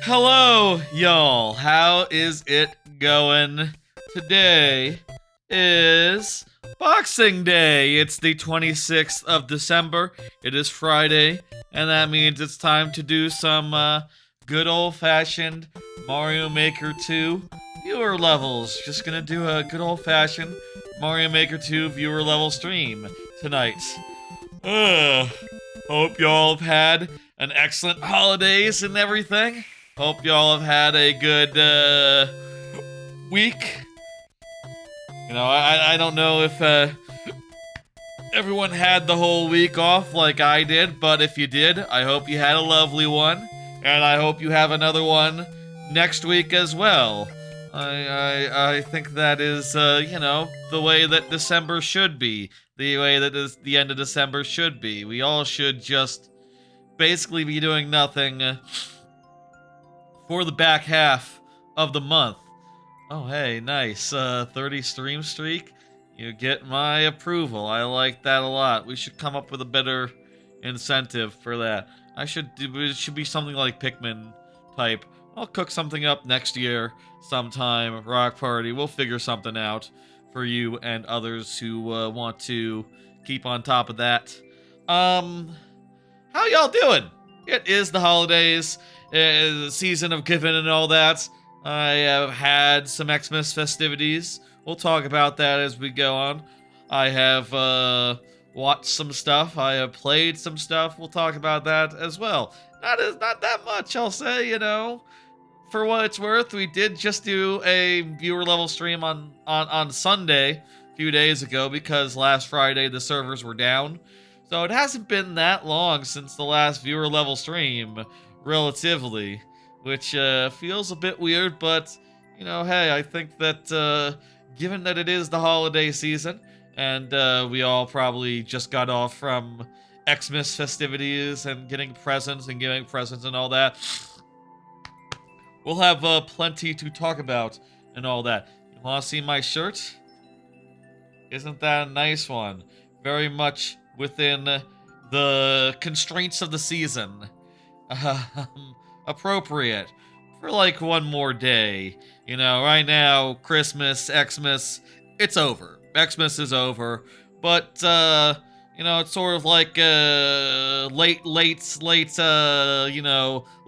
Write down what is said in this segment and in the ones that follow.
Hello, y'all. How is it going? Today is Boxing Day. It's the 26th of December. It is Friday, and that means it's time to do some good old-fashioned Mario Maker 2 viewer levels. Just gonna do a good old-fashioned Mario Maker 2 viewer level stream tonight. Hope y'all have had an excellent holidays and everything. Hope y'all have had a good week. I don't know if everyone had the whole week off like I did, but if you did, I hope you had a lovely one, and I hope you have another one next week as well. I think that is the way that December should be, the way that the end of December should be. We all should just basically be doing nothing for the back half of the month. Oh, hey, nice. 30 stream streak. You get my approval. I like that a lot. We should come up with a better incentive for that. It should be something like Pikmin type. I'll cook something up next year sometime. Rock Party. We'll figure something out for you and others who want to keep on top of that. How y'all doing? It is the holidays, the season of giving and all that. I have had some Xmas festivities. We'll talk about that as we go on. I have watched some stuff. I have played some stuff. We'll talk about that as well. Not that much, I'll say, For what it's worth, we did just do a viewer level stream on Sunday a few days ago because last Friday the servers were down. So it hasn't been that long since the last viewer level stream, relatively, which feels a bit weird, but, hey, I think that given that it is the holiday season, and we all probably just got off from Xmas festivities and getting presents and giving presents and all that, we'll have plenty to talk about and all that. You want to see my shirt? Isn't that a nice one? Very much within the constraints of the season. Appropriate for like one more day. Right now, Christmas, Xmas, it's over. Xmas is over. But, it's sort of like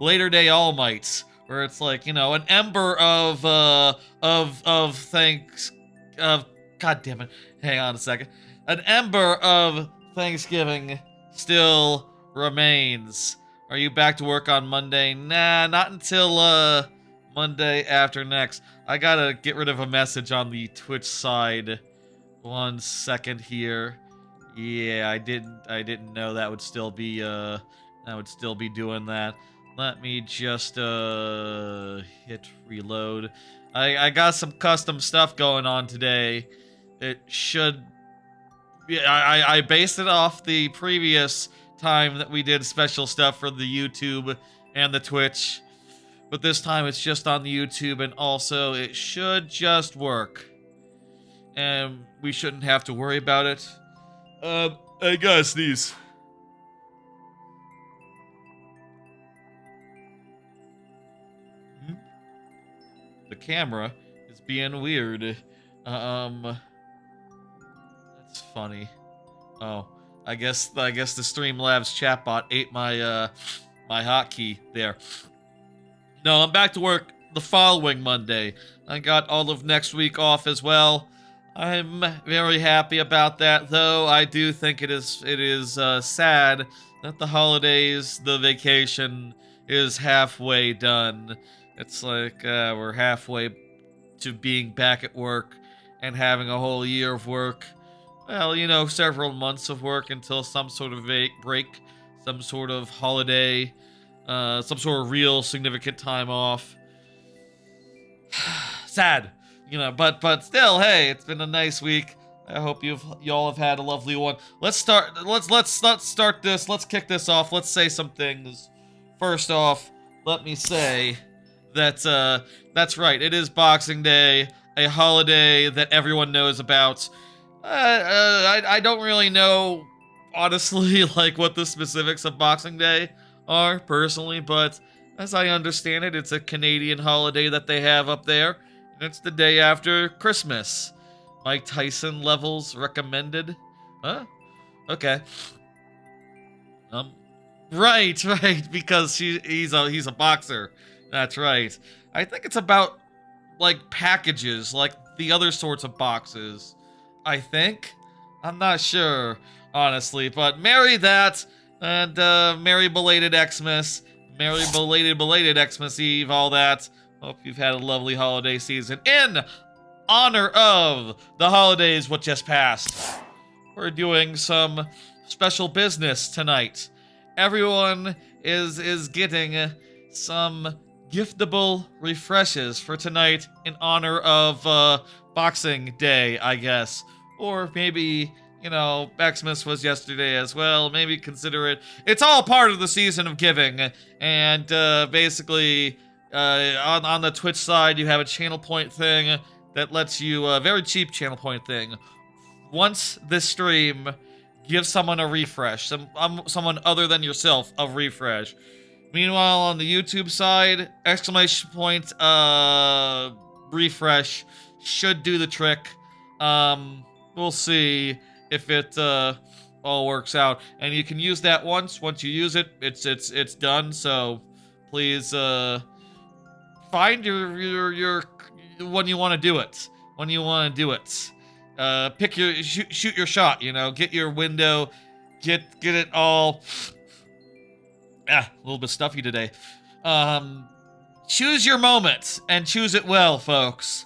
later day All Mights, where it's like, an ember of thanks, God damn it. Hang on a second. An ember of Thanksgiving still remains. Are you back to work on Monday? Nah, not until Monday after next. I gotta get rid of a message on the Twitch side. 1 second here. Yeah, I didn't know that would still be doing that. Let me just hit reload. I got some custom stuff going on today. It should. Yeah, I based it off the previous time that we did special stuff for the YouTube and the Twitch, but this time it's just on the YouTube, and also it should just work, and we shouldn't have to worry about it. I gotta sneeze. The camera is being weird. That's funny. Oh, I guess the Streamlabs chatbot ate my my hotkey there. No, I'm back to work the following Monday. I got all of next week off as well. I'm very happy about that, though I do think it is sad that the holidays, the vacation, is halfway done. It's like we're halfway to being back at work and having a whole year of work. Well, several months of work until some sort of break, some sort of holiday, some sort of real significant time off. Sad, but still, hey, it's been a nice week. I hope y'all have had a lovely one. Let's not start this. Let's kick this off. Let's say some things. First off, let me say that that's right. It is Boxing Day, a holiday that everyone knows about. I don't really know, honestly, like what the specifics of Boxing Day are personally, but As I understand it, it's a Canadian holiday that they have up there, and it's the day after Christmas. Mike Tyson levels recommended. Huh? Okay. Um, right, because he's a boxer. That's right. I think it's about like packages, like the other sorts of boxes. I think. I'm not sure, honestly, but merry that, and merry belated Xmas, merry belated Xmas Eve, all that. Hope you've had a lovely holiday season. In honor of the holidays what just passed, we're doing some special business tonight. Everyone is getting some giftable refreshes for tonight in honor of Boxing Day, I guess. Or maybe, Xmas was yesterday as well. Maybe consider it. It's all part of the season of giving. And basically, on the Twitch side, you have a channel point thing that lets you, a very cheap channel point thing. Once this stream, give someone a refresh. Someone other than yourself a refresh. Meanwhile, on the YouTube side, exclamation point refresh should do the trick. We'll see if it all works out. And you can use that once. Once you use it, it's done. So please find your when you want to do it. When you want to do it. Pick your shoot your shot, get your window, get it all. A little bit stuffy today. Choose your moment and choose it well, folks.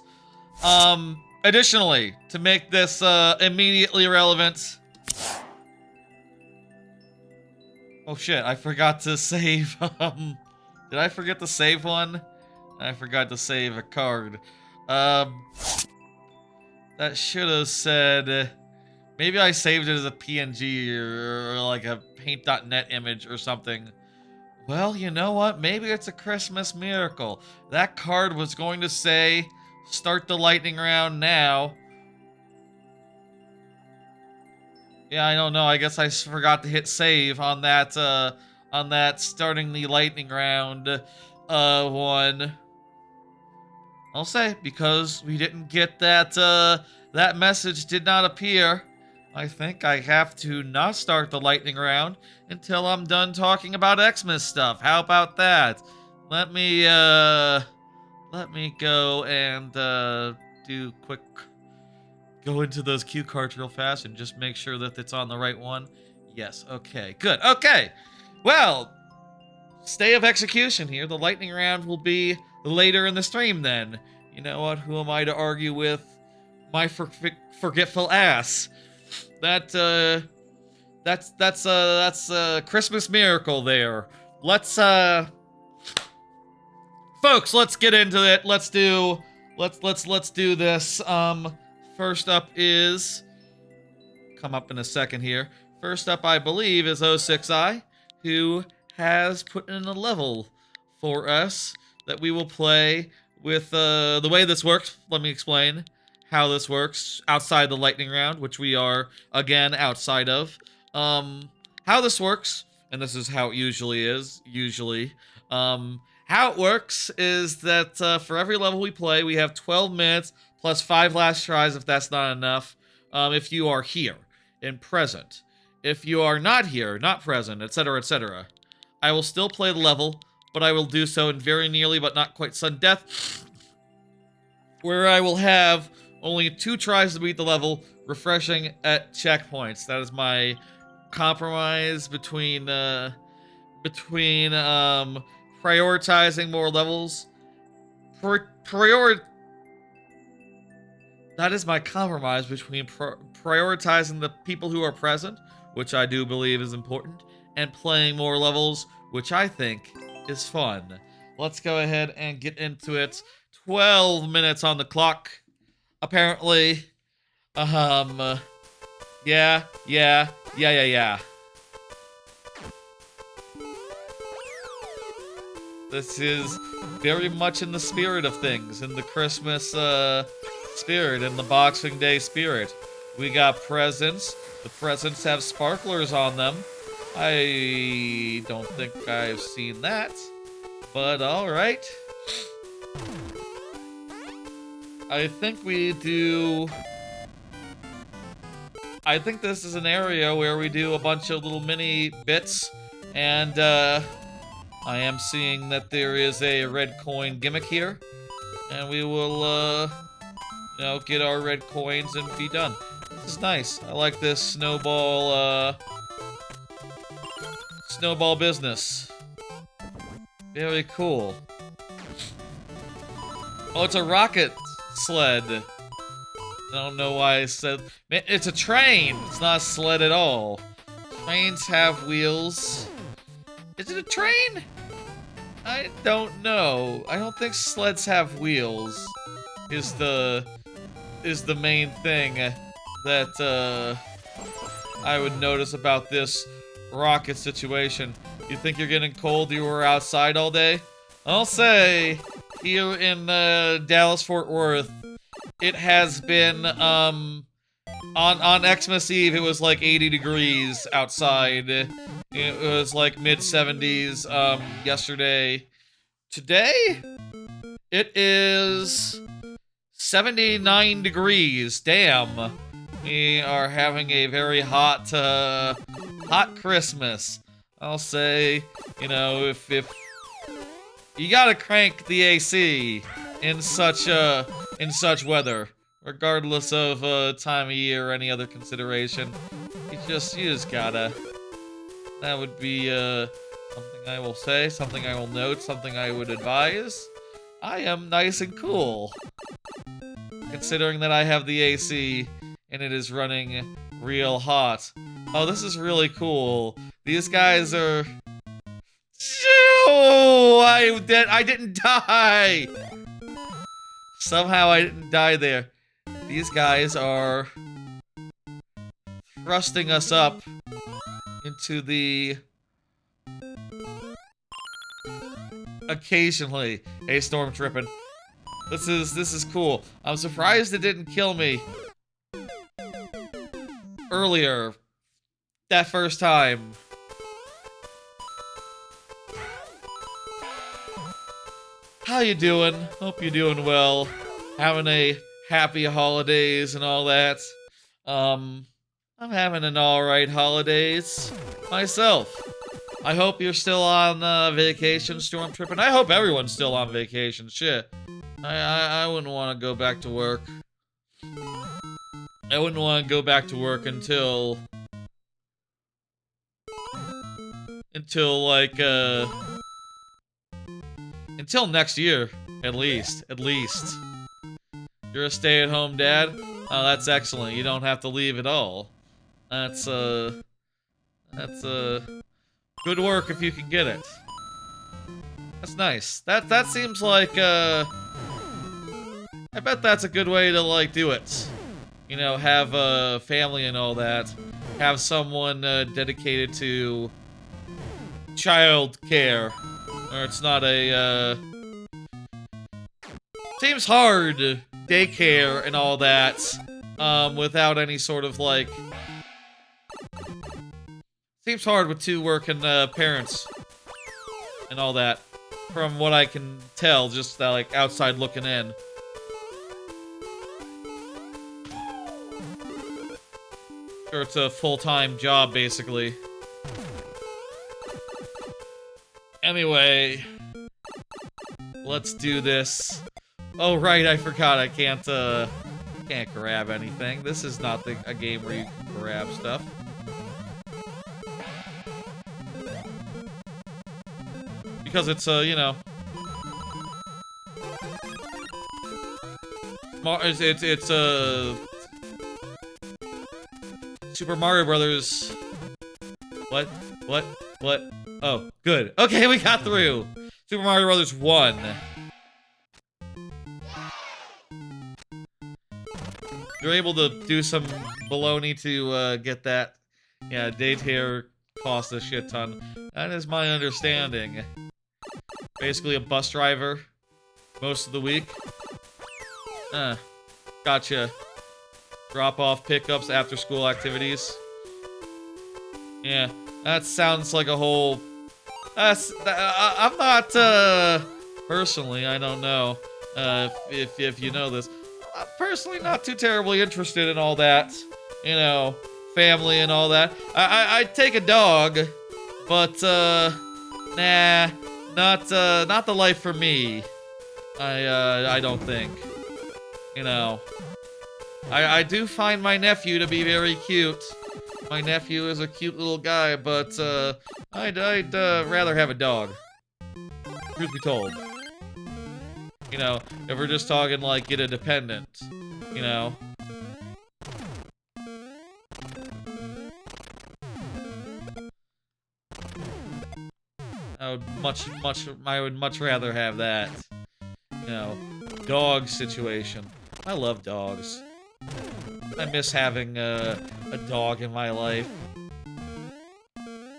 Additionally, to make this immediately relevant. Oh shit, I forgot to save. Did I forget to save one? I forgot to save a card. That should have said. Maybe I saved it as a PNG or like a paint.net image or something. Well, you know what? Maybe it's a Christmas miracle. That card was going to say, start the lightning round now. Yeah, I don't know. I guess I forgot to hit save on that starting the lightning round one. I'll say, because we didn't get that, that message did not appear. I think I have to not start the lightning round until I'm done talking about Xmas stuff. How about that? Let me go and do quick. Go into those cue cards real fast and just make sure that it's on the right one. Yes. Okay. Good. Okay. Well, stay of execution here. The lightning round will be later in the stream. Then, you know what? Who am I to argue with my forgetful ass? That's a Christmas miracle there. Let's folks, let's get into it. Let's do this. First up is come up in a second here. First up, I believe, is 06I, who has put in a level for us that we will play with the way this works. Let me explain how this works outside the lightning round, which we are, again, outside of. How this works, and this is how it usually is, how it works is that for every level we play, we have 12 minutes plus 5 last tries if that's not enough, if you are here and present. If you are not here, not present, etc., etc., I will still play the level, but I will do so in very nearly but not quite sudden death, where I will have only 2 tries to beat the level, refreshing at checkpoints. That is my compromise between prioritizing more levels. That is my compromise between prioritizing the people who are present, which I do believe is important, and playing more levels, which I think is fun. Let's go ahead and get into it. 12 minutes on the clock. Apparently, yeah. This is very much in the spirit of things, in the Christmas, spirit, in the Boxing Day spirit. We got presents. The presents have sparklers on them. I don't think I've seen that, But alright. I think we do... I think this is an area where we do a bunch of little mini bits, and I am seeing that there is a red coin gimmick here, and we will, you know, get our red coins and be done. This is nice. I like this snowball, snowball business. Very cool. Oh, it's a rocket sled. I don't know why I said... It's a train! It's not a sled at all. Trains have wheels. Is it a train? I don't know. I don't think sleds have wheels. Is the main thing that I would notice about this rocket situation. You think you're getting cold? You were outside all day? I'll say, here in Dallas, Fort Worth, it has been, on Xmas Eve, it was like 80 degrees outside. It was like mid-70s, yesterday. Today, it is 79 degrees. Damn. We are having a very hot, hot Christmas. I'll say, you know, if you gotta crank the AC in such weather, regardless of time of year or any other consideration. You just gotta. That would be something I will say, something I will note, something I would advise. I am nice and cool, considering that I have the AC and it is running real hot. Oh, this is really cool. These guys are... Oh, I didn't die! Somehow I didn't die there. These guys are thrusting us up into the... Occasionally. Hey, storm tripping. This is cool. I'm surprised it didn't kill me earlier. That first time. How you doing? Hope you're doing well. Having a happy holidays and all that. I'm having an alright holidays myself. I hope you're still on vacation, storm tripping. I hope everyone's still on vacation. Shit. I wouldn't want to go back to work. I wouldn't want to go back to work until like until next year, at least. You're a stay-at-home dad? Oh, that's excellent. You don't have to leave at all. That's good work if you can get it. That's nice. That seems like I bet that's a good way to like do it. You know, have a family and all that. Have someone dedicated to child care. Or it's not a, seems hard, daycare and all that, without any sort of, like... Seems hard with two working, parents. And all that. From what I can tell, just, like, outside looking in. Sure, it's a full-time job, basically. Anyway, let's do this. Oh, right, I forgot I can't grab anything. This is not a game where you can grab stuff. Because it's, you know... It's Super Mario Brothers... What? Oh, good. Okay, we got through! Super Mario Brothers 1. You're able to do some baloney to, get that. Yeah, daycare costs a shit ton. That is my understanding. Basically a bus driver. Most of the week. Gotcha. Drop-off pickups, after-school activities. Yeah, that sounds like a whole... I'm not, personally, I don't know, if you know this. I'm personally not too terribly interested in all that, you know, family and all that. I'd take a dog, but, nah, not the life for me. I don't think. You know, I do find my nephew to be very cute. My nephew is a cute little guy, but, I'd rather have a dog. Truth be told. You know, if we're just talking, like, get a dependent, you know? I would much rather have that. You know, dog situation. I love dogs. I miss having a dog in my life.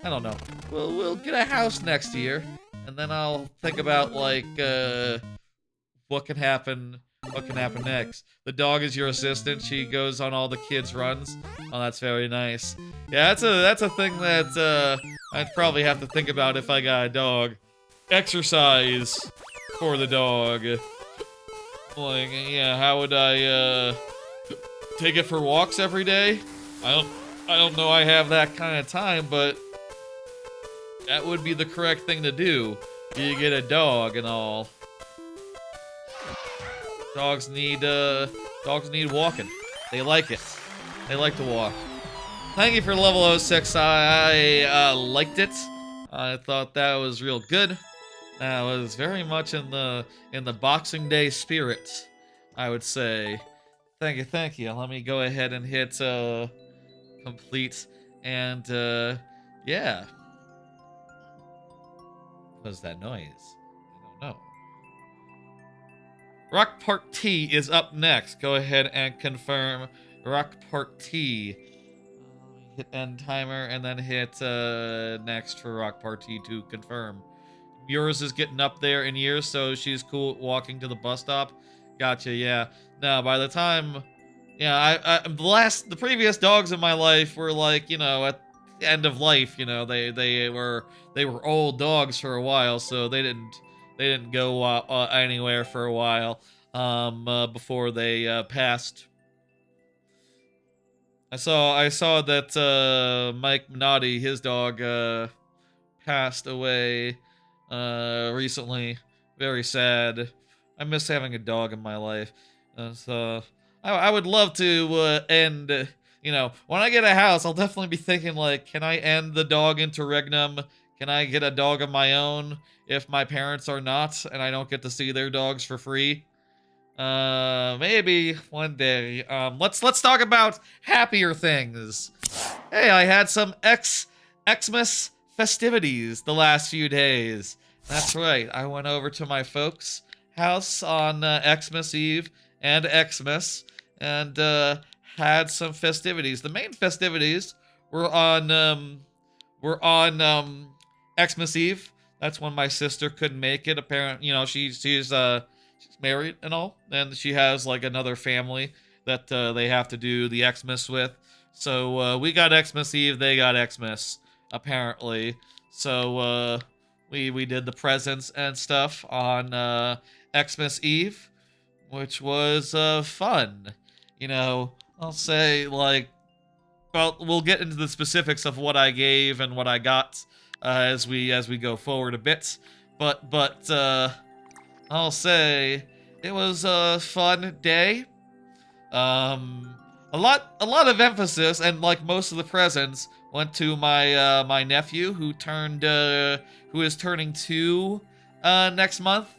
I don't know. We'll get a house next year, and then I'll think about, like, what can happen next. The dog is your assistant. She goes on all the kids' runs. Oh, that's very nice. Yeah, that's a thing that I'd probably have to think about if I got a dog. Exercise for the dog. Like, yeah, how would I take it for walks every day? I don't know I have that kind of time, but that would be the correct thing to do. You get a dog and all. Dogs need walking. They like it. They like to walk. Thank you for level 06. I liked it. I thought that was real good. That was very much in the Boxing Day spirit, I would say. Thank you. Let me go ahead and hit complete, and yeah. What was that noise? I don't know. Rock Part T is up next. Go ahead and confirm Rock Part T. Hit end timer and then hit next for Rock Part T to confirm. Yours is getting up there in years, so she's cool walking to the bus stop. Gotcha, yeah. Now, by the time, yeah, the previous dogs in my life were like, you know, at the end of life, you know, they were old dogs for a while, so they didn't go anywhere for a while before they passed. I saw that Mike Minotti, his dog, passed away recently. Very sad. I miss having a dog in my life. So I would love to end, you know, when I get a house, I'll definitely be thinking, like, can I end the dog interregnum? Can I get a dog of my own if my parents are not and I don't get to see their dogs for free? Maybe one day. Let's talk about happier things. Hey, I had some Xmas festivities the last few days. That's right. I went over to my folks' house on Xmas Eve and Xmas and had some festivities. The main festivities were on Xmas Eve. That's when my sister couldn't make it. Apparently, you know, she's married and all, and she has like another family that they have to do the Xmas with. So we got Xmas Eve, they got Xmas, apparently. So we did the presents and stuff on Xmas Eve, which was fun. You know, I'll say, like, well, we'll get into the specifics of what I gave and what I got as we go forward a bit. But I'll say it was a fun day. A lot of emphasis, and like most of the presents went to my my nephew who is turning 2 next month,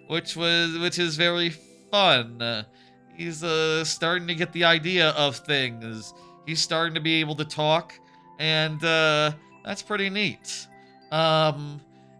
which is very fun. He's starting to get the idea of things. He's starting to be able to talk, and that's pretty neat.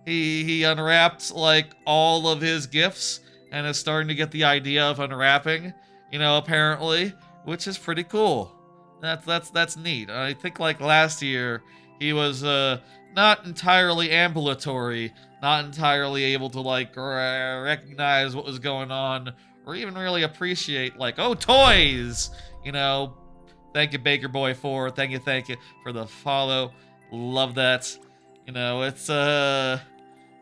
He unwrapped like all of his gifts and is starting to get the idea of unwrapping, you know, apparently, which is pretty cool. That's neat. I think like last year he was not entirely ambulatory, not entirely able to like recognize what was going on or even really appreciate like, oh, toys, you know. Thank you, Baker Boy 4. Thank you for the follow. Love that. You know, it's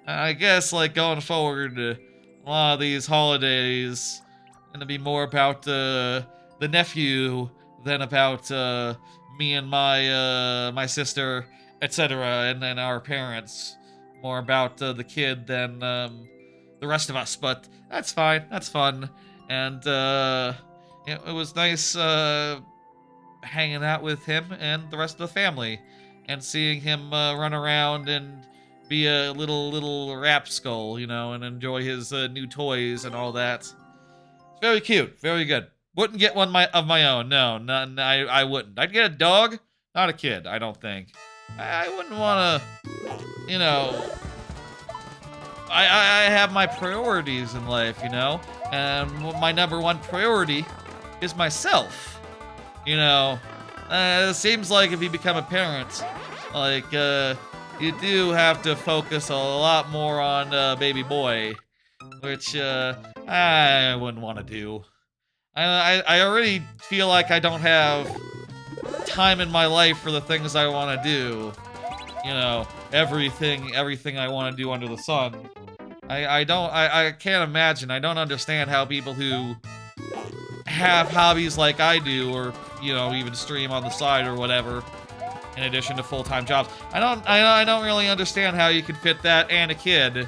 I guess, like, going forward, a lot of these holidays gonna be more about the nephew than about me and my sister, etc., and then our parents. More about the kid than the rest of us, but that's fine. That's fun, and it was nice hanging out with him and the rest of the family, and seeing him run around and be a little rapskull, you know, and enjoy his new toys and all that. It's very cute, very good. Wouldn't get one of my own. No, none. I wouldn't. I'd get a dog, not a kid. I don't think. I wouldn't want to, you know. I have my priorities in life, you know, and my number one priority is myself. You know, it seems like if you become a parent, like, you do have to focus a lot more on baby boy, which, I wouldn't want to do. I already feel like I don't have time in my life for the things I want to do. You know, everything I want to do under the sun. I can't imagine, I don't understand how people who have hobbies like I do, or, you know, even stream on the side or whatever, in addition to full-time jobs. I don't really understand how you could fit that and a kid,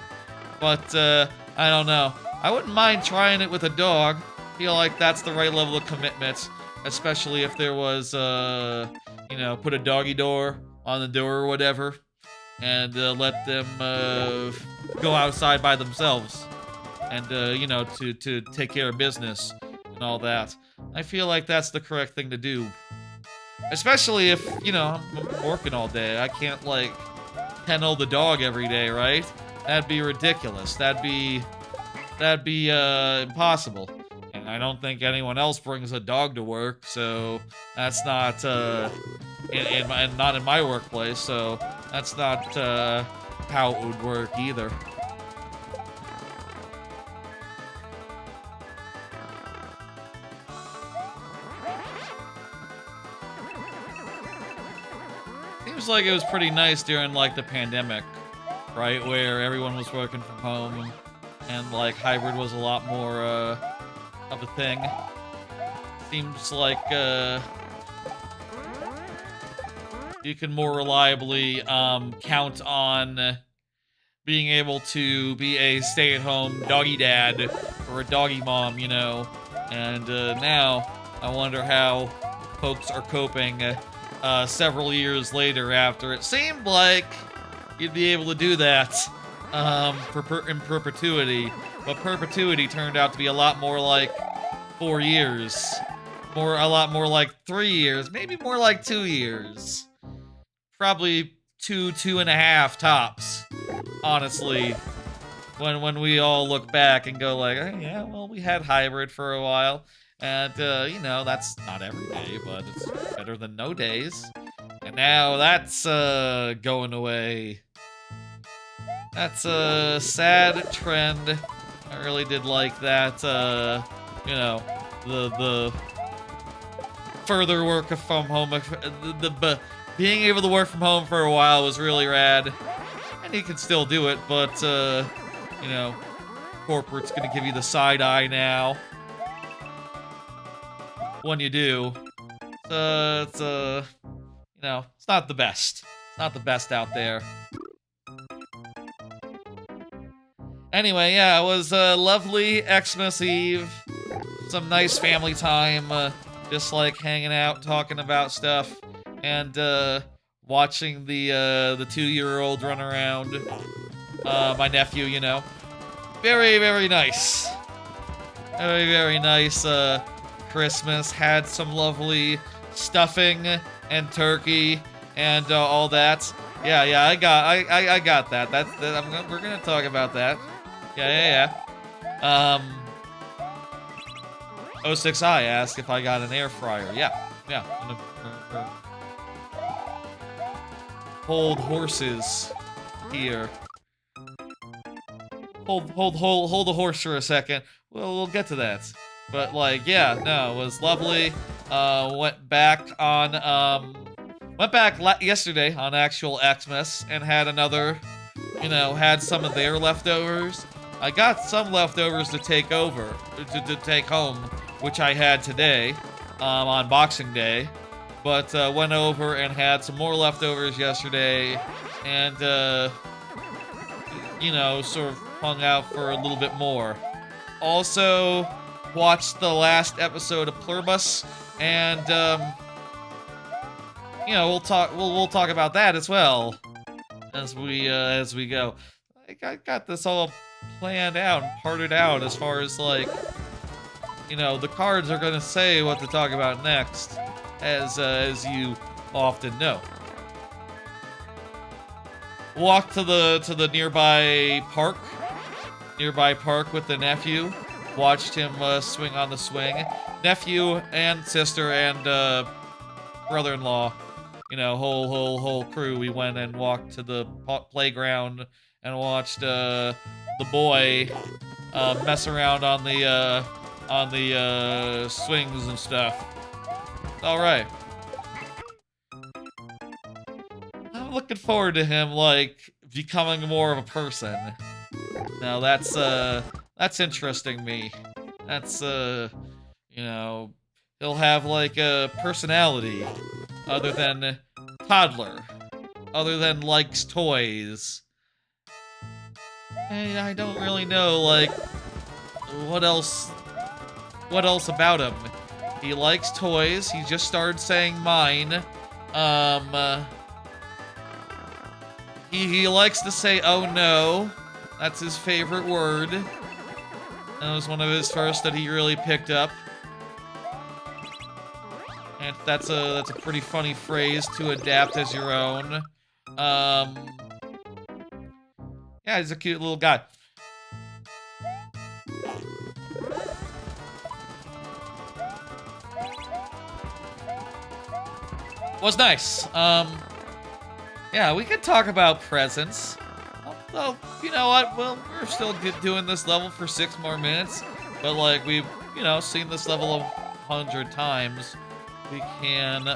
but, I don't know. I wouldn't mind trying it with a dog. Feel like that's the right level of commitment, especially if there was, you know, put a doggy door on the door or whatever, and let them go outside by themselves, and you know, to take care of business and all that. I feel like that's the correct thing to do, especially if, you know, I'm working all day. I can't, like, kennel the dog every day, right? That'd be ridiculous. That'd be impossible. And I don't think anyone else brings a dog to work, so that's not not in my workplace, so that's not how it would work either. Seems like it was pretty nice during, like, the pandemic, right, where everyone was working from home, and, like, hybrid was a lot more of a thing. Seems like you can more reliably count on being able to be a stay-at-home doggy dad or a doggy mom, you know. And now I wonder how folks are coping several years later, after it seemed like you'd be able to do that in perpetuity, but perpetuity turned out to be a lot more like 4 years, a lot more like 3 years, maybe more like 2 years, probably two and a half tops, honestly. When we all look back and go like, oh, yeah, well, we had hybrid for a while, and you know, that's not every day, but it's better than no days. And now that's going away. That's a sad trend. I really did like that, you know, the further work from home, being able to work from home for a while was really rad. And you can still do it, but, you know, corporate's gonna give you the side eye now when you do. It's, you know, it's not the best. It's not the best out there. Anyway, yeah, it was a lovely Xmas Eve. Some nice family time, just like hanging out, talking about stuff, and watching the 2-year-old run around. My nephew, you know. Very, very nice. Very, very nice Christmas. Had some lovely stuffing and turkey and all that. Yeah, I got that. We're gonna talk about that. Yeah. 06I asked if I got an air fryer. Yeah. Hold horses here. Hold the horse for a second. We'll get to that. But, like, yeah, no, it was lovely. Went back yesterday on actual Xmas and had another you know, had some of their leftovers. I got some leftovers to take over, to take home, which I had today, on Boxing Day. But went over and had some more leftovers yesterday, and, you know, sort of hung out for a little bit more. Also, watched the last episode of Pluribus, and, you know, we'll talk about that as well as we go. I got this all planned out and parted out as far as, like, you know, the cards are gonna say what to talk about next, as you often know. Walk to the nearby park with the nephew. Watched him swing on the swing. Nephew and sister and brother-in-law, you know, whole crew. We went and walked to the playground and watched the boy mess around on the swings and stuff. All right. I'm looking forward to him, like, becoming more of a person. Now that's interesting me. That's you know, he'll have like a personality other than toddler, other than likes toys. Hey, I don't really know, like, what else about him. He likes toys. He just started saying mine. He likes to say, "Oh no." That's his favorite word. That was one of his first that he really picked up. And that's a pretty funny phrase to adapt as your own. Yeah, he's a cute little guy. Was nice. Yeah, we could talk about presents. Well, you know what? Well, we're still doing this level for 6 more minutes, but like we've, you know, seen this level 100 times. We can,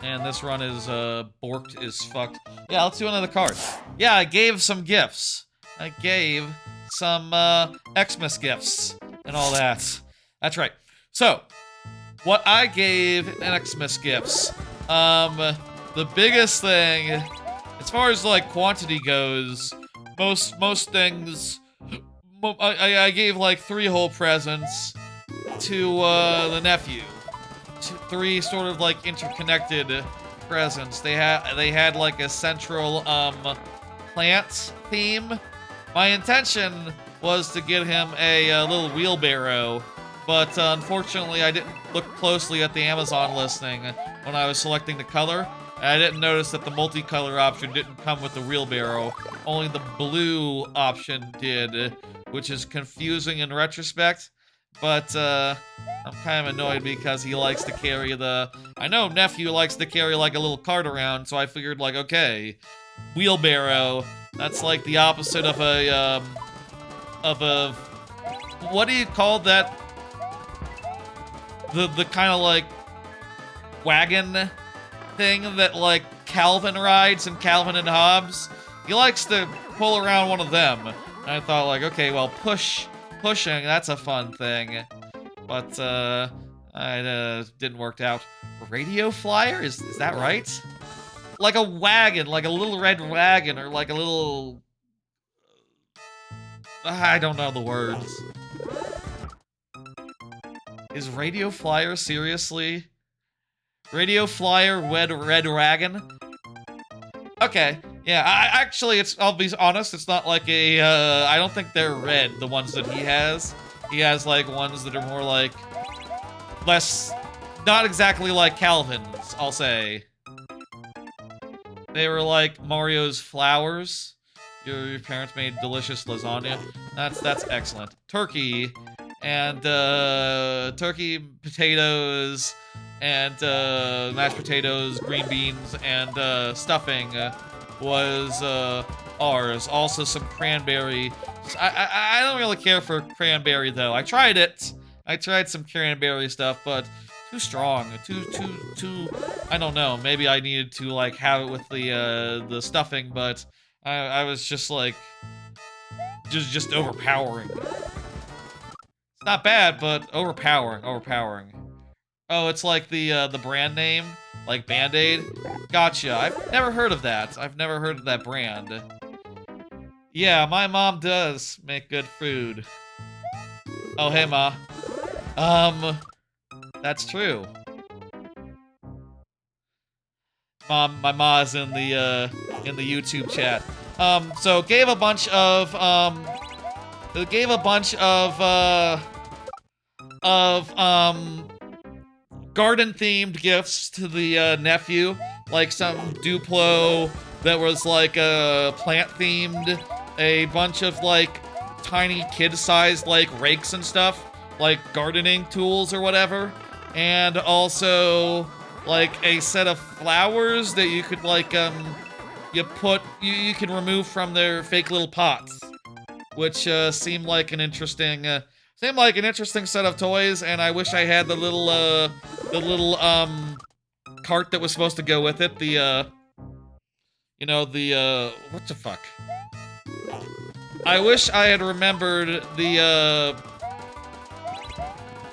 and this run is, borked is fucked. Yeah, let's do another card. Yeah, I gave some gifts. I gave some, Xmas gifts and all that. That's right. So, what I gave in Xmas gifts, the biggest thing, as far as, like, quantity goes, most things, I gave, like, 3 whole presents to, the nephew. 3 sort of, like, interconnected presents. They had, like, a central, plant theme. My intention was to get him a little wheelbarrow, but unfortunately I didn't look closely at the Amazon listing when I was selecting the color. I didn't notice that the multicolor option didn't come with the wheelbarrow. Only the blue option did, which is confusing in retrospect. But I'm kind of annoyed because he likes to carry the... I know nephew likes to carry like a little cart around, so I figured like, okay, wheelbarrow, that's like the opposite of a, what do you call that? The kind of like wagon thing that like Calvin rides in Calvin and Hobbes. He likes to pull around one of them. And I thought like, okay, well pushing, that's a fun thing. But it didn't work out. Radio flyer? Is that right? Like a wagon, like a little red wagon, or like a little... I don't know the words. Is Radio Flyer seriously? Radio Flyer red wagon? Okay, yeah, actually, I'll be honest, it's not like a, I don't think they're red, the ones that he has. He has, like, ones that are more, like, less, not exactly like Calvin's, I'll say. They were like Mario's flowers. Your parents made delicious lasagna. That's excellent. Turkey, and, turkey, potatoes, and, mashed potatoes, green beans, and, stuffing, was, ours. Also some cranberry. I don't really care for cranberry, though. I tried it. I tried some cranberry stuff, but too strong, too. I don't know. Maybe I needed to like have it with the stuffing, but I was just like just overpowering. It's not bad, but overpowering. Oh, it's like the brand name, like Band-Aid. Gotcha. I've never heard of that. I've never heard of that brand. Yeah, my mom does make good food. Oh, hey, Ma. That's true. My ma's in the YouTube chat. So gave a bunch of garden-themed gifts to the nephew, like some Duplo that was like plant-themed, a bunch of like tiny kid-sized like rakes and stuff, like gardening tools or whatever, and also like a set of flowers that you could like you can remove from their fake little pots, which seemed like an interesting set of toys. And I wish I had the little cart that was supposed to go with it, what the fuck. I wish I had remembered the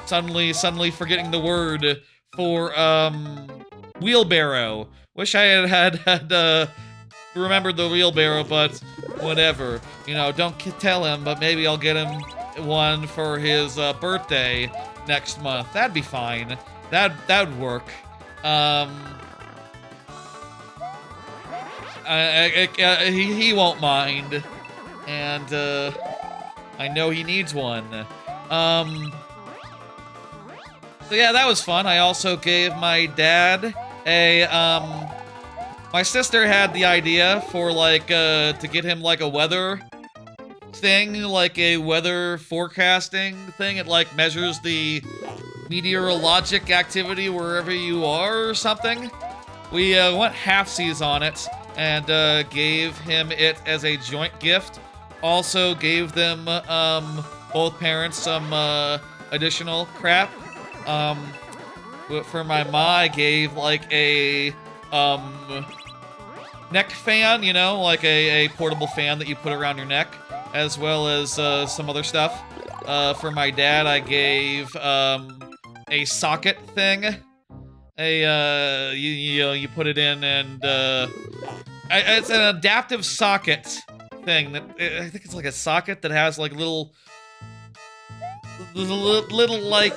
suddenly forgetting the word for wheelbarrow. Wish I had remembered the wheelbarrow, but whatever. You know, don't tell him, but maybe I'll get him one for his birthday next month. That'd be fine. That'd work. He won't mind, and I know he needs one. So yeah, that was fun. I also gave my dad a my sister had the idea for like to get him like a weather thing, like a weather forecasting thing. It like measures the meteorologic activity wherever you are or something. We went halfsies on it and gave him it as a joint gift. Also gave them both parents some additional crap. For my ma, I gave like a neck fan, you know, like a portable fan that you put around your neck, as well as some other stuff. For my dad, I gave a socket thing. You put it in, and it's an adaptive socket thing that I think it's like a socket that has like little like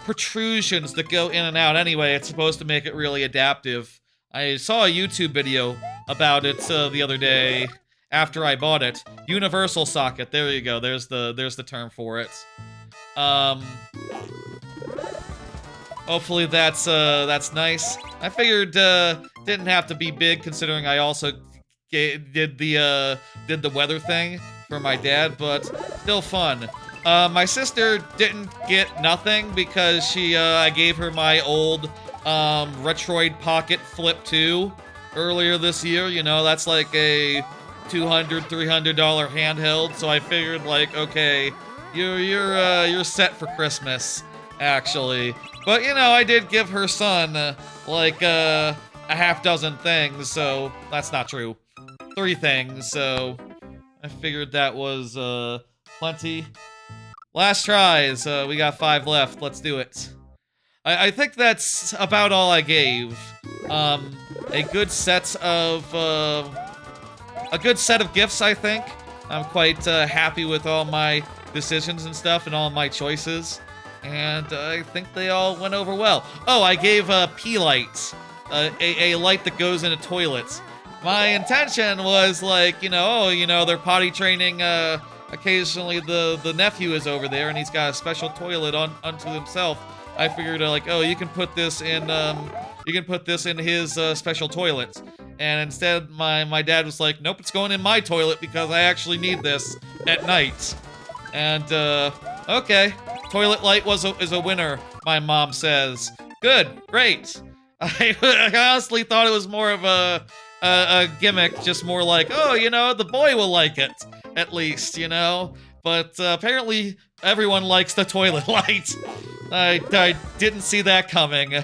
protrusions that go in and out. Anyway, it's supposed to make it really adaptive. I saw a YouTube video about it the other day after I bought it. Universal socket. There you go. There's the term for it. Hopefully that's nice. I figured didn't have to be big, considering I also did the weather thing for my dad, but still fun. My sister didn't get nothing because I gave her my old Retroid Pocket Flip 2 earlier this year. You know, that's like a $200, $300 handheld. So I figured, like, okay, you're set for Christmas, actually. But you know, I did give her son like a half dozen things. So that's not true. 3 things. So I figured that was plenty. Last tries. We got 5 left. Let's do it. I think that's about all I gave. A good set of gifts, I think. I'm quite happy with all my decisions and stuff and all my choices, and I think they all went over well. Oh, I gave a pee light, a light that goes in a toilet. My intention was like, they're potty training. Occasionally the nephew is over there and he's got a special toilet unto himself. I figured like, oh, you can put this in his special toilet. And instead my dad was like, nope, it's going in my toilet because I actually need this at night. And okay, toilet light is a winner, my mom says. Good, great. I honestly thought it was more of a gimmick, just more like, oh, the boy will like it. At least, but apparently everyone likes the toilet light. I didn't see that coming.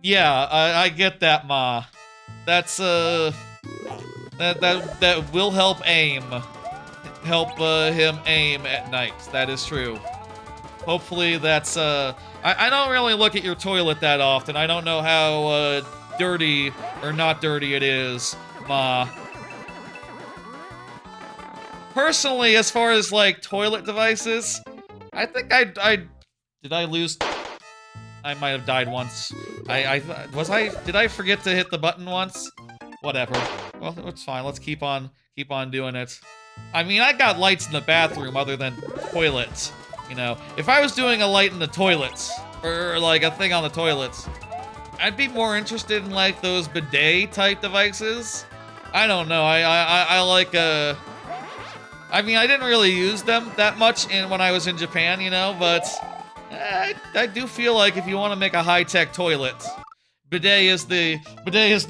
Yeah, I get that, Ma. That's, that will help aim. Help, him aim at night. That is true. Hopefully that's, I don't really look at your toilet that often. I don't know how, dirty or not dirty it is, Ma. Personally, as far as, like, toilet devices, I think did I lose? I might have died once. Did I forget to hit the button once? Whatever. Well, it's fine. Let's keep on doing it. I mean, I got lights in the bathroom other than toilets. You know, if I was doing a light in the toilets, or like a thing on the toilets, I'd be more interested in like those bidet type devices. I don't know. I like I mean, I didn't really use them that much when I was in Japan, you know, but I do feel like if you want to make a high-tech toilet, bidet is the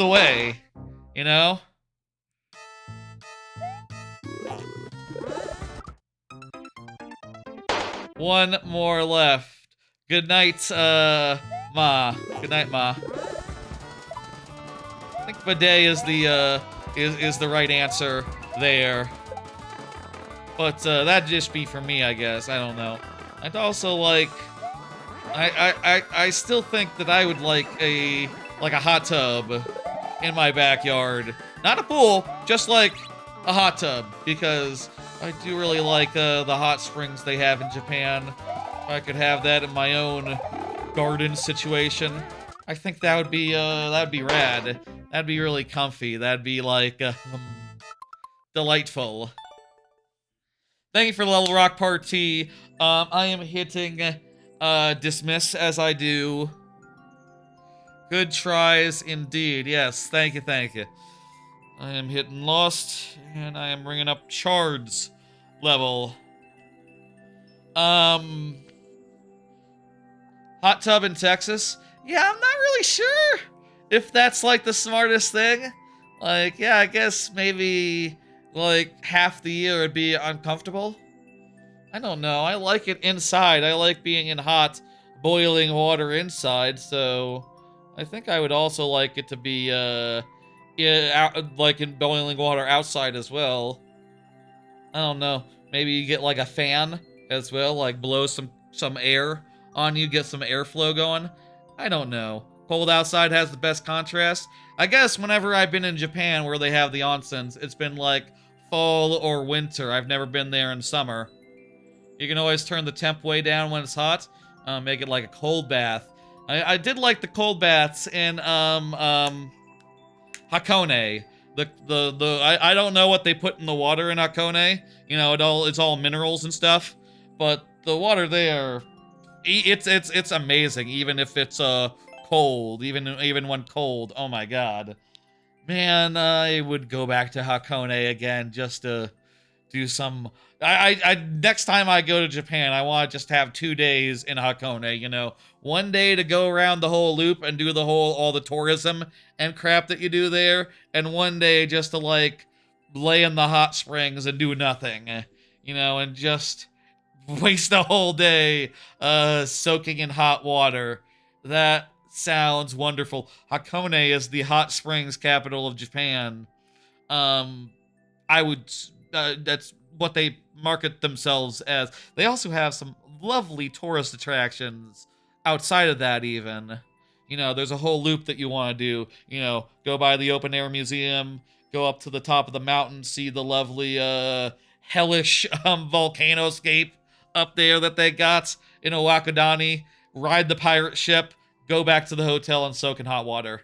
way, you know? One more left. Good night, Ma. Good night, Ma. I think bidet is the right answer there. But that'd just be for me, I guess. I don't know. I'd also like I still think that I would like a hot tub in my backyard. Not a pool, just like a hot tub, because I do really like the hot springs they have in Japan. If I could have that in my own garden situation, I think that would be rad. That'd be really comfy. That'd be like delightful. Thank you for the Level Rock Party. I am hitting dismiss as I do. Good tries indeed. Yes, thank you, thank you. I am hitting lost, and I am bringing up Chard's level. Hot tub in Texas? Yeah, I'm not really sure if that's like the smartest thing. Like, yeah, I guess maybe like half the year it'd be uncomfortable. I don't know. I like it inside. I like being in hot, boiling water inside, so I think I would also like it to be like in boiling water outside as well. I don't know. Maybe you get like a fan as well, like blow some air on you, get some airflow going. I don't know. Cold outside has the best contrast. I guess whenever I've been in Japan where they have the onsens, it's been like fall or winter. I've never been there in summer. You can always turn the temp way down when it's hot. Make it like a cold bath. I did like the cold baths in Hakone. I don't know what they put in the water in Hakone. You know, it's all minerals and stuff. But the water there, it's amazing. Even if it's cold, even when cold. Oh my god, man, I would go back to Hakone again just to do some. Next time I go to Japan, I want to just have 2 days in Hakone, you know. 1 day to go around the whole loop and do all the tourism and crap that you do there, and 1 day just to, like, lay in the hot springs and do nothing, you know, and just waste a whole day, soaking in hot water. That sounds wonderful. Hakone is the hot springs capital of Japan. I would, that's what they market themselves as. They also have some lovely tourist attractions outside of that even. You know, there's a whole loop that you want to do. You know, go by the open air museum, go up to the top of the mountain, see the lovely, hellish, volcanoscape up there that they got in Owakudani, ride the pirate ship, go back to the hotel and soak in hot water.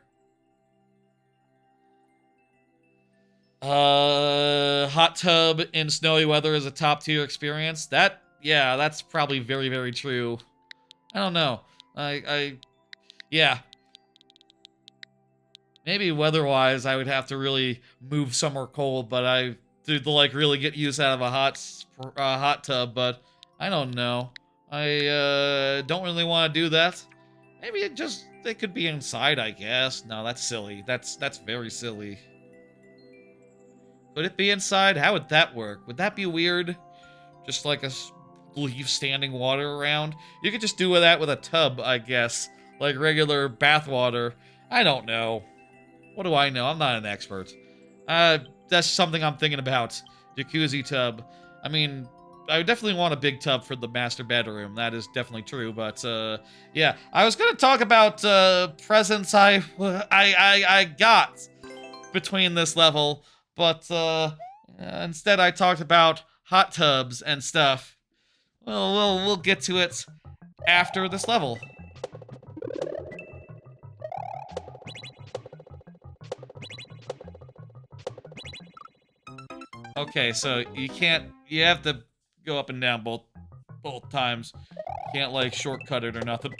Hot tub in snowy weather is a top tier experience. Yeah, that's probably very, very true. I don't know. Yeah. Maybe weather-wise, I would have to really move somewhere cold, but to like really get use out of a hot tub. But I don't know. I don't really want to do that. Maybe it could be inside, I guess. No, that's silly. That's very silly. Could it be inside? How would that work? Would that be weird? Just like leave standing water around. You could just do that with a tub, I guess. Like regular bath water. I don't know. What do I know? I'm not an expert. That's something I'm thinking about. Jacuzzi tub. I mean, I would definitely want a big tub for the master bedroom. That is definitely true, but, yeah. I was gonna talk about, presents I got between this level, but, instead I talked about hot tubs and stuff. Well, we'll get to it after this level. Okay, so you have to go up and down both times. You can't, like, shortcut it or nothing.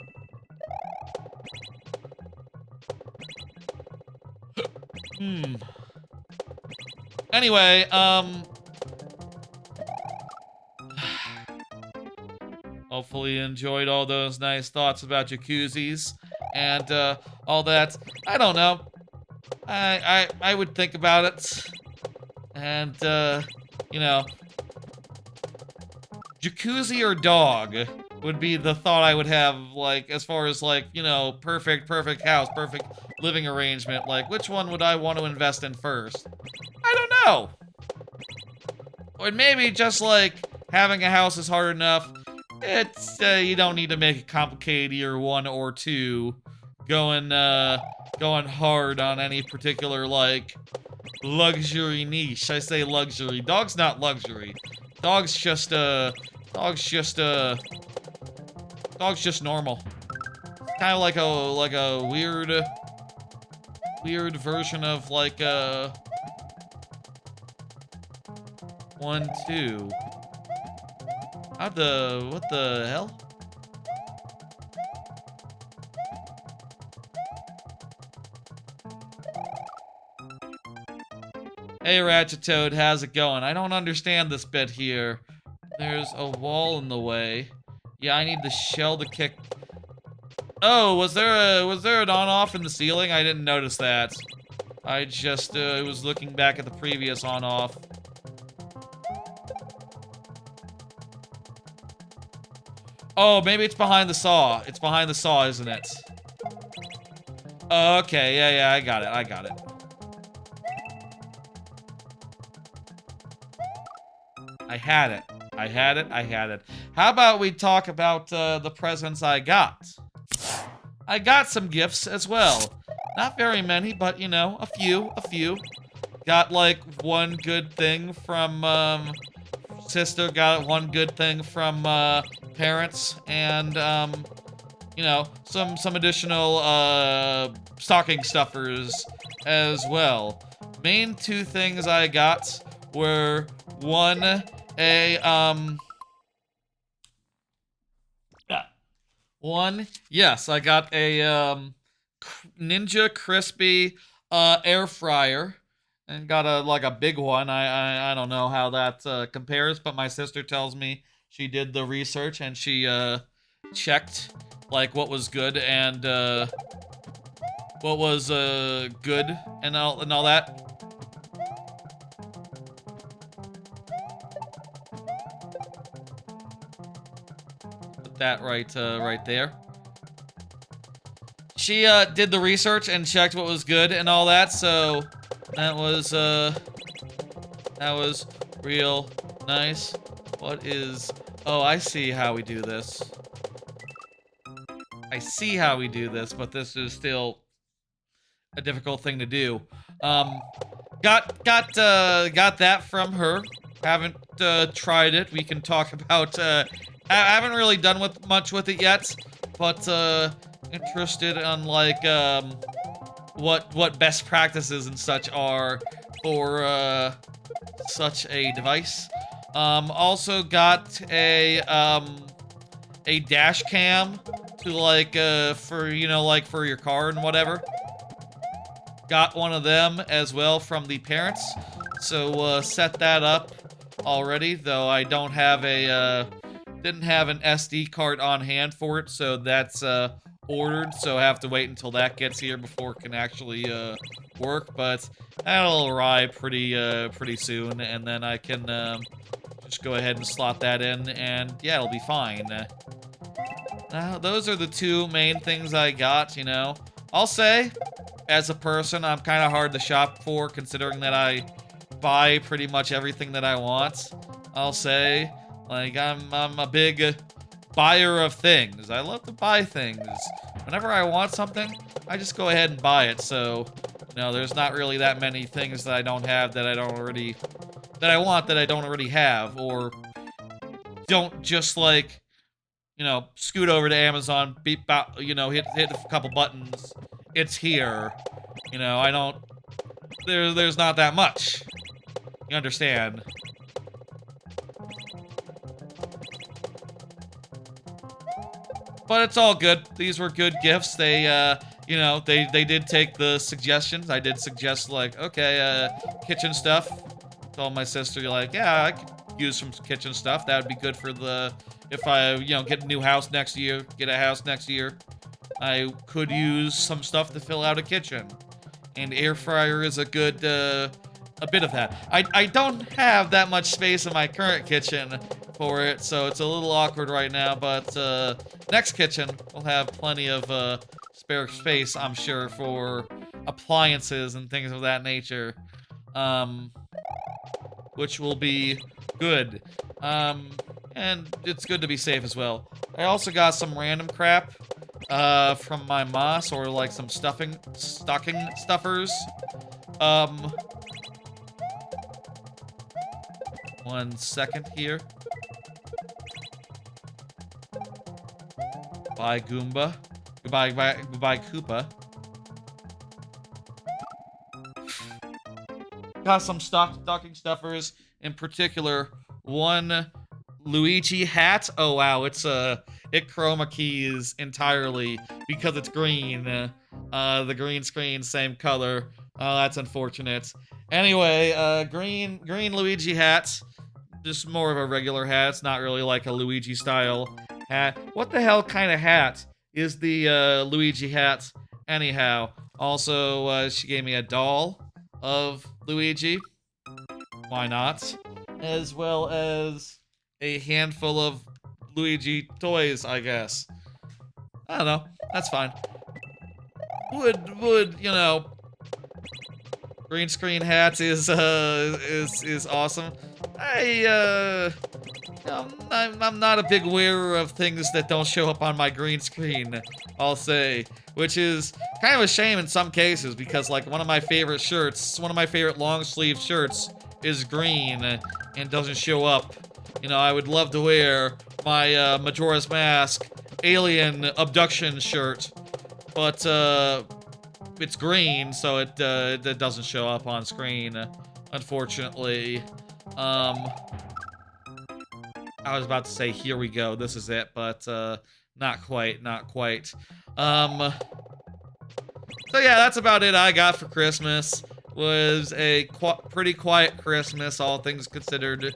Anyway, hopefully you enjoyed all those nice thoughts about jacuzzis and, all that. I don't know. I would think about it. And, you know, jacuzzi or dog would be the thought I would have, like, as far as, like, you know, perfect house, perfect living arrangement. Like, which one would I want to invest in first? I don't know. Or maybe just, like, having a house is hard enough. It's, you don't need to make it complicated, either one or two. Going hard on any particular, like, luxury niche. I say luxury. Dog's not luxury. Dog's just normal. Kind of like a weird version of like 1, 2. What the hell? Hey Ratchet Toad, how's it going? I don't understand this bit here. There's a wall in the way. Yeah, I need the shell to kick. Oh, was there an on-off in the ceiling? I didn't notice that. I just was looking back at the previous on-off. Oh, maybe it's behind the saw. It's behind the saw, isn't it? Oh, okay, yeah, I got it. I had it. How about we talk about the presents I got? I got some gifts as well. Not very many, but you know, a few. Got like one good thing from sister, got one good thing from parents, and you know, some additional stocking stuffers as well. Main two things I got were yes, I got a Ninja Crispy air fryer, and got a big one. I don't know how that compares, but my sister tells me she did the research and she checked like what was good and what was good and all that. That right there. She did the research and checked what was good and all that, so that was real nice. What is... Oh, I see how we do this. But this is still a difficult thing to do. Got that from her. Haven't tried it. We can talk about I haven't really done much with it yet, but interested on like what best practices and such are for such a device. Also got a dash cam to like for, you know, like for your car and whatever. Got one of them as well from the parents, so set that up already, though I don't have a didn't have an SD card on hand for it, so that's ordered, so I have to wait until that gets here before it can actually work, but that'll arrive pretty soon, and then I can just just go ahead and slot that in, and yeah, it'll be fine. Those are the two main things I got, you know. I'll say, as a person, I'm kind of hard to shop for, considering that I buy pretty much everything that I want. I'll say, like, I'm a big buyer of things. I love to buy things. Whenever I want something, I just go ahead and buy it. So, you know, there's not really that many things that I don't have that I don't already, that I want that I don't already have, or don't just like, you know, scoot over to Amazon, beep out, you know, hit a couple buttons. It's here. You know, I don't, there's not that much. You understand? But it's all good. These were good gifts. They, you know, they did take the suggestions. I did suggest, like, okay, kitchen stuff. Told my sister, like, yeah, I could use some kitchen stuff. That would be good for the, if I, you know, get a new house next year, get a house next year, I could use some stuff to fill out a kitchen. And air fryer is a good, a bit of that. I don't have that much space in my current kitchen for it, so it's a little awkward right now, but next kitchen will have plenty of spare space, I'm sure, for appliances and things of that nature, which will be good. And it's good to be safe as well. I also got some random crap from my moss, or like some stocking stuffers. 1 second here. Goodbye, Goomba. Goodbye, Koopa. Got some stocking stuffers, in particular, one Luigi hat. Oh wow, it chroma keys entirely because it's green. The green screen, same color. Oh, that's unfortunate. Anyway, green Luigi hat. Just more of a regular hat. It's not really like a Luigi style hat. What the hell kind of hat is the Luigi hat? Anyhow, also she gave me a doll of Luigi. Why not? As well as a handful of Luigi toys, I guess. I don't know. That's fine. Would you know? Green screen hats is awesome. I'm not a big wearer of things that don't show up on my green screen, I'll say, which is kind of a shame in some cases, because like one of my favorite shirts, one of my favorite long sleeve shirts is green and doesn't show up. You know, I would love to wear my Majora's Mask alien abduction shirt, but it's green, so it doesn't show up on screen, unfortunately. I was about to say, here we go, this is it, but not quite. So yeah, that's about it I got for Christmas. Was a pretty quiet Christmas, all things considered.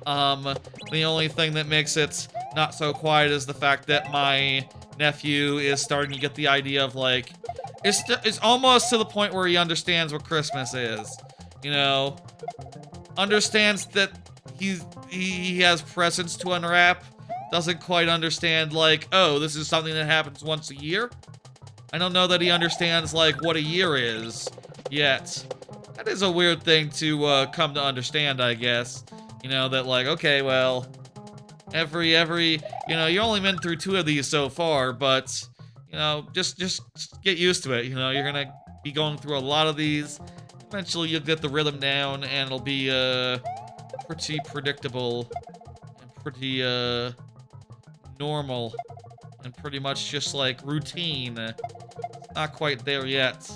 The only thing that makes it not so quiet is the fact that my nephew is starting to get the idea of, like, it's almost to the point where he understands what Christmas is. You know, understands that he has presents to unwrap. Doesn't quite understand, like, oh, this is something that happens once a year. I don't know that he understands, like, what a year is yet. That is a weird thing to come to understand, I guess. You know, that, like, okay, well, every, you know, you've only been through 2 of these so far, but, you know, just get used to it. You know, you're gonna be going through a lot of these. Eventually you'll get the rhythm down, and it'll be, pretty predictable, and pretty, normal, and pretty much just, like, routine. It's not quite there yet.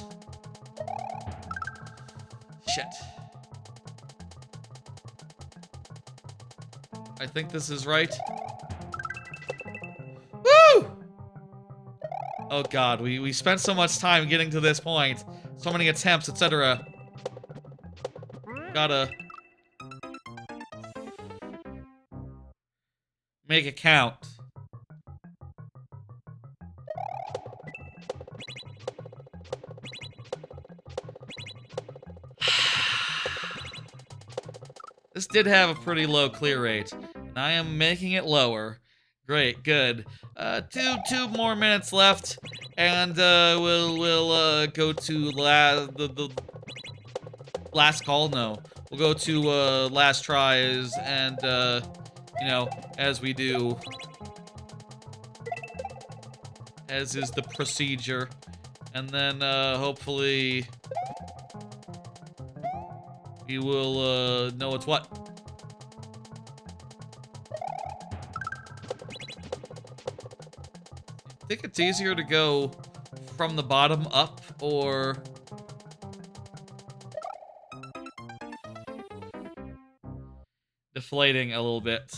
Shit. I think this is right. Woo! Oh god, we spent so much time getting to this point. So many attempts, etc. Gotta make it count. This did have a pretty low clear rate, and I am making it lower. Great, good. Two more minutes left, and we'll go to the last call. No, we'll go to last tries, and you know, as we do, as is the procedure, and then hopefully we will know what's what. I think it's easier to go from the bottom up, or deflating a little bit.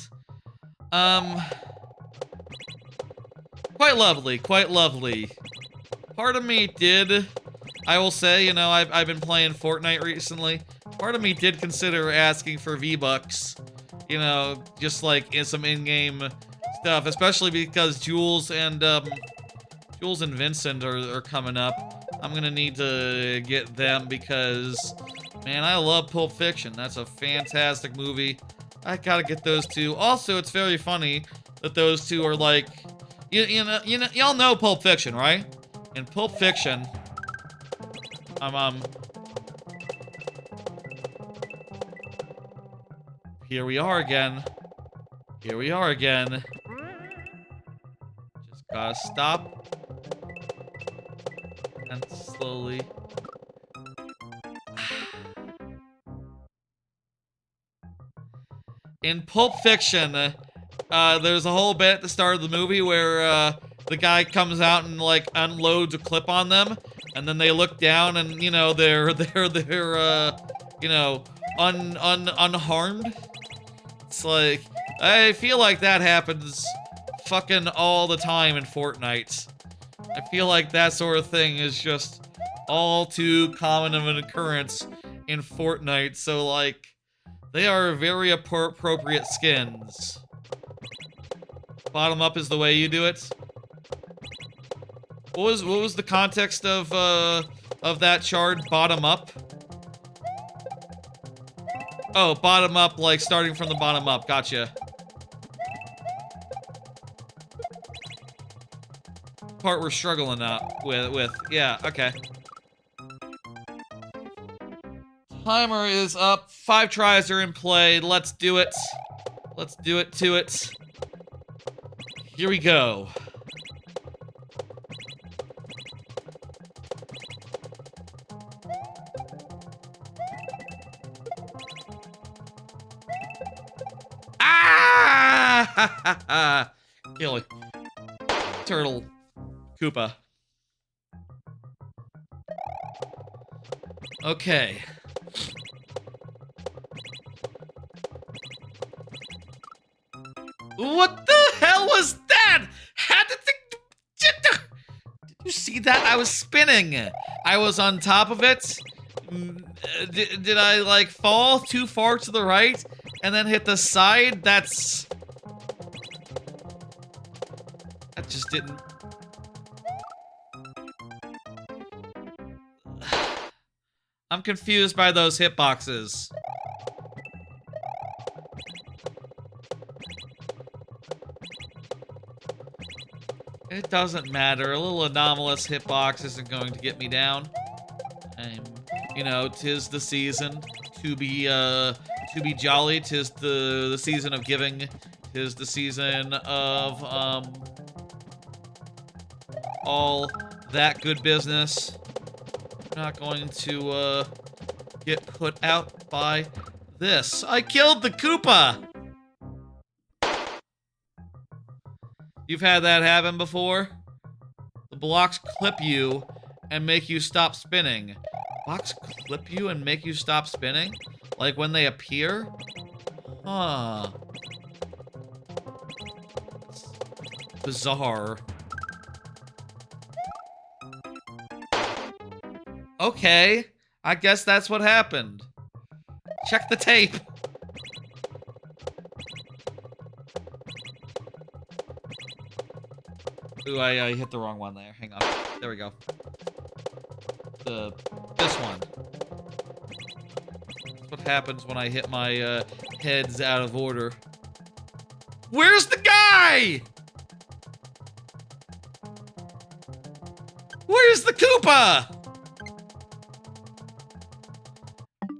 Quite lovely, quite lovely. Part of me did, I will say, you know, I've been playing Fortnite recently. Part of me did consider asking for V-Bucks, you know, just like some in-game stuff, especially because Jules and Vincent are coming up. I'm gonna need to get them because, man, I love Pulp Fiction. That's a fantastic movie. I gotta get those two. Also, it's very funny that those two are like, y'all know Pulp Fiction, right? In Pulp Fiction, here we are again. Here we are again. Just gotta stop. And slowly. In Pulp Fiction, there's a whole bit at the start of the movie where the guy comes out and like unloads a clip on them, and then they look down and, you know, they're you know, unharmed. It's like, I feel like that happens fucking all the time in Fortnite. I feel like that sort of thing is just all too common of an occurrence in Fortnite, so like, they are very appropriate skins. Bottom up is the way you do it. What was the context of that shard? Bottom up? Oh, bottom up, like starting from the bottom up. Gotcha. Part we're struggling with. Yeah, okay. Timer is up. 5 tries are in play. Let's do it. Let's do it to it. Here we go. Ah! Kill it. Turtle. Koopa. Okay. What the hell was that? How did you see that? I was spinning. I was on top of it. Did I like fall too far to the right and then hit the side? That just didn't. I'm confused by those hitboxes. It doesn't matter. A little anomalous hitbox isn't going to get me down. You know, 'tis the season to be jolly. 'Tis the season of giving. 'Tis the season of all that good business. I'm not going to get put out by this. I killed the Koopa! You've had that happen before? The blocks clip you and make you stop spinning. Blocks clip you and make you stop spinning? Like when they appear? Huh. It's bizarre. Okay, I guess that's what happened. Check the tape. Ooh, I hit the wrong one there. Hang on. There we go. This one. That's what happens when I hit my heads out of order. Where's the guy? Where's the Koopa?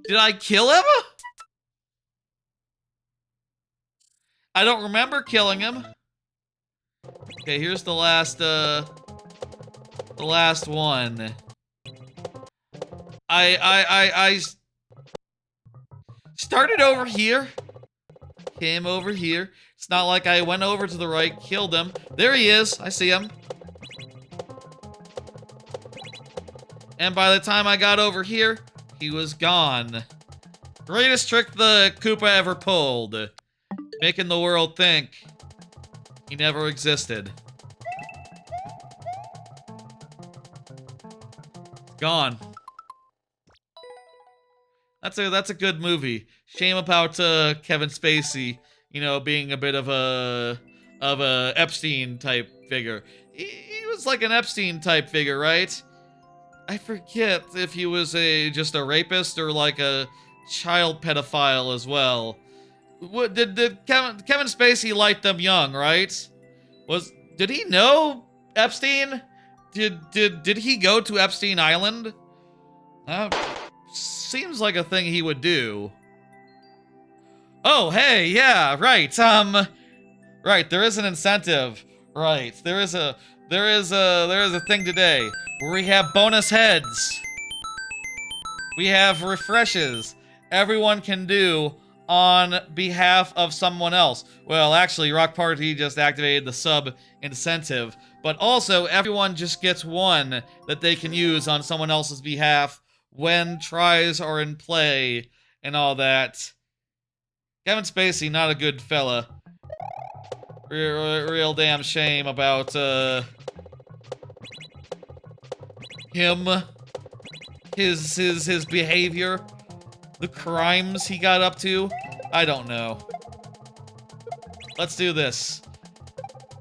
Did I kill him? I don't remember killing him. Okay, here's the last one. I started over here. Came over here. It's not like I went over to the right, killed him. There he is. I see him. And by the time I got over here, he was gone. Greatest trick the Koopa ever pulled. Making the world think he never existed. Gone. That's a good movie. Shame about Kevin Spacey, you know, being a bit of a Epstein type figure. He was like an Epstein type figure, right? I forget if he was just a rapist or like a child pedophile as well. What did Kevin Spacey light them young, right? Did he know Epstein? Did he go to Epstein Island? Seems like a thing he would do. Oh, hey, yeah, right. Right, there is an incentive. Right, there is a thing today where we have bonus heads. We have refreshes everyone can do on behalf of someone else. Well, actually, Rock Party just activated the sub incentive, but also everyone just gets one that they can use on someone else's behalf when tries are in play and all that. Kevin Spacey, not a good fella. Real damn shame about him, his behavior, the crimes he got up to. I don't know. Let's do this.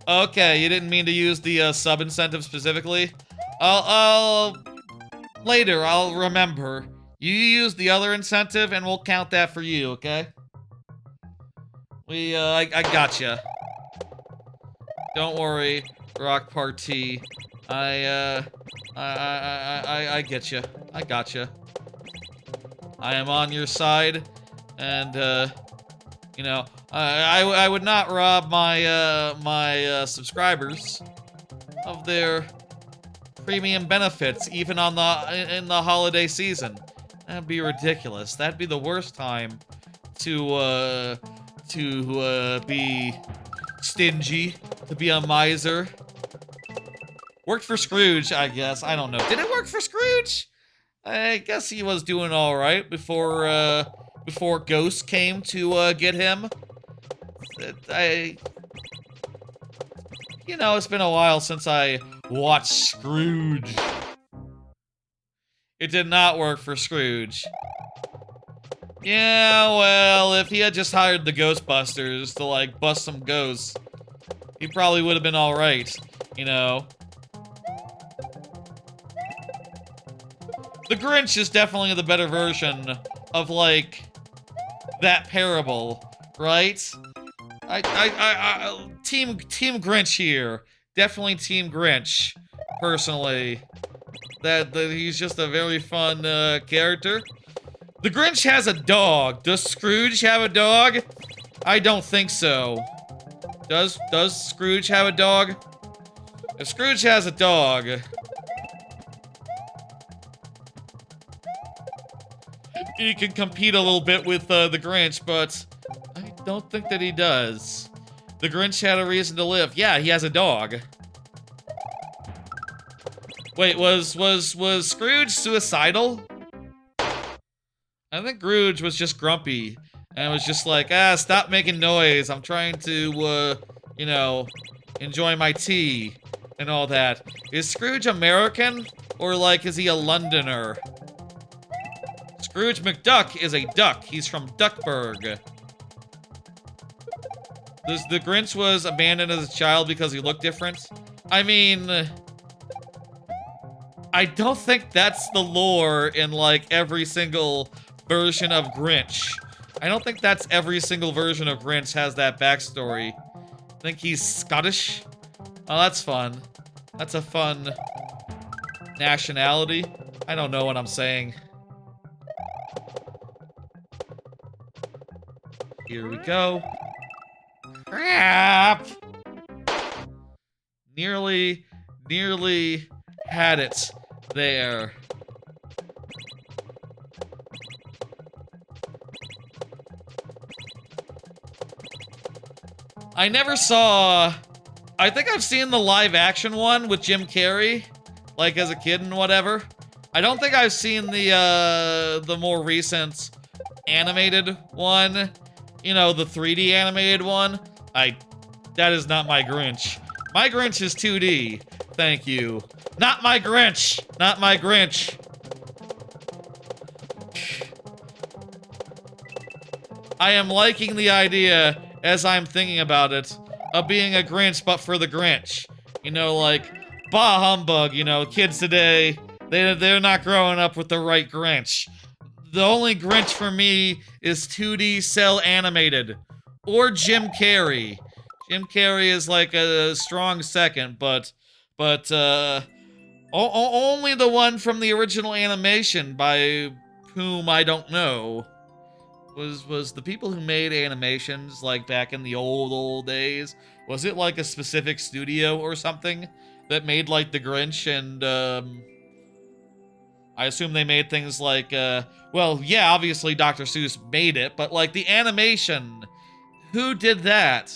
Okay, you didn't mean to use the sub incentive specifically. Later, I'll remember. You use the other incentive and we'll count that for you, okay? I gotcha. Don't worry, Rock Party. I get you. I gotcha. I am on your side, and you know, I would not rob my subscribers of their premium benefits, even in the holiday season. That'd be ridiculous. That'd be the worst time to be stingy, to be a miser. Worked for Scrooge, I guess. I don't know. Did it work for Scrooge? I guess he was doing all right before Ghost came to get him. You know, it's been a while since I watched Scrooge. It did not work for Scrooge. Yeah, well, if he had just hired the Ghostbusters to, like, bust some ghosts, he probably would have been alright, you know? The Grinch is definitely the better version of, like, that parable, right? Team Grinch here. Definitely Team Grinch, personally. That he's just a very fun character. The Grinch has a dog. Does Scrooge have a dog? I don't think so. Does Scrooge have a dog? If Scrooge has a dog, he can compete a little bit with the Grinch, but I don't think that he does. The Grinch had a reason to live. Yeah, he has a dog. Wait, was Scrooge suicidal? I think Scrooge was just grumpy and was just like, stop making noise. I'm trying to, you know, enjoy my tea and all that. Is Scrooge American or, like, is he a Londoner? Scrooge McDuck is a duck. He's from Duckburg. The Grinch was abandoned as a child because he looked different? I mean, I don't think that's the lore in, like, every single version of Grinch. I don't think that's every single version of Grinch has that backstory. I think he's Scottish. Oh, that's fun. That's a fun nationality. I don't know what I'm saying. Here we go. Crap! Nearly had it there. I never saw... I think I've seen the live action one with Jim Carrey, like as a kid and whatever. I don't think I've seen the more recent animated one. You know, the 3D animated one. That is not my Grinch. My Grinch is 2D. Thank you. Not my Grinch! Not my Grinch! I am liking the idea, as I'm thinking about it, of being a Grinch but for the Grinch. You know, like, bah humbug, you know, kids today, they're not growing up with the right Grinch. The only Grinch for me is 2D cell animated. Or Jim Carrey. Jim Carrey is like a strong second, but only the one from the original animation, by whom I don't know. Was the people who made animations, like, back in the old days, was it like a specific studio or something that made, like, the Grinch? And I assume they made things like, well, yeah, obviously Dr. Seuss made it, but, like, the animation, who did that?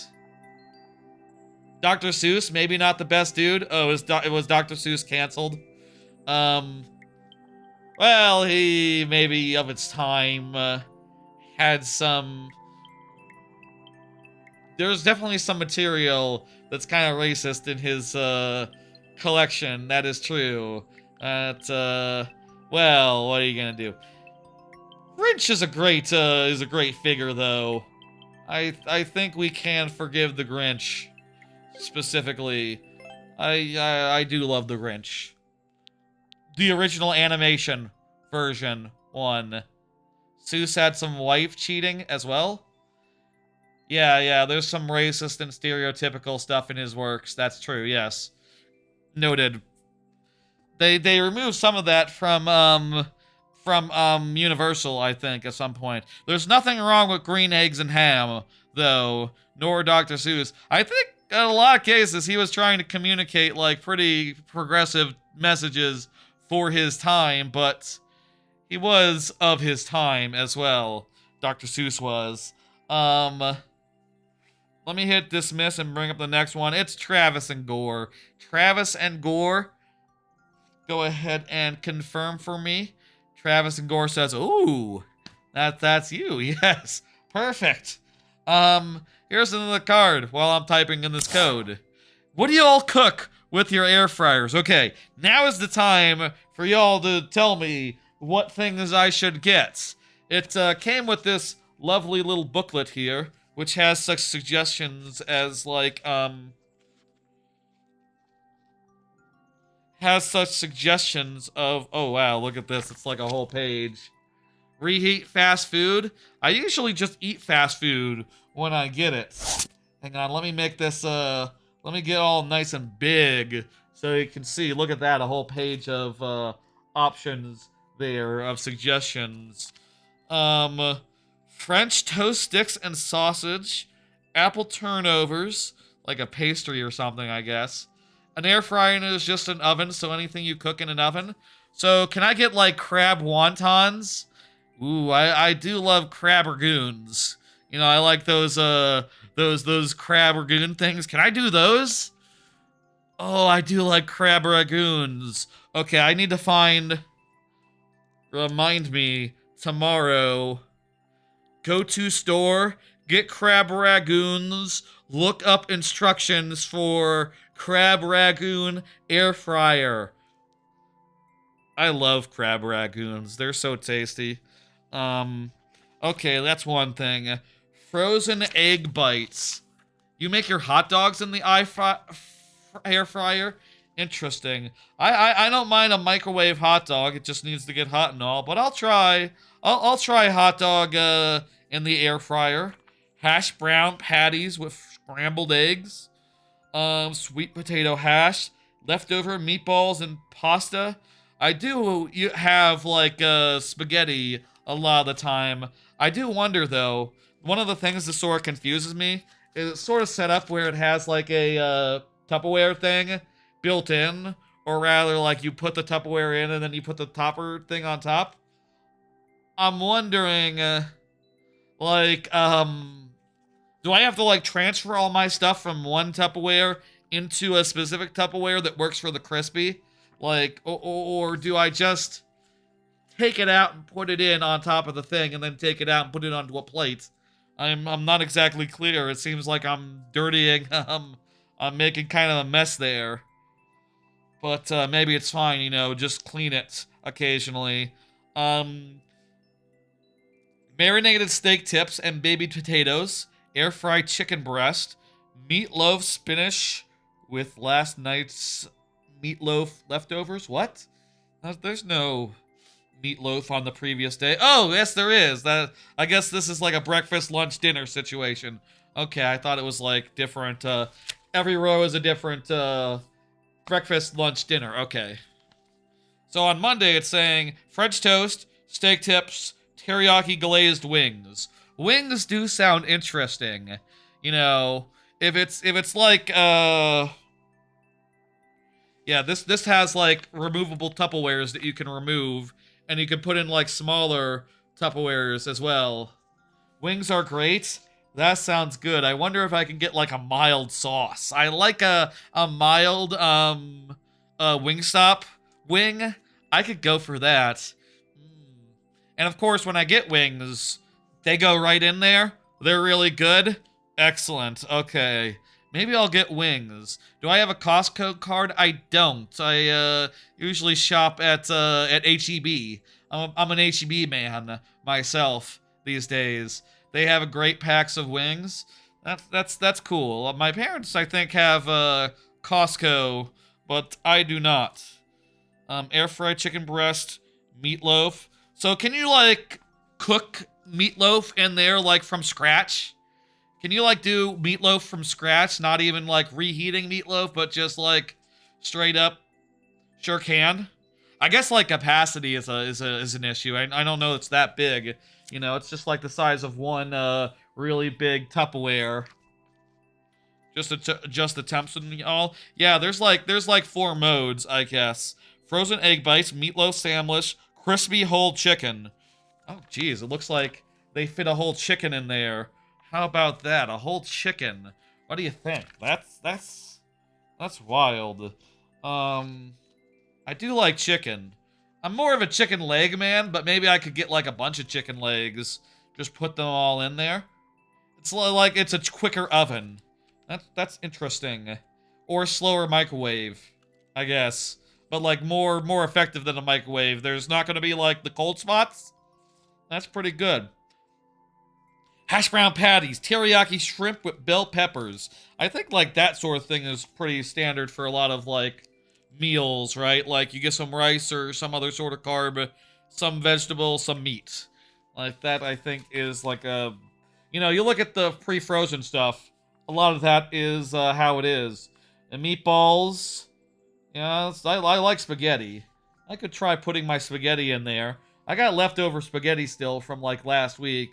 Dr. Seuss, maybe not the best dude. Oh, it was Dr. Seuss canceled? Well, he, maybe of its time, had some... There's definitely some material that's kind of racist in his, collection. That is true. Well, what are you gonna do? Grinch is a great figure, though. I think we can forgive the Grinch. Specifically. I do love the Grinch. The original animation version one. Seuss had some wife cheating as well. Yeah, there's some racist and stereotypical stuff in his works. That's true, yes. Noted. They removed some of that from Universal, I think, at some point. There's nothing wrong with green eggs and ham, though, nor Dr. Seuss. I think in a lot of cases he was trying to communicate, like, pretty progressive messages for his time, but he was of his time as well. Dr. Seuss was. Let me hit dismiss and bring up the next one. It's Travis and Gore. Travis and Gore, go ahead and confirm for me. Travis and Gore says, ooh, that's you. Yes, perfect. Here's another card while I'm typing in this code. What do you all cook with your air fryers? Okay, now is the time for y'all to tell me what things I should get. It came with this lovely little booklet here, which has such suggestions as, like, has such suggestions of, oh wow, look at this, it's like a whole page. Reheat fast food. I usually just eat fast food when I get it. Hang on, let me make this, let me get all nice and big so you can see. Look at that, a whole page of options there, of suggestions. French toast sticks and sausage, apple turnovers, like a pastry or something, I guess. An air fryer is just an oven, so anything you cook in an oven. So can I get, like, crab wontons? Ooh, I do love crab ragoons. You know, I like those crab ragoon things. Can I do those? Oh, I do like crab ragoons. Okay, I need to remind me tomorrow. Go to store, get crab ragoons, look up instructions for crab ragoon air fryer. I love crab ragoons. They're so tasty. Okay, that's one thing. Frozen egg bites. You make your hot dogs in the air fryer? Interesting. I don't mind a microwave hot dog. It just needs to get hot and all, but I'll try. I'll try hot dog in the air fryer. Hash brown patties with scrambled eggs. Sweet potato hash. Leftover meatballs and pasta. I do have like spaghetti a lot of the time. I do wonder though, one of the things that sort of confuses me is it's sort of set up where it has like a Tupperware thing built in, or rather like you put the Tupperware in and then you put the topper thing on top. I'm wondering, like, do I have to like transfer all my stuff from one Tupperware into a specific Tupperware that works for the crispy? Like, or do I just take it out and put it in on top of the thing and then take it out and put it onto a plate? I'm not exactly clear. It seems like I'm dirtying, I'm making kind of a mess there. But maybe it's fine, you know, just clean it occasionally. Marinated steak tips and baby potatoes, air fried chicken breast, meatloaf spinach with last night's meatloaf leftovers. What? There's no meatloaf on the previous day. Oh, yes, there is. I guess this is like a breakfast, lunch, dinner situation. Okay, I thought it was like different. Every row is a different breakfast, lunch, dinner. Okay. So on Monday, it's saying French toast, steak tips, teriyaki glazed wings. Wings do sound interesting. You know, if it's like yeah, this has like removable Tupperwares that you can remove, and you can put in like smaller Tupperwares as well. Wings are great. That sounds good. I wonder if I can get like a mild sauce. I like a mild Wingstop wing. I could go for that. And of course, when I get wings, they go right in there. They're really good. Excellent. Okay. Maybe I'll get wings. Do I have a Costco card? I don't. I usually shop at HEB. I'm an HEB man myself these days. They have great packs of wings. That's cool. My parents, I think, have Costco, but I do not. Air fried chicken breast, meatloaf. So can you like cook meatloaf in there like from scratch? Can you like do meatloaf from scratch? Not even like reheating meatloaf, but just like straight up? Sure can. I guess like capacity is an issue. I don't know it's that big. You know, it's just like the size of one really big Tupperware. Just the temps and all. Yeah, there's like 4 modes, I guess. Frozen egg bites, meatloaf sandwich, crispy whole chicken. Oh, geez, it looks like they fit a whole chicken in there. How about that? A whole chicken. What do you think? That's wild. I do like chicken. I'm more of a chicken leg man, but maybe I could get like a bunch of chicken legs. Just put them all in there. It's like it's a quicker oven. That's interesting. Or slower microwave, I guess. But like more effective than a microwave. There's not gonna be like the cold spots. That's pretty good. Hash brown patties, teriyaki shrimp with bell peppers. I think like that sort of thing is pretty standard for a lot of like meals, right? Like you get some rice or some other sort of carb, some vegetable, some meat. Like that I think is like a, you know, you look at the pre-frozen stuff, a lot of that is how it is. And meatballs, yeah, I like spaghetti. I could try putting my spaghetti in there. I got leftover spaghetti still from like last week.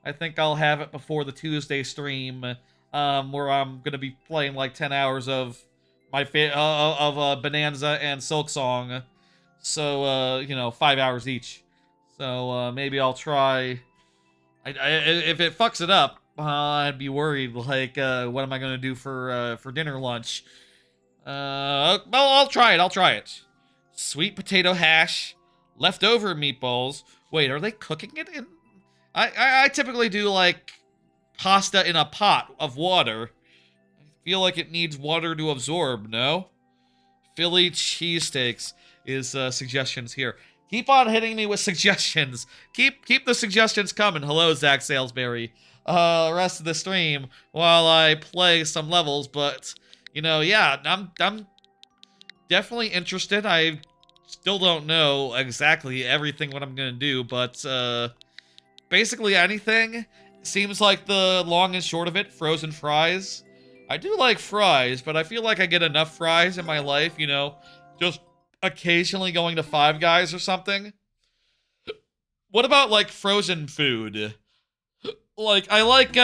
I think I'll have it before the Tuesday stream, where I'm gonna be playing like 10 hours of my Bonanza and Silk Song. So you know, 5 hours each. So maybe I'll try. If it fucks it up, I'd be worried. Like, what am I gonna do for dinner lunch? Well, I'll try it. I'll try it. Sweet potato hash, leftover meatballs. Wait, are they cooking it in? I typically do like pasta in a pot of water. I feel like it needs water to absorb, no? Philly cheesesteaks is suggestions here. Keep on hitting me with suggestions. Keep the suggestions coming. Hello, Zach Salisbury. Rest of the stream while I play some levels, but you know, yeah, I'm definitely interested. I still don't know exactly everything what I'm gonna do, but basically anything. Seems like the long and short of it, frozen fries. I do like fries, but I feel like I get enough fries in my life, you know, just occasionally going to Five Guys or something. What about, like, frozen food? Like, I like,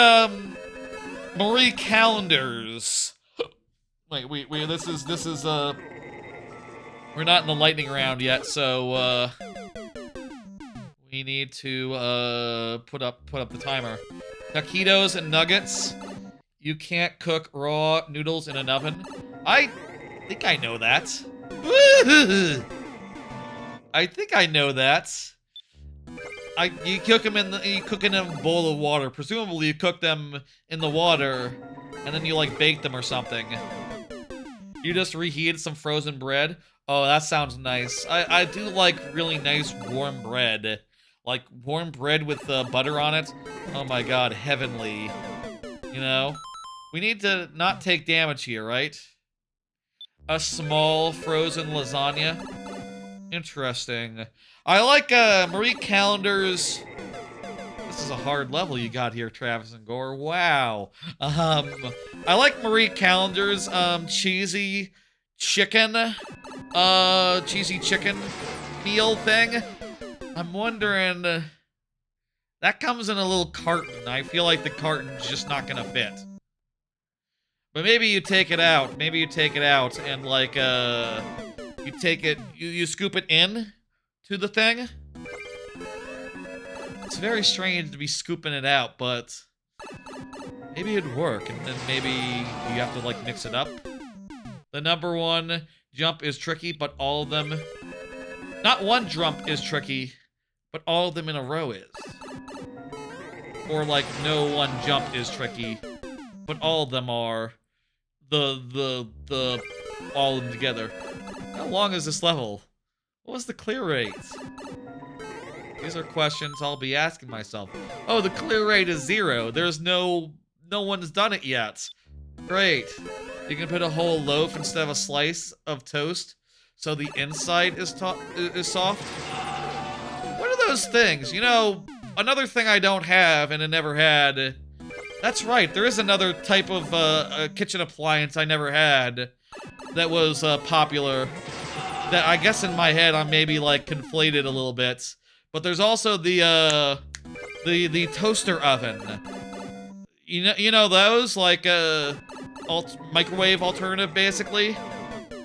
Marie Callender's. Wait, this is, we're not in the lightning round yet, so, we need to, put up the timer. Taquitos and nuggets. You can't cook raw noodles in an oven. I think I know that. I think I know that. You cook them you cook in a bowl of water. Presumably you cook them in the water, and then you like bake them or something. You just reheated some frozen bread. Oh, that sounds nice. I do like really nice warm bread. Like warm bread with butter on it. Oh my god, heavenly. You know? We need to not take damage here, right? A small frozen lasagna. Interesting. I like Marie Callender's. This is a hard level you got here, Travis and Gore. Wow. I like Marie Callender's cheesy chicken meal thing. I'm wondering, that comes in a little carton. I feel like the carton's just not gonna fit. But maybe you take it out. Maybe you take it out and like, you take it, you scoop it in to the thing. It's very strange to be scooping it out, but maybe it'd work, and then maybe you have to like mix it up. The number one jump is tricky, but all of them, not one jump is tricky, but all of them in a row is. Or like no one jump is tricky, but all of them are. All of them together. How long is this level? What was the clear rate? These are questions I'll be asking myself. Oh, the clear rate is 0. There's no one's done it yet. Great. You can put a whole loaf instead of a slice of toast, so the inside is soft. What are those things? You know, another thing I don't have and I never had. That's right, there is another type of kitchen appliance I never had that was popular. That I guess in my head I'm maybe like conflated a little bit. But there's also the toaster oven. You know those, like microwave alternative basically.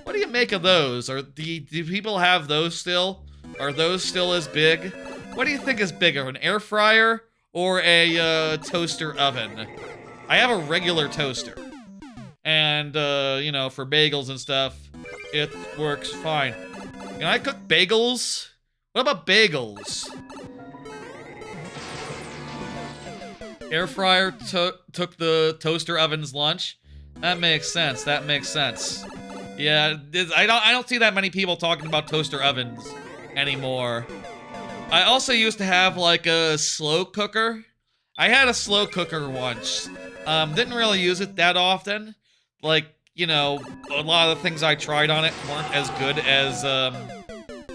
What do you make of those? Or do people have those still? Are those still as big? What do you think is bigger, an air fryer or a toaster oven? I have a regular toaster. And, you know, for bagels and stuff, it works fine. Can I cook bagels? What about bagels? Air fryer took the toaster oven's lunch? That makes sense, that makes sense. Yeah, I don't see that many people talking about toaster ovens anymore. I also used to have, like, a slow cooker. I had a slow cooker once. Didn't really use it that often. Like, you know, a lot of the things I tried on it weren't as good as,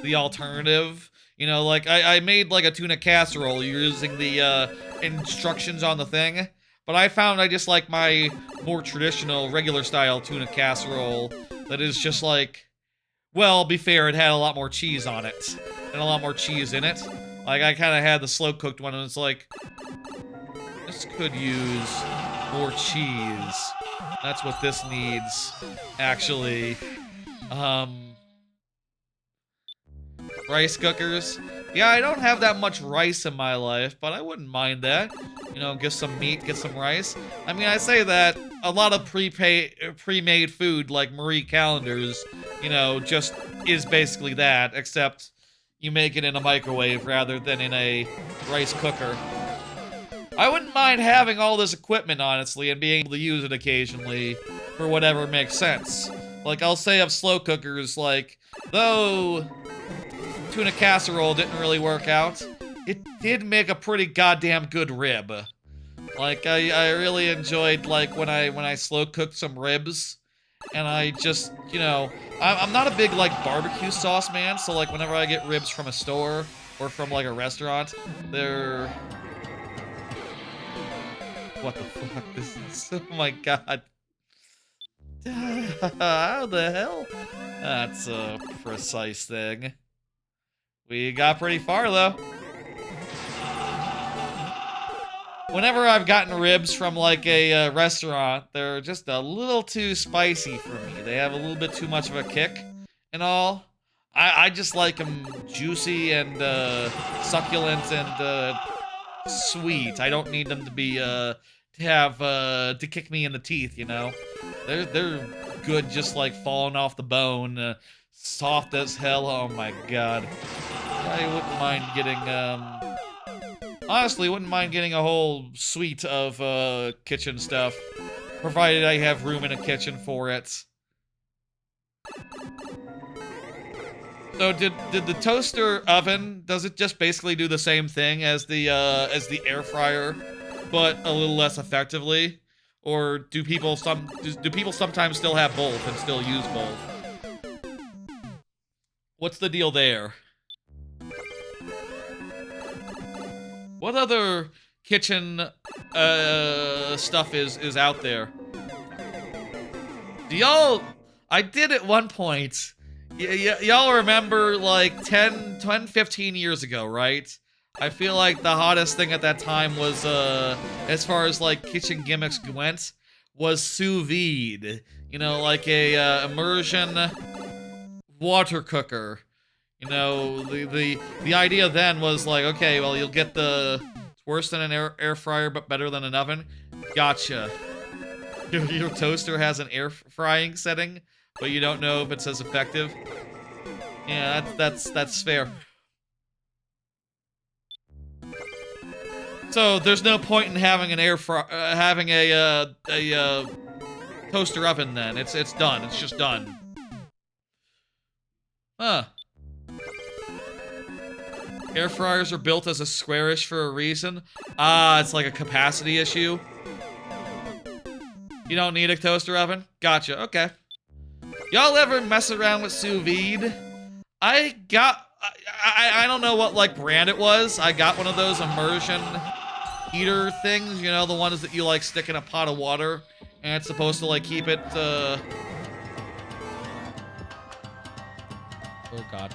the alternative. You know, like, I made, like, a tuna casserole using the, instructions on the thing. But I found I just like my more traditional, regular-style tuna casserole that is just, like... Well, be fair, it had a lot more cheese on it. And a lot more cheese in it. Like, I kind of had the slow-cooked one, and it's like... This could use more cheese. That's what this needs, actually. Rice cookers. Yeah, I don't have that much rice in my life, but I wouldn't mind that. You know, get some meat, get some rice. I mean, I say that a lot of pre-made food, like Marie Callender's, you know, just is basically that, except you make it in a microwave rather than in a rice cooker. I wouldn't mind having all this equipment, honestly, and being able to use it occasionally for whatever makes sense. Like, I'll say of slow cookers, like, though tuna casserole didn't really work out, it did make a pretty goddamn good rib. Like, I really enjoyed, like, when I slow cooked some ribs, and I just, you know, I'm not a big, like, barbecue sauce man, so, like, whenever I get ribs from a store or from, like, a restaurant, they're What the fuck? This is... Oh my god. How the hell? That's a precise thing. We got pretty far, though. Whenever I've gotten ribs from, like, a restaurant, they're just a little too spicy for me. They have a little bit too much of a kick and all. I just like them juicy and succulent and sweet. I don't need them to be to kick me in the teeth, you know. They're good, just like falling off the bone, soft as hell. Oh my god. I wouldn't mind getting honestly wouldn't mind getting a whole suite of kitchen stuff, provided I have room in a kitchen for it. So did the toaster oven, does it just basically do the same thing as the air fryer, but a little less effectively? Or do people sometimes still have both and still use both? What's the deal there? What other kitchen stuff is out there? Do y'all... I did at one point... Y'all remember, like, 15 years ago, right? I feel like the hottest thing at that time was, as far as, like, kitchen gimmicks went, was sous vide. You know, like a, immersion water cooker. You know, the idea then was like, okay, well, you'll get it's worse than an air fryer, but better than an oven. Gotcha. Your toaster has an air frying setting, but you don't know if it's as effective. Yeah, that's fair. So there's no point in having an having a toaster oven then. It's done. It's just done. Huh. Air fryers are built as a squarish for a reason. Ah, it's like a capacity issue. You don't need a toaster oven? Gotcha, okay. Y'all ever mess around with sous vide? I don't know what, like, brand it was. I got one of those immersion heater things, you know, the ones that you, like, stick in a pot of water, and it's supposed to, like, keep it, Oh, God.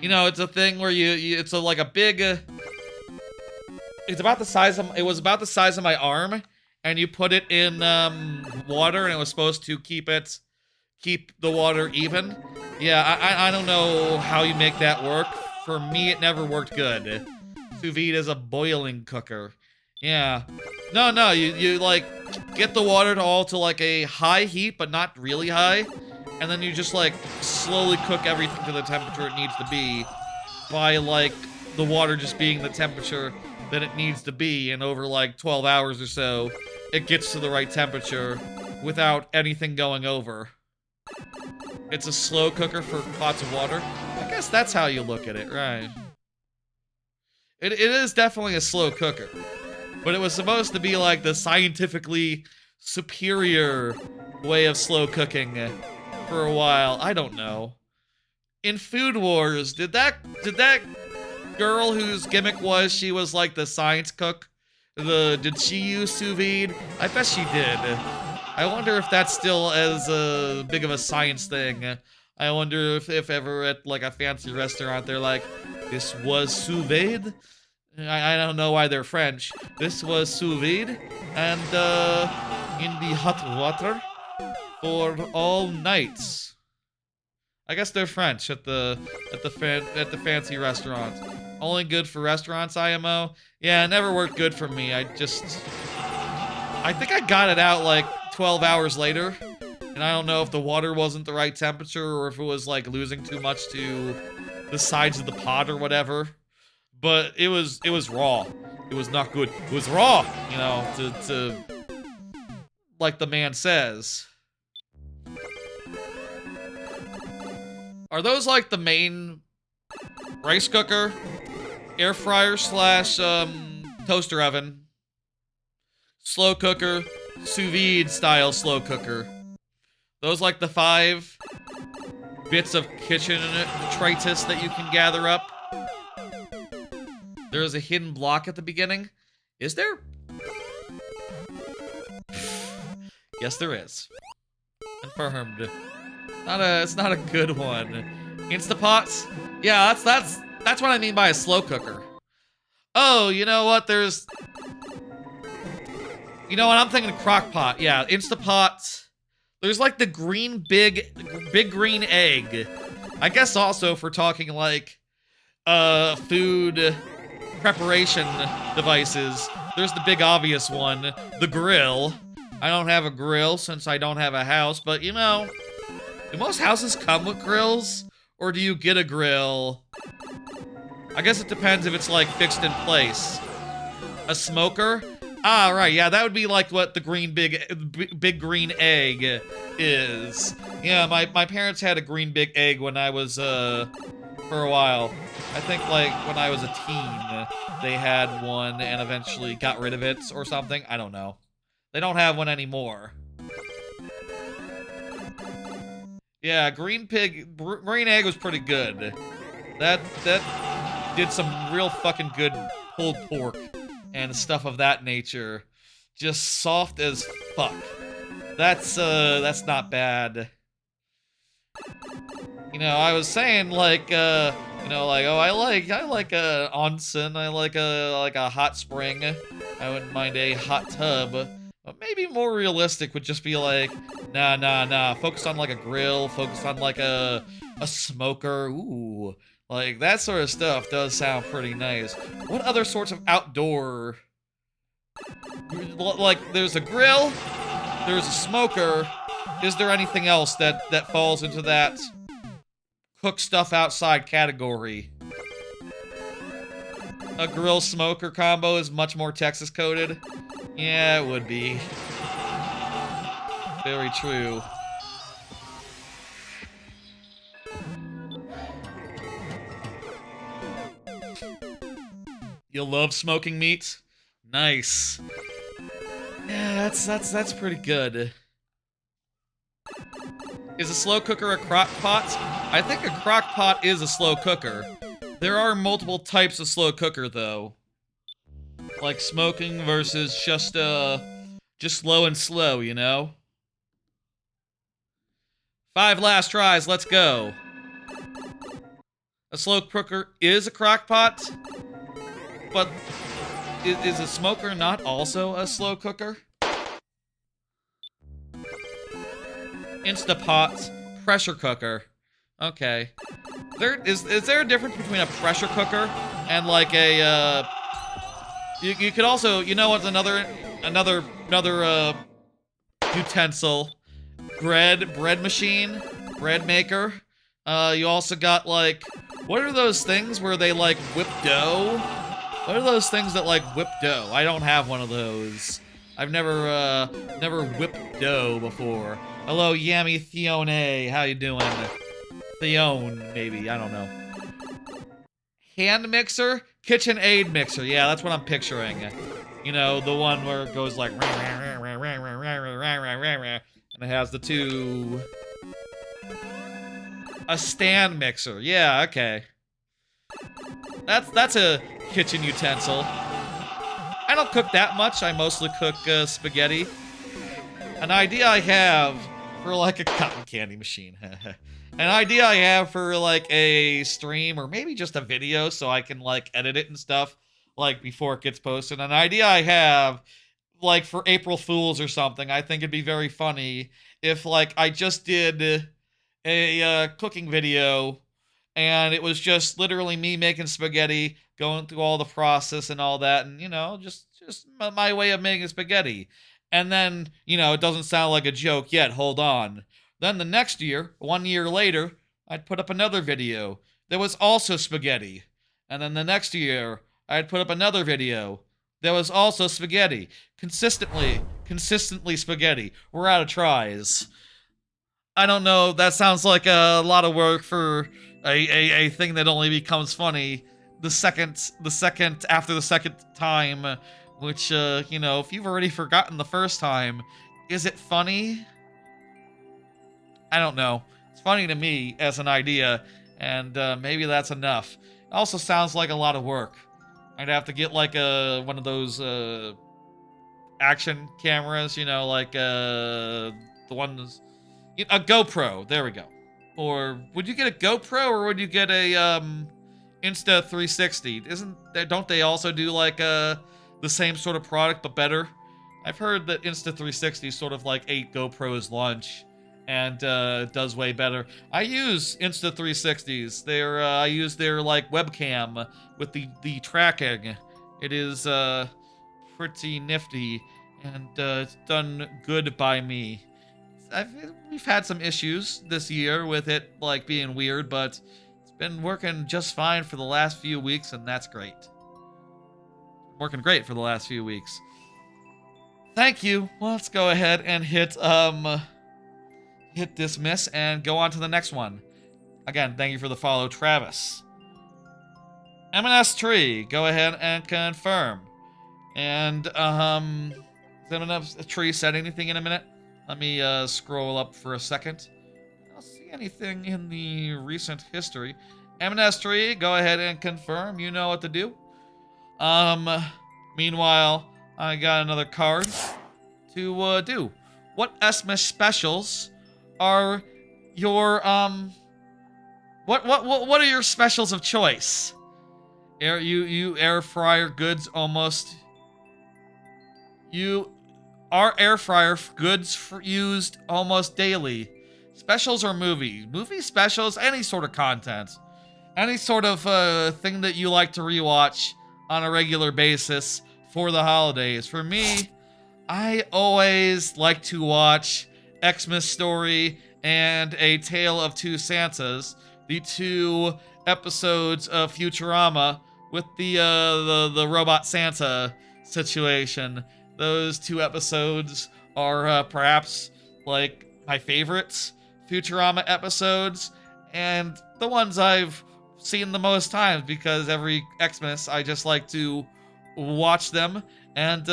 You know, it's a thing where it's like a big, it's about the size of, it was about the size of my arm, and you put it in, water, and it was supposed to keep the water even. Yeah, I don't know how you make that work. For me, it never worked good. Sous vide is a boiling cooker. Yeah. No, you like, get the water to like a high heat, but not really high. And then you just, like, slowly cook everything to the temperature it needs to be by, like, the water just being the temperature that it needs to be, and over, like, 12 hours or so, it gets to the right temperature without anything going over. It's a slow cooker for pots of water. I guess that's how you look at it, right? It is definitely a slow cooker, but it was supposed to be, like, the scientifically superior way of slow cooking for a while. I don't know. In Food Wars, did that girl whose gimmick was she was like the science cook, did she use sous vide? I bet she did. I wonder if that's still as big of a science thing. I wonder if ever at like a fancy restaurant they're like, this was sous vide? I don't know why they're French. This was sous vide and in the hot water for all nights. I guess they're French at the fancy restaurant. Only good for restaurants, IMO. Yeah, it never worked good for me. I think I got it out like 12 hours later, and I don't know if the water wasn't the right temperature or if it was like losing too much to the sides of the pot or whatever. But it was raw. It was not good. It was raw, you know, to like the man says. Are those like the main rice cooker, air fryer slash toaster oven, slow cooker, sous vide style slow cooker? Those like the 5 bits of kitchen detritus that you can gather up? There's a hidden block at the beginning. Is there? Yes, there is. Confirmed. It's not a good one. Instapots? Yeah, that's what I mean by a slow cooker. Oh, you know what? You know what? I'm thinking crock pot. Yeah, Instapot. There's like the big green egg. I guess also if we're talking like food preparation devices, there's the big obvious one, the grill. I don't have a grill since I don't have a house, but you know, do most houses come with grills? Or do you get a grill? I guess it depends if it's like fixed in place. A smoker? Ah, right, yeah, that would be like what the big green egg is. Yeah, my parents had a green big egg when I was, for a while. I think, like, when I was a teen, they had one and eventually got rid of it or something. I don't know. They don't have one anymore. Yeah, green egg was pretty good. That did some real fucking good pulled pork and stuff of that nature. Just soft as fuck. That's not bad. You know, I was saying like, you know, like, oh, I like a onsen, I like a hot spring. I wouldn't mind a hot tub. But maybe more realistic would just be like, nah. Focus on like a grill, focus on like a smoker. Ooh. Like, that sort of stuff does sound pretty nice. What other sorts of outdoor... Like, there's a grill, there's a smoker. Is there anything else that falls into that cook stuff outside category? A grill smoker combo is much more Texas coded. Yeah, it would be. Very true. You love smoking meat? Nice. Yeah, that's pretty good. Is a slow cooker a crock pot? I think a crock pot is a slow cooker. There are multiple types of slow cooker though. Like smoking versus just low and slow, you know? 5 last tries, let's go. A slow cooker is a crock pot? But is a smoker not also a slow cooker? Instapot, pressure cooker. Okay. Is there a difference between a pressure cooker and like a you could also, you know what's another utensil? Bread machine, bread maker. You also got like, what are those things where they like whip dough? What are those things that like whip dough? I don't have one of those. I've never whipped dough before. Hello, Yami Theone. How you doing? Theone, maybe. I don't know. Hand mixer? KitchenAid mixer. Yeah, that's what I'm picturing. You know, the one where it goes like... And it has the two... A stand mixer. Yeah, okay. That's a kitchen utensil. I don't cook that much. I mostly cook spaghetti. An idea I have for like a cotton candy machine. An idea I have for like a stream or maybe just a video so I can like edit it and stuff like before it gets posted. An idea I have like for April Fools or something. I think it'd be very funny if like I just did a cooking video and it was just literally me making spaghetti, going through all the process and all that, and you know, just my way of making spaghetti. And then, you know, it doesn't sound like a joke yet, hold on. Then the next year, 1 year later, I'd put up another video. There was also spaghetti. And then the next year, I'd put up another video. There was also spaghetti. Consistently spaghetti. We're out of tries. I don't know, that sounds like a lot of work for a thing that only becomes funny after the second time, which, you know, if you've already forgotten the first time, is it funny? I don't know. It's funny to me as an idea, and maybe that's enough. It also sounds like a lot of work. I'd have to get like one of those action cameras, you know, like the ones, a GoPro. There we go. Or would you get a GoPro or would you get a Insta360? Don't they also do like the same sort of product but better? I've heard that Insta360 is sort of like a GoPro's lunch and does way better. I use Insta360s. I use their like webcam with the tracking. It is pretty nifty and it's done good by me. We've had some issues this year with it like being weird, but it's been working just fine for the last few weeks, and that's great. Working great for the last few weeks. Thank you. Well, let's go ahead and hit dismiss and go on to the next one. Again, thank you for the follow, Travis. M&S Tree, go ahead and confirm. And is M&S Tree said anything in a minute? Let me scroll up for a second. I don't see anything in the recent history. M&S Tree, go ahead and confirm. You know what to do. Meanwhile, I got another card to do. What Xmas specials are your what are your specials of choice? Air fryer goods almost. Our air fryer goods used almost daily. Specials or movies? Movie specials, any sort of content. Any sort of thing that you like to rewatch on a regular basis for the holidays. For me, I always like to watch Xmas Story and A Tale of Two Santas, the 2 episodes of Futurama with the robot Santa situation. Those 2 episodes are perhaps like my favorites Futurama episodes, and the ones I've seen the most times because every Xmas I just like to watch them and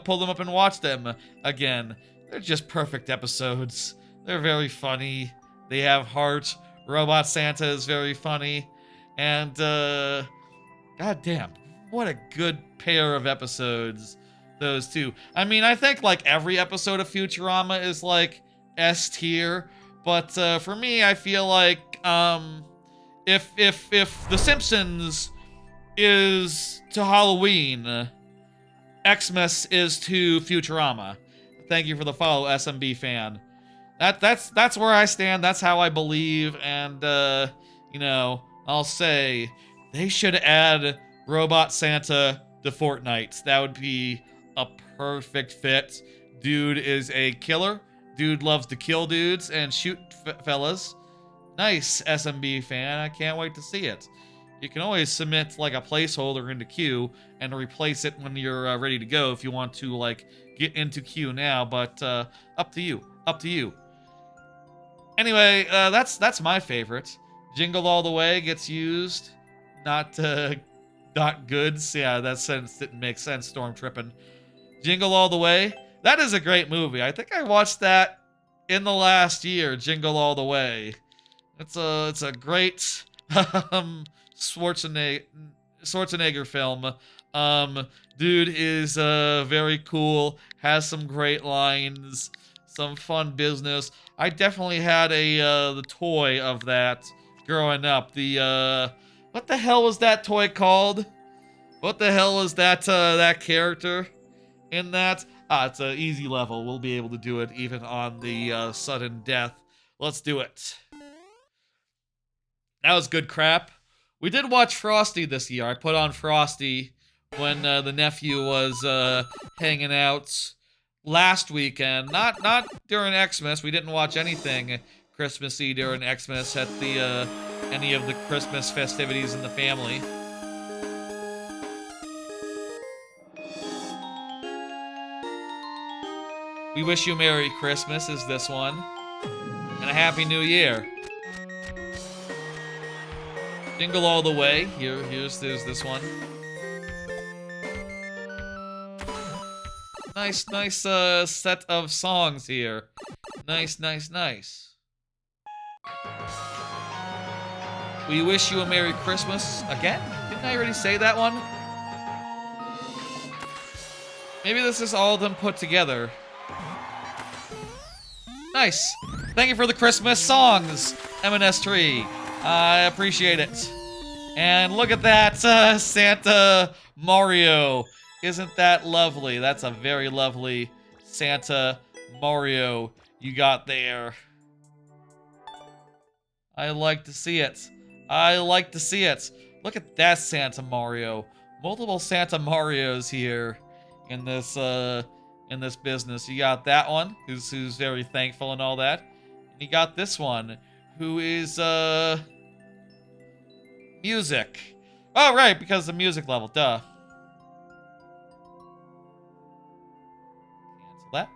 pull them up and watch them again. They're just perfect episodes. They're very funny. They have heart. Robot Santa is very funny, and goddamn, what a good pair of episodes those 2. I mean, I think like every episode of Futurama is like S tier, but for me, I feel like if The Simpsons is to Halloween, Xmas is to Futurama. Thank you for the follow, SMB fan. That's where I stand. That's how I believe, and I'll say they should add Robot Santa to Fortnite. That would be a perfect fit. Dude is a killer. Dude loves to kill dudes and shoot fellas. Nice, SMB fan. I can't wait to see it. You can always submit like a placeholder into queue and replace it when you're ready to go if you want to like get into queue now, but up to you. Up to you. Anyway, that's my favorite. Jingle All the Way gets used. Not goods. Yeah, that sentence didn't make sense, Storm tripping. Jingle All the Way. That is a great movie. I think I watched that in the last year, Jingle All the Way. It's a great Schwarzenegger film. Dude is very cool, has some great lines, some fun business. I definitely had the toy of that growing up. The what the hell was that toy called? What the hell is that that character in that? It's an easy level. We'll be able to do it even on the sudden death. Let's do it. That was good crap. We did watch Frosty this year. I put on Frosty when the nephew was hanging out last weekend. Not during Xmas. We didn't watch anything Christmassy during Xmas at the any of the Christmas festivities in the family. We Wish You Merry Christmas is this one. And a Happy New Year. Jingle All the Way. There's this one. Nice set of songs here. Nice. We Wish You a Merry Christmas. Again? Didn't I already say that one? Maybe this is all of them put together. Nice. Thank you for the Christmas songs, M&S3. I appreciate it. And look at that, Santa Mario. Isn't that lovely? That's a very lovely Santa Mario you got there. I like to see it. I like to see it. Look at that Santa Mario. Multiple Santa Marios here in this business. You got that one, who's very thankful and all that. And you got this one, who is music. Oh right, because the music level, duh. Cancel that.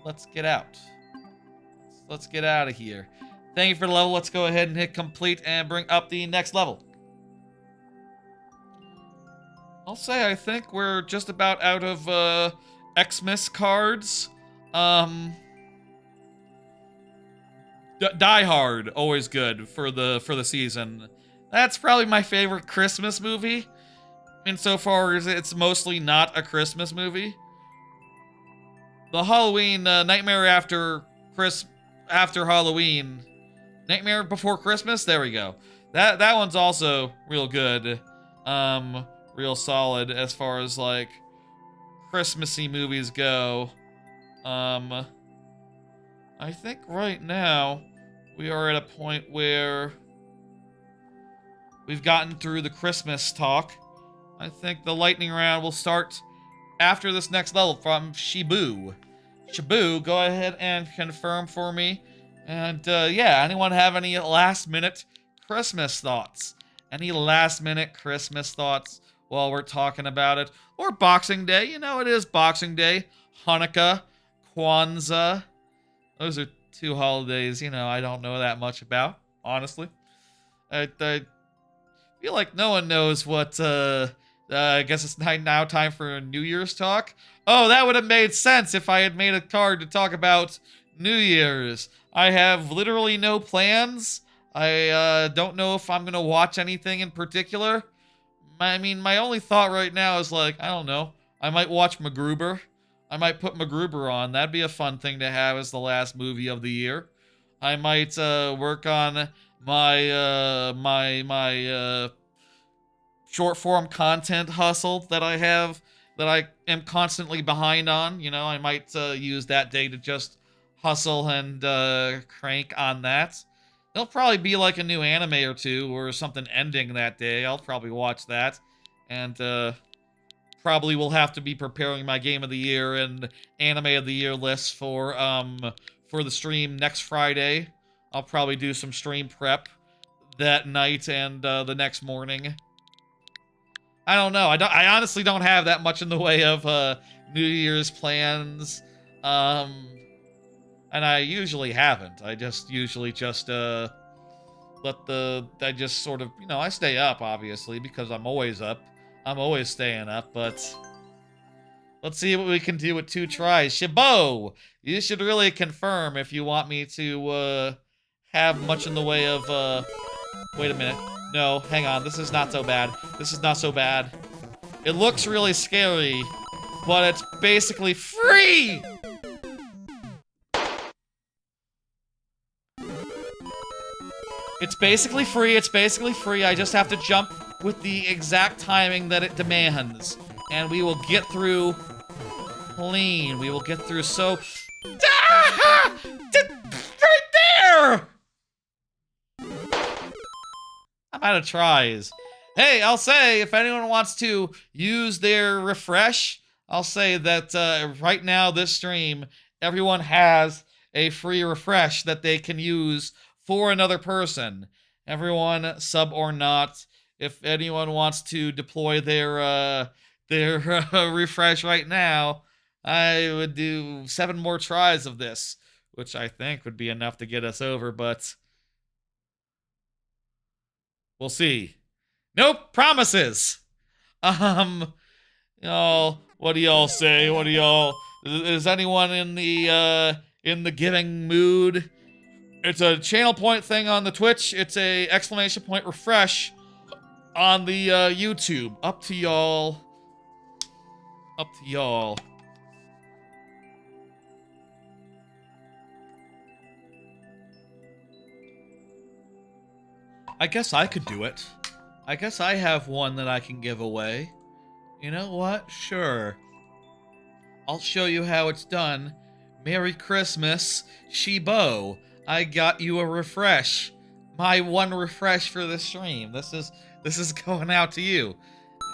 Let's get out. Let's get out of here. Thank you for the level. Let's go ahead and hit complete and bring up the next level. I'll say I think we're just about out of Xmas cards. Die Hard, always good for the season. That's probably my favorite Christmas movie. Insofar as it's mostly not a Christmas movie. The Halloween Nightmare After Halloween. Nightmare Before Christmas? There we go. That one's also real good. Real solid as far as like Christmassy movies go. I think right now we are at a point where we've gotten through the Christmas talk. I think the lightning round will start after this next level from Shibu. Shibu, go ahead and confirm for me. And yeah, anyone have any last minute Christmas thoughts? Any last minute Christmas thoughts while we're talking about it? Or Boxing Day, you know, it is Boxing Day. Hanukkah, Kwanzaa. Those are two holidays, you know, I don't know that much about, honestly. I feel like no one knows what, I guess it's now time for a New Year's talk. Oh, that would have made sense if I had made a card to talk about New Year's. I have literally no plans. I don't know if I'm gonna watch anything in particular. I mean, my only thought right now is like, I don't know. I might watch MacGruber. I might put MacGruber on. That'd be a fun thing to have as the last movie of the year. I might work on my short form content hustle that I have, that I am constantly behind on. You know, I might use that day to just hustle and crank on that. There'll probably be like a new anime or two or something ending that day. I'll probably watch that. And probably will have to be preparing my game of the year and anime of the year lists for the stream next Friday. I'll probably do some stream prep that night and the next morning. I don't know. I honestly don't have that much in the way of New Year's plans. And I usually haven't. I just usually just I just sort of, you know, I stay up obviously because I'm always up. I'm always staying up, but let's see what we can do with 2 tries. Shabo, you should really confirm if you want me to have much in the way of wait a minute. No, hang on. This is not so bad. This is not so bad. It looks really scary, but it's basically free! It's basically free. It's basically free. I just have to jump with the exact timing that it demands. And we will get through clean. We will get through so... Ah! Right there! I'm out of tries. Hey, I'll say, if anyone wants to use their refresh, I'll say that right now, this stream, everyone has a free refresh that they can use for another person. Everyone, sub or not, if anyone wants to deploy their refresh right now, I would do 7 more tries of this, which I think would be enough to get us over, but we'll see. Nope, promises. Y'all, what do y'all say? What do y'all? Is anyone in the giving mood? It's a channel point thing on the Twitch. It's a exclamation point refresh on the YouTube. Up to y'all. Up to y'all. I guess I could do it. I guess I have one that I can give away. You know what? Sure. I'll show you how it's done. Merry Christmas, Shibo. I got you a refresh. My one refresh for the stream. This is going out to you.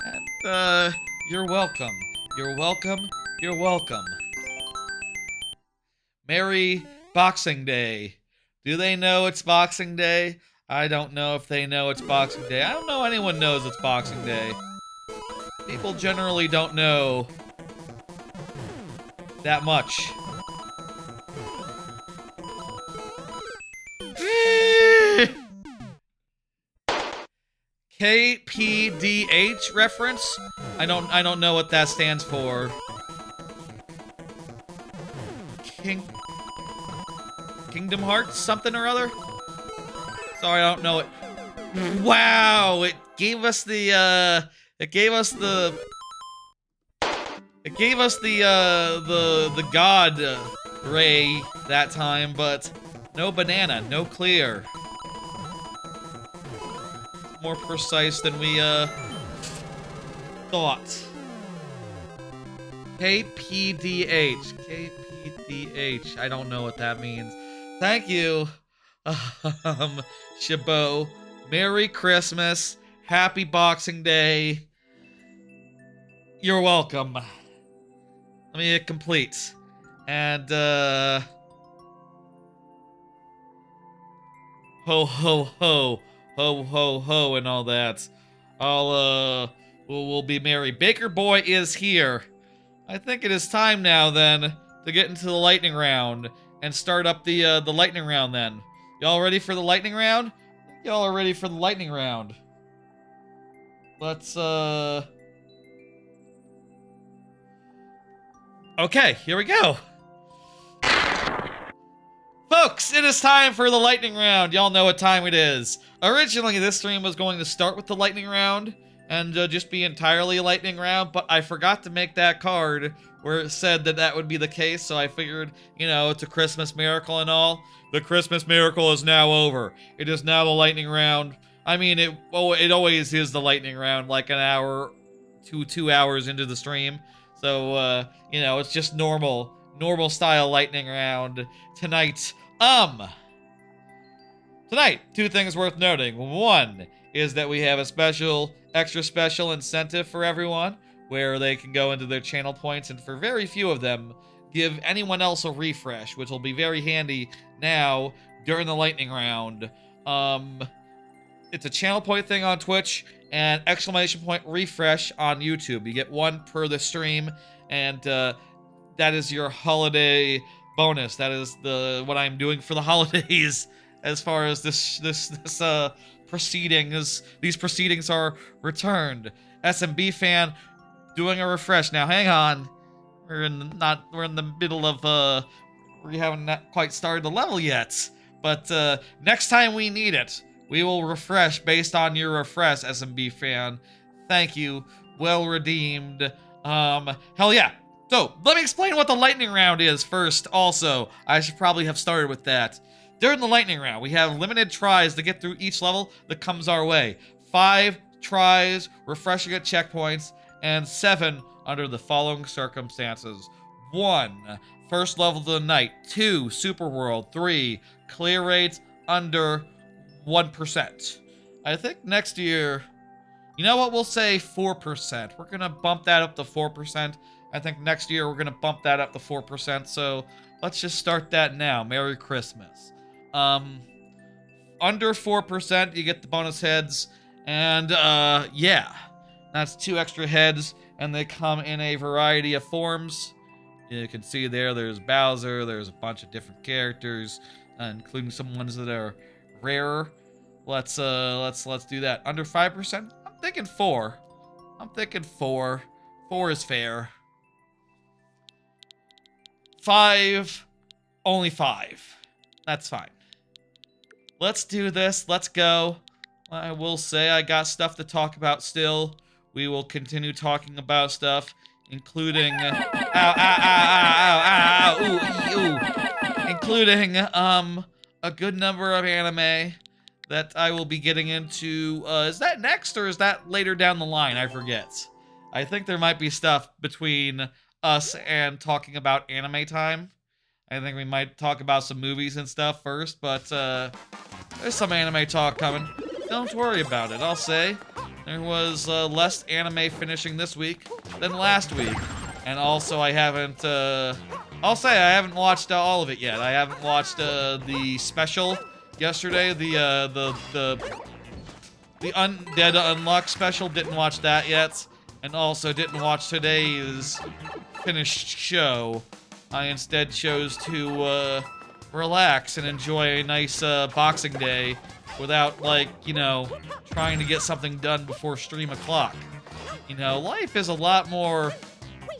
And you're welcome. You're welcome. You're welcome. Merry Boxing Day. Do they know it's Boxing Day? I don't know if they know it's Boxing Day. I don't know anyone knows it's Boxing Day. People generally don't know that much. KPDH reference? I don't know what that stands for. Kingdom Hearts something or other? Sorry, I don't know it. Wow, it gave us the god ray that time, but no banana, no clear. More precise than we thought. KPDH. KPDH. I don't know what that means. Thank you. Chabot. Merry Christmas. Happy Boxing Day. You're welcome. Let me hit complete. And ho ho ho. Ho ho ho and all that. We'll be merry. Baker Boy is here. I think it is time now then to get into the lightning round and start up the lightning round then. Y'all ready for the lightning round? I think y'all are ready for the lightning round. Let's okay, here we go. Folks, it is time for the lightning round. Y'all know what time it is. Originally, this stream was going to start with the lightning round and just be entirely a lightning round, but I forgot to make that card where it said that that would be the case, so I figured, you know, it's a Christmas miracle and all. The Christmas miracle is now over. It is now the lightning round. I mean, it always is the lightning round, like an hour to 2 hours into the stream. So, you know, it's just normal style lightning round tonight. Tonight, two things worth noting. One is that we have a extra special incentive for everyone where they can go into their channel points and for very few of them, give anyone else a refresh, which will be very handy now during the lightning round. It's a channel point thing on Twitch and exclamation point refresh on YouTube. You get one per the stream, and that is your holiday bonus. That is what I'm doing for the holidays as far as this proceedings. These proceedings are returned. SMB fan doing a refresh. Now hang on. We're in the middle of we haven't quite started the level yet. But next time we need it, we will refresh based on your refresh, SMB fan. Thank you. Well redeemed. Hell yeah. So, let me explain what the lightning round is first, also. I should probably have started with that. During the lightning round, we have limited tries to get through each level that comes our way. 5 tries, refreshing at checkpoints, and 7 under the following circumstances. 1, first level of the night. 2, super world. 3, clear rates under 1%. I think next year, you know what, we'll say 4%. We're gonna bump that up to 4%. I think next year we're gonna bump that up to 4%, so let's just start that now. Merry Christmas. Under 4%, you get the bonus heads, and yeah, that's 2 extra heads, and they come in a variety of forms. You can see there's Bowser, there's a bunch of different characters, including some ones that are rarer. Let's do that. Under 5%, I'm thinking 4. 4 is fair. 5, only 5. That's fine. Let's do this. Let's go. I will say I got stuff to talk about still. We will continue talking about stuff including including a good number of anime that I will be getting into. Is that next or is that later down the line? I forget. I think there might be stuff between us and talking about anime time. I think we might talk about some movies and stuff first, but there's some anime talk coming. Don't worry about it, I'll say. There was less anime finishing this week than last week. And also I'll say I haven't watched all of it yet. I haven't watched the special yesterday, the Undead Unlock special, didn't watch that yet. And also didn't watch today's finished show. I instead chose to relax and enjoy a nice Boxing Day without, like, you know, trying to get something done before stream o'clock. You know, life is a lot more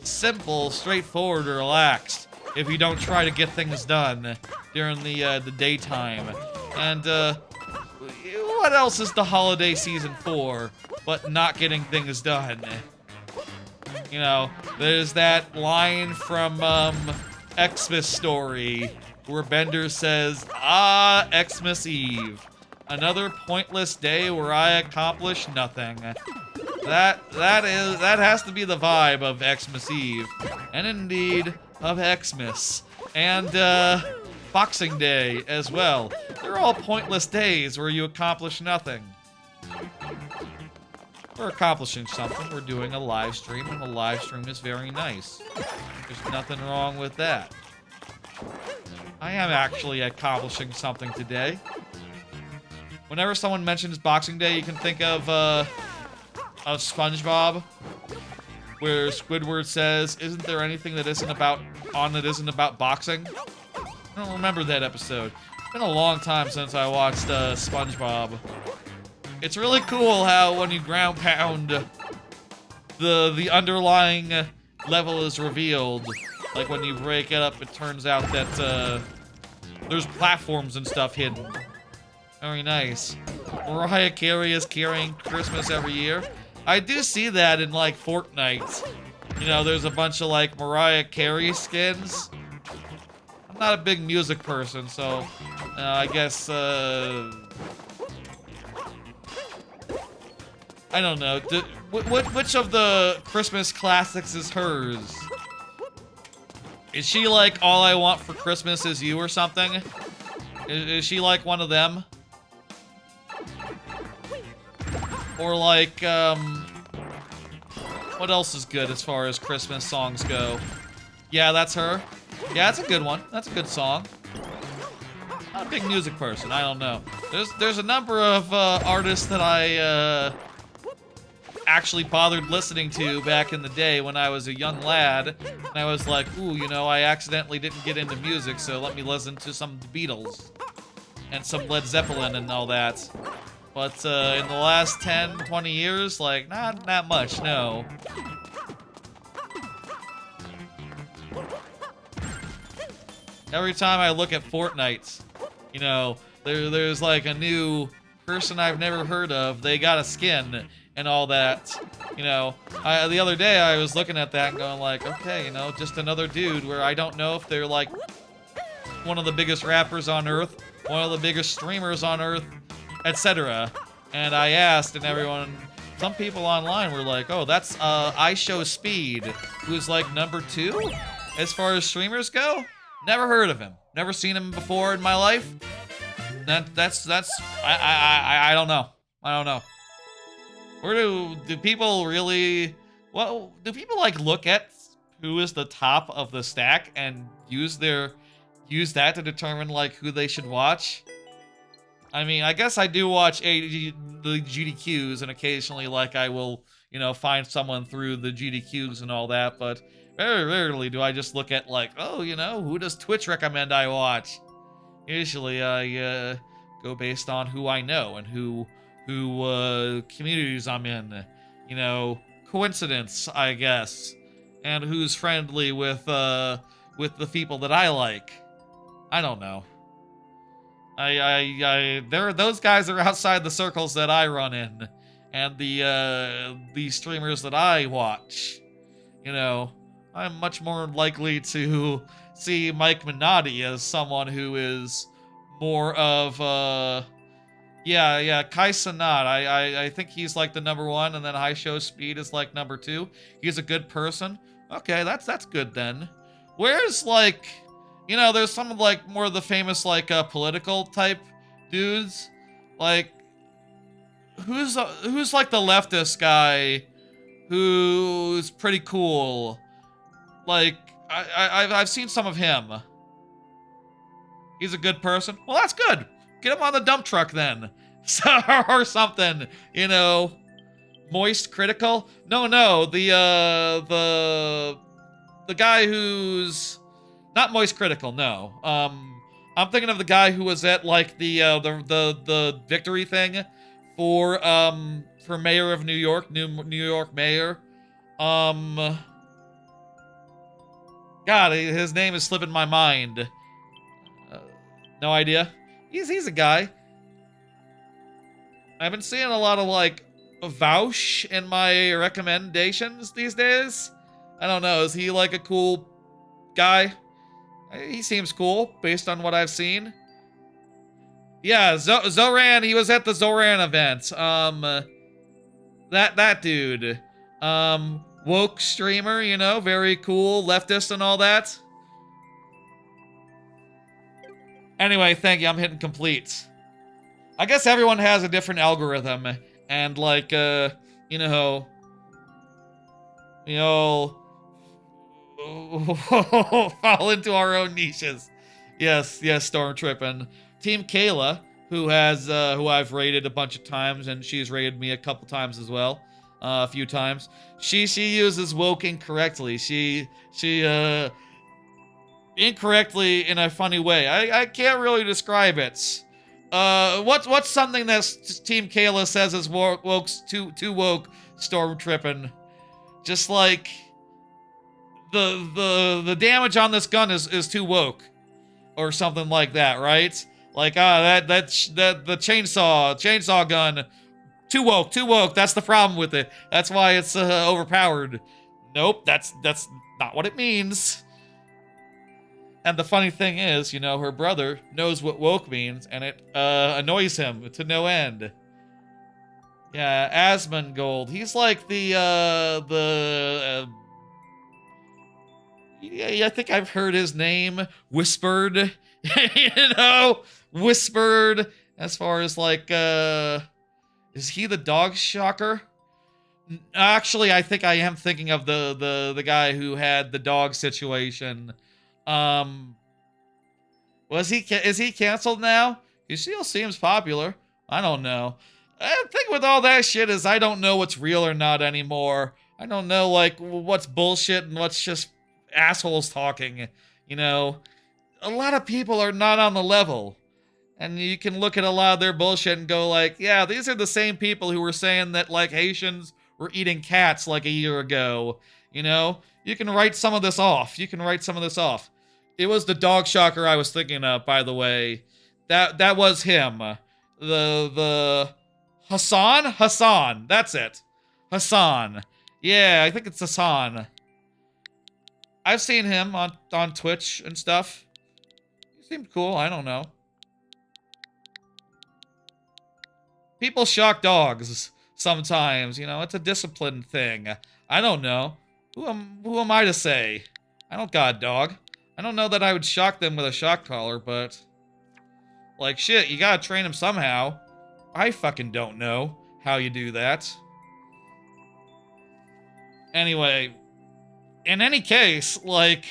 simple, straightforward, and relaxed if you don't try to get things done during the daytime. And what else is the holiday season for but not getting things done? You know, there's that line from Xmas Story where Bender says, "Ah, Xmas Eve. Another pointless day where I accomplish nothing." That has to be the vibe of Xmas Eve, and indeed of Xmas, and Boxing Day as well. They're all pointless days where you accomplish nothing. We're accomplishing something. We're doing a live stream, and the live stream is very nice. There's nothing wrong with that. I am actually accomplishing something today. Whenever someone mentions Boxing Day, you can think of SpongeBob, where Squidward says, "Isn't there anything that isn't about boxing?" I don't remember that episode. It's been a long time since I watched SpongeBob. It's really cool how when you ground pound, the underlying level is revealed. Like when you break it up, it turns out that there's platforms and stuff hidden. Very nice. Mariah Carey is carrying Christmas every year. I do see that in, like, Fortnite. You know, there's a bunch of, like, Mariah Carey skins. I'm not a big music person, so I guess, I don't know. Which of the Christmas classics is hers? Is she like All I Want for Christmas Is You or something? Is she like one of them? Or like, what else is good as far as Christmas songs go? Yeah, that's her. Yeah, that's a good one. That's a good song. Not a big music person, I don't know. There's a number of artists that I actually bothered listening to back in the day when I was a young lad. And I was like, ooh, you know, I accidentally didn't get into music, so let me listen to some Beatles. And some Led Zeppelin and all that. But in the last 10, 20 years, like, not that much, no. Every time I look at Fortnite, you know, there's like a new person I've never heard of. They got a skin and all that. You know, the other day I was looking at that and going like, okay, you know, just another dude where I don't know if they're like one of the biggest rappers on Earth, one of the biggest streamers on Earth, etc. And I asked, and everyone, some people online were like, oh, that's I Show Speed, who's like number 2 as far as streamers go. Never heard of him. Never seen him before in my life. That's I don't know. I don't know. Where do people really, well, do people like look at who is the top of the stack and use that to determine like who they should watch? I mean, I guess I do watch the GDQs, and occasionally like I will, you know, find someone through the GDQs and all that, but very rarely do I just look at like, oh, you know, who does Twitch recommend I watch? Usually I go based on who I know and who communities I'm in, you know, coincidence, I guess, and who's friendly with the people that I like. I don't know. Those guys are outside the circles that I run in, and the streamers that I watch. You know, I'm much more likely to see Mike Minotti as someone who is more of yeah, Kai Cenat. I think he's like the number one, and then High Show Speed is like number two. He's a good person. Okay, that's good then. Where's like, there's some of like more of the famous like political type dudes. Like, who's like the leftist guy who's pretty cool? Like, I've seen some of him. He's a good person. Well, that's good. Get him on the dump truck then. Or something, Moist Critical? No, the guy who's not Moist Critical, no. I'm thinking of the guy who was at like the victory thing for mayor of New York, New York mayor. God, his name is slipping my mind. No idea. He's a guy. I've been seeing a lot of, like, Vouch in my recommendations these days. I don't know, is he, like, a cool guy? He seems cool, based on what I've seen. Yeah, Zoran, he was at the Zoran event. That dude. Woke streamer, very cool, leftist and all that. Anyway, thank you, I'm hitting complete. I guess everyone has a different algorithm, and like, we all fall into our own niches. Yes, Storm Trippin'. Team Kayla, who I've raided a bunch of times, and she's raided me a couple times as well, a few times. She uses woke incorrectly. She incorrectly in a funny way. I can't really describe it. What's something that Team Kayla says is woke's too woke, Storm Trippin'? Just like the damage on this gun is too woke, or something like that, right? Like the chainsaw gun, too woke. That's the problem with it. That's why it's overpowered. Nope, that's not what it means. And the funny thing is, her brother knows what woke means, and it annoys him to no end. Yeah, Asmongold. He's like yeah, I think I've heard his name whispered. Whispered. As far as like, is he the dog shocker? Actually, I think I am thinking of the guy who had the dog situation. Is he canceled now? He still seems popular. I don't know. The thing with all that shit is I don't know what's real or not anymore. I don't know, like, what's bullshit and what's just assholes talking, A lot of people are not on the level. And you can look at a lot of their bullshit and go like, yeah, these are the same people who were saying that, like, Haitians were eating cats, like, a year ago. You can write some of this off. It was the dog shocker I was thinking of, by the way. That was him. The Hassan. That's it. Hassan. Yeah, I think it's Hassan. I've seen him on Twitch and stuff. He seemed cool. I don't know. People shock dogs sometimes. It's a discipline thing. I don't know. Who am I to say? I don't got a dog. I don't know that I would shock them with a shock collar, but... like, shit, you gotta train them somehow. I fucking don't know how you do that. Anyway, in any case, I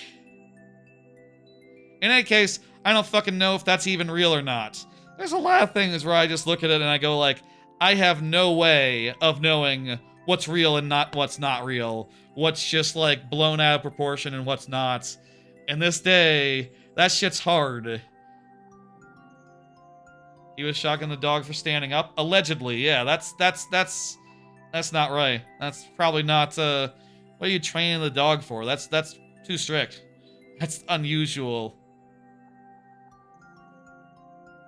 don't fucking know if that's even real or not. There's a lot of things where I just look at it and I go like, I have no way of knowing what's real and what's not real. What's just, like, blown out of proportion and what's not. In this day, that shit's hard. He was shocking the dog for standing up? Allegedly, yeah, that's not right. That's probably not, what are you training the dog for? That's too strict. That's unusual.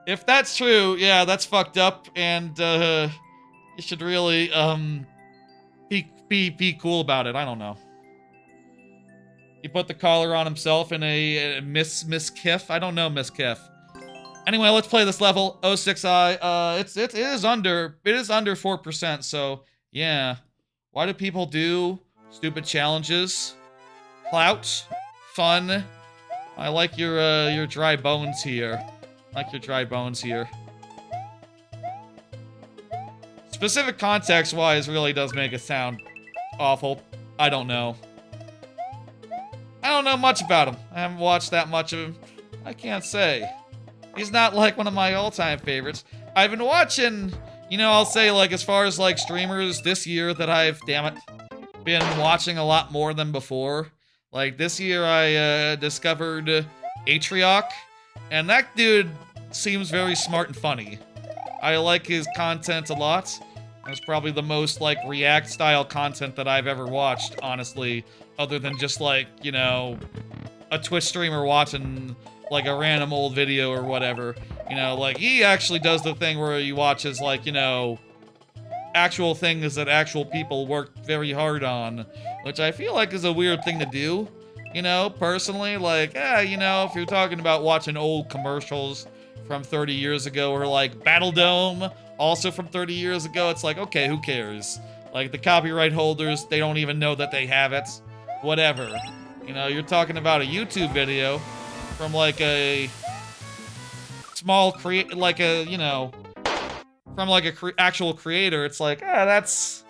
If that's true, yeah, that's fucked up, and, you should really, be cool about it. I don't know. He put the collar on himself in a Miss Kiff. I don't know Miss Kiff. Anyway, let's play this level. 06I. It is under 4%. So yeah, why do people do stupid challenges? Clout, fun. I like your dry bones here. Specific context-wise really does make it sound awful. I don't know. I don't know much about him. I haven't watched that much of him. I can't say. He's not like one of my all-time favorites. I've been watching, you know, I'll say like as far as like streamers this year that I've, damn it, been watching a lot more than before. Like this year I discovered Atrioc, and that dude seems very smart and funny. I like his content a lot. It's probably the most like React style content that I've ever watched, honestly, other than just like, you know, a Twitch streamer watching like a random old video or whatever. You know, like he actually does the thing where he watches like, you know, actual things that actual people worked very hard on, which I feel like is a weird thing to do, you know, personally. Like, you know, if you're talking about watching old commercials from 30 years ago, or like Battle Dome, also from 30 years ago, it's like, okay, who cares? Like, the copyright holders, they don't even know that they have it. Whatever. You know, you're talking about a YouTube video from like a small like a, you know, from like a actual creator, it's like, that's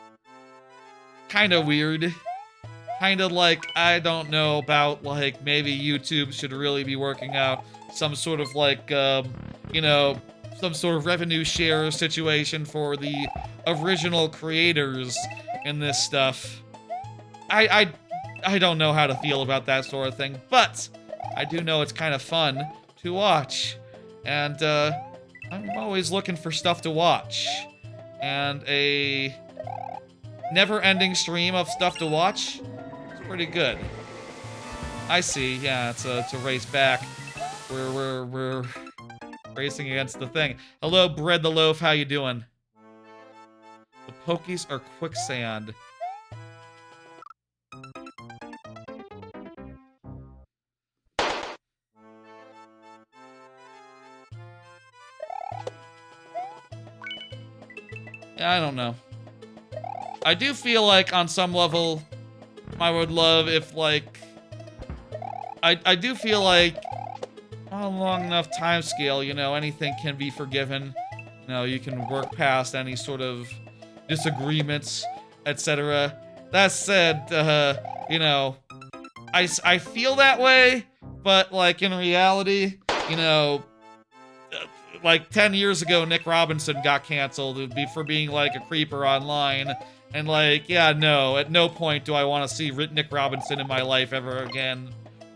kind of weird. Kind of like, I don't know about, like, maybe YouTube should really be working out some sort of, like, you know, some sort of revenue share situation for the original creators in this stuff. I don't know how to feel about that sort of thing, but I do know it's kind of fun to watch. And, I'm always looking for stuff to watch. And a never-ending stream of stuff to watch is pretty good. I see, yeah, it's a race back. We're racing against the thing. Hello, Bread the Loaf, how you doing? The Pokies are quicksand. Yeah, I don't know. I do feel like on some level, I would love if like, I do feel like on a long enough time scale, you know, anything can be forgiven. You know, you can work past any sort of disagreements, etc. That said, you know, I feel that way, but like in reality, you know, like 10 years ago, Nick Robinson got canceled for being like a creeper online. And like, yeah, no, at no point do I want to see Nick Robinson in my life ever again.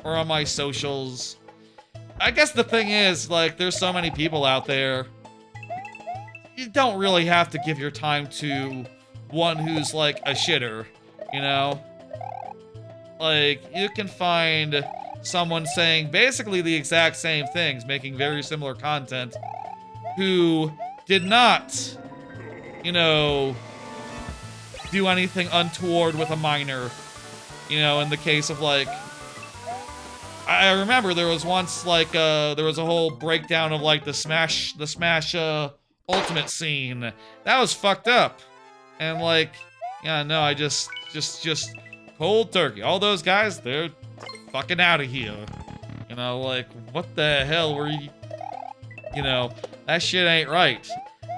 Or on my socials. I guess the thing is, like, there's so many people out there. You don't really have to give your time to one who's like a shitter, you know? Like, you can find someone saying basically the exact same things, making very similar content, who did not, you know, do anything untoward with a minor. You know, in the case of like, I remember there was once like there was a whole breakdown of like the Smash Ultimate scene. That was fucked up. And like, yeah, no, I just cold turkey. All those guys, they're fucking out of here. You know, like, what the hell were you? You know, that shit ain't right.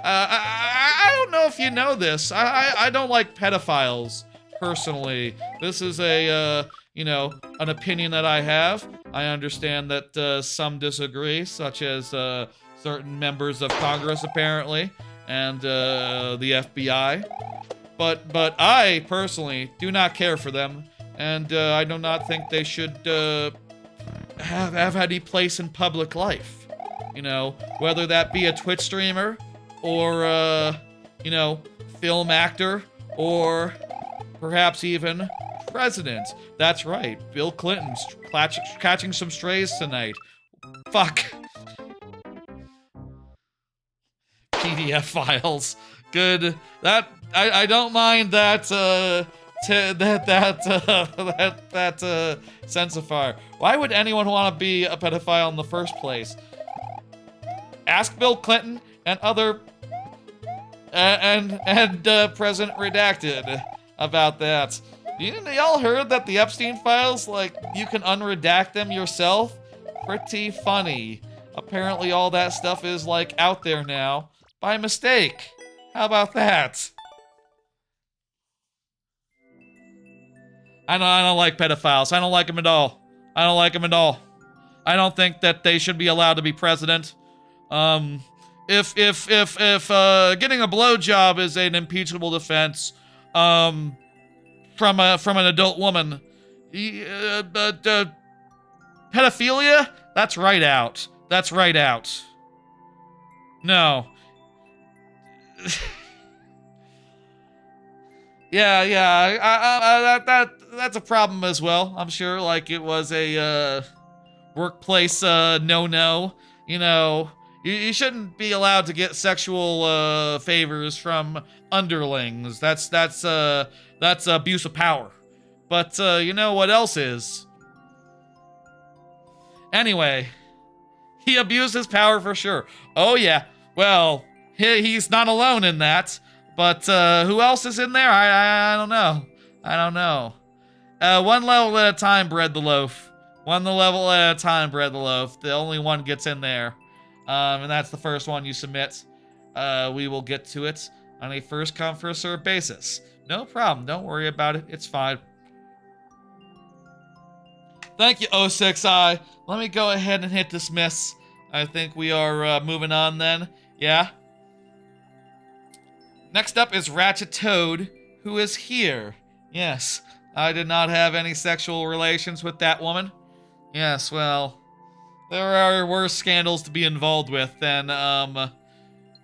I don't know if you know this. I don't like pedophiles, personally. This is a, you know, an opinion that I have. I understand that some disagree, such as certain members of Congress, apparently, and the FBI. But I, personally, do not care for them, and I do not think they should have any place in public life. You know, whether that be a Twitch streamer, or, you know, film actor, or perhaps even president. That's right, Bill Clinton's catching some strays tonight. Fuck. PDF files. Good. That, I don't mind that, sense of fire. Why would anyone want to be a pedophile in the first place? Ask Bill Clinton and other President Redacted about that. Y'all heard that the Epstein files, like, you can unredact them yourself? Pretty funny. Apparently all that stuff is, like, out there now by mistake. How about that? I don't like pedophiles. I don't like them at all. I don't like them at all. I don't think that they should be allowed to be president. If getting a blowjob is an impeachable defense, from an adult woman, pedophilia? That's right out. That's right out. No. Yeah, that's a problem as well. I'm sure, like, it was a workplace no-no. You know, you shouldn't be allowed to get sexual favors from underlings. That's abuse of power. But you know what else is? Anyway, he abused his power for sure. Oh yeah. Well, he's not alone in that. But who else is in there? I don't know. I don't know. One level at a time, bread the loaf. One level at a time, bread the loaf. The only one gets in there. And that's the first one you submit. We will get to it on a first come, first served basis. No problem. Don't worry about it. It's fine. Thank you, 06I. Let me go ahead and hit dismiss. I think we are moving on then. Yeah? Next up is Ratchet Toad, who is here. Yes, I did not have any sexual relations with that woman. Yes, well, there are worse scandals to be involved with than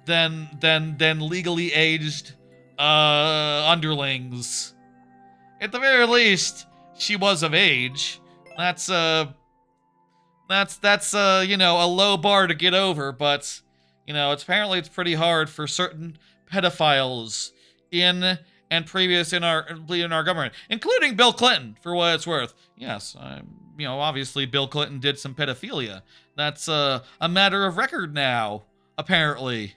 legally aged underlings. At the very least, she was of age. That's you know, a low bar to get over, but you know, apparently it's pretty hard for certain pedophiles in and previous in our government, including Bill Clinton, for what it's worth. Yes, you know, obviously Bill Clinton did some pedophilia. That's a matter of record now, apparently.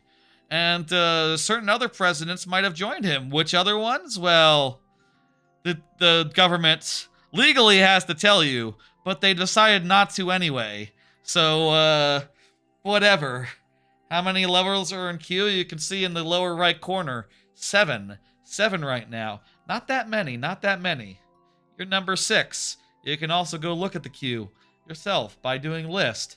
And certain other presidents might have joined him. Which other ones? Well, the government legally has to tell you, but they decided not to anyway. So, whatever. How many levels are in queue? You can see in the lower right corner. 7. 7 right now. Not that many, not that many. You're number 6. You can also go look at the queue yourself by doing list.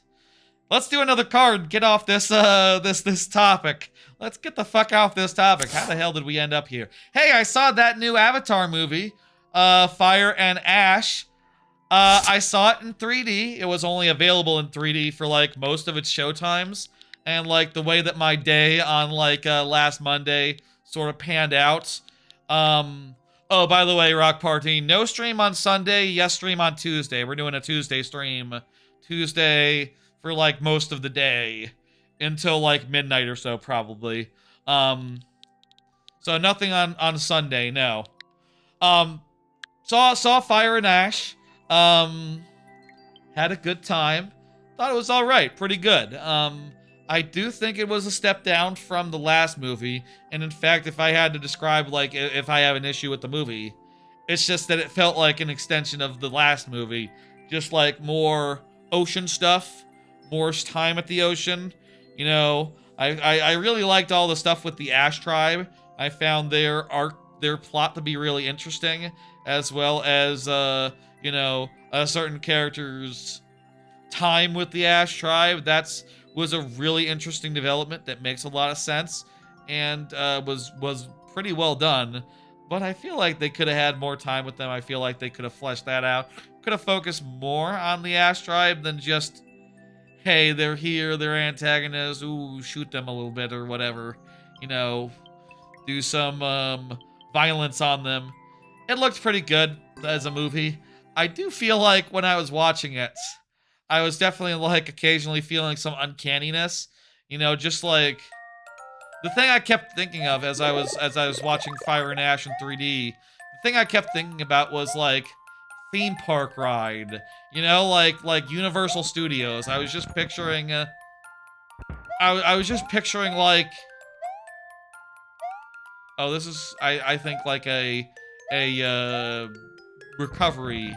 Let's do another card. Get off this this topic. Let's get the fuck off this topic. How the hell did we end up here? Hey, I saw that new Avatar movie, Fire and Ash. I saw it in 3D. It was only available in 3D for like most of its showtimes. And like the way that my day on like last Monday sort of panned out. Oh, by the way, Rock Party, no stream on Sunday, yes stream on Tuesday. We're doing a Tuesday stream. Tuesday for like most of the day. Until like midnight or so, probably. So nothing on Sunday, no. Saw Fire and Ash. Had a good time. Thought it was alright, pretty good. I do think it was a step down from the last movie, and in fact, if I had to describe, like, if I have an issue with the movie, it's just that it felt like an extension of the last movie. Just, like, more ocean stuff, more time at the ocean, you know. I really liked all the stuff with the Ash Tribe. I found their plot to be really interesting, as well as, you know, a certain character's time with the Ash Tribe. Was a really interesting development that makes a lot of sense and was pretty well done. But I feel like they could have had more time with them. I feel like they could have fleshed that out. Could have focused more on the Ash Tribe than just, hey, they're here, they're antagonists, ooh, shoot them a little bit or whatever. You know, do some violence on them. It looked pretty good as a movie. I do feel like when I was watching it, I was definitely, like, occasionally feeling some uncanniness. You know, just, like, the thing I kept thinking of as I was watching Fire and Ash in 3D, the thing I kept thinking about was like theme park ride, you know, like Universal Studios. I was just picturing, I was just picturing like, oh, this is I think like a recovery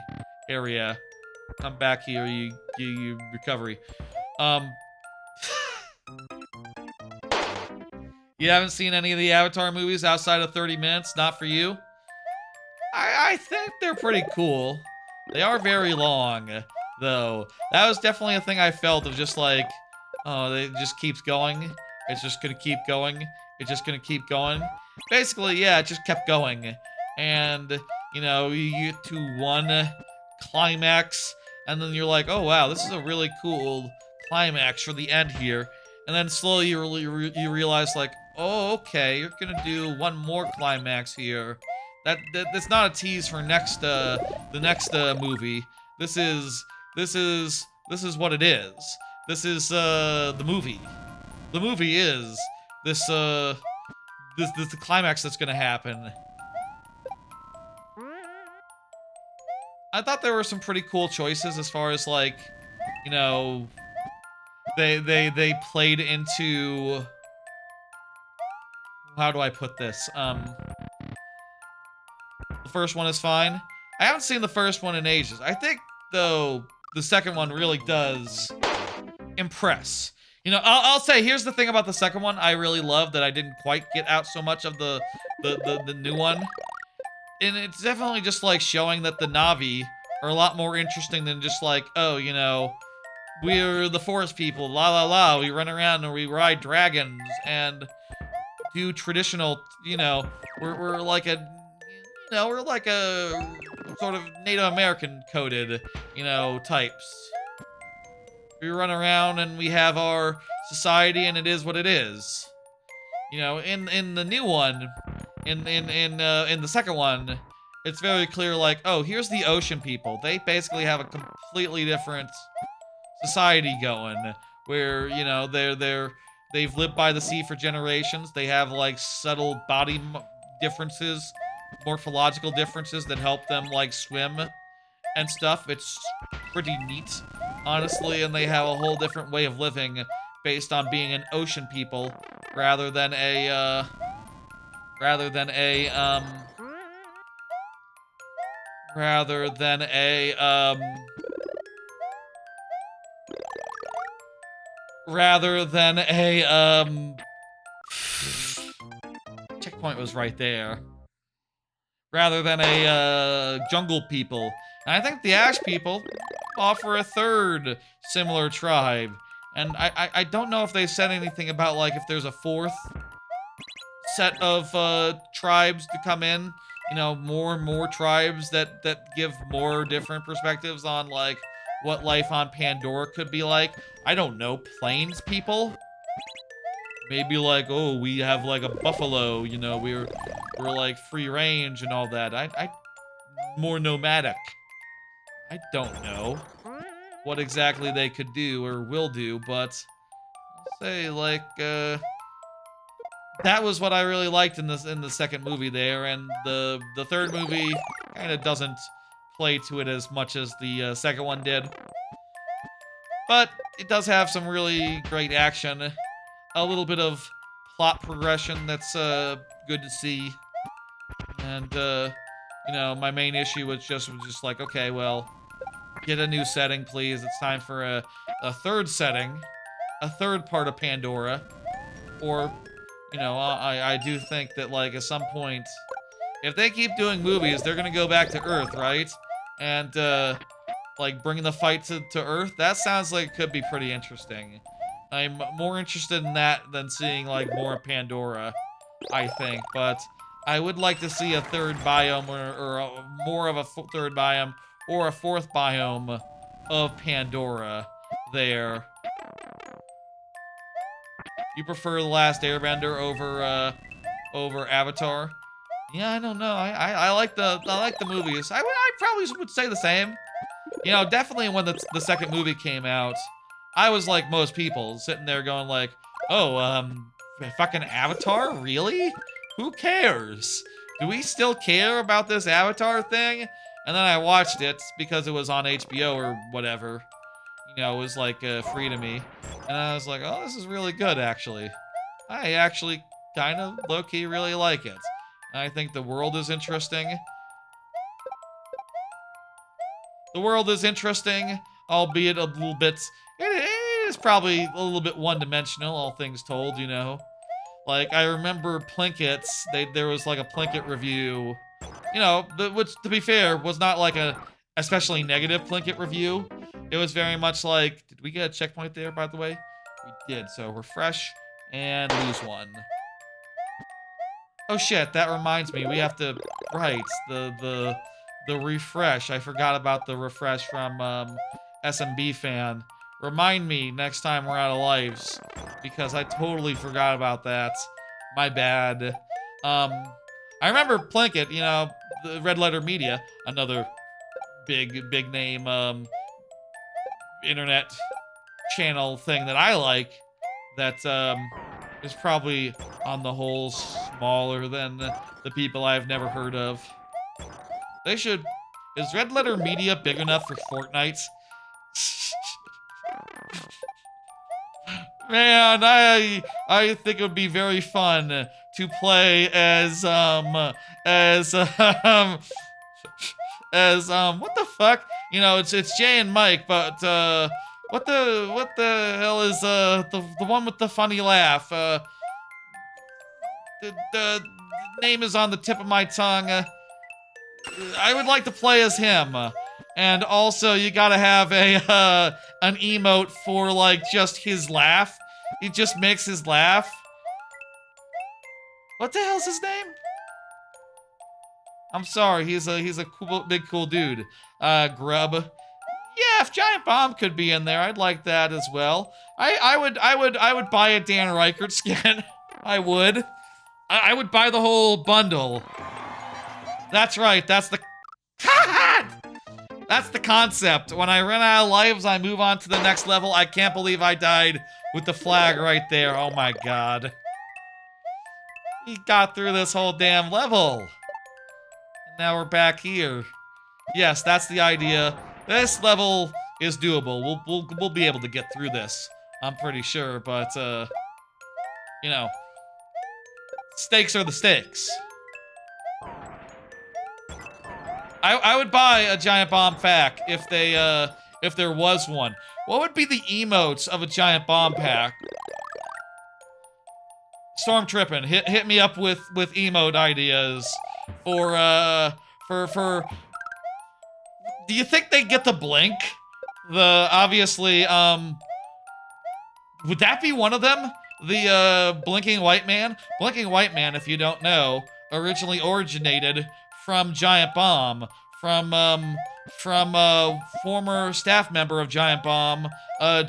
area. Come back here, you recovery. Um, you haven't seen any of the Avatar movies outside of 30 minutes? Not for you? I think they're pretty cool. They are very long, though. That was definitely a thing I felt of just like, oh, it just keeps going. It's just gonna keep going. It's just gonna keep going. Basically, yeah, it just kept going. And, you know, you get to one climax, and then you're like, oh wow, this is a really cool climax for the end here. And then slowly you realize like, oh, okay, you're gonna do one more climax here. That's not a tease for the next movie. This is what it is. This is the movie. The movie is this this the climax that's gonna happen. I thought there were some pretty cool choices as far as like, you know, they played into, how do I put this? The first one is fine. I haven't seen the first one in ages. I think, though, the second one really does impress. You know, I'll say, here's the thing about the second one I really love that I didn't quite get out so much of the new one. And it's definitely just, like, showing that the Na'vi are a lot more interesting than just, like, oh, you know, we're the forest people, la la la, we run around and we ride dragons and do traditional, you know, we're like a, you know, we're like a sort of Native American coded, you know, types. We run around and we have our society and it is what it is. You know, in the new one, in the second one, it's very clear like, oh, here's the ocean people. They basically have a completely different society going where, you know, they've lived by the sea for generations. They have like subtle body differences, morphological differences that help them like swim and stuff. It's pretty neat, honestly, and they have a whole different way of living based on being an ocean people rather than a rather than a checkpoint was right there. Rather than a jungle people. And I think the Ash people offer a third similar tribe. And I don't know if they said anything about like if there's a fourth set of tribes to come in. You know, more and more tribes that give more different perspectives on like what life on Pandora could be like. I don't know, plains people? Maybe like, oh, we have like a buffalo, you know, we're like free range and all that. I more nomadic. I don't know what exactly they could do or will do, but I'll say like that was what I really liked in the second movie there, and the third movie kind of doesn't play to it as much as the second one did. But it does have some really great action, a little bit of plot progression that's good to see. And you know, my main issue was just like, okay, well, get a new setting, please. It's time for a third setting, a third part of Pandora. Or, you know, I do think that, like, at some point, if they keep doing movies, they're gonna go back to Earth, right? And, like, bringing the fight to Earth? That sounds like it could be pretty interesting. I'm more interested in that than seeing, like, more of Pandora, I think. But I would like to see a third biome or more of a third biome or a fourth biome of Pandora there. You prefer The Last Airbender over Avatar? Yeah, I don't know. I like the movies. I probably would say the same. You know, definitely when the second movie came out, I was like most people, sitting there going like, oh, fucking Avatar? Really? Who cares? do we still care about this Avatar thing? And then I watched it because it was on HBO or whatever. You know, it was like free to me. And I was like, oh, this is really good, actually. I actually kind of low-key really like it. And I think the world is interesting. The world is interesting, albeit a little bit... It is probably a little bit one-dimensional, all things told, you know. Like, I remember Plinket's, there was like a Plinket review, you know, which, to be fair, was not like a especially negative Plinket review. It was very much like, did we get a checkpoint there, by the way? We did, so refresh and lose one. Oh shit, that reminds me, we have to, right, the refresh. I forgot about the refresh from SMB fan. Remind me next time we're out of lives, because I totally forgot about that. My bad. I remember Plinkett, you know, the Red Letter Media, another big name internet channel thing that I like, that is probably on the whole smaller than the people I've never heard of. They should... Is Red Letter Media big enough for Fortnite? Man, I think it would be very fun to play as what the fuck? You know, it's Jay and Mike, but what the hell is the one with the funny laugh? The name is on the tip of my tongue. I would like to play as him. And also, you gotta have a an emote for like just his laugh. He just makes his laugh. What the hell's his name? I'm sorry, he's a cool, big cool dude. Grub. Yeah, if Giant Bomb could be in there, I'd like that as well. I would buy a Dan Reichert skin. I would. I would buy the whole bundle. That's right. That's the. That's the concept. When I run out of lives, I move on to the next level. I can't believe I died with the flag right there. Oh my god. He got through this whole damn level. And now we're back here. Yes, that's the idea. This level is doable. We'll be able to get through this. I'm pretty sure, but you know, stakes are the stakes. I would buy a Giant Bomb pack if there was one. What would be the emotes of a Giant Bomb pack? Storm Trippin', hit me up with emote ideas for do you think they get the blink? Obviously, would that be one of them? The Blinking White Man? Blinking White Man, if you don't know, originally originated from Giant Bomb, from former staff member of Giant Bomb,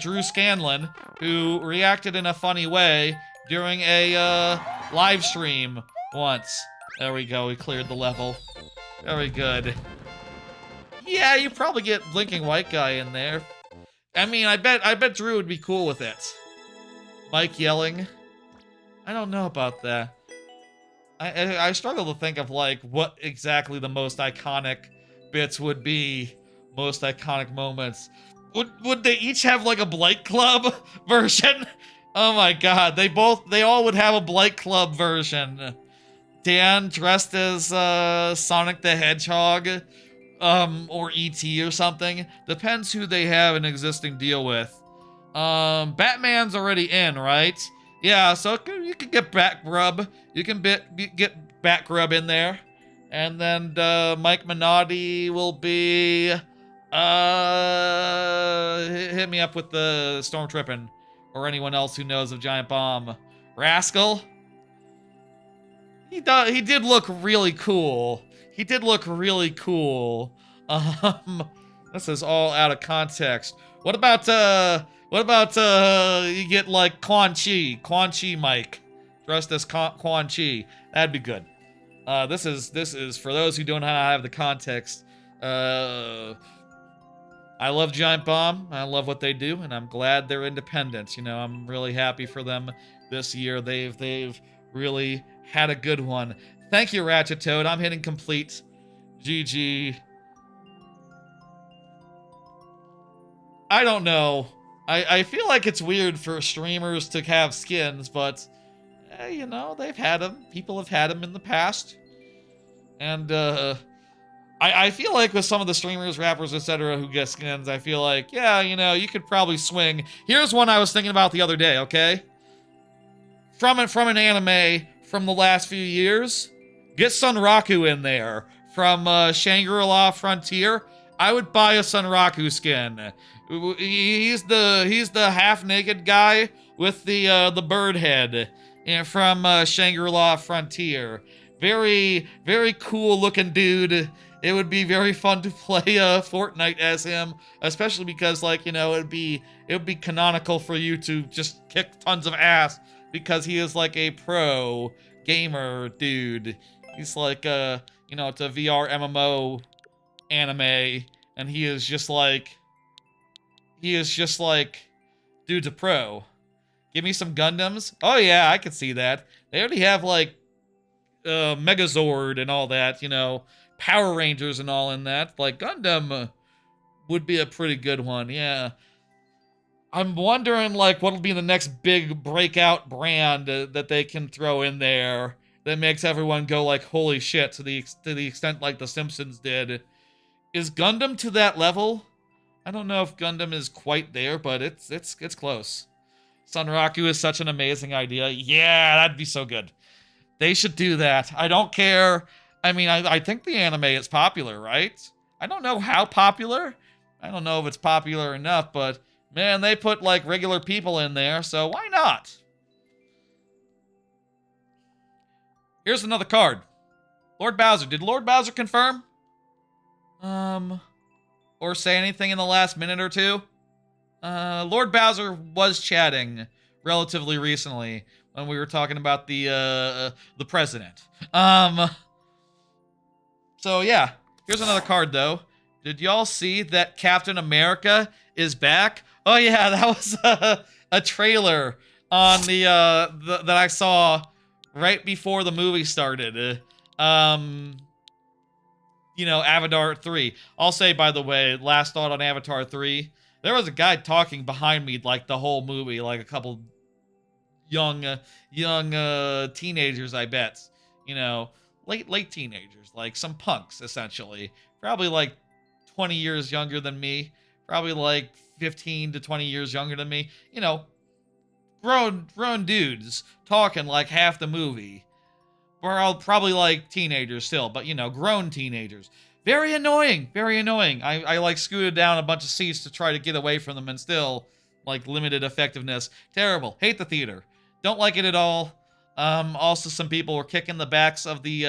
Drew Scanlon, who reacted in a funny way during a live stream once. There we go, we cleared the level. Very good. Yeah, you probably get Blinking White Guy in there. I mean, I bet Drew would be cool with it. Mike yelling. I don't know about that. I struggle to think of, like, what exactly the most iconic bits would be. Most iconic moments. Would they each have, like, a Blight Club version? Oh my god, they all would have a Blight Club version. Dan dressed as, Sonic the Hedgehog, or E.T. or something. Depends who they have an existing deal with. Batman's already in, right? Yeah, so you can get Batgrub. You can get Batgrub in there. And then Mike Minotti will be... hit me up with the Storm Trippin'. Or anyone else who knows of Giant Bomb. Rascal? He did look really cool. He did look really cool. This is all out of context. What about you get like Quan Chi Mike, dressed as Quan Chi? That'd be good. This is for those who don't have the context. I love Giant Bomb. I love what they do, and I'm glad they're independent. You know, I'm really happy for them this year. They've really had a good one. Thank you, Ratchet Toad. I'm hitting complete. GG. I don't know. I feel like it's weird for streamers to have skins, but, you know, they've had them. People have had them in the past. And, I feel like with some of the streamers, rappers, etc. who get skins, I feel like, yeah, you know, you could probably swing. Here's one I was thinking about the other day, okay? From an anime from the last few years, get Sunraku in there. From Shangri-La Frontier, I would buy a Sunraku skin. He's the half-naked guy with the bird head from Shangri-La Frontier. Very, very cool-looking dude. It would be very fun to play Fortnite as him, especially because, like, you know, it would be canonical for you to just kick tons of ass because he is like a pro gamer dude. He's like you know, it's a VR MMO anime, and he is just like dude's a pro. Give me some Gundams. Oh yeah, I can see that. They already have like Megazord and all that, you know, Power Rangers and all in that. Like Gundam would be a pretty good one, yeah. I'm wondering like what'll be the next big breakout brand that they can throw in there that makes everyone go like holy shit to the extent like the Simpsons did. Is Gundam to that level? I don't know if Gundam is quite there, but it's close. Sunraku is such an amazing idea. Yeah, that'd be so good. They should do that. I don't care. I mean, I think the anime is popular, right? I don't know how popular. I don't know if it's popular enough, but man, they put like regular people in there, so why not? Here's another card. Lord Bowser. Did Lord Bowser confirm? Or say anything in the last minute or two? Lord Bowser was chatting relatively recently when we were talking about the president. So yeah, here's another card though. Did y'all see that Captain America is back? Oh yeah, that was a trailer on that I saw right before the movie started. You know, Avatar 3. I'll say, by the way, last thought on Avatar 3, there was a guy talking behind me like the whole movie, like a couple young teenagers, I bet. You know, late teenagers, like some punks, essentially. Probably like 20 years younger than me. Probably like 15 to 20 years younger than me. You know, grown dudes talking like half the movie. Or probably like teenagers still, but you know, grown teenagers. Very annoying, very annoying. I like scooted down a bunch of seats to try to get away from them and still, like, limited effectiveness. Terrible. Hate the theater. Don't like it at all. Also, some people were kicking the backs of the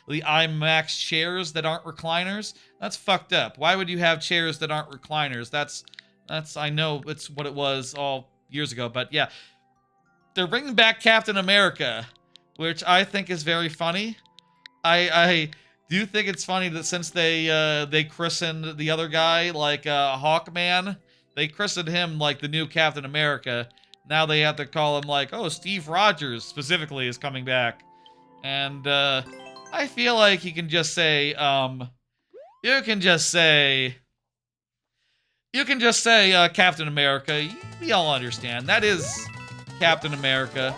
IMAX chairs that aren't recliners. That's fucked up. Why would you have chairs that aren't recliners? That's I know it's what it was all years ago, but yeah. They're bringing back Captain America, which I think is very funny. I do think it's funny that since they christened the other guy like Hawkman, they christened him like the new Captain America. Now they have to call him like, oh, Steve Rogers specifically is coming back. And I feel like you can just say Captain America. We all understand. That is Captain America.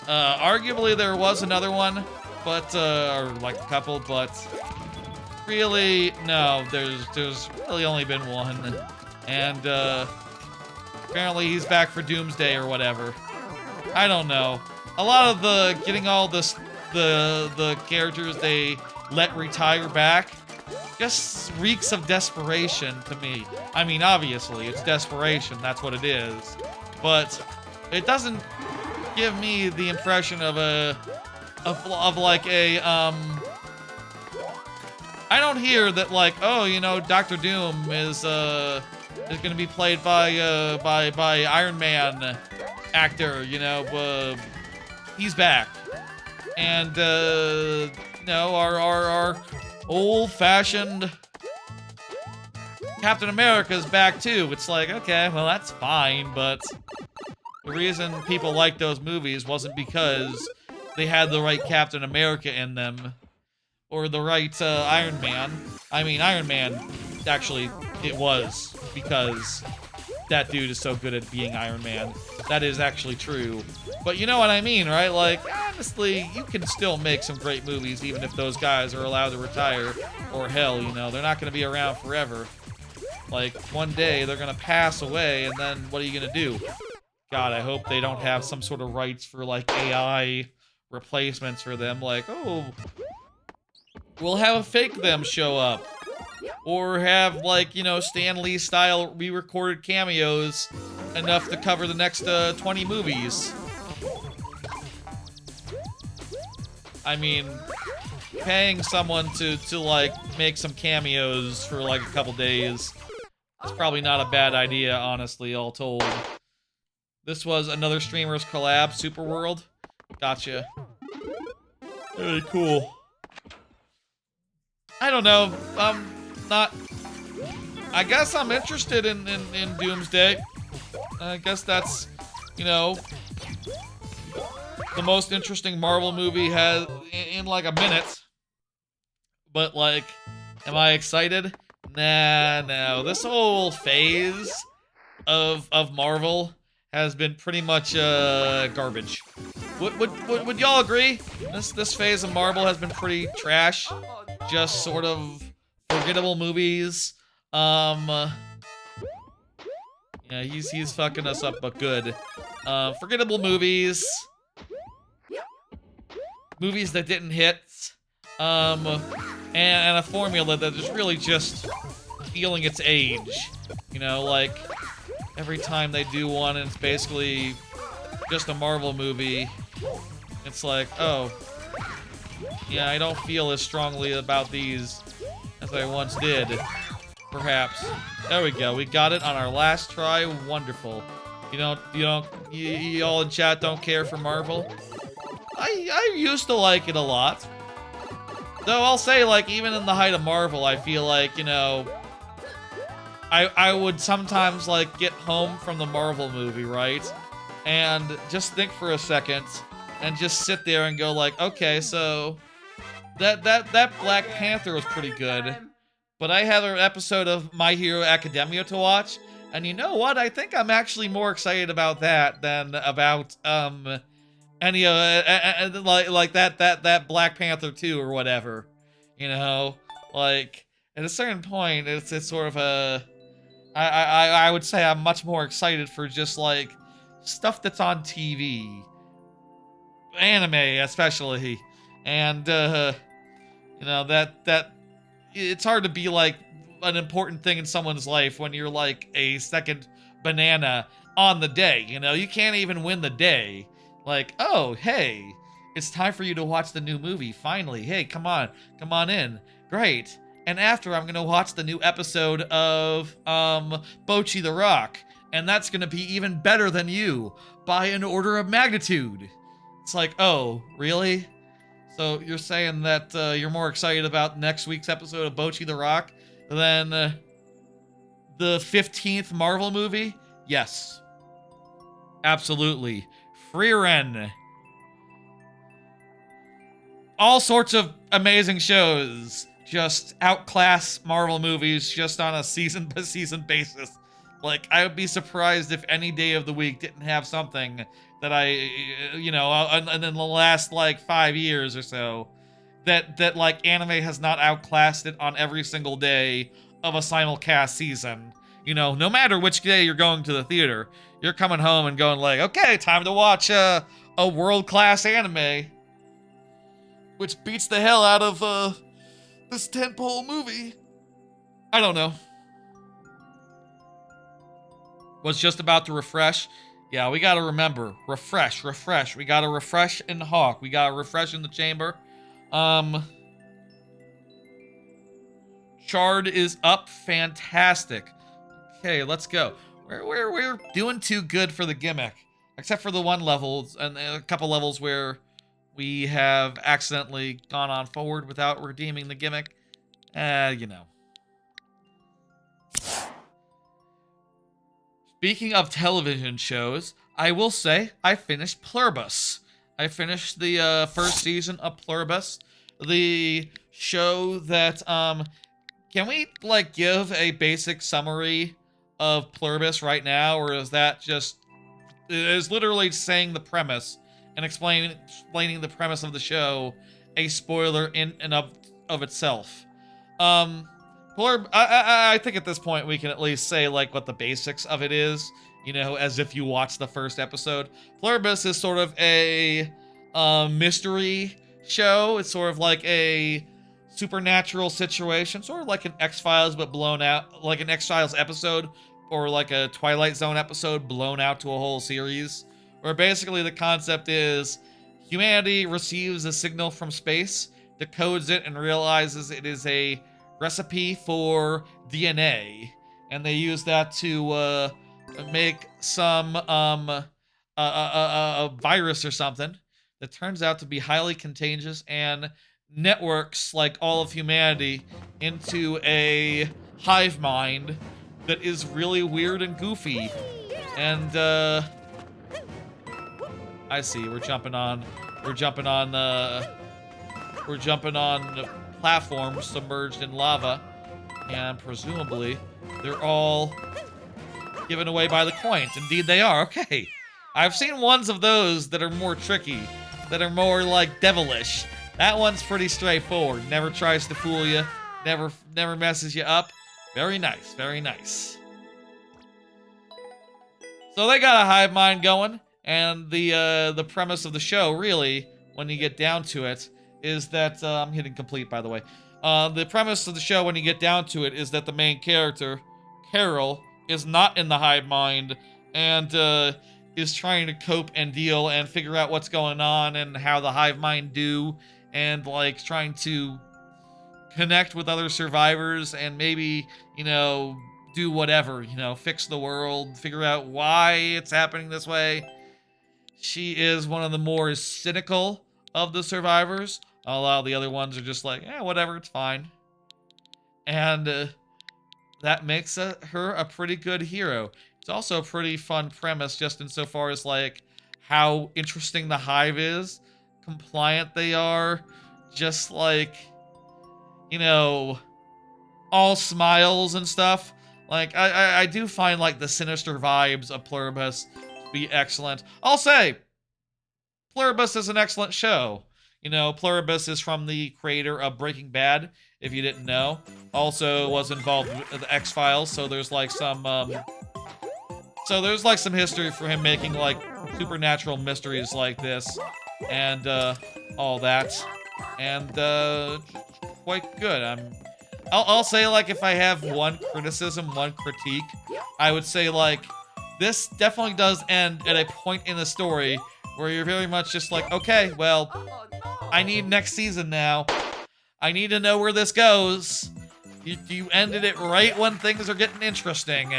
Arguably there was another one, but or like a couple, but really no, there's really only been one, and apparently he's back for Doomsday or whatever. I don't know. A lot of the getting all this the characters they let retire back just reeks of desperation to me. I mean, obviously it's desperation, that's what it is, but it doesn't give me the impression of like a I don't hear that like, oh, you know, Doctor Doom is gonna be played by Iron Man actor, you know, he's back, and no, our old-fashioned Captain America's back too. It's like, okay, well that's fine, but the reason people liked those movies wasn't because they had the right Captain America in them, or the right Iron Man. I mean, Iron Man, actually, it was, because that dude is so good at being Iron Man. That is actually true. But you know what I mean, right? Like, honestly, you can still make some great movies even if those guys are allowed to retire. Or hell, you know, they're not going to be around forever. Like, one day they're going to pass away, and then what are you going to do? God, I hope they don't have some sort of rights for, like, AI replacements for them. Like, oh, we'll have a fake them show up. Or have, like, you know, Stan Lee style re-recorded cameos enough to cover the next 20 movies. I mean, paying someone to like make some cameos for like a couple days is probably not a bad idea, honestly, all told. This was another streamer's collab, Superworld. Gotcha. Very cool. I don't know. Not. I guess I'm interested in Doomsday. I guess that's, you know, the most interesting Marvel movie has in like a minute. But like, am I excited? Nah, no. This whole phase of Marvel has been pretty much garbage. Would y'all agree? This phase of Marvel has been pretty trash. Just sort of forgettable movies. Yeah, he's fucking us up, but good. Forgettable movies. Movies that didn't hit. And a formula that is really just feeling its age. You know, like, every time they do one and it's basically just a Marvel movie, it's like, oh, yeah, I don't feel as strongly about these as I once did. Perhaps. There we go. We got it on our last try. Wonderful. You all in chat don't care for Marvel? I used to like it a lot. Though I'll say, like, even in the height of Marvel, I feel like, you know, I would sometimes, like, get home from the Marvel movie, right? And just think for a second and just sit there and go like, okay, so that Black Panther was pretty good. But I have an episode of My Hero Academia to watch, and you know what? I think I'm actually more excited about that than about any like that Black Panther 2 or whatever. You know, like at a certain point, it's sort of a I would say I'm much more excited for just like stuff that's on TV, anime especially, and you know that. It's hard to be like an important thing in someone's life when you're like a second banana on the day, you know? You can't even win the day. Like, oh, hey, it's time for you to watch the new movie, finally. Hey, come on in. Great. And after, I'm gonna watch the new episode of, Bocchi the Rock, and that's gonna be even better than you, by an order of magnitude. It's like, oh, really? So you're saying that you're more excited about next week's episode of Bocchi the Rock than the 15th Marvel movie? Yes. Absolutely. Frieren. All sorts of amazing shows. Just outclass Marvel movies just on a season-by-season basis. Like, I would be surprised if any day of the week didn't have something that I, you know, and in the last, like, 5 years or so, that like, anime has not outclassed it on every single day of a simulcast season. You know, no matter which day you're going to the theater, you're coming home and going like, okay, time to watch a world-class anime. Which beats the hell out of, this tentpole movie. I don't know. Was just about to refresh. Yeah, we gotta remember. Refresh. We gotta refresh in the Hawk. We gotta refresh in the chamber. Chard is up. Fantastic. Okay, let's go. We're doing too good for the gimmick. Except for the one level, and a couple levels where we have accidentally gone on forward without redeeming the gimmick. You know. Speaking of television shows, I will say I finished Pluribus. I finished the first season of Pluribus, the show that can we like give a basic summary of Pluribus right now, or is that just is literally saying the premise and explaining the premise of the show a spoiler in and of itself? I think at this point we can at least say like what the basics of it is, you know, as if you watched the first episode. Pluribus is sort of a mystery show. It's sort of like a supernatural situation, sort of like an X-Files but blown out, like an X-Files episode or like a Twilight Zone episode blown out to a whole series, where basically the concept is humanity receives a signal from space, decodes it, and realizes it is a recipe for DNA, and they use that to make some a virus or something that turns out to be highly contagious and networks like all of humanity into a hive mind that is really weird and goofy. And I see we're jumping on platforms submerged in lava, and presumably they're all given away by the coins. Indeed they are. Okay, I've seen ones of those that are more tricky, that are more like devilish. That one's pretty straightforward, never tries to fool you, never messes you up. Very nice, very nice. So they got a hive mind going, and the premise of the show, really, when you get down to it, is that I'm hitting complete, by the way. The premise of the show, when you get down to it, is that the main character, Carol, is not in the hive mind and is trying to cope and deal and figure out what's going on and how the hive mind do, and like trying to connect with other survivors and maybe, you know, do whatever, you know, fix the world, figure out why it's happening this way. She is one of the more cynical of the survivors. A lot of the other ones are just like, yeah, whatever, it's fine. And that makes her a pretty good hero. It's also a pretty fun premise, just insofar as like how interesting the hive is, compliant they are, just like, you know, all smiles and stuff. Like, I do find like the sinister vibes of Pluribus to be excellent. I'll say, Pluribus is an excellent show. You know, Pluribus is from the creator of Breaking Bad, if you didn't know. Also was involved with the X-Files, so there's like some history for him making like supernatural mysteries like this and all that. And quite good. I'll say, like, if I have one criticism, one critique, I would say, like, this definitely does end at a point in the story where you're very much just like, okay, well, I need next season now. I need to know where this goes. You ended it right when things are getting interesting,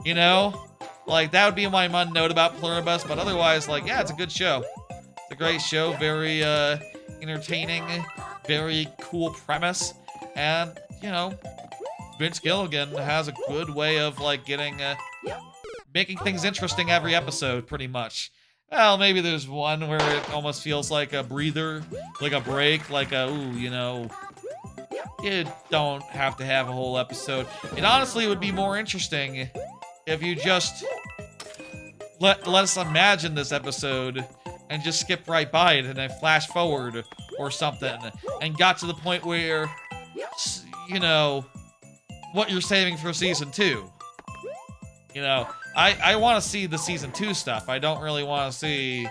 you know? Like, that would be my one note about Pluribus, but otherwise, like, yeah, it's a good show. It's a great show, very entertaining, very cool premise, and, you know, Vince Gilligan has a good way of, like, making things interesting every episode, pretty much. Well, maybe there's one where it almost feels like a breather, like a break, like a, ooh, you know, you don't have to have a whole episode. It honestly would be more interesting if you just let us imagine this episode and just skip right by it and then flash forward or something and got to the point where, you know, what you're saving for season 2. You know, I want to see the season 2 stuff. I don't really want to see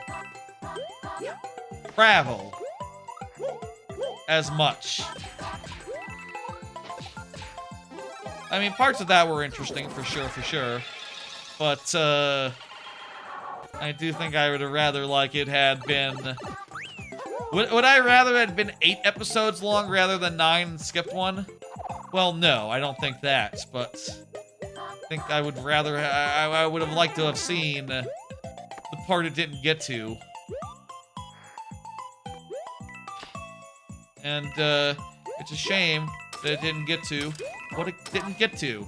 Preamble as much. I mean, parts of that were interesting for sure. But I do think I would have rather like it had been. Would I rather it had been 8 episodes long rather than 9 and skipped one? Well, no, I don't think that, but I think I would rather, I would have liked to have seen the part it didn't get to. And it's a shame that it didn't get to what it didn't get to.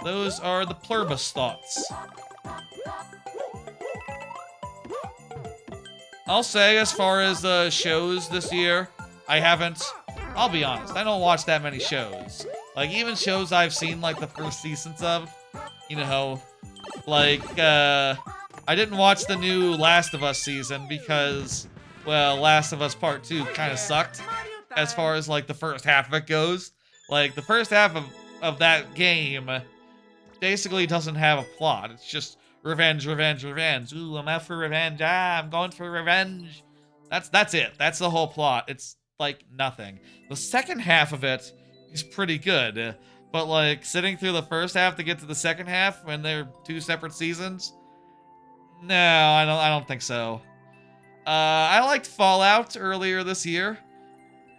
Those are the Pluribus thoughts. I'll say as far as shows this year, I'll be honest, I don't watch that many shows. Like, even shows I've seen, like, the first seasons of, you know, like, I didn't watch the new Last of Us season because, well, Last of Us Part 2 kind of sucked as far as, like, the first half of it goes. Like, the first half of that game basically doesn't have a plot. It's just revenge, revenge, revenge. Ooh, I'm out for revenge. Ah, I'm going for revenge. That's it. That's the whole plot. It's like nothing. The second half of it is pretty good, but like sitting through the first half to get to the second half when they're two separate seasons, no, I don't think so. I liked Fallout earlier this year.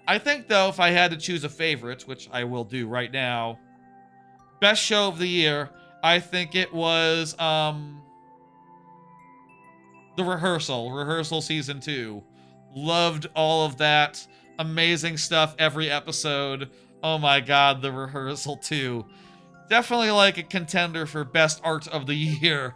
I think though, if I had to choose a favorite, which I will do right now, best show of the year, I think it was The Rehearsal season 2. Loved all of that. Amazing stuff every episode. Oh my god, The Rehearsal 2. Definitely like a contender for best art of the year.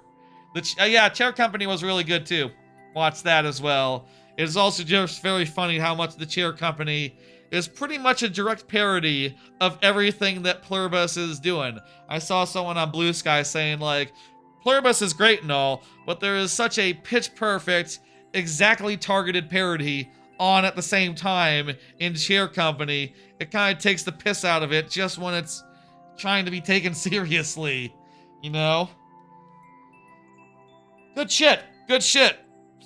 Yeah, Chair Company was really good too. Watch that as well. It is also just very funny how much the Chair Company is pretty much a direct parody of everything that Pluribus is doing. I saw someone on Blue Sky saying like, Pluribus is great and all, but there is such a pitch perfect, exactly targeted parody on at the same time in Chair Company. It kind of takes the piss out of it just when it's trying to be taken seriously, you know? Good shit. Good shit.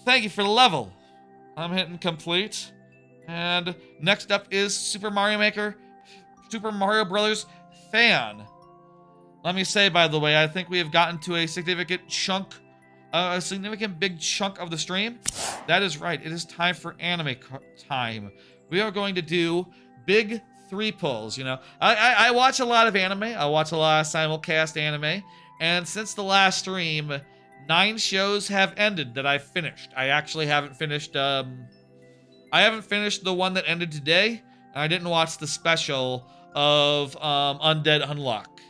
Thank you for the level. I'm hitting complete. And next up is Super Mario Brothers fan. Let me say, by the way, I think we have gotten to a significant big chunk of the stream. That is right. It is time for anime time. We are going to do big 3 pulls, you know. I watch a lot of anime. I watch a lot of simulcast anime. And since the last stream, 9 shows have ended that I've finished. I actually haven't finished, I haven't finished the one that ended today, and I didn't watch the special of Undead Unlock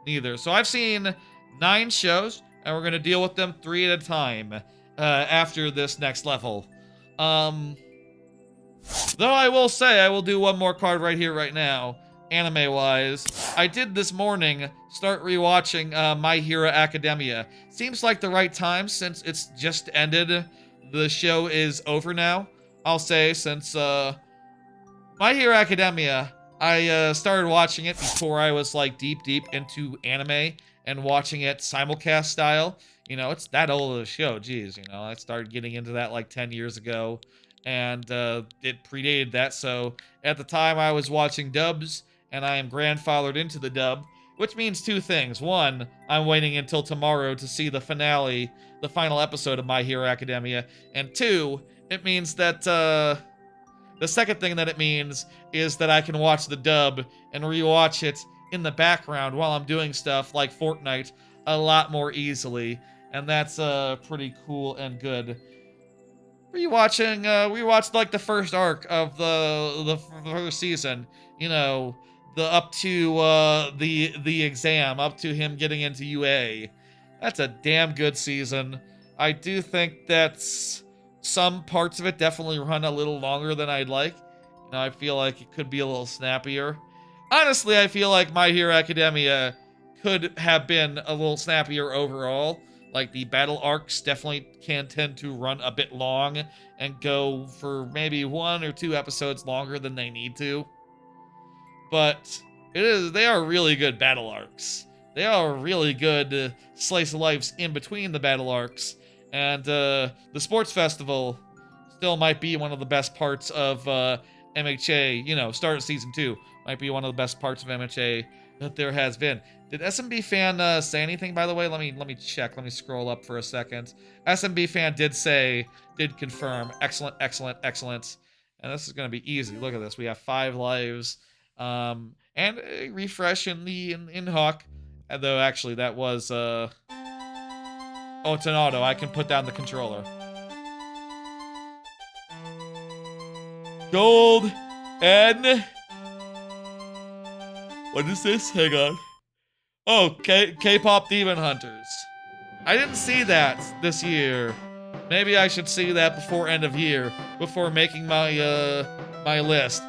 neither. So I've seen 9 shows, and we're going to deal with them 3 at a time after this next level. Though I will say, I will do one more card right here, right now, anime-wise. I did this morning start rewatching My Hero Academia. Seems like the right time since it's just ended. The show is over now. I'll say, since My Hero Academia, I started watching it before I was like deep into anime and watching it simulcast style. You know, it's that old of a show, geez, you know, I started getting into that like 10 years ago, and it predated that, so at the time I was watching dubs, and I am grandfathered into the dub, which means 2 things. 1, I'm waiting until tomorrow to see the finale, the final episode of My Hero Academia, and 2, it means that, the second thing that it means is that I can watch the dub and rewatch it in the background while I'm doing stuff like Fortnite a lot more easily, and that's, pretty cool and good. We watched like the first arc of the first season, you know, up to, the exam, up to him getting into UA. That's a damn good season. I do think that's some parts of it definitely run a little longer than I'd like. You know, I feel like it could be a little snappier. Honestly, I feel like My Hero Academia could have been a little snappier overall. Like, the battle arcs definitely can tend to run a bit long and go for maybe 1 or 2 episodes longer than they need to. But they are really good battle arcs. They are really good slice of lives in between the battle arcs. And the sports festival still might be one of the best parts of MHA, you know, start of season 2. Might be one of the best parts of MHA that there has been. Did SMB fan say anything, by the way? Let me check. Let me scroll up for a second. SMB fan did confirm. Excellent, excellent, excellent. And this is going to be easy. Look at this. We have 5 lives. And a refresh in Hawk. Though, actually, that was... Oh, it's an auto. I can put down the controller. Gold and... What is this? Hang on. Oh, K-pop Demon Hunters. I didn't see that this year. Maybe I should see that before end of year, before making my my list.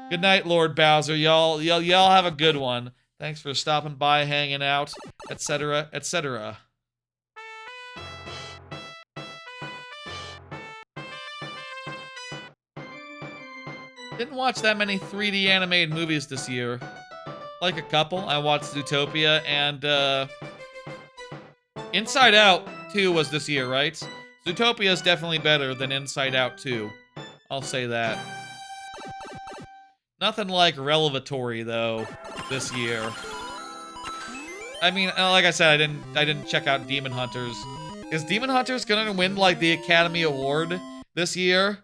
Good night, Lord Bowser. Y'all have a good one. Thanks for stopping by, hanging out, etc., etc. Didn't watch that many 3D animated movies this year. Like a couple. I watched Zootopia and Inside Out 2 was this year, right? Zootopia is definitely better than Inside Out 2. I'll say that. Nothing like revelatory though this year. I mean, like I said, I didn't check out Demon Hunters. Is Demon Hunters gonna win like the Academy Award this year?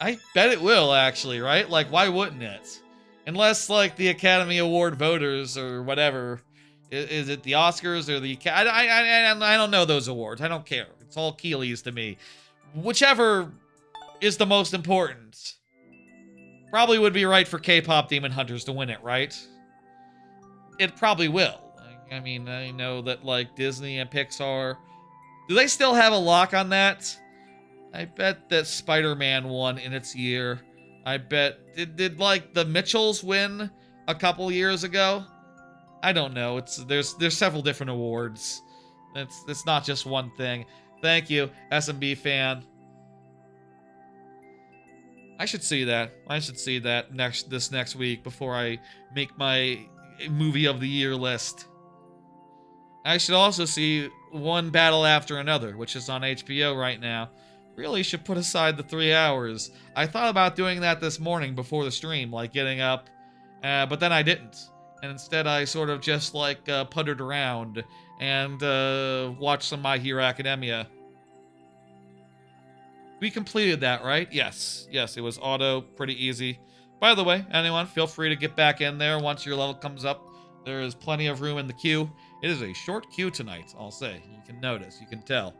I bet it will actually, right? Like, why wouldn't it? Unless like the Academy Award voters or whatever. Is it the Oscars or the I don't know those awards. I don't care. It's all Keelys to me. Whichever is the most important. Probably would be right for K-pop Demon Hunters to win it, right? It probably will. I mean, I know that like Disney and Pixar, do they still have a lock on that? I bet that Spider-Man won in its year. I bet did like the Mitchells win a couple years ago? I don't know. There's several different awards. It's not just one thing. Thank you, SMB fan. I should see that. I should see that this next week before I make my movie of the year list. I should also see One Battle After Another, which is on HBO right now. Really should put aside the 3 hours. I thought about doing that this morning before the stream, like getting up, but then I didn't. And instead I sort of just like puttered around and watched some My Hero Academia. We completed that, right? Yes. Yes, it was auto, pretty easy. By the way, anyone, feel free to get back in there once your level comes up. There is plenty of room in the queue. It is a short queue tonight, I'll say. You can notice, you can tell.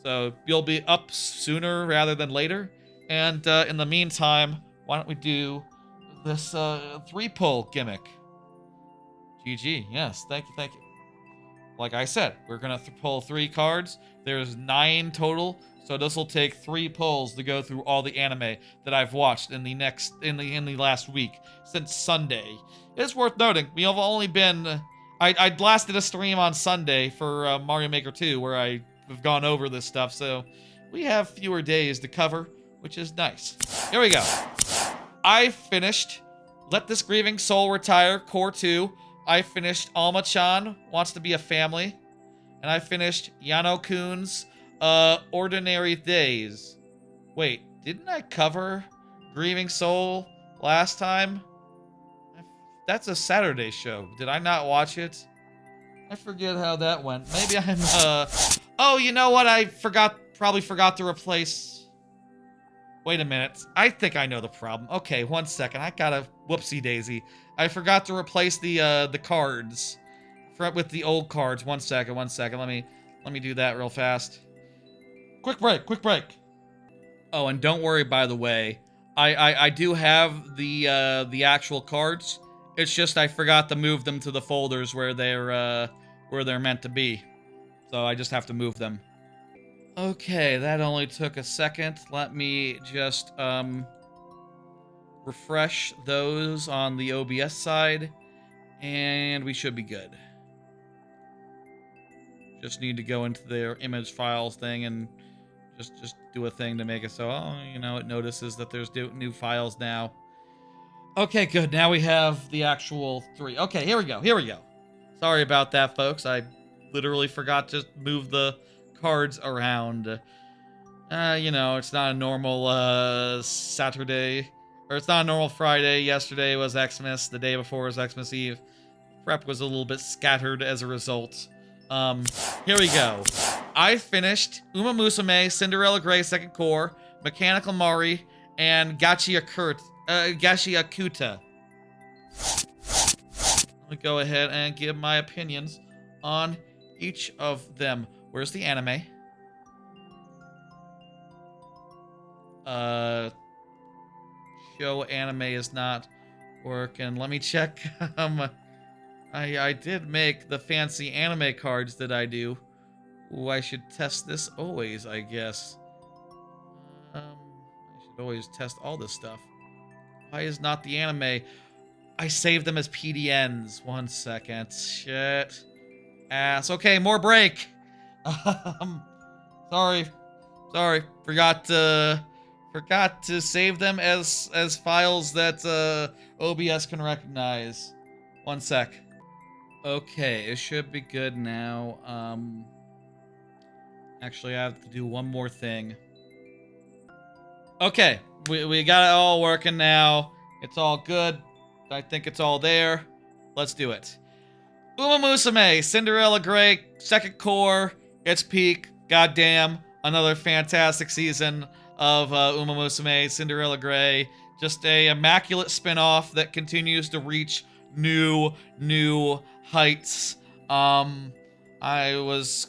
So you'll be up sooner rather than later. And in the meantime, why don't we do this 3-pull gimmick? GG, yes, thank you, thank you. Like I said, we're gonna pull 3 cards. There's 9 total, so this will take 3 pulls to go through all the anime that I've watched in the last week since Sunday. It's worth noting we have only been. I blasted a stream on Sunday for Mario Maker 2 where I've gone over this stuff, so we have fewer days to cover, which is nice. Here we go. I finished Let This Grieving Soul Retire Core 2. I finished Alma-chan Wants to Be a Family. And I finished Yano-kun's Ordinary Days. Wait, didn't I cover Grieving Soul last time? That's a Saturday show. Did I not watch it? I forget how that went. Maybe I'm, Oh, you know what? I probably forgot to replace... Wait a minute. I think I know the problem. Okay, one second. I got a whoopsie-daisy. I forgot to replace the cards with the old cards. One second. Let me do that real fast. Quick break. Oh, and don't worry, by the way. I do have the actual cards. It's just I forgot to move them to the folders where they're meant to be. So I just have to move them. Okay, that only took a second. Let me just refresh those on the OBS side, and we should be good. Just need to go into their image files thing and just do a thing to make it so, you know, it notices that there's new files now. Okay, good. Now we have the actual 3. Okay, here we go. Sorry about that, folks. I literally forgot to move the cards around. You know, it's not a normal Saturday, or it's not a normal Friday. Yesterday was Xmas. The day before was Xmas Eve. Prep was a little bit scattered as a result. Here we go. I finished Uma Musume, Cinderella Grey Second Core, Mechanical Mari, and Gachi Akuta. Let me go ahead and give my opinions on each of them. Where's the anime? Show anime is not working. Let me check. I did make the fancy anime cards that I do Ooh, I should test this always, I guess. I should always test all this stuff. Why is not the anime? I saved them as PDNs. 1 second. Shit. Ass. Okay, more break. Sorry. Sorry. Forgot to save them as files that OBS can recognize. 1 sec. Okay, it should be good now. Actually, I have to do one more thing. Okay, we got it all working now. It's all good. I think it's all there. Let's do it. Uma Musume, Cinderella Grey, second core, its peak. Goddamn, another fantastic season of Uma Musume, Cinderella Grey. Just a immaculate spin-off that continues to reach new heights. I was,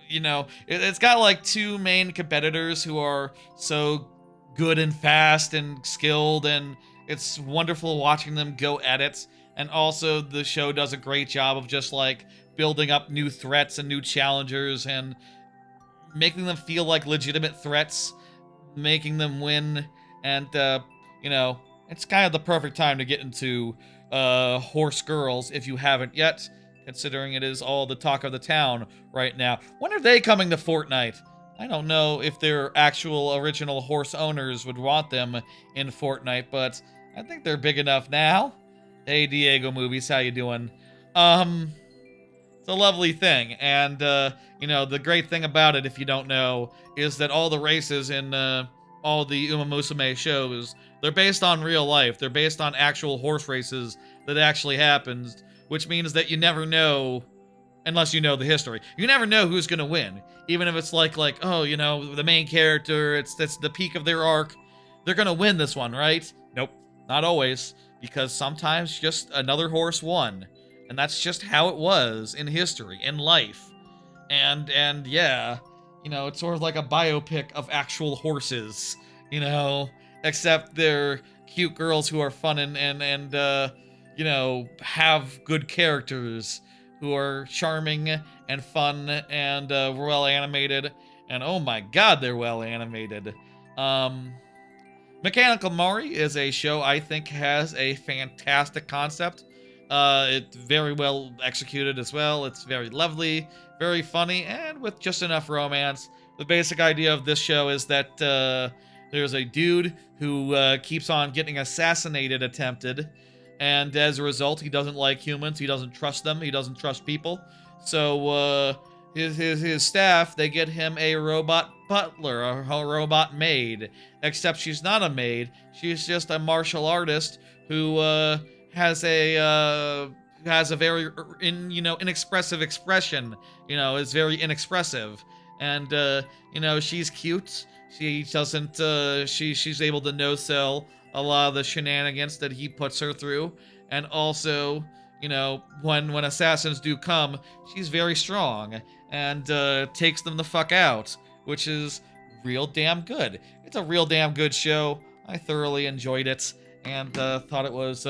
it's got like two main competitors who are so good and fast and skilled, and it's wonderful watching them go at it. And also the show does a great job of just like building up new threats and new challengers and making them feel like legitimate threats, making them win. And it's kind of the perfect time to get into Horse Girls if you haven't yet, considering it is all the talk of the town right now. When are they coming to Fortnite? I don't know if their actual original horse owners would want them in Fortnite, but I think they're big enough now. Hey, Diego Movies, how you doing? It's a lovely thing, and, the great thing about it, if you don't know, is that all the races in, all the Uma Musume shows, they're based on real life. They're based on actual horse races that actually happened, which means that you never know, unless you know the history, you never know who's gonna win. Even if it's like, oh, the main character, that's the peak of their arc, they're gonna win this one, right? Nope, not always, because sometimes just another horse won. And that's just how it was in history, in life. And yeah, it's sort of like a biopic of actual horses, except they're cute girls who are fun and have good characters, who are charming and fun and well animated. And oh my god, they're well animated. Mechanical Mari is a show I think has a fantastic concept. It's very well executed as well. It's very lovely, very funny, and with just enough romance. The basic idea of this show is that there's a dude who keeps on getting attempted, and as a result, he doesn't like humans. He doesn't trust them. He doesn't trust people. So his staff, they get him a robot butler, a robot maid. Except she's not a maid. She's just a martial artist who has a very inexpressive expression. Is very inexpressive, and she's cute. She doesn't. She's able to no-sell a lot of the shenanigans that he puts her through, and also, when assassins do come, she's very strong and takes them the fuck out, which is real damn good. It's a real damn good show. I thoroughly enjoyed it and thought it was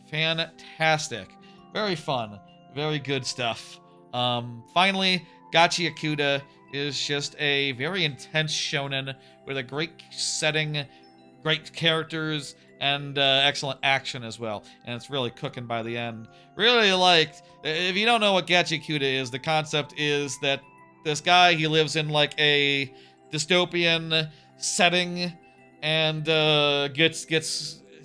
fantastic. Very fun. Very good stuff. Finally, Gachi Akuda is just a very intense shonen with a great setting, great characters, and excellent action as well. And it's really cooking by the end. Really liked. If you don't know what Gachi Akuda is, the concept is that this guy, he lives in like a dystopian setting, and gets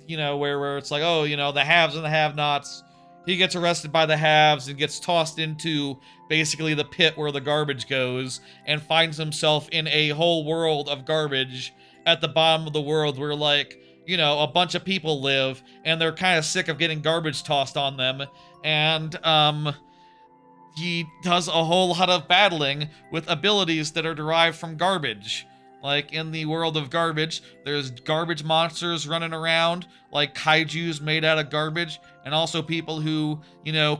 where it's like, oh, the haves and the have-nots. He gets arrested by the haves and gets tossed into basically the pit where the garbage goes, and finds himself in a whole world of garbage at the bottom of the world where, like, a bunch of people live, and they're kind of sick of getting garbage tossed on them, and he does a whole lot of battling with abilities that are derived from garbage. Like, in the world of garbage, there's garbage monsters running around, like kaijus made out of garbage, and also people who,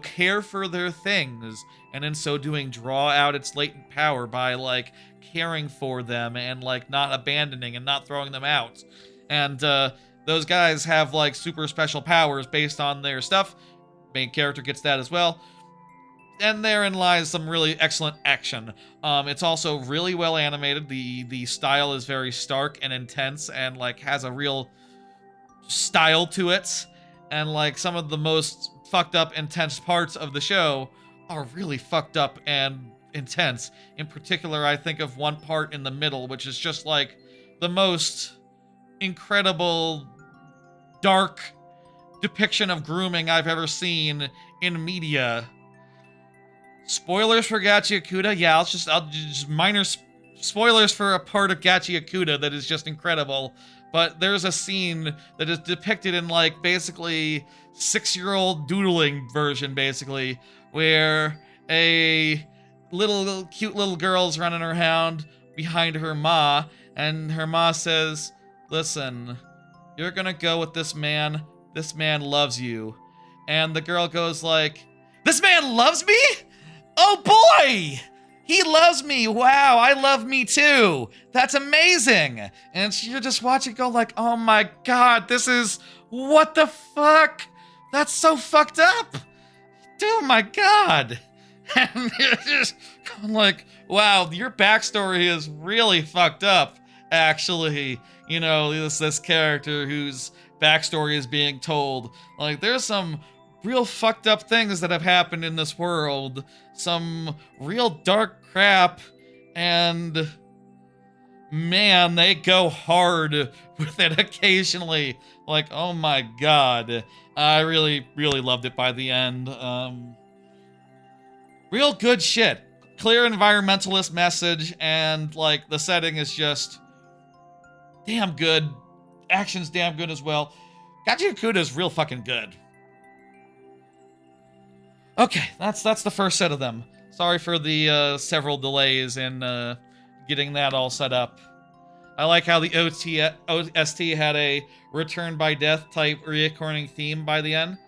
care for their things, and in so doing draw out its latent power by, like, caring for them and, like, not abandoning and not throwing them out. And those guys have, like, super special powers based on their stuff. Main character gets that as well. and therein lies some really excellent action. It's also really well animated. The style is very stark and intense, and like has a real style to it. And like some of the most fucked up, intense parts of the show are really fucked up and intense. In particular, I think of one part in the middle, which is just like the most incredible, dark depiction of grooming I've ever seen in media. Spoilers for Gachi Akuda? Yeah, I'll just minor spoilers for a part of Gachi Akuda that is just incredible. But there's a scene that is depicted in like basically 6-year-old doodling version, basically, where a cute little girl's running around behind her ma, and her ma says, "Listen, you're gonna go with this man. This man loves you." And the girl goes like, "This man loves me? Oh boy! He loves me! Wow, I love me too! That's amazing!" And you're just watching go like, oh my god, this is... what the fuck? That's so fucked up! Oh my god! And you're just going like, wow, your backstory is really fucked up, actually. You know, this character whose backstory is being told. Like, there's some real fucked up things that have happened in this world. Some real dark crap, and man, they go hard with it occasionally. Like, oh my god. I really, really loved it by the end. Real good shit. Clear environmentalist message, and like the setting is just damn good. Action's damn good as well. Gachi Akuda is real fucking good. Okay, that's the first set of them. Sorry for the several delays in getting that all set up. I like how the OST had a return by death type reoccurring theme by the end.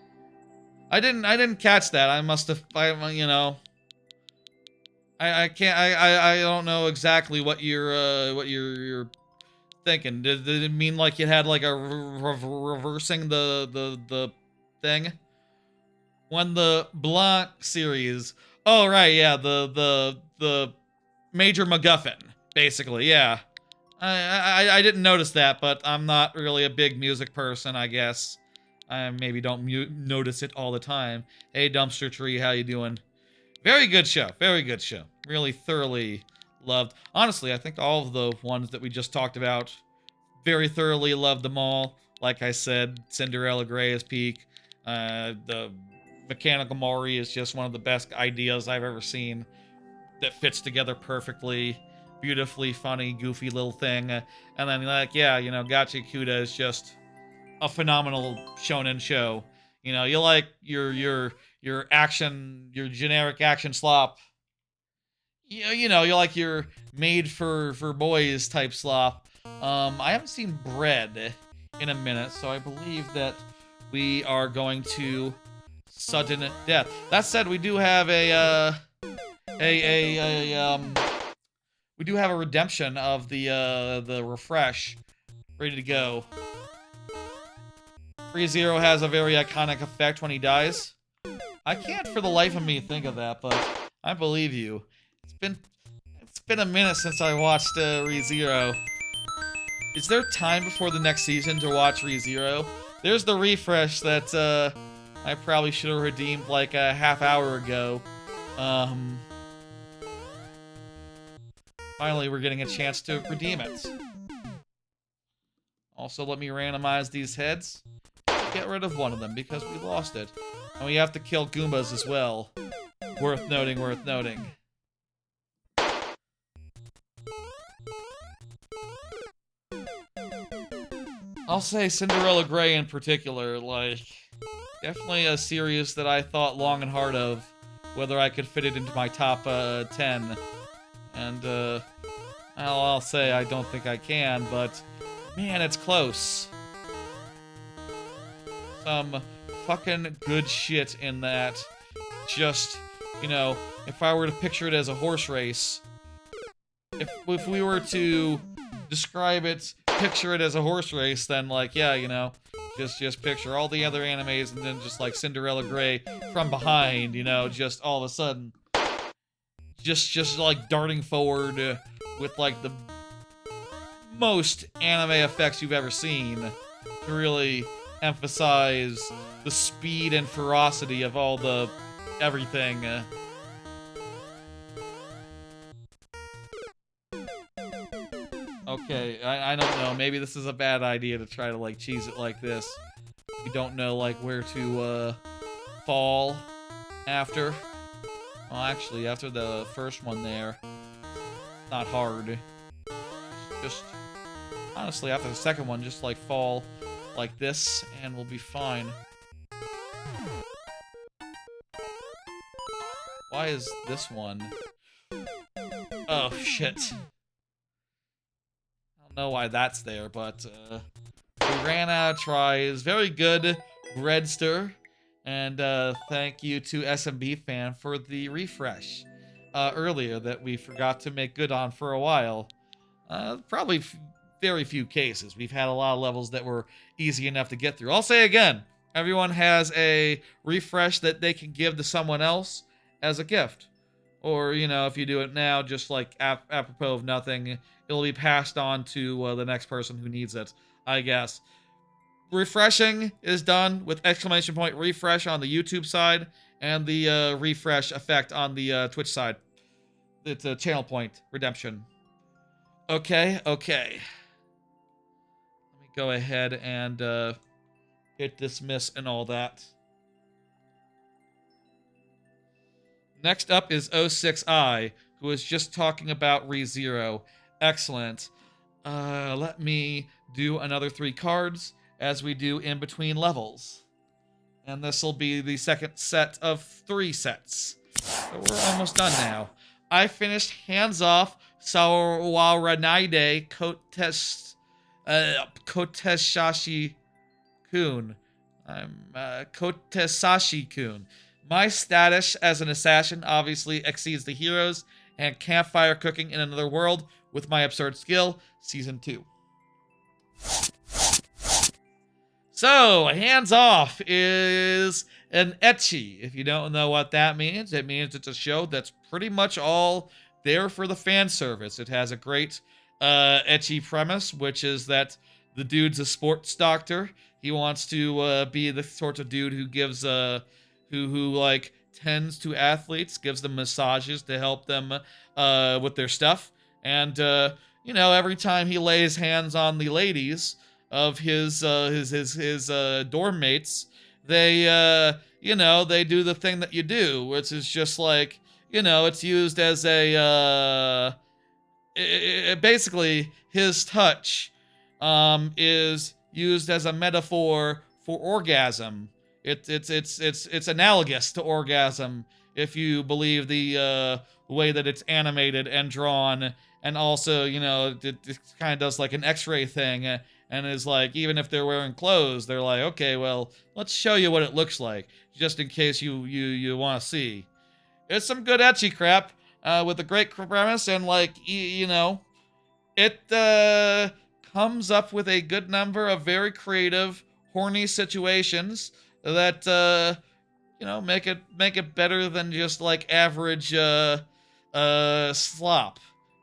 I didn't catch that. I must have, you know, I can't, I don't know exactly what you're thinking. Did it mean like it had like a reversing the thing? When the Blanc series, oh right, yeah, the major MacGuffin, basically, yeah. I didn't notice that, but I'm not really a big music person, I guess. I maybe don't notice it all the time. Hey, Dumpster Tree, how you doing? Very good show, very good show. Really thoroughly loved. Honestly, I think all of the ones that we just talked about, very thoroughly loved them all. Like I said, Cinderella Grey is peak. The Mechanical Mori is just one of the best ideas I've ever seen that fits together perfectly. Beautifully funny, goofy little thing. And then, like, yeah, you know, Gachi Akuda is just a phenomenal shonen show. You know, you like your action, your generic action slop. You know, you like your made for boys type slop. I haven't seen Bread in a minute, so I believe that we are going to sudden death. That said, we do have we do have a redemption of the refresh ready to go. ReZero has a very iconic effect when he dies. I can't for the life of me think of that, but I believe you. It's been a minute since I watched ReZero. Is there time before the next season to watch ReZero? There's the refresh that I probably should have redeemed like a half hour ago. Finally, we're getting a chance to redeem it. Also, let me randomize these heads. Get rid of one of them because we lost it. And we have to kill Goombas as well. Worth noting, worth noting. I'll say Cinderella Grey in particular, like, definitely a series that I thought long and hard of, whether I could fit it into my top 10. And, I'll say I don't think I can, but, man, it's close. Some fucking good shit in that. Just, you know, if I were to picture it as a horse race, if we were to describe it, picture it as a horse race, then, like, yeah, you know, Just picture all the other animes and then just like Cinderella Grey from behind, you know, just all of a sudden, just like darting forward with like the most anime effects you've ever seen to really emphasize the speed and ferocity of all the everything. Okay, I don't know. Maybe this is a bad idea to try to like cheese it like this. You don't know like where to fall after. Well, actually, after the first one there, it's not hard. Just honestly, after the second one, just like fall like this, and we'll be fine. Why is this one? Oh shit. I don't know why that's there, but we ran out of tries. Very good, Breadster. And thank you to SMB fan for the refresh earlier that we forgot to make good on for a while. Probably very few cases. We've had a lot of levels that were easy enough to get through. I'll say again, everyone has a refresh that they can give to someone else as a gift. Or, you know, if you do it now, just like apropos of nothing, it'll be passed on to the next person who needs it, I guess. Refreshing is done with exclamation point refresh on the YouTube side and the refresh effect on the Twitch side. It's a channel point redemption. Okay. Let me go ahead and hit dismiss and all that. Next up is 06I, who was just talking about ReZero. Excellent. Let me do another 3 cards as we do in between levels. And this will be the second set of 3 sets. So we're almost done now. I finished Hands Off Sawaranaide Kotesashi-kun. Kotesashi-kun. My status as an assassin obviously exceeds the heroes, and campfire cooking in another world with my absurd skill, Season 2. So, Hands Off is an ecchi. If you don't know what that means, it means it's a show that's pretty much all there for the fan service. It has a great ecchi premise, which is that the dude's a sports doctor. He wants to be the sort of dude who gives who like tends to athletes, gives them massages to help them with their stuff. And you know, every time he lays hands on the ladies of his dorm mates, they you know, they do the thing that you do, which is just like, you know, it's used as a basically his touch is used as a metaphor for orgasm. It's analogous to orgasm if you believe the way that it's animated and drawn, and also, you know, it kind of does like an X-ray thing, and is like, even if they're wearing clothes, they're like, okay, well, let's show you what it looks like, just in case you want to see. It's some good ecchi crap with a great premise, and like, you know, it comes up with a good number of very creative, horny situations that you know, make it better than just like average slop,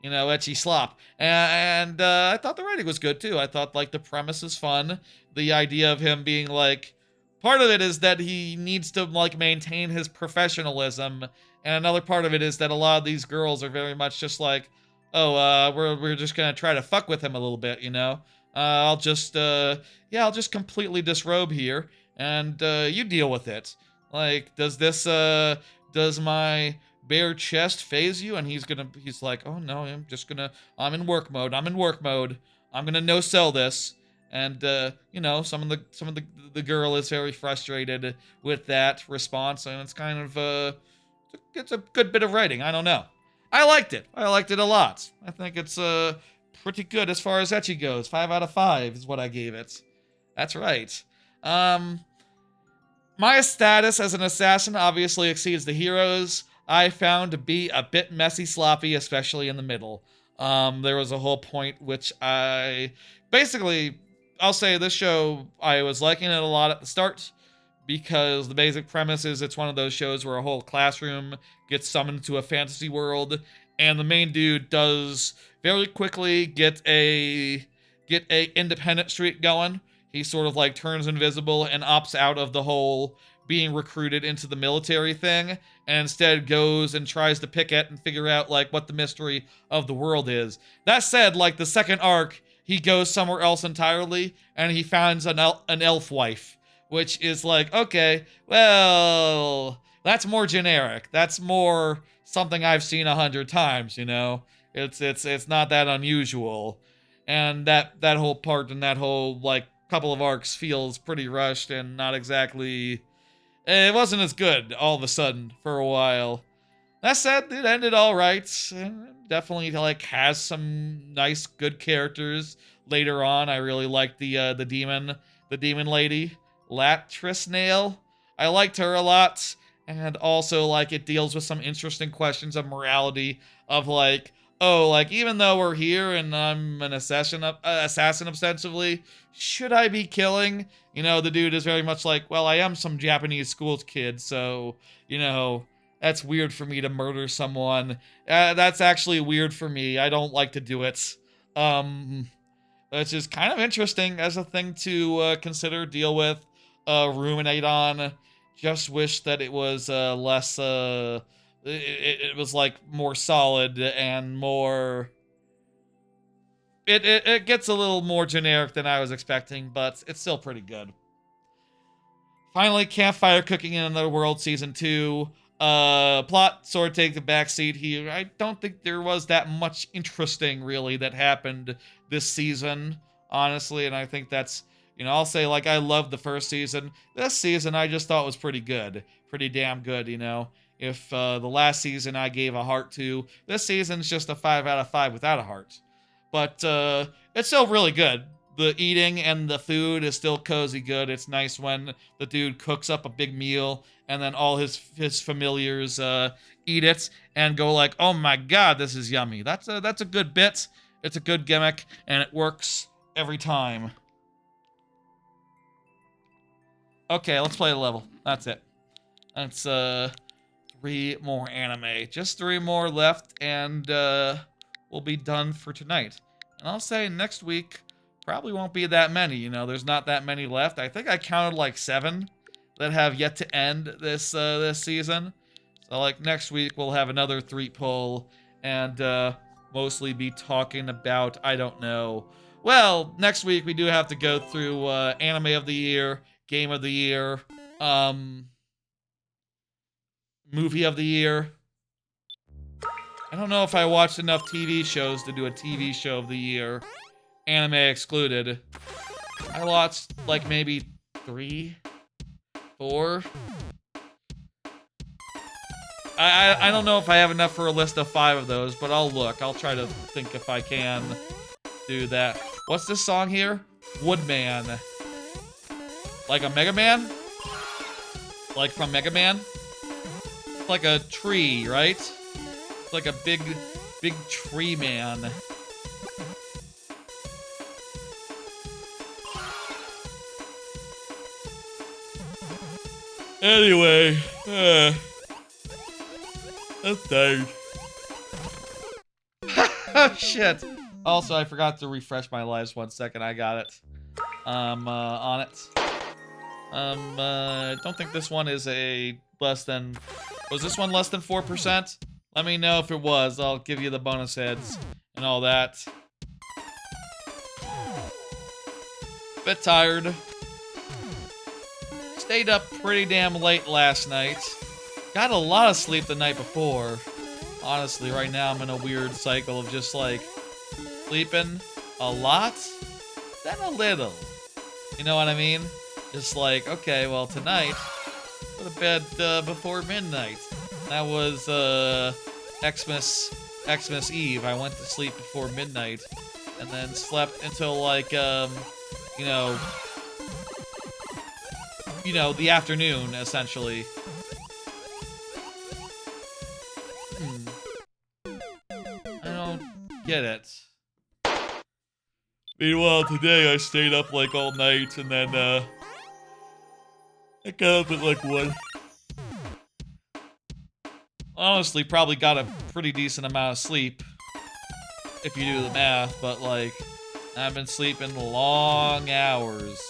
you know, ecchi slop. And I thought the writing was good too. I thought like the premise is fun. The idea of him being like, part of it is that he needs to like maintain his professionalism, and another part of it is that a lot of these girls are very much just like, oh, we're just gonna try to fuck with him a little bit, you know. I'll just completely disrobe here, and you deal with it. Like, does my bare chest phase you? And he's like, oh no, I'm in work mode. I'm gonna no sell this. And you know, some of the girl is very frustrated with that response, and it's kind of it's a good bit of writing. I don't know. I liked it a lot. I think it's pretty good as far as ecchi goes. 5 out of 5 is what I gave it. That's right. My status as an assassin obviously exceeds the heroes. I found to be a bit messy sloppy, especially in the middle. There was a whole point which I I'll say this show, I was liking it a lot at the start because the basic premise is it's one of those shows where a whole classroom gets summoned to a fantasy world, and the main dude does very quickly get a independent streak going. He sort of like turns invisible and opts out of the whole being recruited into the military thing, and instead goes and tries to pick it and figure out like what the mystery of the world is. That said, like the second arc, he goes somewhere else entirely and he finds an elf wife, which is like, okay, well, that's more generic. That's more something I've seen 100 times, you know? It's not that unusual. And that whole part and that whole like couple of arcs feels pretty rushed and not exactly, it wasn't as good all of a sudden for a while. That said, it ended all right. Definitely like has some nice, good characters. Later on, I really liked the demon lady, Latrisnail. I liked her a lot, and also like it deals with some interesting questions of morality. Of like, oh, like even though we're here and I'm an assassin ostensibly, should I be killing? You know, the dude is very much like, well, I am some Japanese school kid, so you know. That's weird for me to murder someone. That's actually weird for me. I don't like to do it. Which is kind of interesting as a thing to consider, deal with, ruminate on. Just wish that it was less, it was like more solid and more... It gets a little more generic than I was expecting, but it's still pretty good. Finally, Campfire Cooking in Another World Season 2. Plot sort of take the backseat here. I don't think there was that much interesting, really, that happened this season, honestly, and I think that's, you know, I'll say, like, I loved the first season. This season, I just thought was pretty good. Pretty damn good, you know? If the last season I gave a heart to, this season's just a 5 out of 5 without a heart. But it's still really good. The eating and the food is still cozy good. It's nice when the dude cooks up a big meal and then all his familiars eat it and go like, "Oh my god, this is yummy." That's a good bit. It's a good gimmick and it works every time. Okay, let's play the level. That's it. That's 3 more anime. Just 3 more left and we'll be done for tonight. And I'll say next week probably won't be that many, you know, there's not that many left. I think I counted like 7 that have yet to end this season. So like next week we'll have another 3 pull and mostly be talking about, I don't know. Well, next week we do have to go through anime of the year, game of the year, movie of the year. I don't know if I watched enough TV shows to do a TV show of the year. Anime excluded. I watched like maybe 3, 4. I don't know if I have enough for a list of 5 of those, but I'll look. I'll try to think if I can do that. What's this song here? Woodman. Like a Mega Man? Like from Mega Man? It's like a tree, right? It's like a big tree man. Anyway, that's tired. Oh, shit. Also, I forgot to refresh my lives 1 second. I got it. On it. I don't think this one is a less than... Was this one less than 4%? Let me know if it was. I'll give you the bonus heads and all that. Bit tired. Stayed up pretty damn late last night. Got a lot of sleep the night before. Honestly, right now I'm in a weird cycle of just like sleeping a lot, then a little. You know what I mean? Just like, okay, well tonight, go to bed before midnight. That was Xmas Eve. I went to sleep before midnight and then slept until like you know, the afternoon, essentially. I don't get it. Meanwhile, today I stayed up like all night and then I got up at like 1. Honestly, probably got a pretty decent amount of sleep if you do the math, but like I've been sleeping long hours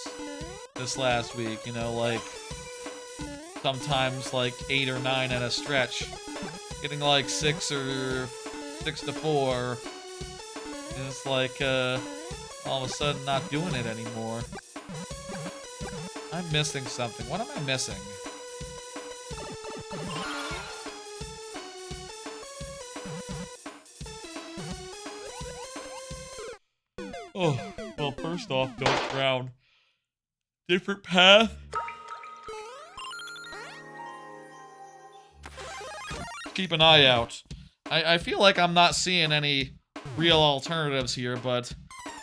this last week, you know, like sometimes like 8 or 9 at a stretch. Getting like 6 to 4. And it's like all of a sudden not doing it anymore. I'm missing something. What am I missing? Oh, well, first off, don't drown. Different path. Keep an eye out. I feel like I'm not seeing any real alternatives here, but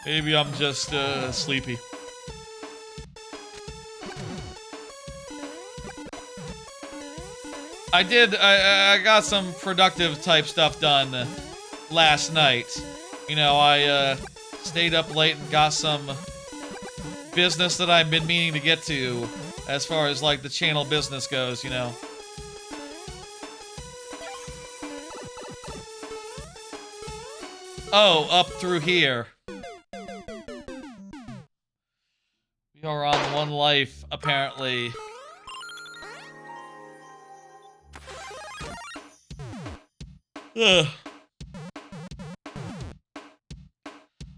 maybe I'm just sleepy. I got some productive type stuff done last night. You know, I stayed up late and got some business that I've been meaning to get to as far as like the channel business goes, you know. Oh, up through here. We are on 1 life, apparently. Ugh.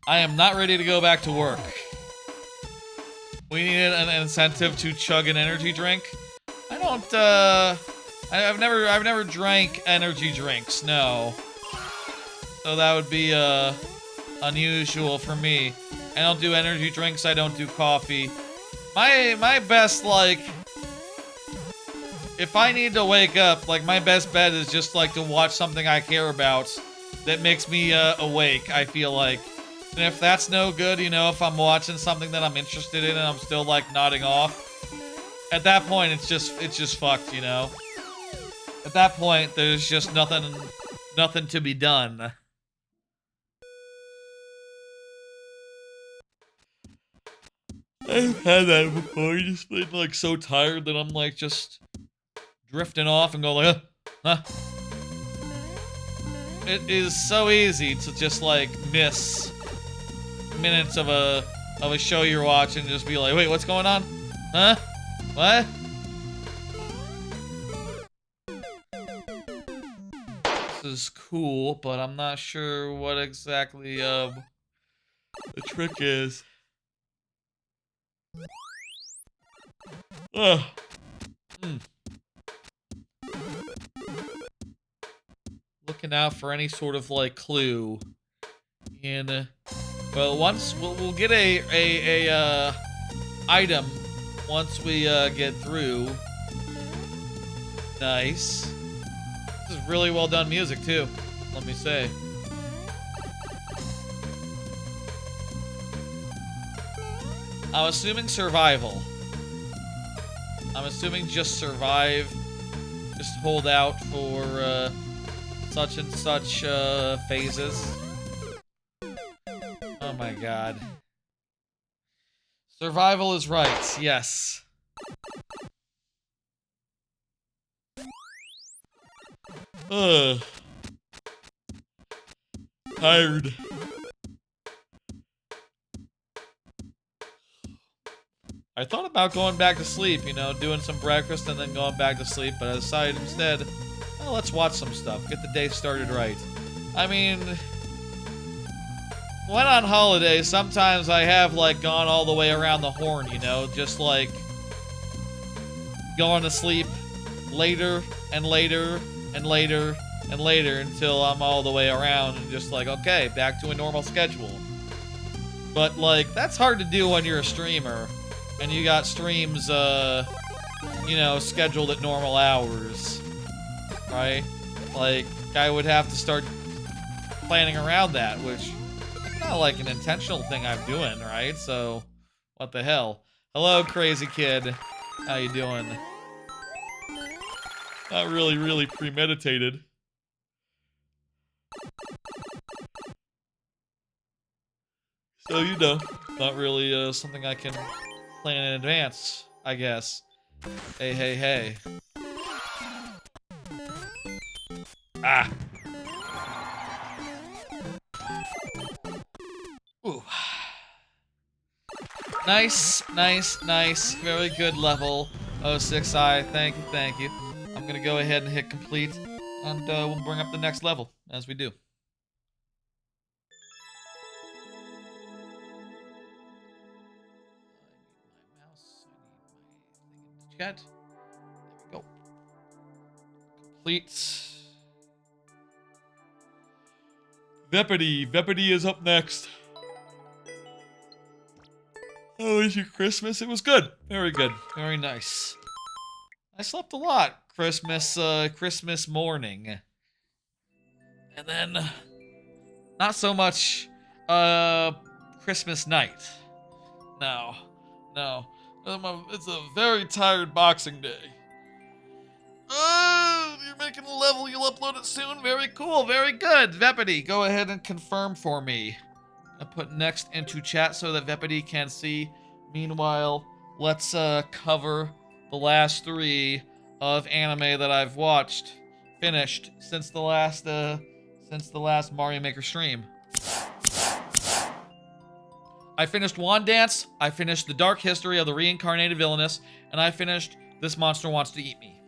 I am not ready to go back to work. We needed an incentive to chug an energy drink. I don't, I've never drank energy drinks, no. So that would be, unusual for me. I don't do energy drinks, I don't do coffee. My best, like, if I need to wake up, like, my best bet is just, like, to watch something I care about that makes me, awake, I feel like. And if that's no good, you know, if I'm watching something that I'm interested in and I'm still, like, nodding off, at that point, it's just fucked, you know? At that point, there's just nothing to be done. I've had that before, you just been, like, so tired that I'm, like, just drifting off and go like, huh? It is so easy to just, like, miss minutes of a show you're watching and just be like, wait, what's going on? Huh? What? This is cool, but I'm not sure what exactly, the trick is. Ugh. Looking out for any sort of, like, clue. And, well, once we'll get a item once we get through. Nice. This is really well done music too, let me say. I'm assuming survival. I'm assuming just survive. Just hold out for such and such phases. Oh my god. Survival is right, yes. Ugh. Tired. I thought about going back to sleep, you know, doing some breakfast and then going back to sleep, but I decided instead, well, let's watch some stuff, get the day started right. I mean, when on holiday, sometimes I have, like, gone all the way around the horn, you know, just, like, going to sleep later and later and later and later until I'm all the way around and just like, okay, back to a normal schedule. But, like, that's hard to do when you're a streamer and you got streams, you know, scheduled at normal hours, right? Like, I would have to start planning around that, which is not like an intentional thing I'm doing, right? So, what the hell? Hello, crazy kid. How you doing? Not really premeditated. So, you know, not really something I can plan in advance, I guess. Hey, hey, hey. Ah. Ooh. Nice, nice, nice. Very good level. Oh, 6i. Thank you, thank you. I'm gonna go ahead and hit complete, and we'll bring up the next level as we do. I need my mouse. I need my thing in the chat. There we go. Complete. Vepity is up next. How was your Christmas? It was good. Very good. Very nice. I slept a lot Christmas morning. And then not so much Christmas night. No. No. It's a very tired Boxing Day. You're making a level, you'll upload it soon. Very cool, very good. Vepity, go ahead and confirm for me. I put next into chat so that Vepity can see. Meanwhile, let's cover the last 3 of anime that I've finished since the last Mario Maker stream. I finished Wand Dance, I finished The Dark History of the Reincarnated Villainess, and I finished This Monster Wants to Eat Me.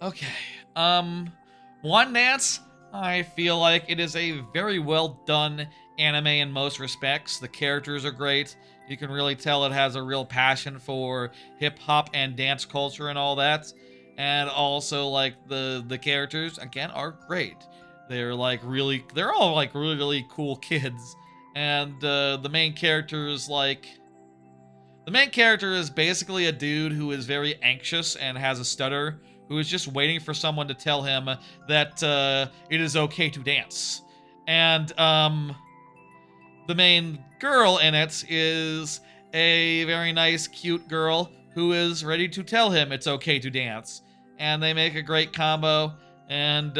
Okay, Wand Dance, I feel like it is a very well done anime in most respects. The characters are great. You can really tell it has a real passion for hip-hop and dance culture and all that. And also, like, the characters, again, are great. They're all like really, really cool kids. And the main character is basically a dude who is very anxious and has a stutter, who is just waiting for someone to tell him that it is okay to dance. And the main girl in it is a very nice, cute girl who is ready to tell him it's okay to dance. And they make a great combo, and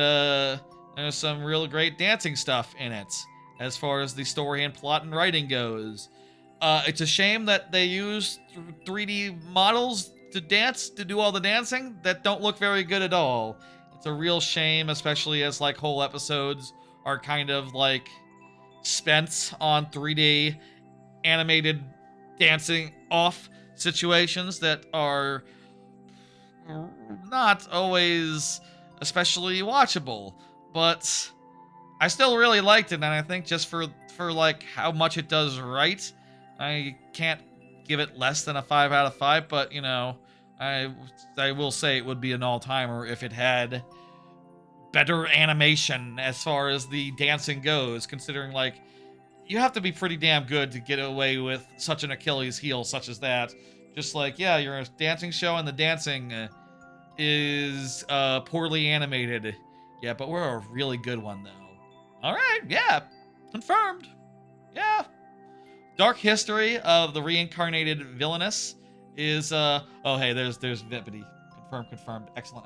there's some real great dancing stuff in it, as far as the story and plot and writing goes. It's a shame that they use 3D models to do all the dancing that don't look very good at all. It's a real shame, especially as like whole episodes are kind of like spent on 3D animated dancing off situations that are not always especially watchable. But I still really liked it, and I think just for like how much it does right, I can't give it less than a 5 out of 5, but you know, I will say it would be an all-timer if it had better animation as far as the dancing goes, considering like you have to be pretty damn good to get away with such an Achilles heel such as that. Just like, yeah, you're a dancing show and the dancing is poorly animated. Yeah, but we're a really good one though. All right, yeah, confirmed. Yeah. Dark History of the Reincarnated Villainess is oh hey, there's Vipity. Confirmed. Excellent.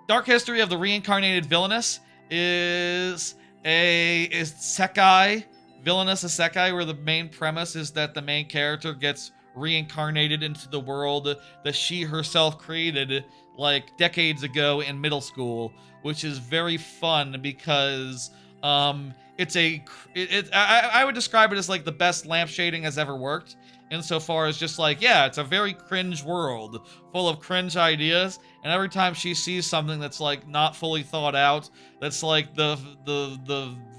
Dark History of the Reincarnated Villainess is isekai, villainous isekai, where the main premise is that the main character gets reincarnated into the world that she herself created like decades ago in middle school, which is very fun because I would describe it as like the best lamp shading has ever worked, insofar as just like, yeah, it's a very cringe world full of cringe ideas, and every time she sees something that's like not fully thought out, that's like the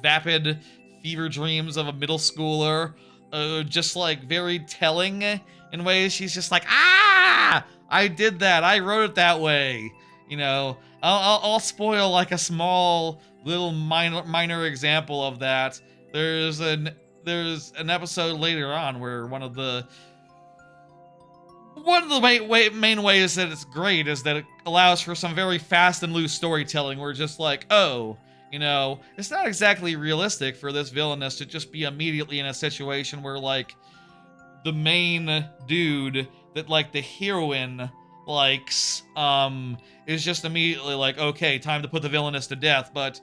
vapid fever dreams of a middle schooler, just like very telling in ways. She's just like, ah, I did that, I wrote it that way, you know. I'll spoil like a small little minor example of that. There's an episode later on where one of the main ways that it's great is that it allows for some very fast and loose storytelling. Where just like, oh, you know, it's not exactly realistic for this villainess to just be immediately in a situation where like the main dude that like the heroine likes is just immediately like, okay, time to put the villainess to death. But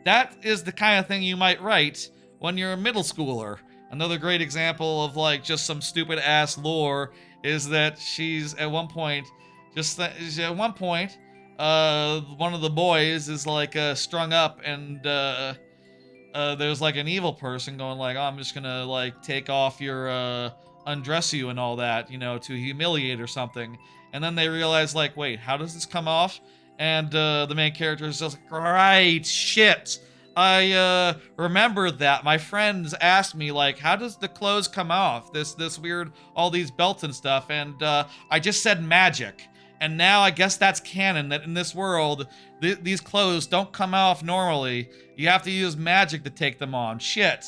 that is the kind of thing you might write when you're a middle schooler. Another great example of like just some stupid ass lore is that she's at one point, one of the boys is like strung up, and there's like an evil person going like, oh, I'm just gonna like take off your undress you and all that, you know, to humiliate or something. And then they realize like, wait, how does this come off? And the main character is just like, right, shit. I remembered that. My friends asked me like, how does the clothes come off? This weird, all these belts and stuff. And I just said magic. And now I guess that's canon, that in this world, these clothes don't come off normally. You have to use magic to take them on. Shit.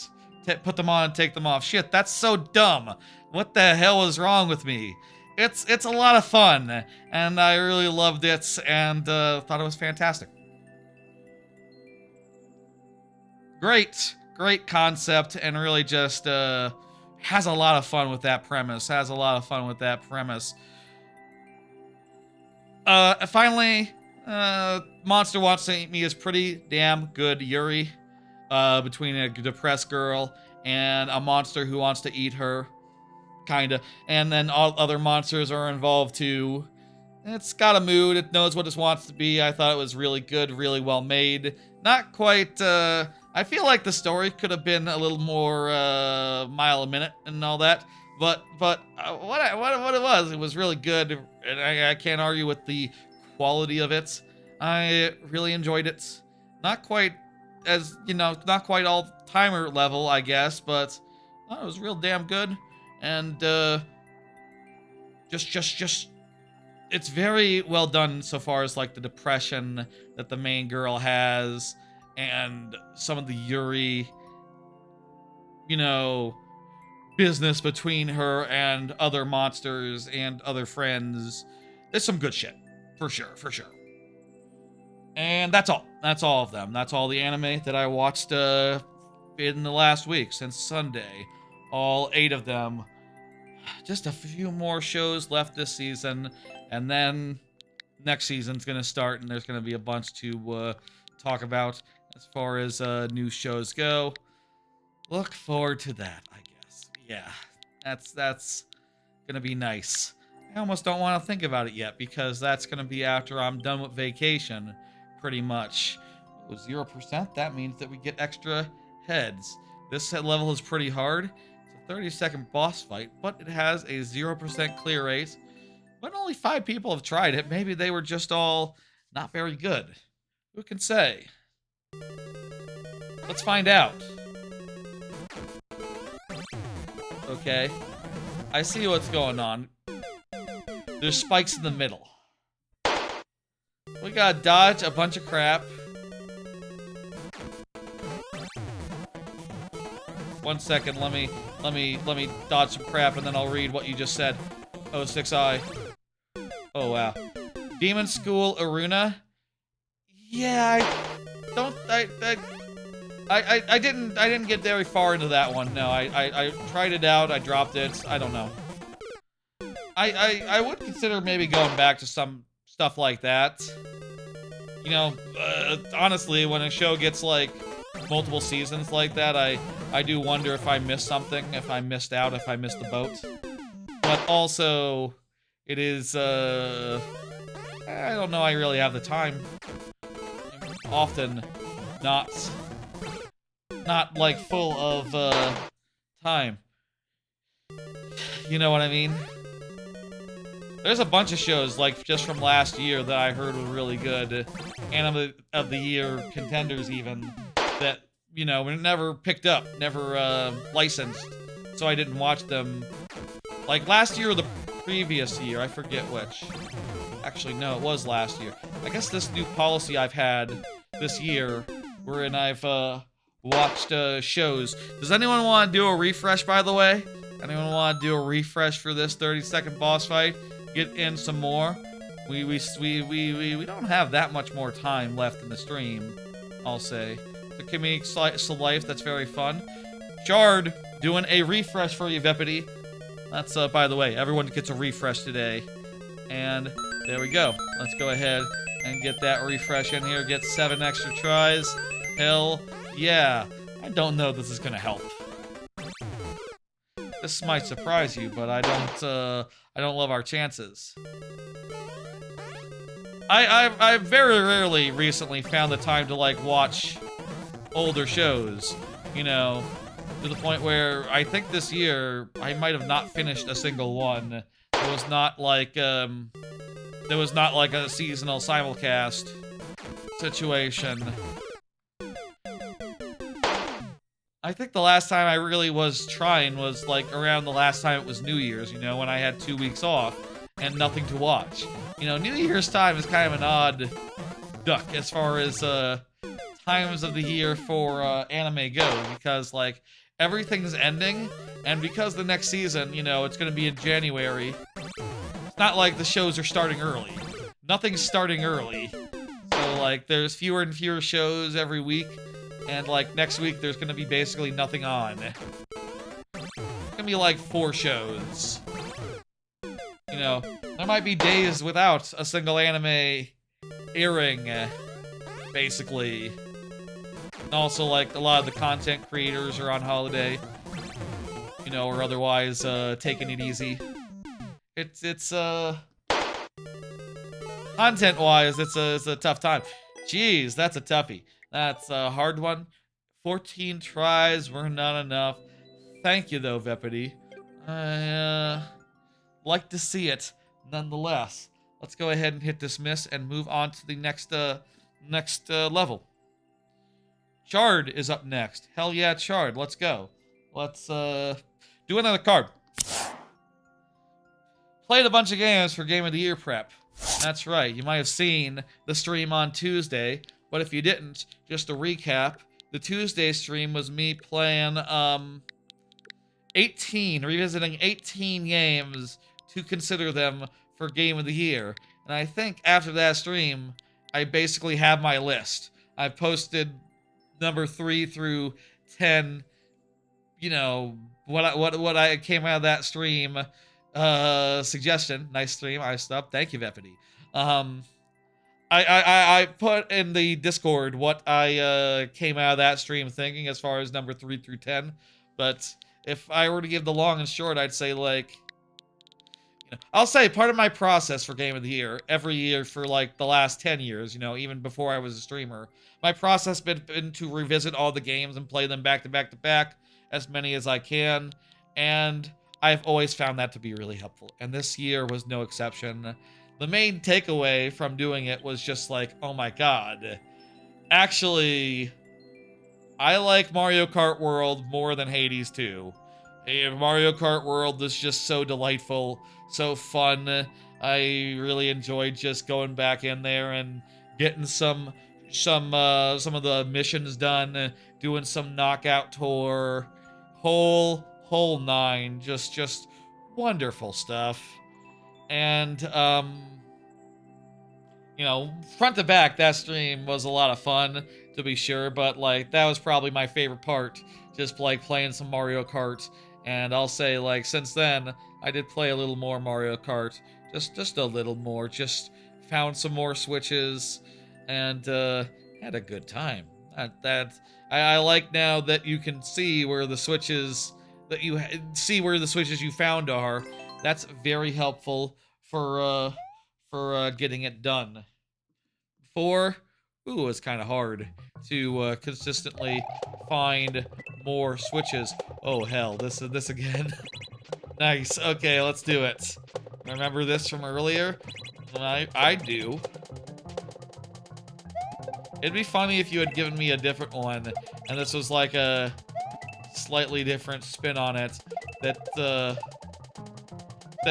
Put them on and take them off. Shit, that's so dumb. What the hell is wrong with me? It's a lot of fun, and I really loved it, and thought it was fantastic. Great concept, and really just has a lot of fun with that premise. Finally, Monster Wants to Eat Me is pretty damn good Yuri, between a depressed girl and a monster who wants to eat her, kinda, and then all other monsters are involved too. It's got a mood, it knows what it wants to be. I thought it was really good, really well made. Not quite, I feel like the story could have been a little more mile a minute and all that. But what it was really good, and I can't argue with the quality of it. I really enjoyed it. Not quite as, you know, not quite all timer level, I guess, but it was real damn good. And just it's very well done so far as like the depression that the main girl has, and some of the Yuri, you know, business between her and other monsters and other friends. There's some good shit, for sure. And that's all of them. That's all the anime that I watched in the last week, since Sunday. All 8 of them. Just a few more shows left this season, and then next season's gonna start, and there's gonna be a bunch to talk about as far as new shows go. Look forward to that, I guess. Yeah, that's gonna be nice. I almost don't want to think about it yet, because that's gonna be after I'm done with vacation, pretty much. With 0%, that means that we get extra heads. This level is pretty hard. It's a 30-second boss fight, but it has a 0% clear rate. But only 5 people have tried it. Maybe they were just all not very good. Who can say? Let's find out. Okay. I see what's going on. There's spikes in the middle. We gotta dodge a bunch of crap. 1 second, let me dodge some crap, and then I'll read what you just said. Oh, 6i. Oh wow. Demon School Aruna? Yeah, I didn't get very far into that one. No, I tried it out, I dropped it. I don't know. I would consider maybe going back to some stuff like that. You know, honestly, when a show gets like multiple seasons like that, I do wonder if I missed something, if I missed out, if I missed the boat. But also, it is, I don't know, I really have the time. I'm often not like full of time. You know what I mean? There's a bunch of shows, like, just from last year that I heard were really good. Anime of the Year contenders, even, that, you know, were never picked up, never licensed, so I didn't watch them. Like, last year or the previous year, I forget which. Actually, no, it was last year. I guess this new policy I've had this year, wherein I've watched shows. Does anyone want to do a refresh, by the way? Anyone want to do a refresh for this 30-second boss fight? Get in some more. We don't have that much more time left in the stream, I'll say. The comedic slice of life, that's very fun. Shard, doing a refresh for you, Vepity. That's, by the way, everyone gets a refresh today. And there we go. Let's go ahead and get that refresh in here. Get 7 extra tries. Hell yeah. I don't know if this is gonna help. This might surprise you, but I don't love our chances. I very rarely recently found the time to like watch older shows, you know, to the point where I think this year I might have not finished a single one. There was not like a seasonal simulcast situation. I think the last time I really was trying was like around the last time it was New Year's, you know, when I had 2 weeks off and nothing to watch. You know, New Year's time is kind of an odd duck as far as times of the year for anime go, because like everything's ending, and because the next season, you know, it's gonna be in January. It's not like the shows are starting early. Nothing's starting early. So like there's fewer and fewer shows every week, and like next week there's gonna be basically nothing on. It's gonna be like 4 shows. You know, there might be days without a single anime airing, basically. And also, like, a lot of the content creators are on holiday, you know, or otherwise, taking it easy. It's content-wise, it's a tough time. Jeez, that's a toughie. That's a hard one. 14 tries were not enough. Thank you, though, Vepity. Like to see it, nonetheless. Let's go ahead and hit dismiss and move on to the next level. Chard is up next. Hell yeah, Chard. Let's go. Let's do another card. Played a bunch of games for Game of the Year prep. That's right. You might have seen the stream on Tuesday, but if you didn't, just to recap, the Tuesday stream was me playing revisiting 18 games to consider them for Game of the Year. And I think after that stream, I basically have my list. I've posted number 3 through 10, you know, what I came out of that stream. Suggestion. Nice stream. I stopped. Thank you, Vepity. I put in the Discord what I came out of that stream thinking as far as number 3 through 10. But if I were to give the long and short, I'd say like, you know, I'll say part of my process for Game of the Year every year for like the last 10 years, you know, even before I was a streamer, my process been to revisit all the games and play them back to back to back, as many as I can, and I've always found that to be really helpful, and this year was no exception. The main takeaway from doing it was just like, oh my god, actually, I like Mario Kart World more than Hades 2. Hey, Mario Kart World is just so delightful, so fun. I really enjoyed just going back in there and getting some of the missions done, doing some knockout tour, whole nine, just wonderful stuff. And you know, front to back, that stream was a lot of fun, to be sure, but like that was probably my favorite part, just like playing some Mario Kart. And I'll say, like, since then I did play a little more Mario Kart, just a little more, just found some more switches and had a good time. I like now that you can see where the switches you found are. That's very helpful for getting it done. Before, it was kind of hard to consistently find more switches. Oh hell, this again. Nice. Okay, let's do it. Remember this from earlier? I do. It'd be funny if you had given me a different one, and this was like a slightly different spin on it that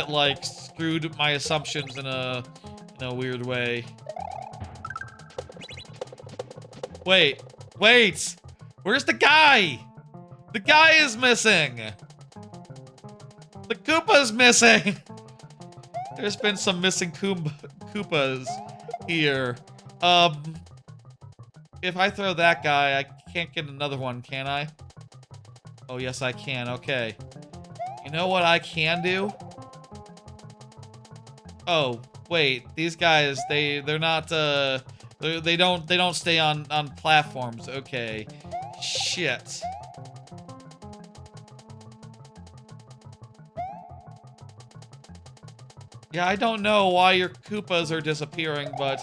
like screwed my assumptions in a weird way. Wait, where's the guy? The guy is missing. The Koopa's missing. There's been some missing Koopas here. If I throw that guy, I can't get another one, can I? Oh, yes, I can. Okay. You know what I can do? Oh, Wait, these guys, they're not, they don't stay on platforms. Okay. Shit. Yeah, I don't know why your Koopas are disappearing, but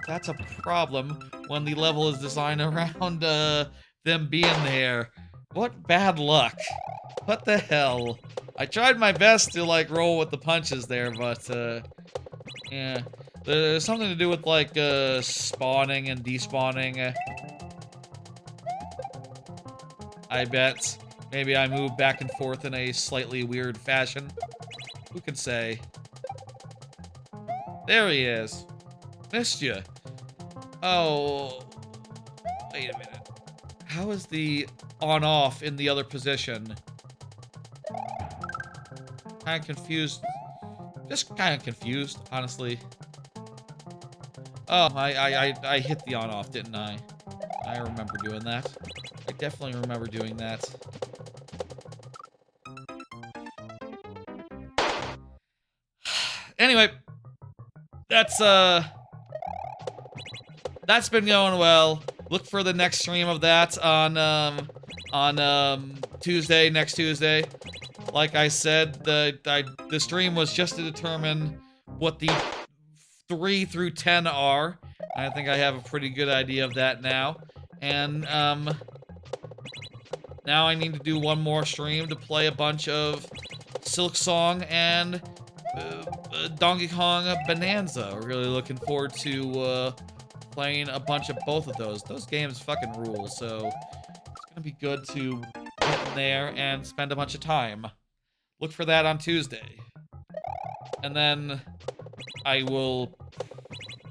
that's a problem when the level is designed around, them being there. What bad luck. What the hell? I tried my best to, like, roll with the punches there, but, yeah. There's something to do with, like, spawning and despawning. I bet. Maybe I move back and forth in a slightly weird fashion. Who can say? There he is. Missed you. Oh. Wait a minute. How is the on-off in the other position? Kind of confused. Just kind of confused, honestly. Oh, I hit the on-off, didn't I? I remember doing that. I definitely remember doing that. Anyway, that's been going well. Look for the next stream of that on Tuesday, next Tuesday. Like I said, the stream was just to determine what the 3 through 10 are. I think I have a pretty good idea of that now. And now I need to do one more stream to play a bunch of Silk Song and Donkey Kong Bonanza. Really looking forward to playing a bunch of both of those. Those games fucking rule, so it's gonna be good to get in there and spend a bunch of time. Look for that on Tuesday. And then I will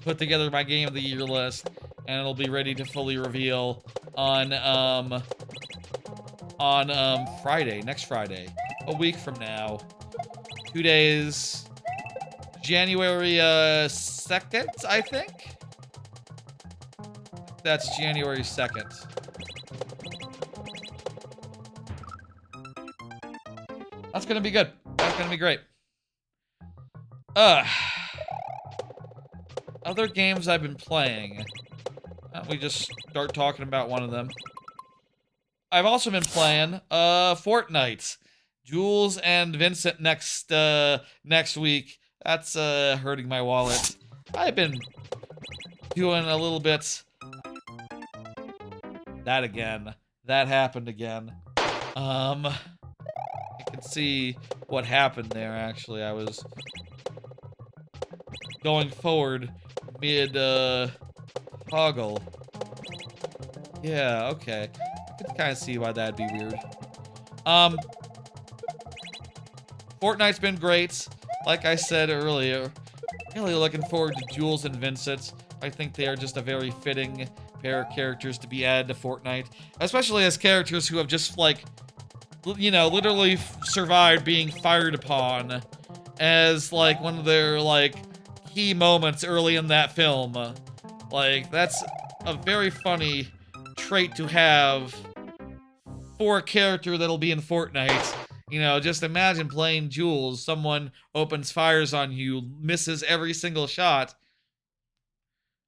put together my Game of the Year list, and it'll be ready to fully reveal on Friday, next Friday, a week from now. 2 days, January 2nd, I think? That's January 2nd. That's gonna be good. That's gonna be great. Other games I've been playing. We just start talking about one of them. I've also been playing Fortnite. Jules and Vincent next week. That's hurting my wallet. I've been doing a little bit. That again. That happened again. I can see what happened there, actually. I was going forward mid toggle. Yeah, okay. I can kind of see why that'd be weird. Fortnite's been great. Like I said earlier, really looking forward to Jules and Vincent. I think they are just a very fitting pair of characters to be added to Fortnite. Especially as characters who have just, like, you know, literally survived being fired upon as, like, one of their, like, key moments early in that film. Like, that's a very funny trait to have for a character that'll be in Fortnite. You know, just imagine playing Jules. Someone opens fires on you, misses every single shot.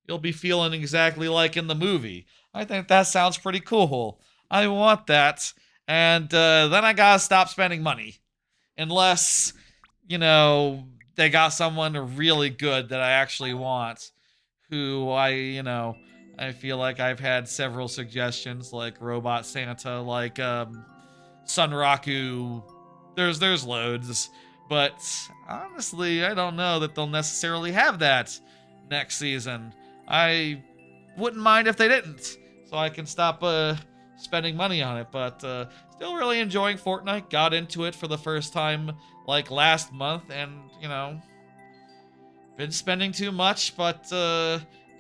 You'll be feeling exactly like in the movie. I think that sounds pretty cool. I want that. And then I gotta stop spending money. Unless, you know, they got someone really good that I actually want. Who I feel like I've had several suggestions, like Robot Santa, like Sunraku. There's loads. But honestly, I don't know that they'll necessarily have that next season. I wouldn't mind if they didn't, so I can stop spending money on it. But still really enjoying Fortnite. Got into it for the first time like last month, and you know, been spending too much, but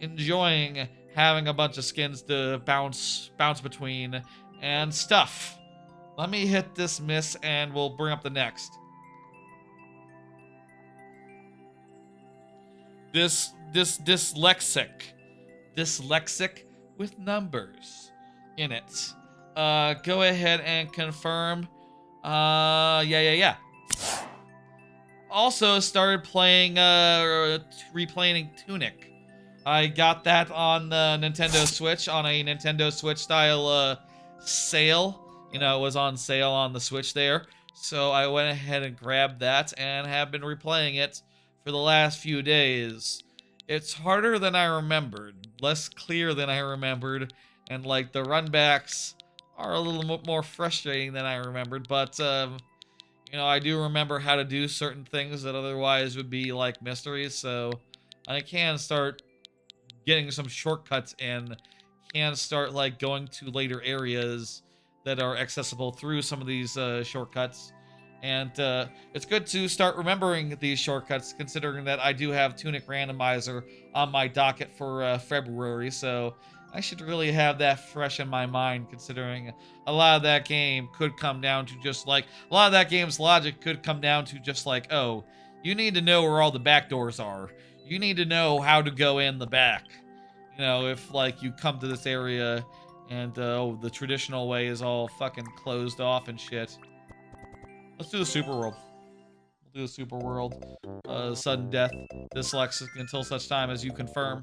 enjoying having a bunch of skins to bounce between and stuff. Let me hit this miss, and we'll bring up the next. This dyslexic with numbers in it. Go ahead and confirm. Yeah. Also started playing, replaying Tunic. I got that on the Nintendo Switch on a Nintendo Switch style sale. You know, it was on sale on the Switch there. So I went ahead and grabbed that and have been replaying it for the last few days. It's harder than I remembered, less clear than I remembered, and like the runbacks are a little more frustrating than I remembered, but you know, I do remember how to do certain things that otherwise would be like mysteries, so I can start getting some shortcuts and can start like going to later areas that are accessible through some of these shortcuts. And it's good to start remembering these shortcuts, considering that I do have Tunic Randomizer on my docket for February, so I should really have that fresh in my mind, considering a lot of that game could come down to just like, a lot of that game's logic could come down to just like, oh, you need to know where all the back doors are. You need to know how to go in the back. You know, if like you come to this area and oh, the traditional way is all fucking closed off and shit. Let's do the super world. We'll do the super world. Sudden death, dyslexic until such time as you confirm.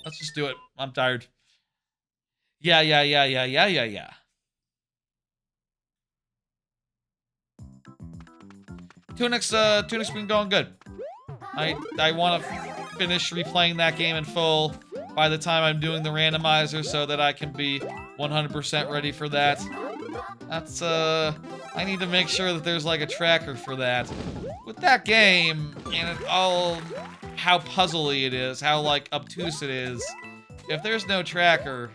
Let's just do it. I'm tired. Yeah. Tunic's been going good. I want to finish replaying that game in full by the time I'm doing the randomizer so that I can be 100% ready for that. That's, I need to make sure that there's like a tracker for that. With that game, and all how puzzly it is, how like obtuse it is, if there's no tracker,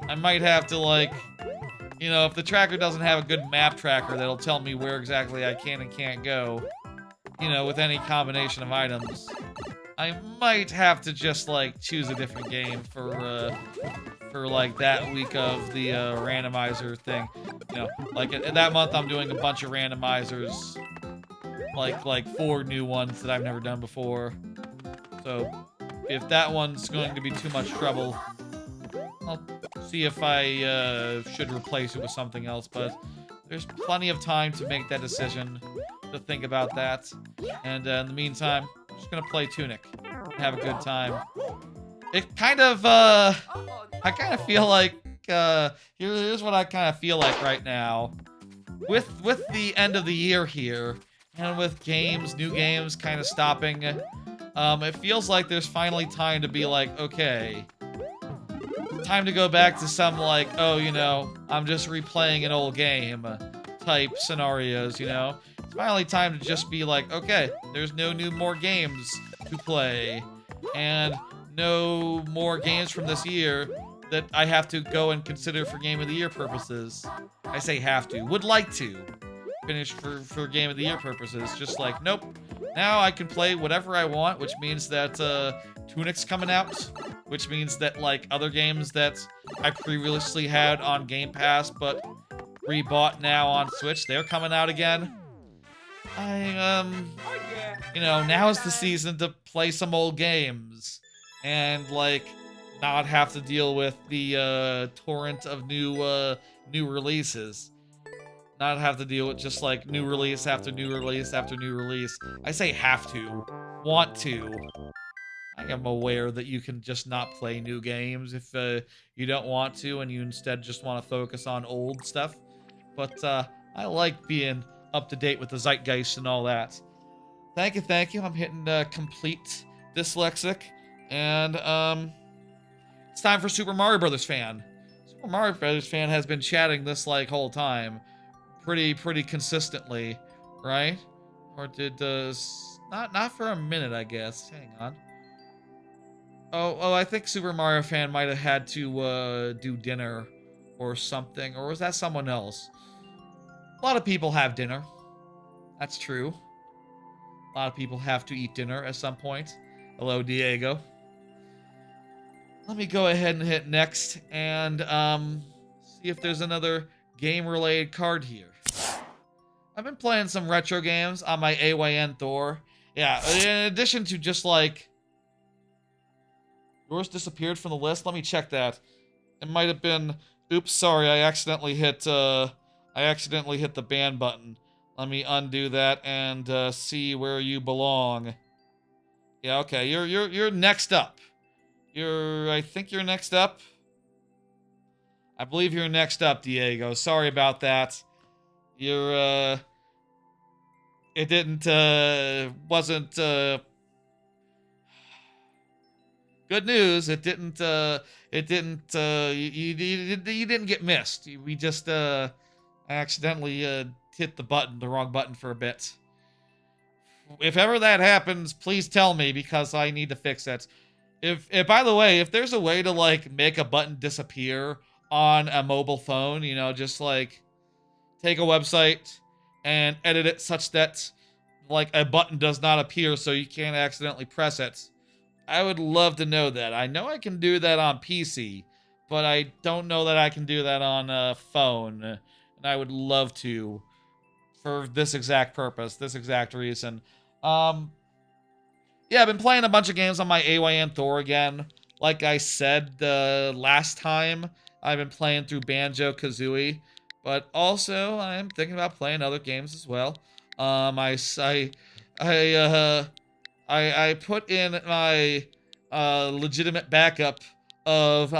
I might have to like, you know, if the tracker doesn't have a good map tracker that'll tell me where exactly I can and can't go, you know, with any combination of items, I might have to just like choose a different game for like that week of the randomizer thing. You know, like in that month I'm doing a bunch of randomizers, like 4 new ones that I've never done before. So if that one's going to be too much trouble, I'll see if I should replace it with something else, but there's plenty of time to make that decision, to think about that. And in the meantime, I'm just gonna play Tunic and have a good time. It kind of, I kind of feel like, here's what I kind of feel like right now. With the end of the year here, and with new games kind of stopping, it feels like there's finally time to be like, okay, time to go back to some like, oh, you know, I'm just replaying an old game type scenarios, you know? It's finally time to just be like, okay, there's no more games to play, and no more games from this year that I have to go and consider for Game of the Year purposes. I say have to, would like to finish for Game of the Year purposes. Just like, nope, now I can play whatever I want, which means that Tunic's coming out, which means that like other games that I previously had on Game Pass but rebought now on Switch, they're coming out again. You know, now is the season to play some old games and like not have to deal with the torrent of new releases. Not have to deal with just like new release after new release after new release. I say have to, want to. I am aware that you can just not play new games if you don't want to and you instead just want to focus on old stuff. But I like being up to date with the zeitgeist and all that. Thank you. I'm hitting complete dyslexic. And it's time for Super Mario Brothers fan. Super Mario Brothers fan has been chatting this like whole time. Pretty consistently, right? Or did not for a minute, I guess. Hang on. Oh, I think Super Mario fan might have had to do dinner or something, or was that someone else? A lot of people have dinner. That's true. A lot of people have to eat dinner at some point. Hello, Diego. Let me go ahead and hit next and see if there's another game-related card here. I've been playing some retro games on my AYN Thor. Yeah, in addition to just like... Yours disappeared from the list? Let me check that. It might have been... Oops, sorry, I accidentally hit I accidentally hit the ban button. Let me undo that and see where you belong. Yeah, okay. You're next up. I think you're next up. I believe you're next up, Diego. Sorry about that. It wasn't, good news. You didn't get missed. We just, I accidentally, hit the wrong button for a bit. If ever that happens, please tell me because I need to fix it. If by the way, if there's a way to like make a button disappear on a mobile phone, you know, just like take a website and edit it such that like a button does not appear so you can't accidentally press it. I would love to know that. I know I can do that on PC, but I don't know that I can do that on a phone. And I would love to for this exact purpose, this exact reason. Yeah, I've been playing a bunch of games on my AYN Thor again. Like I said last time, I've been playing through Banjo-Kazooie, but also I'm thinking about playing other games as well. I put in my legitimate backup of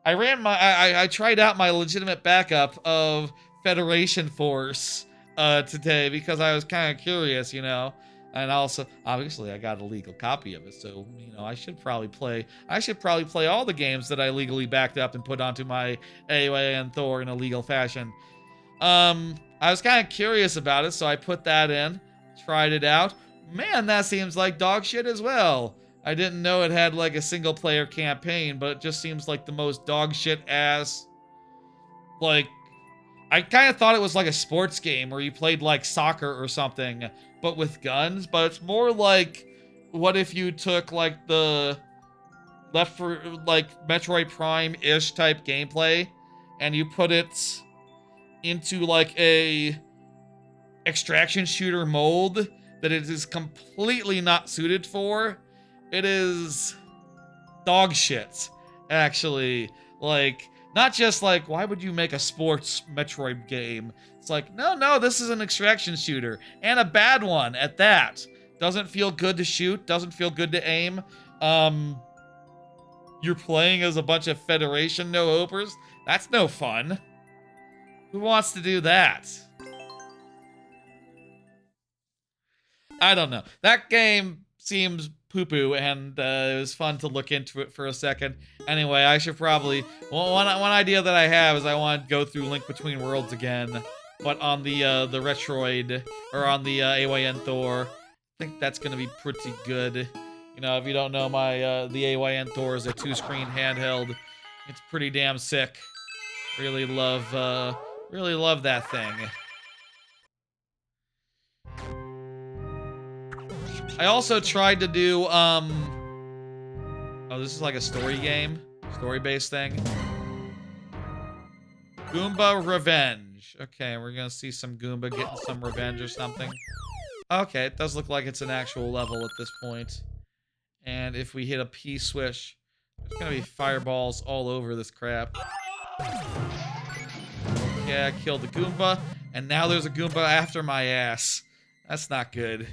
I tried out my legitimate backup of Federation Force today because I was kind of curious, you know. And also, obviously, I got a legal copy of it, so you know I should probably play all the games that I legally backed up and put onto my AON Thor in a legal fashion. I was kind of curious about it, so I put that in, tried it out. Man, that seems like dog shit as well. I didn't know it had like a single player campaign, but it just seems like the most dog shit ass, like, I kind of thought it was like a sports game where you played like soccer or something, but with guns. But it's more like, what if you took like the Left for like Metroid Prime-ish type gameplay, and you put it into like a extraction shooter mold that it is completely not suited for. It is dog shit, actually. Like, not just like, why would you make a sports Metroid game? It's like, no, this is an extraction shooter, and a bad one at that. Doesn't feel good to shoot, doesn't feel good to aim. You're playing as a bunch of Federation no-hopers? That's no fun. Who wants to do that? I don't know. That game seems poo-poo, and it was fun to look into it for a second. Anyway, I should probably... One idea that I have is I want to go through Link Between Worlds again, but on the Retroid, or on the AYN Thor. I think that's going to be pretty good. You know, if you don't know, the AYN Thor is a 2-screen handheld. It's pretty damn sick. Really love that thing. I also tried to do, oh, this is like a story game? Story-based thing? Goomba Revenge. Okay, we're gonna see some Goomba getting some revenge or something. Okay, it does look like it's an actual level at this point. And if we hit a P switch, there's gonna be fireballs all over this crap. Okay, I killed the Goomba, and now there's a Goomba after my ass. That's not good.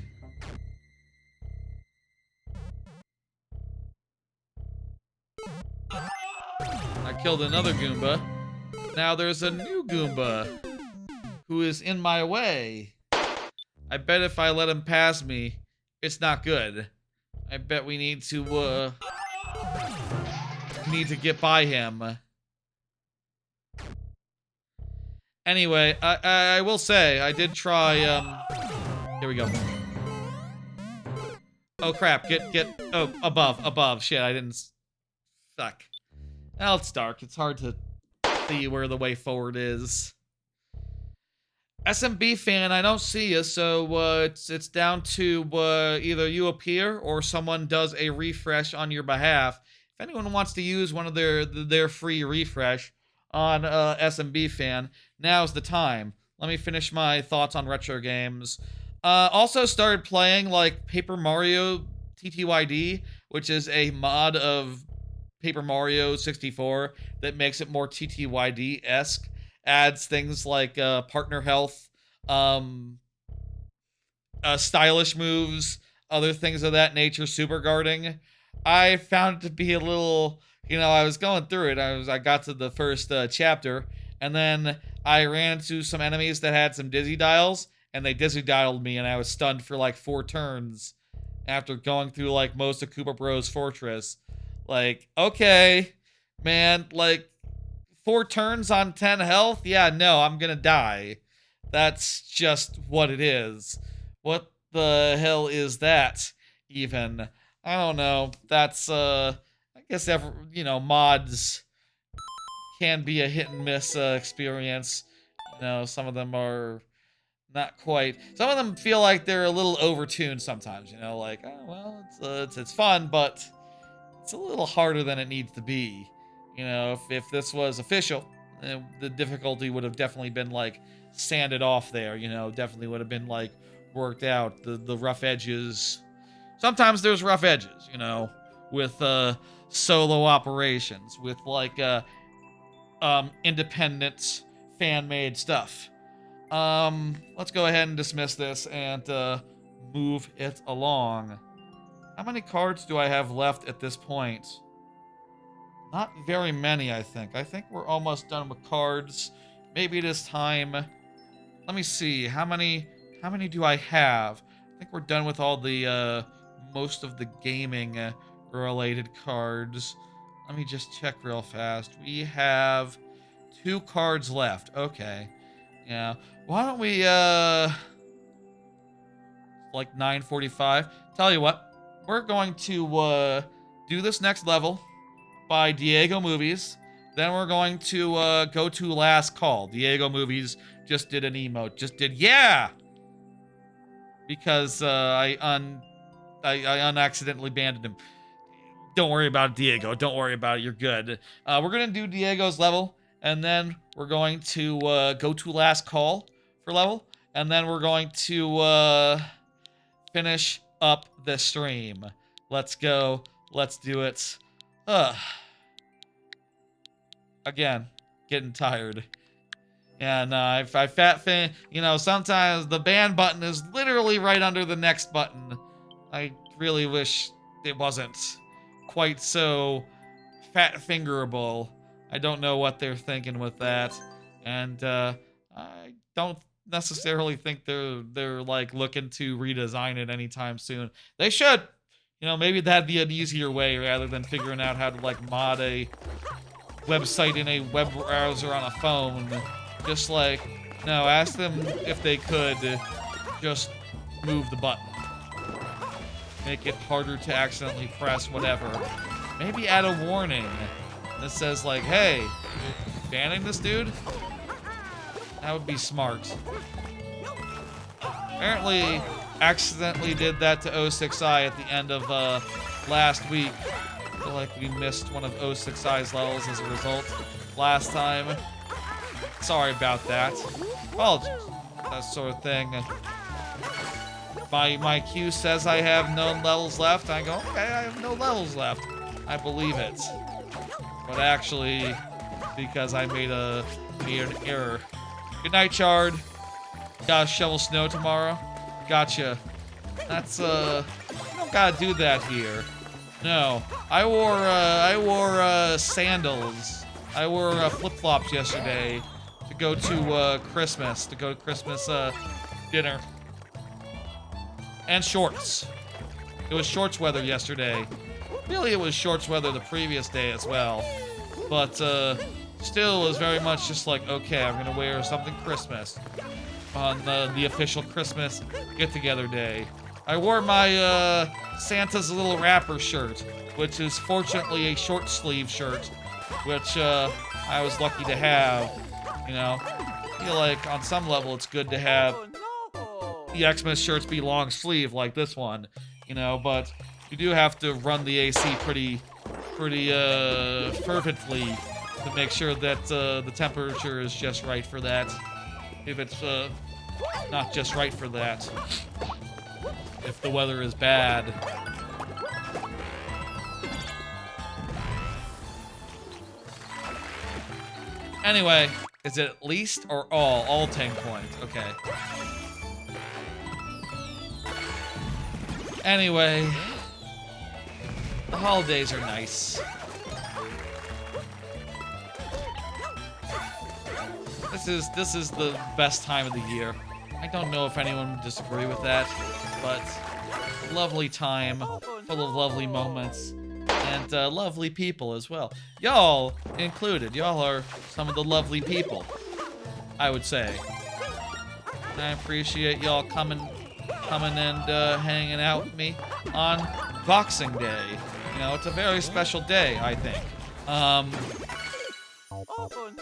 I killed another Goomba. Now there's a new Goomba who is in my way. I bet if I let him pass me, it's not good. I bet we need to get by him. Anyway, I will say, I did try, here we go. Oh crap, oh, above, shit, I didn't, fuck. Well, it's dark, it's hard to see where the way forward is. SMB fan, I don't see you, so it's down to either you appear or someone does a refresh on your behalf. If anyone wants to use one of their free refresh on SMB fan, now's the time. Let me finish my thoughts on retro games. Also started playing like Paper Mario TTYD, which is a mod of Paper Mario 64 that makes it more TTYD-esque. adds things like partner health, um, stylish moves, other things of that nature, super guarding. I found it to be a little, I was going through it. I got to the first chapter, and then I ran into some enemies that had some dizzy dials, and they dizzy dialed me, and I was stunned for like 4 turns after going through like most of Koopa Bros Fortress. Like, okay, man, like 4 turns on 10 health? Yeah, no, I'm gonna die. That's just what it is. What the hell is that, even? I don't know. That's, I guess, mods can be a hit and miss experience. Some of them are not quite. Some of them feel like they're a little overtuned sometimes, like, oh, well, it's fun, but it's a little harder than it needs to be. If this was official, the difficulty would have definitely been like sanded off there, definitely would have been like worked out. The rough edges. Sometimes there's rough edges, with solo operations, with like independent fan-made stuff. Let's go ahead and dismiss this and move it along. How many cards do I have left at this point? Not very many, I think. I think we're almost done with cards. Maybe it is time. Let me see. How many do I have? I think we're done with all the most of the gaming related cards. Let me just check real fast. We have 2 cards left. Okay. Yeah. Why don't we like 9:45? Tell you what. We're going to do this next level by Diego Movies. Then we're going to go to Last Call. Diego Movies just did an emote. Just did, yeah! Because I unaccidentally banned him. Don't worry about it, Diego. Don't worry about it. You're good. We're going to do Diego's level. And then we're going to go to Last Call for level. And then we're going to finish up the stream. Let's go. Let's do it. Again, getting tired. And if I sometimes the ban button is literally right under the next button. I really wish it wasn't quite so fat fingerable. I don't know what they're thinking with that. And I don't necessarily think they're like looking to redesign it anytime soon. They should. Maybe that'd be an easier way rather than figuring out how to like mod a website in a web browser on a phone. Just like, no, ask them if they could just move the button. Make it harder to accidentally press whatever. Maybe add a warning that says like, hey, banning this dude? That would be smart. Apparently, accidentally did that to 06i at the end of last week. I feel like we missed one of 06i's levels as a result last time. Sorry about that. Apologies. That sort of thing. My queue says I have no levels left. I go, okay, I have no levels left. I believe it. But actually, because I made an error. Good night, Chard. Gotta shovel snow tomorrow. Gotcha. That's you don't gotta do that here. No, I wore sandals. I wore flip-flops yesterday to go to Christmas dinner. And shorts. It was shorts weather yesterday. Really, it was shorts weather the previous day as well. But still, it was very much just like, okay, I'm gonna wear something Christmas on the official Christmas get-together day. I wore my Santa's Little Rapper shirt, which is fortunately a short sleeve shirt, which I was lucky to have. I feel like on some level it's good to have the Xmas shirts be long sleeve like this one, but you do have to run the AC pretty fervently to make sure that the temperature is just right for that. If it's not just right for that. If the weather is bad. Anyway, Is it at least or all? All 10 coins. Okay. Anyway, the holidays are nice. This is the best time of the year. I don't know if anyone would disagree with that, but lovely time, full of lovely moments, and lovely people as well. Y'all included. Y'all are some of the lovely people, I would say. I appreciate y'all coming and hanging out with me on Boxing Day. You know, it's a very special day, I think.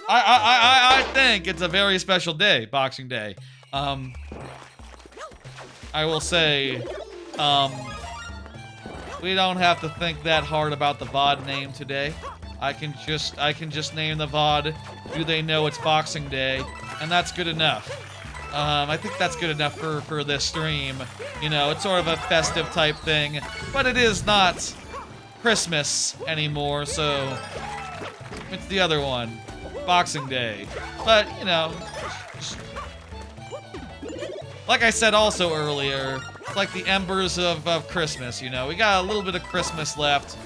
I think it's a very special day, Boxing Day. I will say, we don't have to think that hard about the VOD name today. I can just name the VOD, Do They Know It's Boxing Day, and that's good enough. I think that's good enough for this stream. You know, it's sort of a festive type thing, but it is not Christmas anymore, so it's the other one, Boxing Day. But, you know, like I said also earlier, it's like the embers of Christmas, you know. We got a little bit of Christmas left.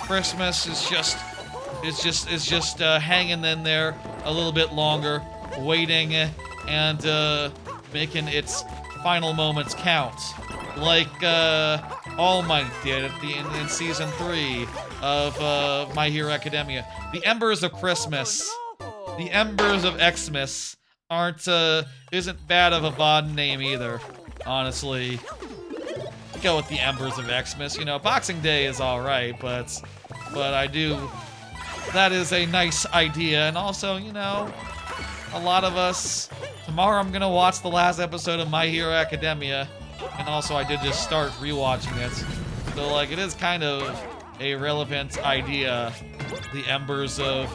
Christmas is just hanging in there a little bit longer, waiting and making its final moments count, like All Might did in season 3 of My Hero Academia. The Embers of Christmas, the Embers of Xmas isn't bad of a VOD name either, honestly. Go with the Embers of Xmas. You know, Boxing Day is all right, but that is a nice idea, and also, you know, a lot of us. Tomorrow I'm gonna watch the last episode of My Hero Academia, and also I did just start rewatching it. So like, it is kind of a relevant idea. The Embers of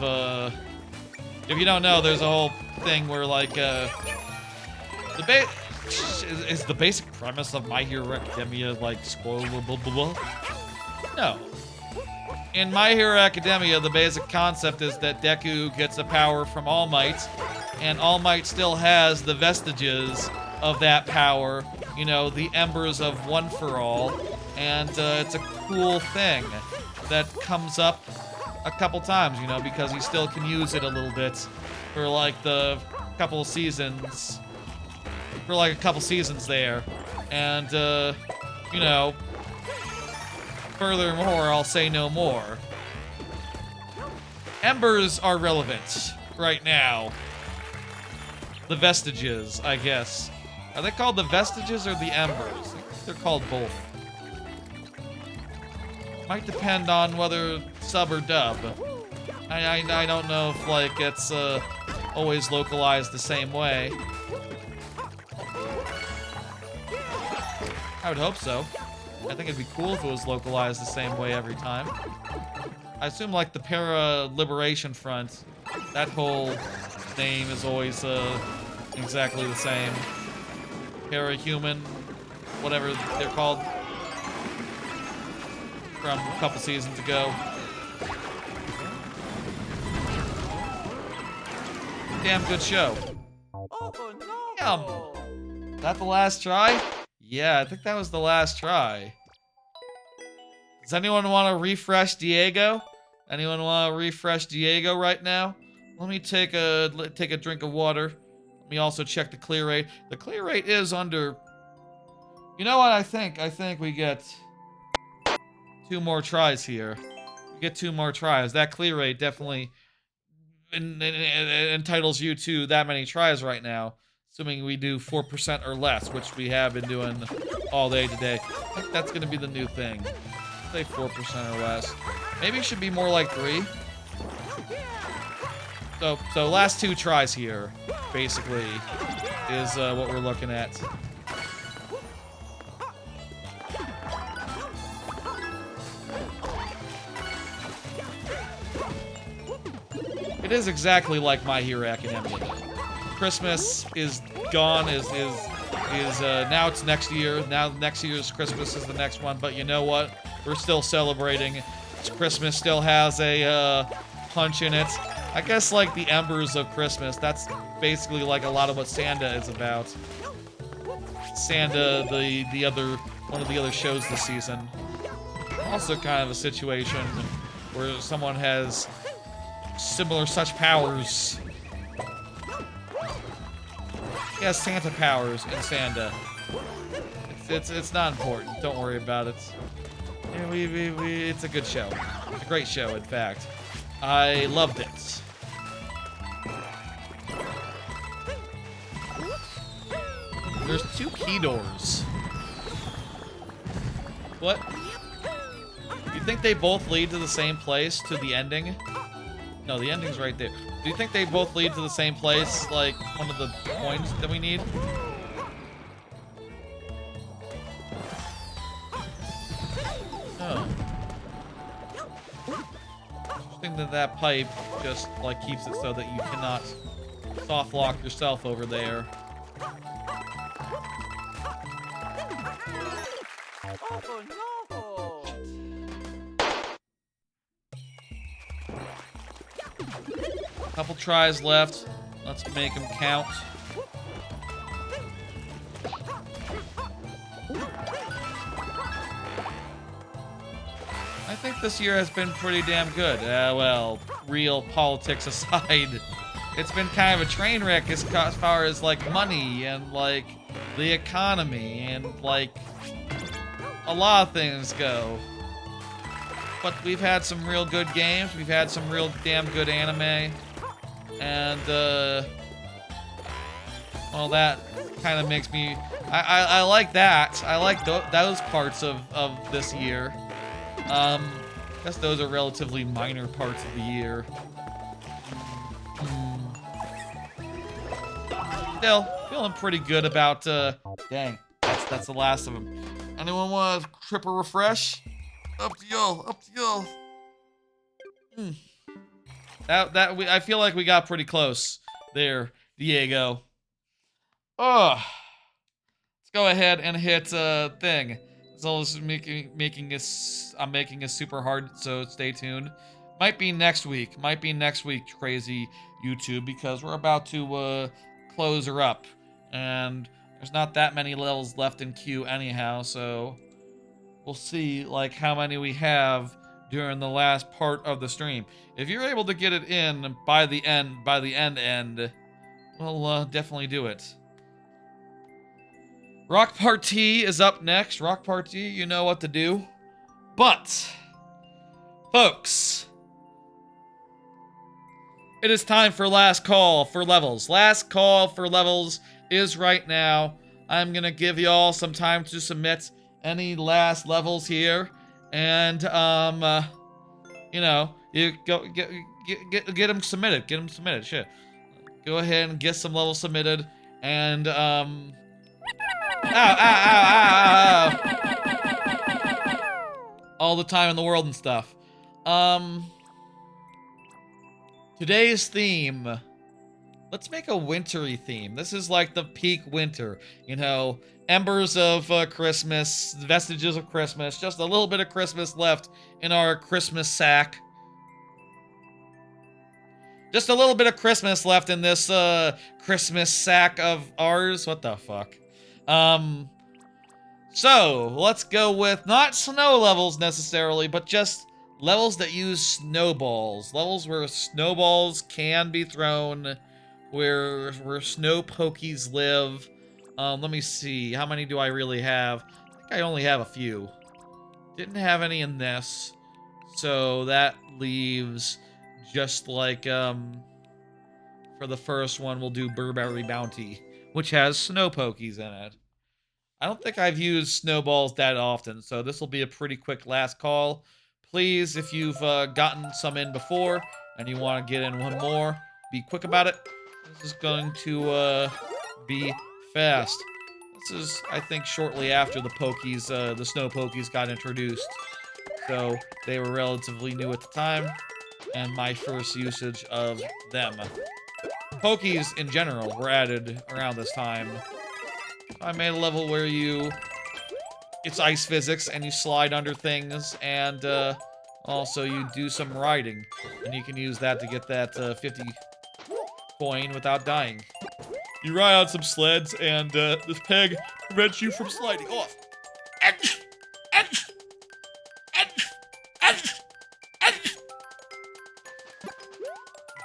if you don't know, there's a whole thing where like is the basic premise of My Hero Academia like spoilable? No. In My Hero Academia, the basic concept is that Deku gets a power from All Might, and All Might still has the vestiges of that power, you know, the embers of One for All, and it's a cool thing that comes up a couple times, you know, because he still can use it a little bit for like the couple seasons, there, and you know, furthermore, I'll say no more. Embers are relevant right now. The vestiges, I guess. Are they called the vestiges or the embers? I think they're called both. Might depend on whether sub or dub. I don't know if like it's always localized the same way. I would hope so. I think it'd be cool if it was localized the same way every time. I assume like the Para-Liberation Front, that whole name is always exactly the same. Para-Human, whatever they're called, from a couple seasons ago. Damn good show. Damn. Is that the last try? Yeah, I think that was the last try. Does anyone want to refresh Diego? Anyone want to refresh Diego right now? Let me take a drink of water. Let me also check the clear rate. The clear rate is under. You know what? I think we get 2 more tries here. We get 2 more tries. That clear rate definitely entitles you to that many tries right now. Assuming we do 4% or less, which we have been doing all day today. I think that's going to be the new thing. Say 4% or less. Maybe it should be more like 3. So last 2 tries here, basically, is what we're looking at. It is exactly like My Hero Academia. Christmas is gone, now it's next year. Now next year's Christmas is the next one, but you know what? We're still celebrating. Christmas still has a punch in it. I guess like the Embers of Christmas, that's basically like a lot of what Santa is about. Santa, the other, one of the other shows this season. Also kind of a situation where someone has similar such powers. He has Santa powers in Santa. It's not important. Don't worry about it. Yeah, it's a good show. It's a great show, in fact. I loved it. There's 2 key doors. What? You think they both lead to the same place, to the ending? No, the ending's right there. Do you think they both lead to the same place, like one of the coins that we need? Oh. Interesting that that pipe just, like, keeps it so that you cannot soft lock yourself over there. Oh no! Couple tries left. Let's make them count. I think this year has been pretty damn good. Well, real politics aside, it's been kind of a train wreck as far as like money and like the economy and like a lot of things go. But we've had some real good games. We've had some real damn good anime. And, well, that kind of makes me... I like that. I like those parts of this year. I guess those are relatively minor parts of the year. Still, feeling pretty good about, dang, that's the last of them. Anyone want a trip or refresh? Up to y'all, up to y'all. I feel like we got pretty close there, Diego. Oh, let's go ahead and hit thing. So this is I'm making it super hard, so stay tuned. Might be next week, crazy YouTube, because we're about to close her up, and there's not that many levels left in queue anyhow, so we'll see like how many we have during the last part of the stream. If you're able to get it in by the end, we'll definitely do it. Rock Party is up next. Rock Party, you know what to do. But, folks, it is time for last call for levels. Last call for levels is right now. I'm gonna give y'all some time to submit any last levels here, and you know, you go get them submitted. Get them submitted. Shit. Go ahead and get some levels submitted, and ow, ow, ow, ow, ow. All the time in the world and stuff. Today's theme. Let's make a wintry theme. This is like the peak winter, you know, embers of Christmas, vestiges of Christmas, just a little bit of Christmas left in our Christmas sack. Just a little bit of Christmas left in this Christmas sack of ours. What the fuck? So let's go with not snow levels necessarily, but just levels that use snowballs. Levels where snowballs can be thrown, where snow pokies live. Let me see. How many do I really have? I think I only have a few. Didn't have any in this. So that leaves just like, for the first one, we'll do Burberry Bounty, which has snow pokies in it. I don't think I've used snowballs that often, so this will be a pretty quick last call. Please, if you've gotten some in before and you want to get in one more, be quick about it. This is going to be fast. This is, I think, shortly after the pokies, the snow pokies got introduced. So they were relatively new at the time, and my first usage of them. Pokies in general were added around this time. I made a level where it's ice physics and you slide under things and Also, you do some riding, and you can use that to get that 50 coin without dying. You ride on some sleds, and this peg prevents you from sliding off.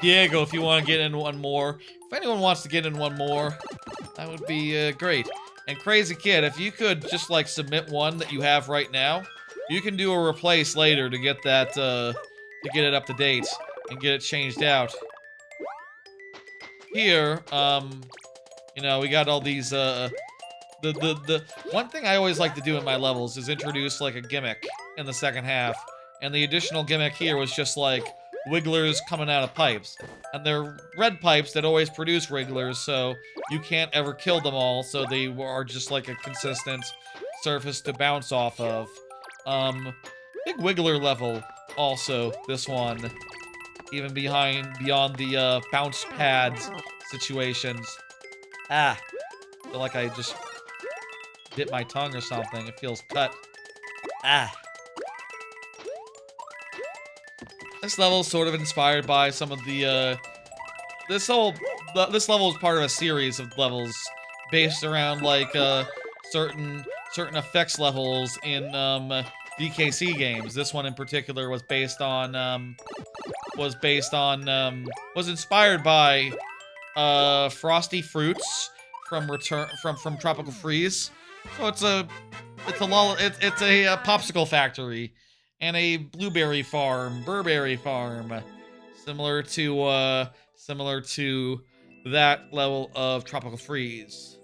Diego, if you want to get in one more. If anyone wants to get in one more, that would be great. And Crazy Kid, if you could just like submit one that you have right now, you can do a replace later to get that to get it up to date and get it changed out. Here, you know, we got all these the one thing I always like to do in my levels is introduce like a gimmick in the second half. And the additional gimmick here was just like wigglers coming out of pipes. And they're red pipes that always produce wigglers, so you can't ever kill them all, so they are just like a consistent surface to bounce off of. Big wiggler level also, this one. Even beyond the bounce pads situations. Ah, I feel like I just bit my tongue or something. It feels cut. Ah. This level is sort of inspired by some of the, this level is part of a series of levels based around, like, certain effects levels in, DKC games. This one in particular was inspired by, Frosty Fruits from Tropical Freeze. So it's a popsicle factory. And a blueberry farm, burberry farm, similar to that level of Tropical Freeze.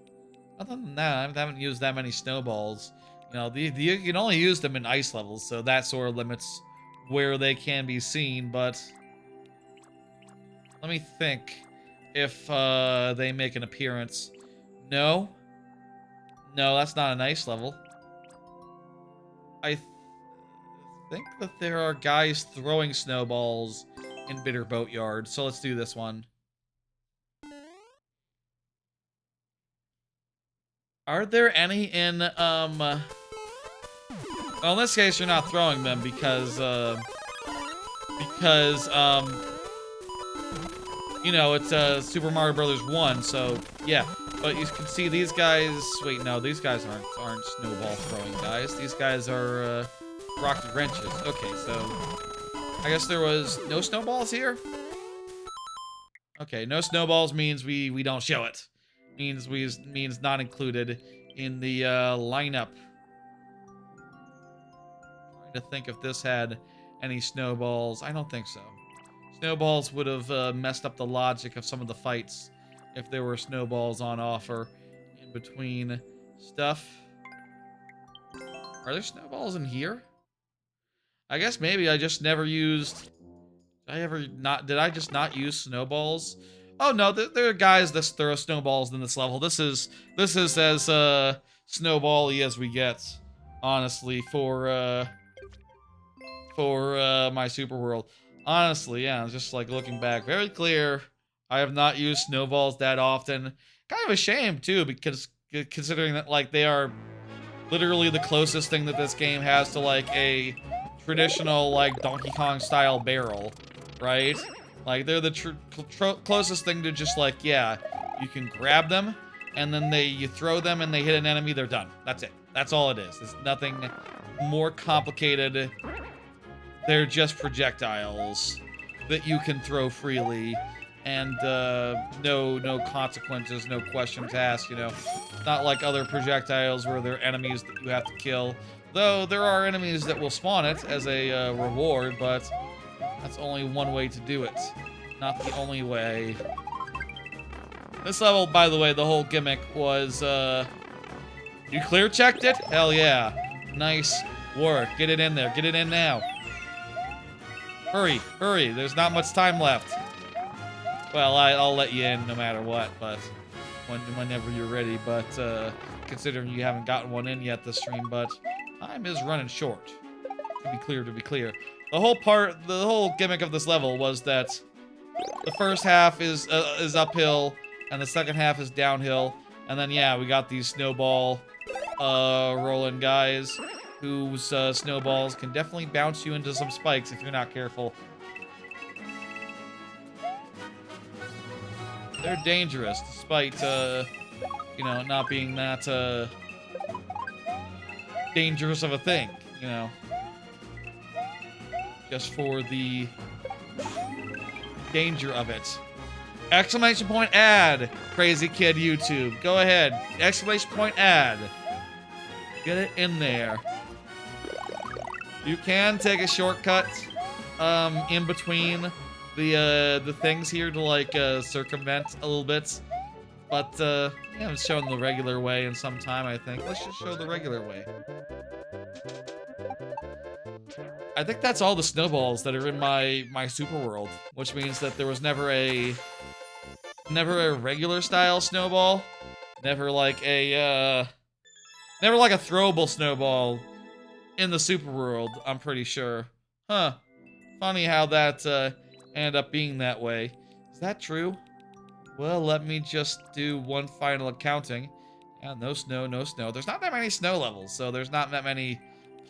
Other than that, I haven't used that many snowballs. You know, you can only use them in ice levels, so that sort of limits where they can be seen. But let me think if they make an appearance. No, that's not an ice level. I think that there are guys throwing snowballs in Bitter Boatyard, so let's do this one. Are there any in, well, in this case, you're not throwing them because, you know, it's, Super Mario Brothers 1, so, yeah. But you can see these guys, wait, no, these guys aren't snowball throwing guys. These guys are, rocket wrenches. Okay, so I guess there was no snowballs here? Okay, no snowballs means we don't show it. Means not included in the lineup. Trying to think if this had any snowballs. I don't think so. Snowballs would have messed up the logic of some of the fights if there were snowballs on offer in between stuff. Are there snowballs in here? I guess maybe I just never used... Did I just not use snowballs? Oh no, there are guys that throw snowballs in this level. This is as snowball-y as we get, honestly, for my Super World. Honestly, yeah, just like looking back, very clear. I have not used snowballs that often. Kind of a shame too, because considering that like they are literally the closest thing that this game has to like a traditional like Donkey Kong style barrel, right? Like they're the closest thing to just like, yeah, you can grab them and then you throw them and they hit an enemy, they're done. That's it. That's all it is. There's nothing more complicated. They're just projectiles that you can throw freely and no consequences, no questions asked, you know. Not like other projectiles where they're enemies that you have to kill. Though there are enemies that will spawn it as a reward, but that's only one way to do it. Not the only way. This level, by the way, the whole gimmick was, you clear checked it? Hell yeah. Nice work. Get it in there. Get it in now. Hurry, hurry. There's not much time left. Well, I'll let you in no matter what, but whenever you're ready. But considering you haven't gotten one in yet this stream, but time is running short. To be clear. The whole gimmick of this level was that the first half is uphill and the second half is downhill, and then yeah, we got these snowball rolling guys. whose snowballs can definitely bounce you into some spikes if you're not careful. They're dangerous, despite, you know, not being that, dangerous of a thing, you know. Just for the danger of it. Exclamation point ad, Crazy Kid YouTube. Go ahead. Exclamation point ad. Get it in there. You can take a shortcut in between the things here to like circumvent a little bit. But yeah, I'm showing the regular way in some time, I think. Let's just show the regular way. I think that's all the snowballs that are in my super world, which means that there was never a regular style snowball, never like a throwable snowball in the super world, I'm pretty sure. Huh. Funny how that ended up being that way. Is that true? Well, let me just do one final accounting. Yeah, no snow, no snow. There's not that many snow levels, so there's not that many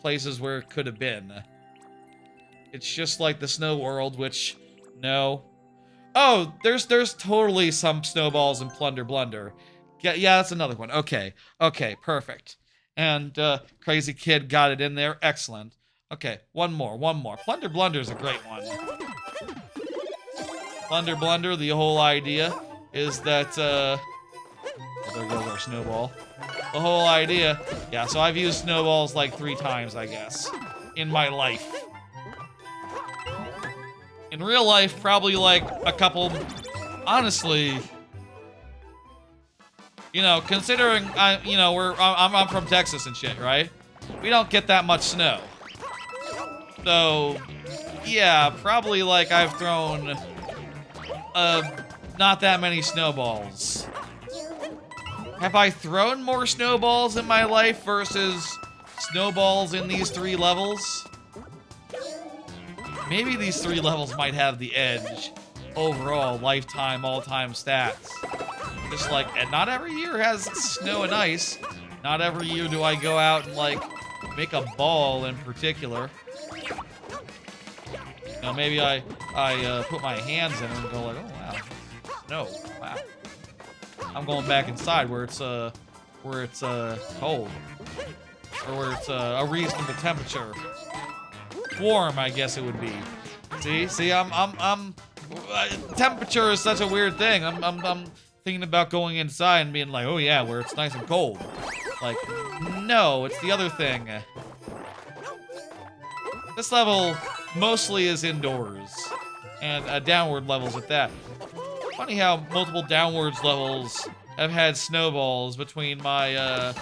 places where it could have been. It's just like the snow world, which, no. Oh, there's totally some snowballs in Plunder Blunder. Yeah, that's another one. Okay, perfect. And Crazy Kid got it in there. Excellent. Okay, one more. Plunder Blunder is a great one. Plunder Blunder, the whole idea is that, oh, there goes our snowball. The whole idea, yeah, so I've used snowballs like 3 times, I guess, in my life. In real life, probably like a couple, honestly, you know, considering I'm from Texas and shit, right? We don't get that much snow. So, yeah, probably like I've thrown not that many snowballs. Have I thrown more snowballs in my life versus snowballs in these 3 levels? Maybe these 3 levels might have the edge overall lifetime all-time stats. Just like, and not every year has snow and ice. Not every year do I go out and like make a ball in particular. You know, maybe I put my hands in it and go like, oh wow, snow, wow. I'm going back inside where it's cold, or where it's a reasonable temperature. Warm, I guess it would be. See, I'm temperature is such a weird thing. I'm thinking about going inside and being like, oh yeah, where it's nice and cold. Like, no, it's the other thing. This level mostly is indoors, and downward levels at that. Funny how multiple downwards levels have had snowballs between my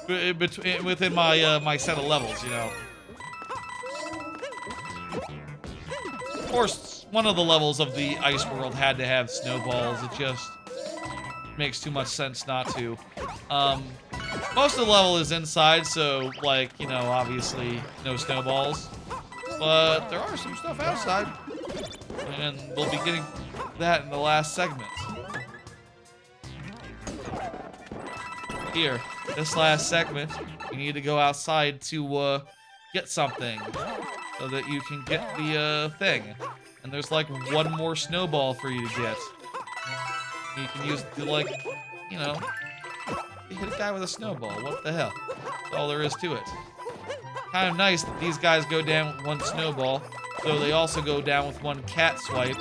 within my set of levels, you know. Of course, one of the levels of the ice world had to have snowballs. It just makes too much sense not to. Most of the level is inside, so, like, you know, obviously no snowballs. But there are some stuff outside. And we'll be getting that in the last segment. Here, this last segment, you need to go outside to get something so that you can get the thing. And there's like 1 more snowball for you to get. You can use it to, like, you know, you hit a guy with a snowball. What the hell? That's all there is to it. Kind of nice that these guys go down with 1 snowball, so they also go down with 1 cat swipe.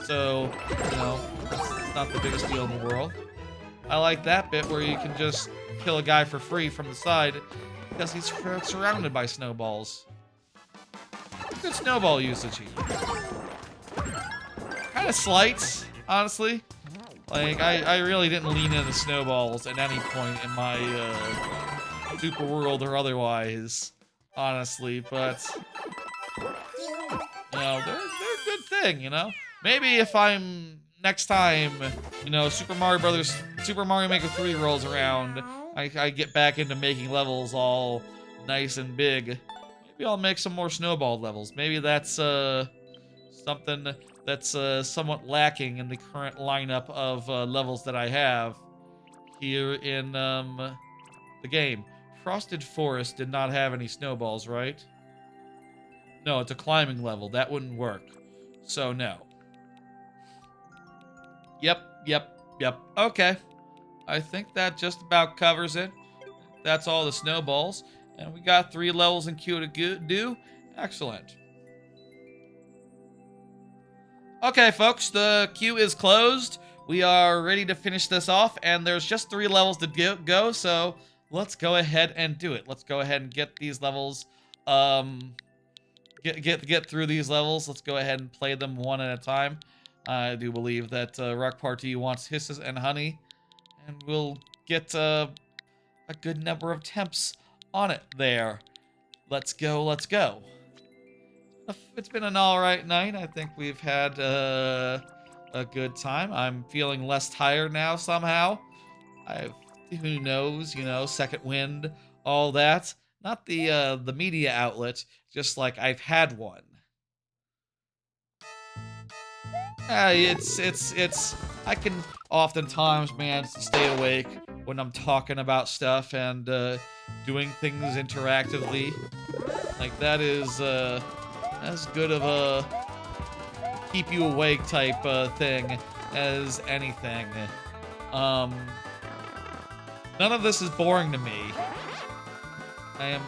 So, you know, it's not the biggest deal in the world. I like that bit where you can just kill a guy for free from the side because he's surrounded by snowballs. Good snowball usage here. Kind of slight, honestly. Like, I really didn't lean into snowballs at any point in my super world or otherwise, honestly, but you know, they're a good thing, you know? Maybe if I'm next time, you know, Super Mario Maker 3 rolls around, I get back into making levels all nice and big. Maybe I'll make some more snowball levels. Maybe that's something that's somewhat lacking in the current lineup of levels that I have here in the game. Frosted Forest did not have any snowballs, right? No, it's a climbing level. That wouldn't work. So, no. Yep. Okay. I think that just about covers it. That's all the snowballs. And we got 3 levels in queue to do. Excellent. Okay, folks, the queue is closed. We are ready to finish this off, and there's just 3 levels to go, so let's go ahead and do it. Let's go ahead and get these levels, get through these levels. Let's go ahead and play them one at a time. I do believe that Rock Party wants hisses and honey, and we'll get a good number of temps on it there. Let's go. It's been an alright night. I think we've had a good time. I'm feeling less tired now somehow. Who knows, second wind, all that. Not the media outlet, just like I've had one. I can oftentimes manage to stay awake when I'm talking about stuff and doing things interactively. Like, that is as good of a keep you awake type thing as anything. None of this is boring to me. I am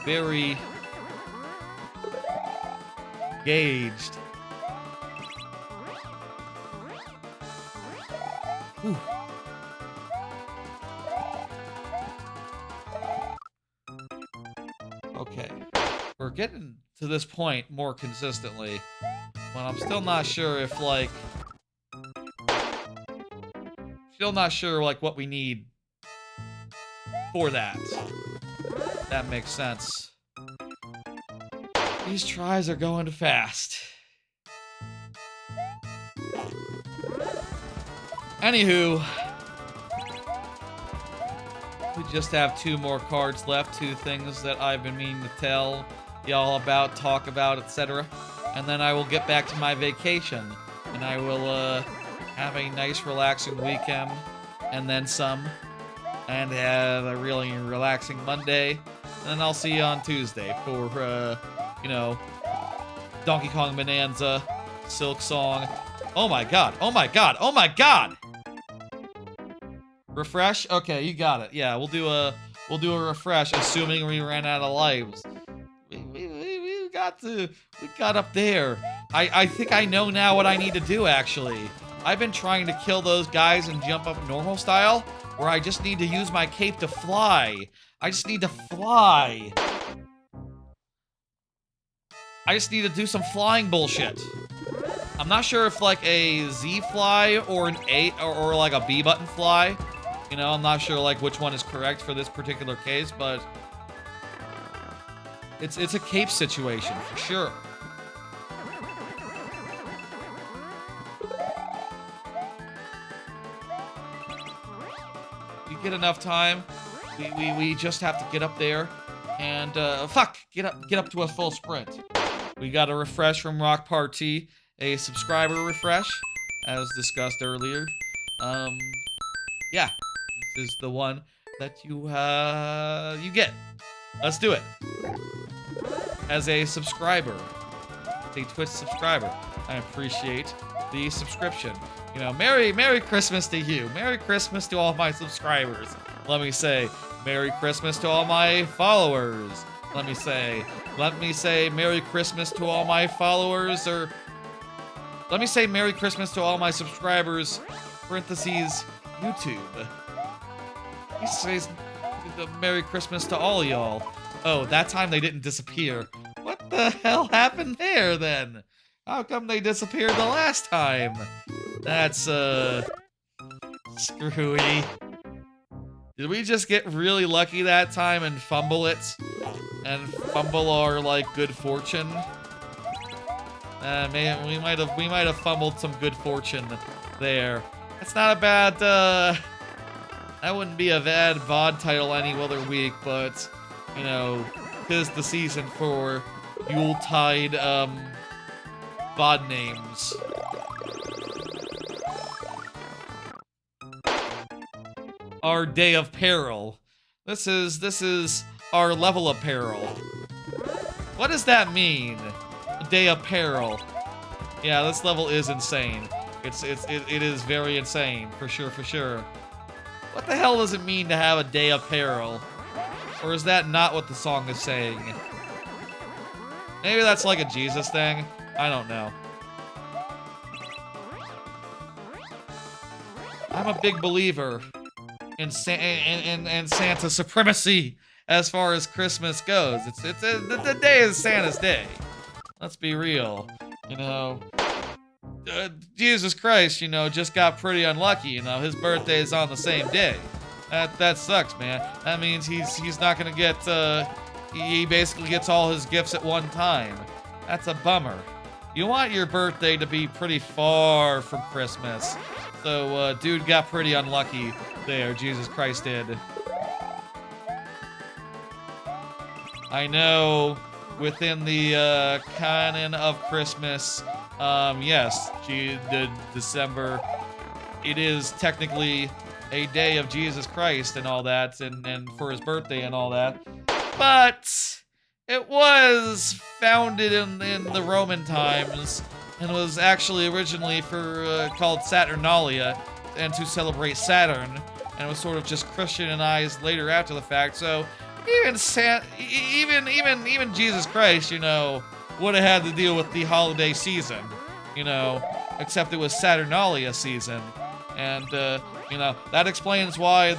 very engaged. Whew. Okay. We're getting to this point more consistently, but I'm still not sure if, what we need for that. That makes sense. These tries are going fast. Anywho, we just have 2 more cards left, 2 things that I've been meaning to tell y'all about, talk about, etc. And then I will get back to my vacation, and I will have a nice relaxing weekend, and then some, and have a really relaxing Monday, and then I'll see you on Tuesday for, Donkey Kong Bonanza, Silk Song. Oh my god! Refresh? Okay, you got it. Yeah, we'll do a refresh, assuming we ran out of lives. We got up there. I think I know now what I need to do, actually. I've been trying to kill those guys and jump up normal style, where I just need to use my cape to fly. I just need to fly. I just need to do some flying bullshit. I'm not sure if like a Z fly or an A or like a B button fly. I'm not sure like which one is correct for this particular case, but it's a cape situation for sure. You get enough time. We just have to get up there and get up to a full sprint. We got a refresh from Rock Party, a subscriber refresh, as discussed earlier. Yeah, this is the one that you get. Let's do it. As a subscriber, as a Twitch subscriber, I appreciate the subscription. Merry Christmas to you. Merry Christmas to all my subscribers. Let me say, Merry Christmas to all my followers. Let me say Merry Christmas to all my followers, or let me say Merry Christmas to all my subscribers, parentheses, YouTube. He says Merry Christmas to all y'all. Oh, that time they didn't disappear. What the hell happened there, then? How come they disappeared the last time? That's, screwy. Did we just get really lucky that time and fumble it? And fumble our, good fortune? We might have fumbled some good fortune there. That's not a bad, that wouldn't be a bad VOD title any other week, but, 'tis the season for Yuletide, VOD names. Our day of peril. This is our level apparel. What does that mean? Day apparel. Yeah, this level is insane. It is very insane, for sure, for sure. What the hell does it mean to have a day apparel? Or is that not what the song is saying? Maybe that's like a Jesus thing? I don't know. I'm a big believer in Santa supremacy as far as Christmas goes. The day is Santa's day. Let's be real. You know, Jesus Christ, you know, just got pretty unlucky. You know, his birthday is on the same day. That sucks, man. That means he's not gonna get. He basically gets all his gifts at one time. That's a bummer. You want your birthday to be pretty far from Christmas. So, dude got pretty unlucky there. Jesus Christ did. I know, within the canon of Christmas, yes, the December, it is technically a day of Jesus Christ and all that, and for his birthday and all that. But it was founded in the Roman times and was actually originally called Saturnalia and to celebrate Saturn, and was sort of just Christianized later after the fact. So even Jesus Christ, you know, would have had to deal with the holiday season, you know, except it was Saturnalia season, and you know, that explains why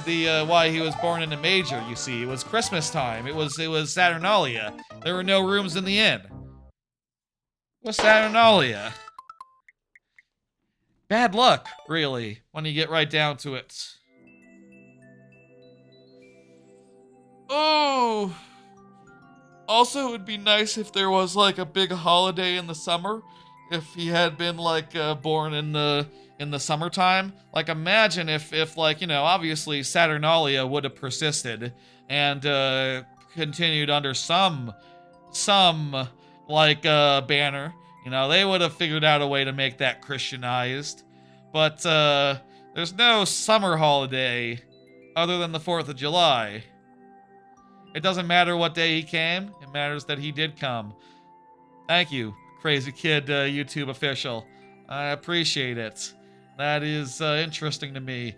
why he was born in a manger. You see, it was Christmas time. It was Saturnalia. There were no rooms in the inn. It was Saturnalia. Bad luck, really, when you get right down to it. Oh. Also, it would be nice if there was like a big holiday in the summer. If he had been like born in the summertime. Like, imagine if like, you know, obviously Saturnalia would have persisted and continued under some like banner. You know, they would have figured out a way to make that Christianized. But there's no summer holiday other than the 4th of July. It doesn't matter what day he came, it matters that he did come. Thank you, Crazy Kid YouTube official. I appreciate it. That is interesting to me.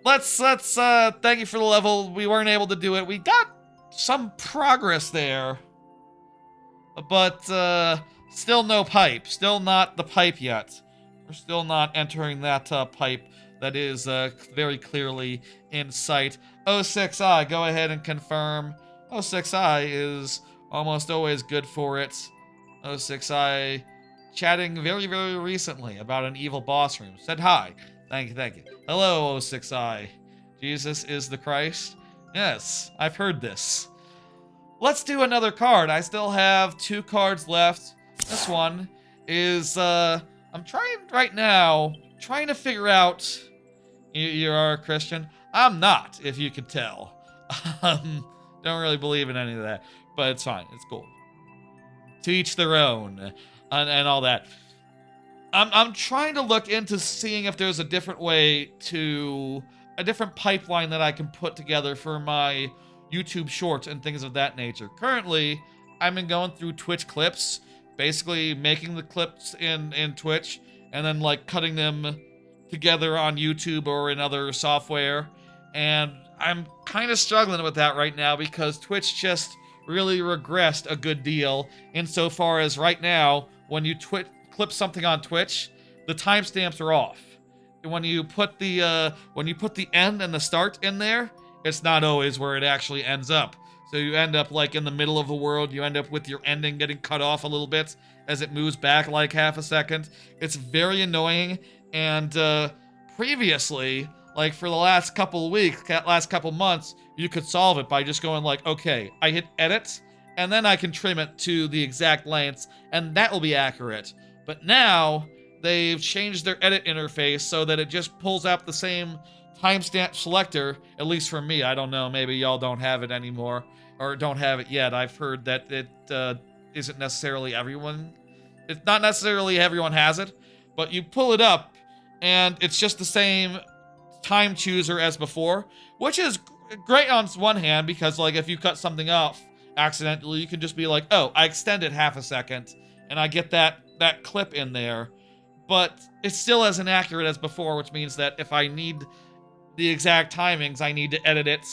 Let's thank you for the level. We weren't able to do it. We got some progress there. But still no pipe. Still not the pipe yet. We're still not entering that pipe that is very clearly in sight. 06i, go ahead and confirm. 06i is almost always good for it. 06i chatting very, very recently about an evil boss room. Said hi. Thank you, thank you. Hello, 06i. Jesus is the Christ? Yes, I've heard this. Let's do another card. I still have 2 cards left. This one is, I'm trying right now, trying to figure out, you are a Christian? I'm not, if you can tell. Don't really believe in any of that, but it's fine, it's cool. To each their own, and all that. I'm trying to look into seeing if there's a different way to, a different pipeline that I can put together for my YouTube shorts and things of that nature. Currently, I've been going through Twitch clips, basically making the clips in Twitch, and then like cutting them together on YouTube or in other software. And I'm kind of struggling with that right now because Twitch just really regressed a good deal insofar as right now, when you clip something on Twitch, the timestamps are off. And when you put the end and the start in there, it's not always where it actually ends up. So you end up like in the middle of the world, you end up with your ending getting cut off a little bit as it moves back like half a second. It's very annoying, and previously, like for the last couple of weeks, last couple months, you could solve it by just going like, okay, I hit edit, and then I can trim it to the exact lengths, and that will be accurate. But now, they've changed their edit interface so that it just pulls up the same timestamp selector, at least for me. I don't know, maybe y'all don't have it anymore, or don't have it yet. I've heard that it isn't necessarily everyone. It's not necessarily everyone has it, but you pull it up, and it's just the same time chooser as before, which is great on one hand, because like if you cut something off accidentally, you can just be like, oh, I extended half a second and I get that clip in there. But it's still as inaccurate as before, which means that if I need the exact timings, I need to edit it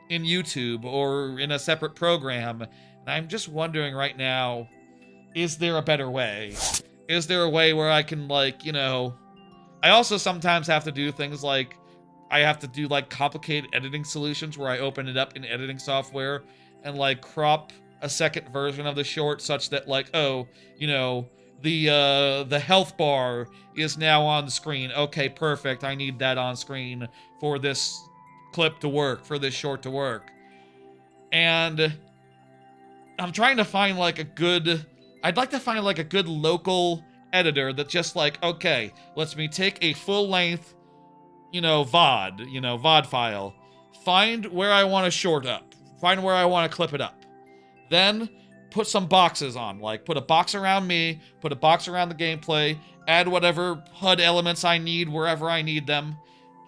in YouTube or in a separate program. And I'm just wondering right now, is there a better way? Is there a way where I can, like, you know... I also sometimes have to do things like, I have to do, like, complicated editing solutions where I open it up in editing software and, like, crop a second version of the short such that, like, oh, you know, the health bar is now on the screen. Okay, perfect. I need that on screen for this clip to work, for this short to work. And I'm trying to find, like, a good... I'd like to find, like, a good local editor that just, like, okay, lets me take a full-length, you know, VOD file, find where I want to short up, find where I want to clip it up, then put some boxes on, like, put a box around me, put a box around the gameplay, add whatever HUD elements I need wherever I need them,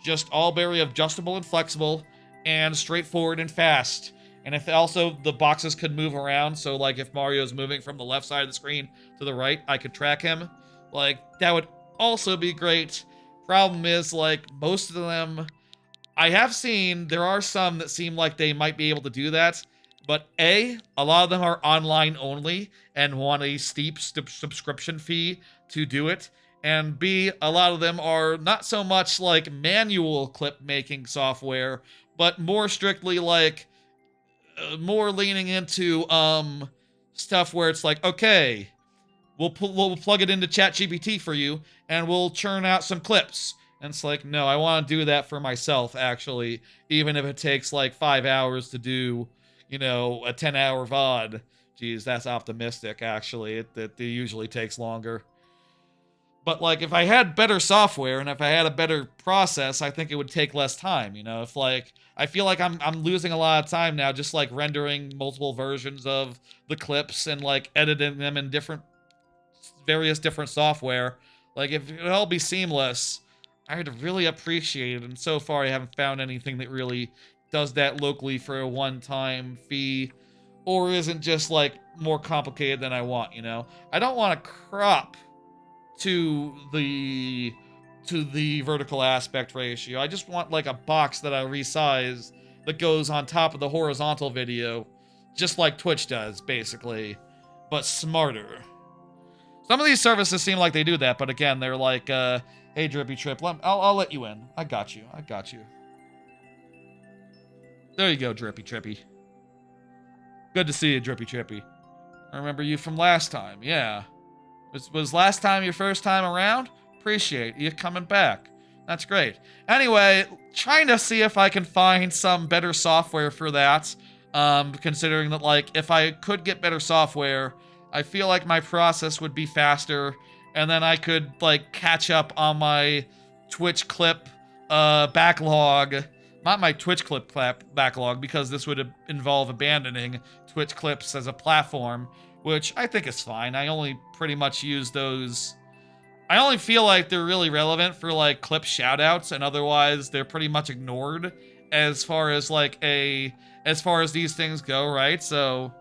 just all very adjustable and flexible, and straightforward and fast. And if also the boxes could move around, so like if Mario's moving from the left side of the screen to the right, I could track him. Like, that would also be great. Problem is, like, most of them, I have seen, there are some that seem like they might be able to do that, but A, a lot of them are online only and want a steep subscription fee to do it, and B, a lot of them are not so much like manual clip making software, but more strictly like, more leaning into stuff where it's like, okay, we'll plug it into ChatGPT for you and we'll churn out some clips. And it's like, no, I want to do that for myself, actually, even if it takes like 5 hours to do, you know, a 10-hour VOD. Geez, that's optimistic, actually. It usually takes longer. But, like, if I had better software and if I had a better process, I think it would take less time, you know? If, like, I feel like I'm losing a lot of time now just, like, rendering multiple versions of the clips and, like, editing them in various different software. Like, if it would all be seamless, I'd really appreciate it, and so far I haven't found anything that really does that locally for a one-time fee, or isn't just, like, more complicated than I want, you know? I don't want to crop to the vertical aspect ratio. I just want like a box that I resize that goes on top of the horizontal video, just like Twitch does, basically, but smarter. Some of these services seem like they do that, but again, they're like, hey, Drippy Trip, I'll let you in. I got you. There you go, Drippy Trippy. Good to see you, Drippy Trippy. I remember you from last time, yeah. Was last time your first time around? Appreciate you coming back. That's great. Anyway, trying to see if I can find some better software for that. Considering that, like, if I could get better software, I feel like my process would be faster, and then I could, like, catch up on my Twitch clip backlog. Not my Twitch clip backlog, because this would involve abandoning Twitch clips as a platform, which I think is fine. I only pretty much use those... I only feel like they're really relevant for, like, clip shoutouts, and otherwise they're pretty much ignored as far as, like, as far as these things go, right? So,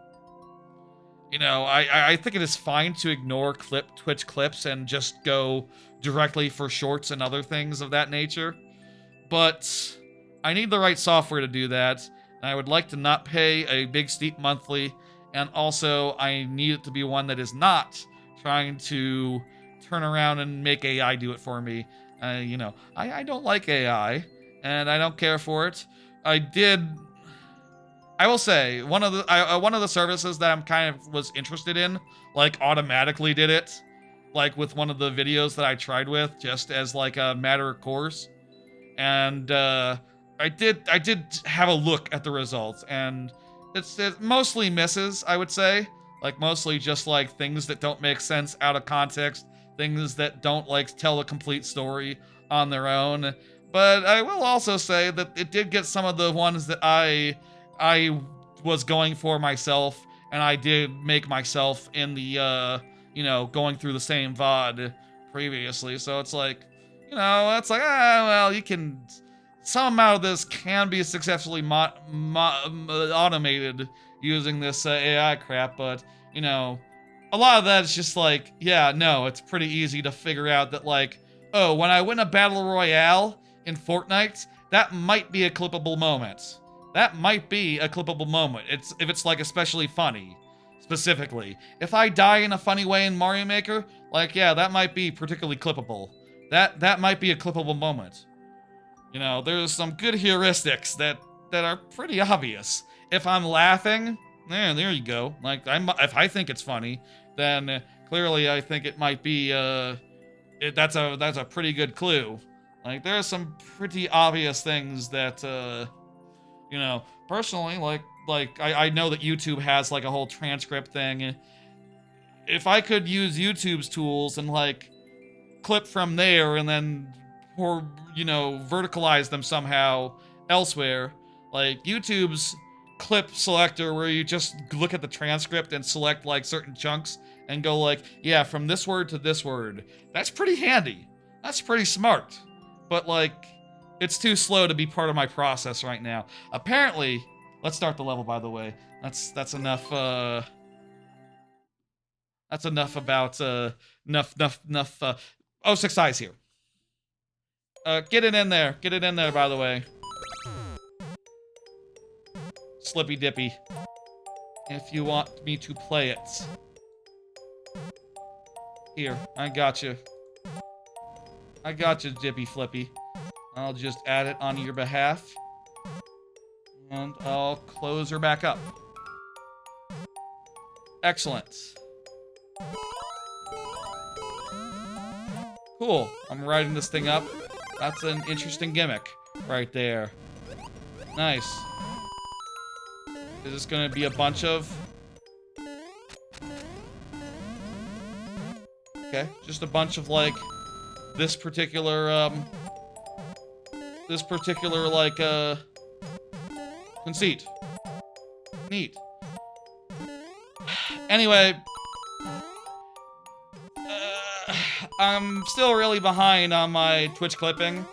you know, I think it is fine to ignore Twitch clips and just go directly for shorts and other things of that nature. But I need the right software to do that, and I would like to not pay a big steep monthly, and also I need it to be one that is not trying to turn around and make AI do it for me. You know, I don't like AI, and I don't care for it. I will say, one of the services that I'm kind of was interested in, like, automatically did it, like with one of the videos that I tried with, just as like a matter of course. And I did have a look at the results, and it mostly misses, I would say. Like, mostly just like things that don't make sense out of context, things that don't like tell a complete story on their own. But I will also say that it did get some of the ones that I was going for myself, and I did make myself in the you know, going through the same VOD previously. So it's like, you know, it's like, well, you can some amount of this can be successfully automated using this AI crap, but, you know, a lot of that is just like, yeah, no, it's pretty easy to figure out that, like, oh, when I win a battle royale in Fortnite, that might be a clippable moment. That might be a clippable moment. If it's like especially funny, specifically. If I die in a funny way in Mario Maker, like, yeah, that might be particularly clippable. That might be a clippable moment. You know, there's some good heuristics that are pretty obvious. If I'm laughing, there you go. Like, if I think it's funny, then clearly I think it might be, that's a pretty good clue. Like, there's some pretty obvious things that, you know, personally, like I know that YouTube has, like, a whole transcript thing. If I could use YouTube's tools and, like, clip from there and then, or, you know, verticalize them somehow elsewhere, like, YouTube's clip selector where you just look at the transcript and select, like, certain chunks and go, like, yeah, from this word to this word. That's pretty handy. That's pretty smart. But, like, it's too slow to be part of my process right now. Apparently, let's start the level, by the way. That's enough, that's enough about, enough, oh, 6 eyes here. Get it in there. Get it in there, by the way. Slippy Dippy. If you want me to play it. Here, I got you. I got you, Dippy Flippy. I'll just add it on your behalf. And I'll close her back up. Excellent. Cool. I'm writing this thing up. That's an interesting gimmick right there. Nice. Is this gonna be a bunch of... Okay, just a bunch of, like, this particular, like, conceit. Neat. Anyway, I'm still really behind on my Twitch clipping,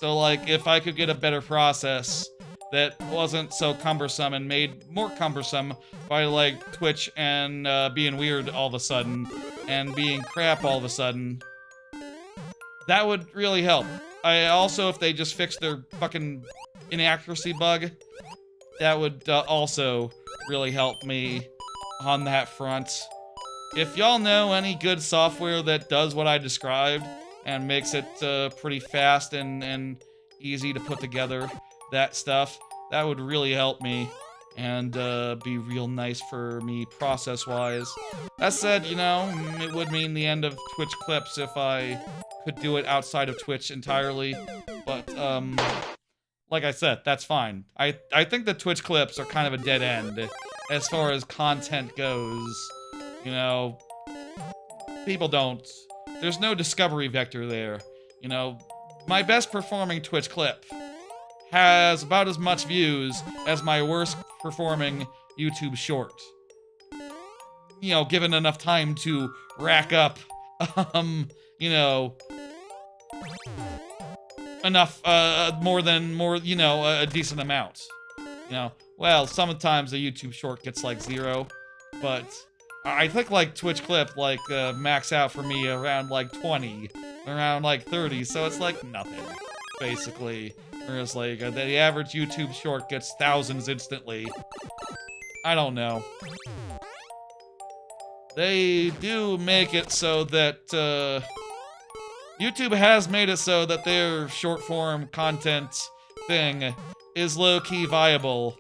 so, like, if I could get a better process that wasn't so cumbersome and made more cumbersome by, like, Twitch and being weird all of a sudden and being crap all of a sudden, that would really help. Also, if they just fixed their fucking inaccuracy bug, that would also really help me on that front. If y'all know any good software that does what I described and makes it pretty fast and easy to put together, that stuff, that would really help me and be real nice for me process-wise. That said, you know, it would mean the end of Twitch clips if I could do it outside of Twitch entirely, but like I said, that's fine. I think the Twitch clips are kind of a dead end as far as content goes. You know, people don't... There's no discovery vector there. You know, my best performing Twitch clip has about as much views as my worst performing YouTube short. You know, given enough time to rack up, you know, enough, you know, a decent amount. You know, well, sometimes a YouTube short gets like 0, but I think like Twitch clip like max out for me around like 20, around like 30, so it's like nothing, basically. Whereas like the average YouTube short gets thousands instantly. I don't know. They do make it so that YouTube has made it so that their short form content thing is low-key viable,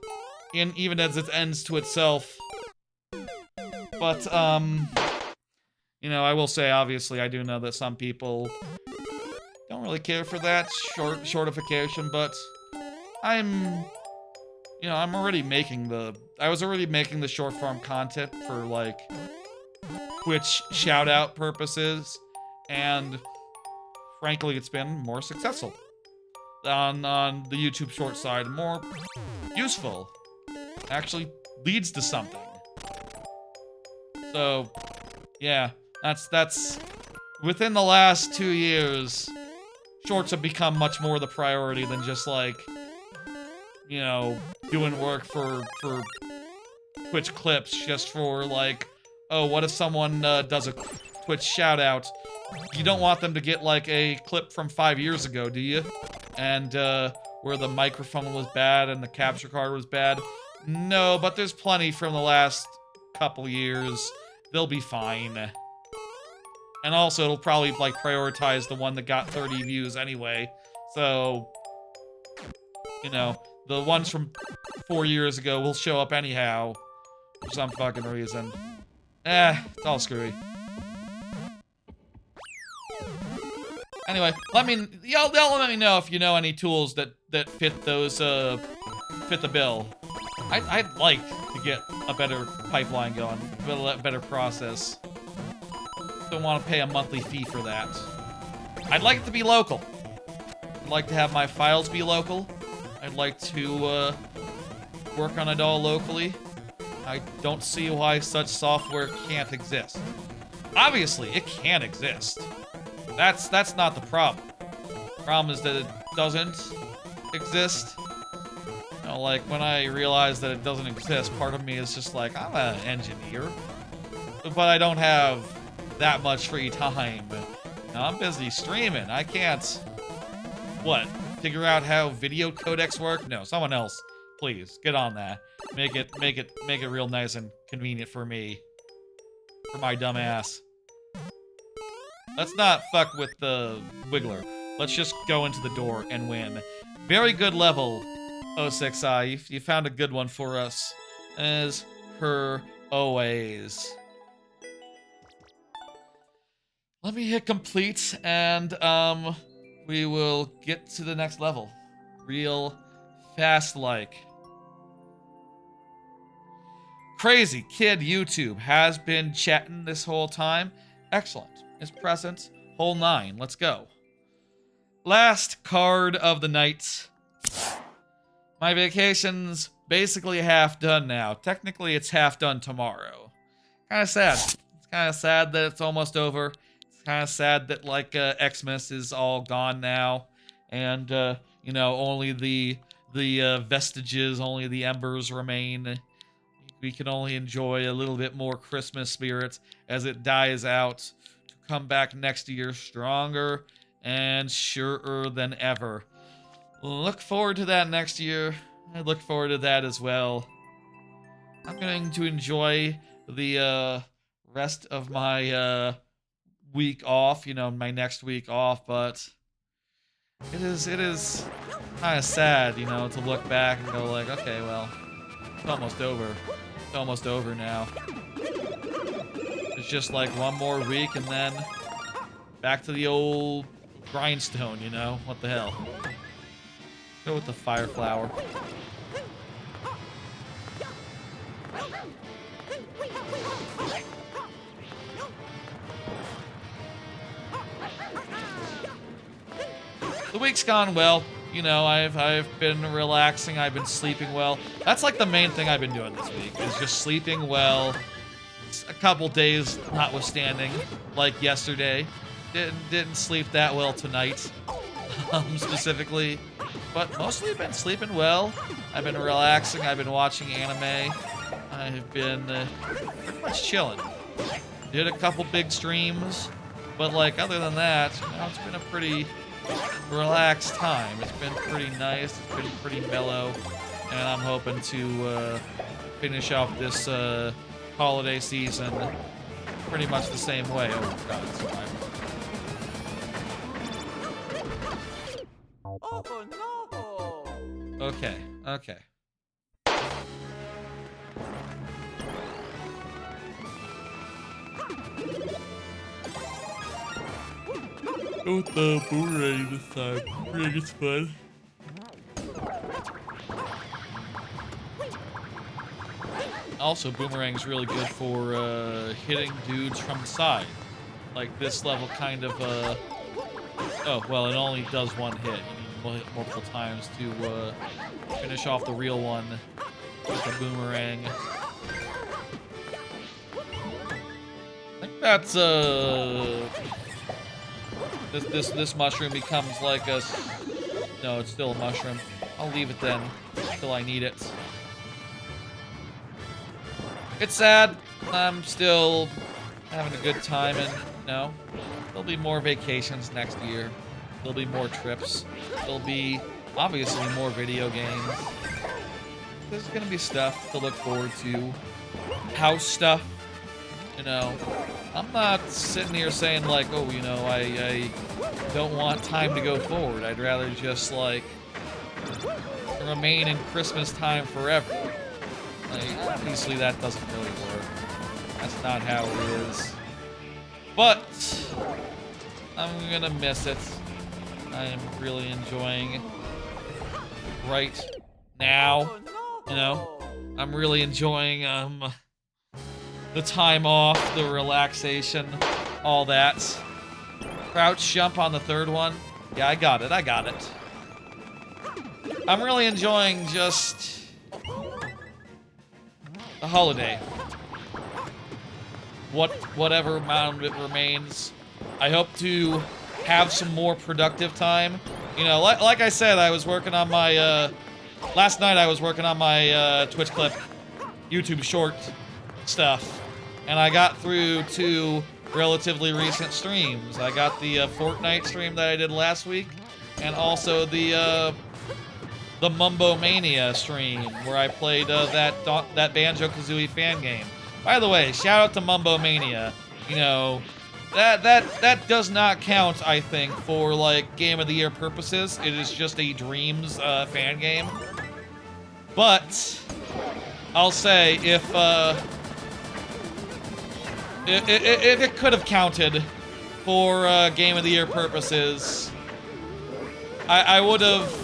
even as it ends to itself. But, you know, I will say, obviously, I do know that some people don't really care for that shortification, but I'm already making I was already making the short form content for, like, Twitch shout-out purposes, and frankly, it's been more successful on the YouTube short side, more useful. Actually leads to something. So, yeah, that's within the last 2 years, shorts have become much more the priority than just like, you know, doing work for Twitch clips just for like, oh, what if someone does a Twitch shout out? You don't want them to get like a clip from 5 years ago, do you? And where the microphone was bad and the capture card was bad. No, but there's plenty from the last couple years. They'll be fine. And also, it'll probably, like, prioritize the one that got 30 views anyway. So, you know, the ones from 4 years ago will show up anyhow. For some fucking reason. It's all screwy. Anyway, y'all let me know if you know any tools that fit those, fit the bill. I'd like to get a better pipeline going, a better process. Don't want to pay a monthly fee for that. I'd like it to be local. I'd like to have my files be local. I'd like to work on it all locally. I don't see why such software can't exist. Obviously, it can exist. That's not the problem. The problem is that it doesn't exist. You know, like, when I realize that it doesn't exist, part of me is just like, I'm an engineer. But I don't have that much free time. You know, I'm busy streaming. I can't... What? Figure out how video codecs work? No, someone else. Please, get on that. Make it real nice and convenient for me. For my dumb ass. Let's not fuck with the Wiggler. Let's just go into the door and win. Very good level, 06i. You found a good one for us. As per always. Let me hit complete, and, we will get to the next level. Real fast-like. Crazy Kid YouTube has been chatting this whole time. Excellent. Is present. Hole 9. Let's go. Last card of the night. My vacation's basically half done now. Technically, it's half done tomorrow. Kind of sad. It's kind of sad that it's almost over. It's kind of sad that, like, Xmas is all gone now. And, you know, only the vestiges, only the embers remain. We can only enjoy a little bit more Christmas spirit as it dies out to come back next year stronger and surer than ever. Look forward to that next year. I look forward to that as well. I'm going to enjoy the rest of my week off, you know, my next week off, but it is kind of sad, you know, to look back and go like, okay, well, it's almost over. It's almost over now. It's just like one more week and then back to the old grindstone, you know? What the hell? Go with the fire flower. The week's gone well. You know, I've been relaxing, I've been sleeping well. That's like the main thing I've been doing this week, is just sleeping well. A couple days notwithstanding, like yesterday. Didn't sleep that well tonight, specifically. But mostly I've been sleeping well. I've been relaxing, I've been watching anime. I've been pretty much chilling. Did a couple big streams, but like other than that, you know, it's been a pretty relaxed time. It's been pretty nice, it's been pretty mellow, and I'm hoping to finish off this holiday season pretty much the same way. Oh god, it's fine. Oh no! Okay, okay. Go with the boomerang this time. Boomerang is fun. Also, boomerang's really good for hitting dudes from the side. Like this level kind of oh, well, it only does one hit. You need to hit multiple times to finish off the real one with the boomerang. I think that's this mushroom becomes like a... No, it's still a mushroom. I'll leave it then until I need it. It's sad. I'm still having a good time, and there'll be more vacations next year. There'll be more trips. There'll be obviously more video games. There's gonna be stuff to look forward to. House stuff. I'm not sitting here saying like, oh, I don't want time to go forward. I'd rather just like remain in Christmas time forever. Like, obviously that doesn't really work. That's not how it is. But I'm gonna miss it. I am really enjoying right now. I'm really enjoying the time off, the relaxation, all that. Crouch jump on the third one. Yeah, I got it. I'm really enjoying just the holiday. Whatever amount of it remains. I hope to have some more productive time. Like I said, I was working on my, last night I was working on my Twitch clip, YouTube short stuff. And I got through 2 relatively recent streams. I got the Fortnite stream that I did last week, and also the Mumbo Mania stream where I played that Banjo-Kazooie fan game. By the way, shout out to Mumbo Mania. That does not count, I think, for like Game of the Year purposes. It is just a Dreams fan game. But I'll say if it could have counted for Game of the Year purposes, I would have.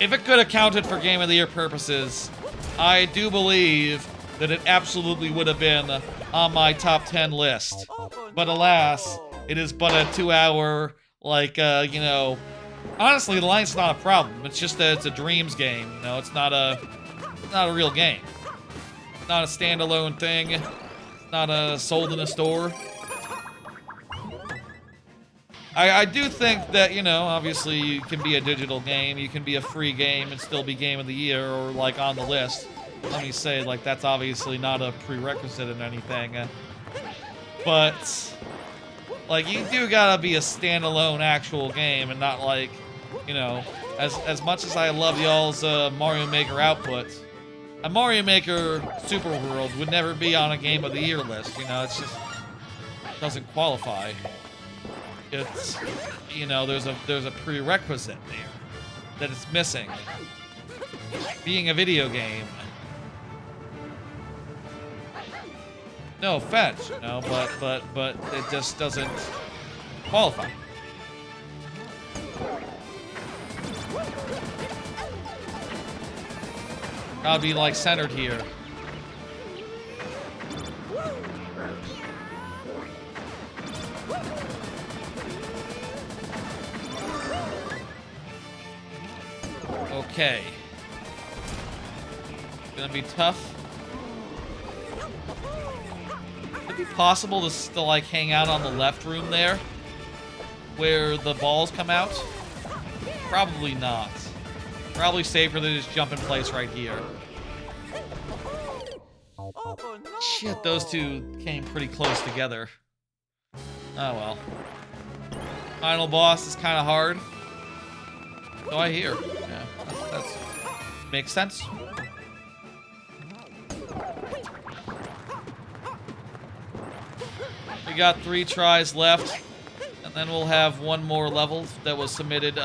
If it could have counted for Game of the Year purposes, I do believe that it absolutely would have been on my top 10 list. But alas, it is but a 2-hour, like, honestly, the line's not a problem. It's just that it's a Dreams game, it's not a real game. It's not a standalone thing. It's not sold in a store. I do think that, obviously you can be a digital game, you can be a free game and still be Game of the Year or, like, on the list. Let me say, like, that's obviously not a prerequisite in anything. But, like, you do gotta be a standalone actual game and not, like, as much as I love y'all's Mario Maker output, a Mario Maker Super World would never be on a Game of the Year list, it's just doesn't qualify. It's, there's a prerequisite there that it's missing. Being a video game. No offense, but it just doesn't qualify. Gotta be like centered here. Okay. Gonna be tough. Could it be possible to still, like, hang out on the left room there? Where the balls come out? Probably not. Probably safer to just jump in place right here. Shit, those two came pretty close together. Oh well. Final boss is kind of hard. So I hear. Yeah, that's makes sense. We got 3 tries left, and then we'll have one more level that was submitted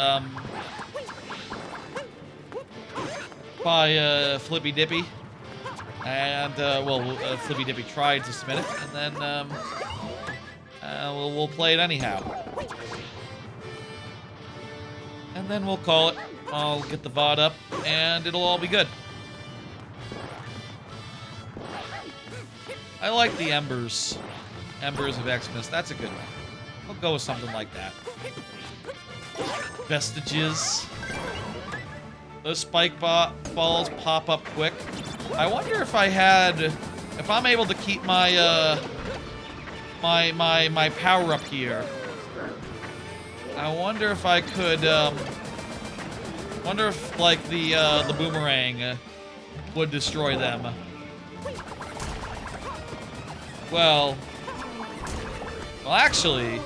by Flippy Dippy, and Flippy Dippy tried to submit it, and then we'll play it anyhow. And then we'll call it. I'll get the VOD up, and it'll all be good. I like the Embers. Embers of Xmas. That's a good one. I'll go with something like that. Vestiges. Those spike balls pop up quick. I wonder if I'm able to keep my my power up here. I wonder if I could, wonder if, like, the boomerang would destroy them. Well, actually,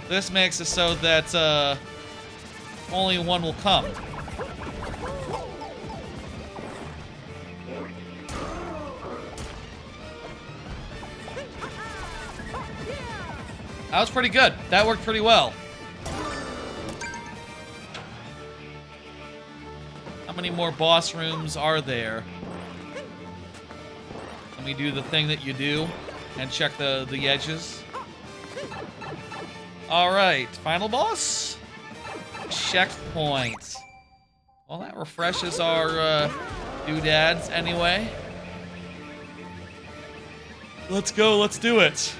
this makes it so that, only one will come. That was pretty good. That worked pretty well. How many more boss rooms are there? Let me do the thing that you do and check the edges. Alright, final boss? Checkpoint. Well, that refreshes our doodads anyway. Let's go, let's do it.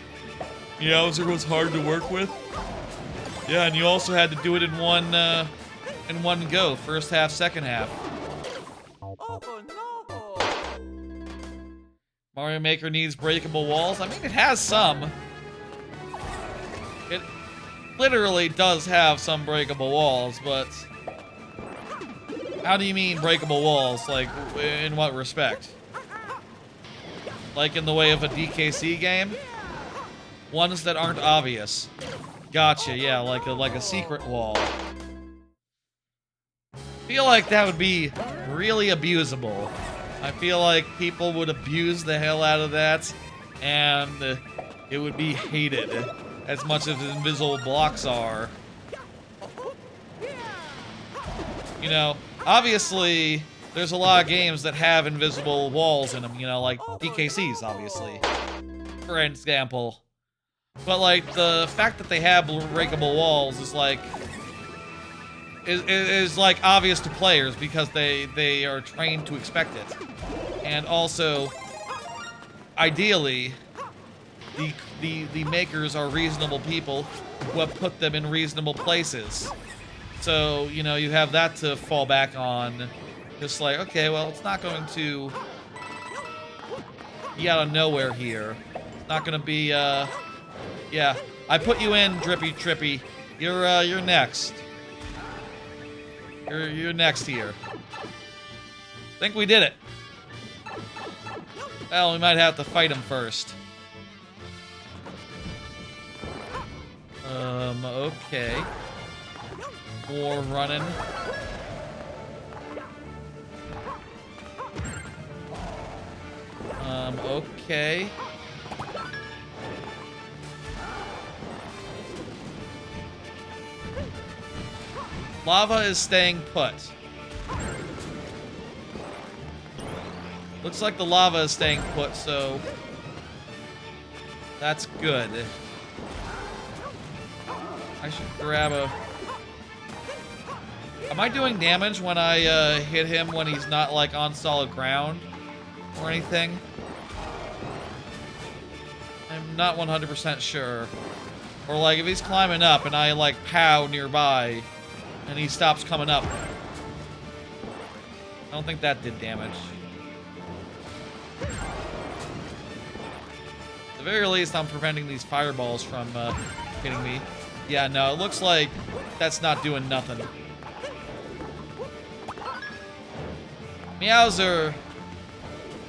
Meowser was hard to work with. Yeah, and you also had to do it in one go. First half, second half. Oh no! Mario Maker needs breakable walls. I mean, it has some. It literally does have some breakable walls, but how do you mean breakable walls? Like, in what respect? Like in the way of a DKC game? Ones that aren't obvious. Gotcha, yeah, like a secret wall. Feel like that would be really abusable. I feel like people would abuse the hell out of that, and it would be hated as much as invisible blocks are. You know, obviously, there's a lot of games that have invisible walls in them, you know, like DKCs, obviously, for example. But, like, the fact that they have breakable walls is, like, is like, obvious to players because they are trained to expect it. And also, ideally, the makers are reasonable people who have put them in reasonable places. So, you know, you have that to fall back on. Just like, okay, well, it's not going to be out of nowhere here. It's not going to be, yeah, I put you in, Drippy Trippy. You're next. You're next here. Think we did it. Well, we might have to fight him first. Okay. More running. Okay. Lava is staying put. Looks like the lava is staying put, so that's good. I should grab a... Am I doing damage when I hit him when he's not, like, on solid ground or anything? I'm not 100% sure. Or, like, if he's climbing up and I, like, pow nearby and he stops coming up. I don't think that did damage. At the very least, I'm preventing these fireballs from hitting me. Yeah, no, it looks like that's not doing nothing. Meows are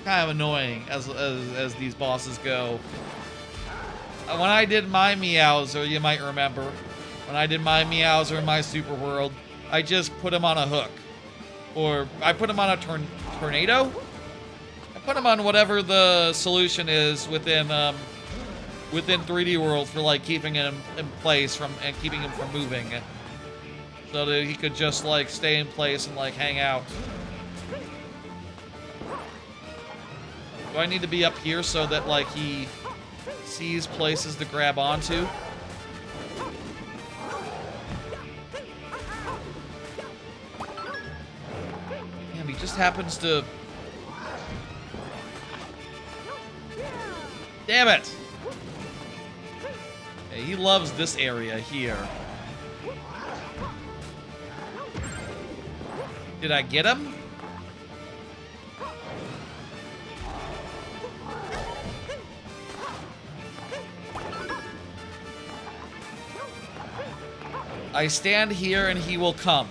kind of annoying as these bosses go. When I did my Meowser, you might remember, when I did my Meowser in my Super World, I just put him on a hook. Or I put him on a tornado? I put him on whatever the solution is within 3D World for, like, keeping him in place and keeping him from moving. So that he could just, like, stay in place and, like, hang out. Do I need to be up here so that, like, he sees places to grab onto? Damn, he just happens to... Damn it! Okay, he loves this area here. Did I get him? I stand here and he will come.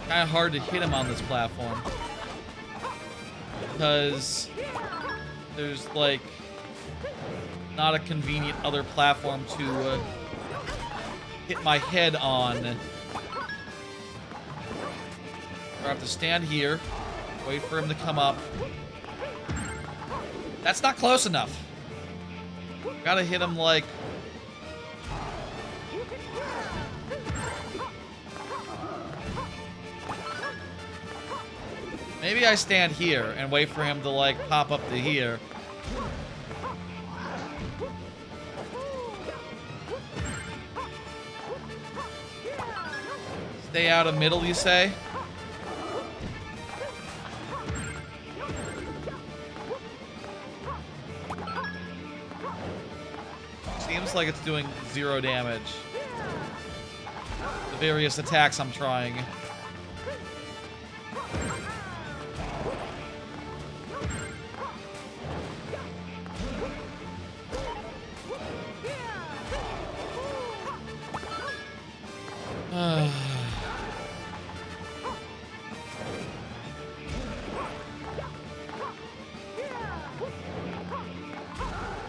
Kind of hard to hit him on this platform because there's like not a convenient other platform to hit my head on. I have to stand here, wait for him to come up. That's not close enough. Gotta hit him like... Maybe I stand here and wait for him to, like, pop up to here. Stay out of middle, you say? Seems like it's doing 0 damage. The various attacks I'm trying.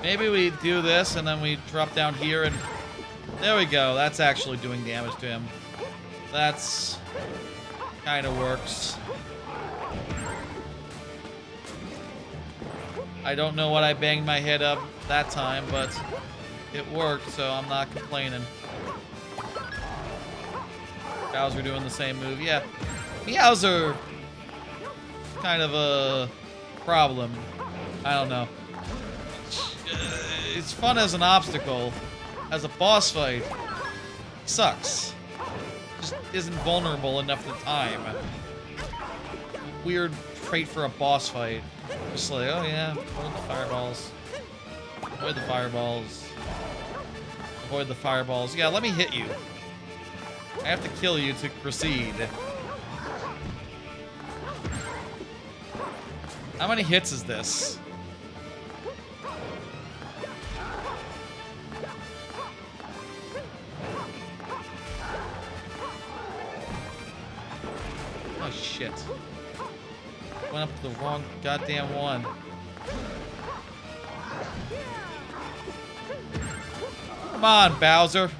Maybe we do this and then we drop down here and... There we go. That's actually doing damage to him. That's... kind of works. I don't know what I banged my head up that time, but it worked, so I'm not complaining. Bowser doing the same move. Yeah. Meowser... kind of a... problem. I don't know. It's fun as an obstacle. As a boss fight, sucks. Just isn't vulnerable enough at the time. Weird trait for a boss fight. Just like, oh yeah, avoid the fireballs. Avoid the fireballs. Avoid the fireballs. Yeah, let me hit you. I have to kill you to proceed. How many hits is this? Oh shit. Went up to the wrong goddamn one. Come on, Bowser.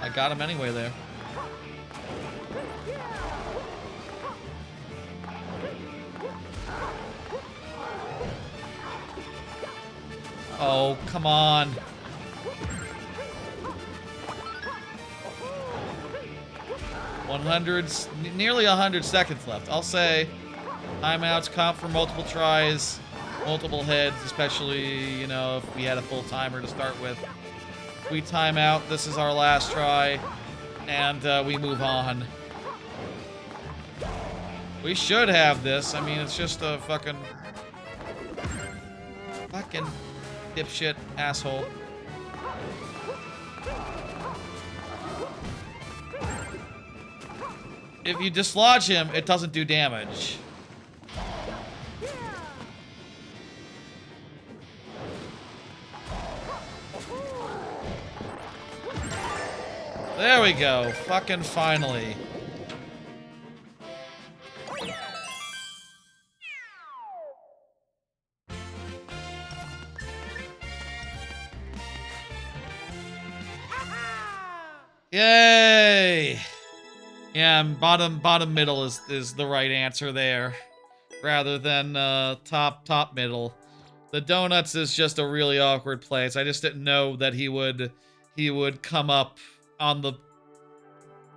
I got him anyway there. Oh, come on. Nearly 100 seconds left. I'll say timeouts count for multiple tries, multiple heads, especially, you know, if we had a full timer to start with. If we time out, this is our last try, and we move on. We should have this. I mean, it's just a fucking dipshit asshole. If you dislodge him, it doesn't do damage. There we go. Fucking finally. Yay! Yeah, bottom middle is the right answer there, rather than top middle. The donuts is just a really awkward place. I just didn't know that he would come up on the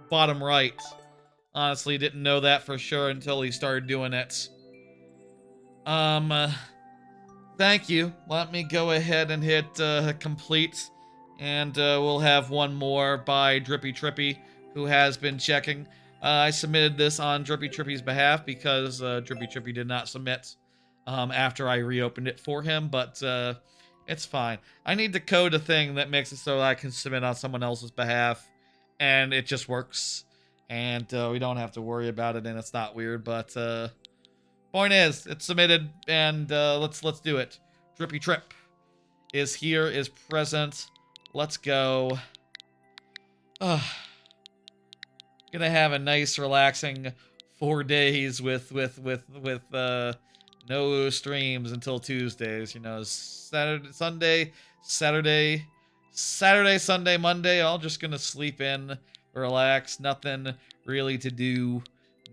bottom right. Honestly, didn't know that for sure until he started doing it. Thank you. Let me go ahead and hit complete, and we'll have one more by Drippy Trippy, who has been checking. I submitted this on Drippy Trippy's behalf because Drippy Trippy did not submit. after I reopened it for him, but it's fine. I need to code a thing that makes it so I can submit on someone else's behalf, and it just works. And we don't have to worry about it, and it's not weird. But point is, it's submitted, and let's do it. Drippy Trip is here, is present. Let's go. Gonna have a nice, relaxing 4 days with no streams until Tuesdays. You know, Sunday, Sunday, Monday. All just gonna sleep in, relax. Nothing really to do.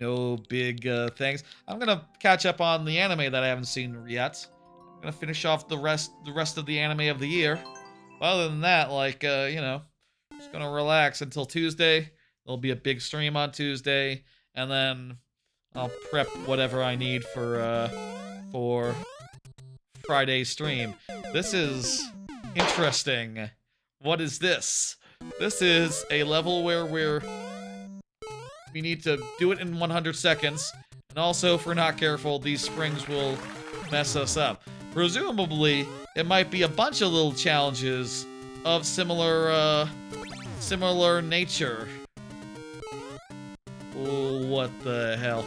No big things. I'm gonna catch up on the anime that I haven't seen yet. I'm gonna finish off the rest of the anime of the year. But other than that, like you know, just gonna relax until Tuesday. There'll be a big stream on Tuesday, and then I'll prep whatever I need for Friday's stream. This is interesting. What is this? This is a level where we need to do it in 100 seconds, and also, if we're not careful, these springs will mess us up. Presumably, it might be a bunch of little challenges of similar nature. Oh, what the hell?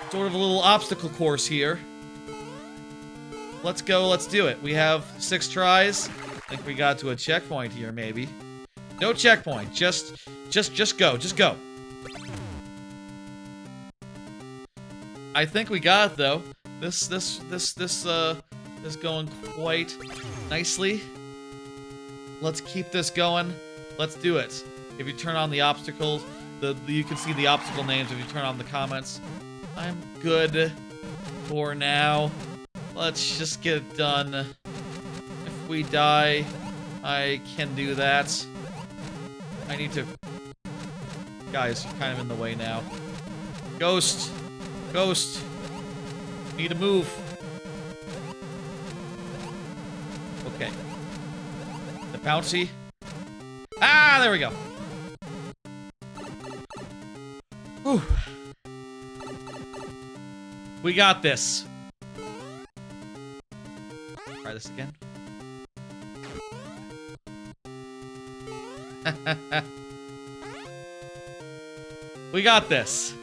Sort of a little obstacle course here. Let's go, let's do it. We have 6 tries. I think we got to a checkpoint here, maybe. No checkpoint, just go, just go. I think we got it, though. This is going quite nicely. Let's keep this going. Let's do it. If you turn on the obstacles, you can see the obstacle names if you turn on the comments. I'm good for now. Let's just get it done. If we die, I can do that. I need to... Guys, you're kind of in the way now. Ghost! Ghost! Need to move. Okay. The bouncy. Ah, there we go. Whew. We got this. Try this again. We got this.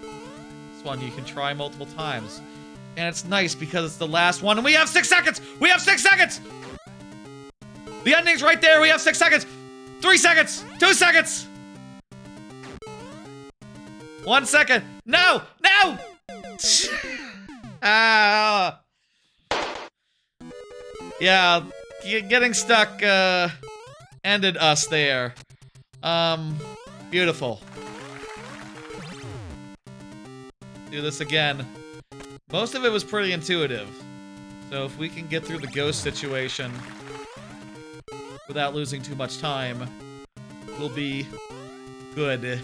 This one you can try multiple times. And it's nice because it's the last one, and we have 6 seconds! We have 6 seconds! The ending's right there, we have 6 seconds! 3 seconds! 2 seconds! 1 second! No! No! Ah! Yeah, getting stuck, ended us there. Beautiful. Do this again. Most of it was pretty intuitive. So if we can get through the ghost situation without losing too much time, we'll be good.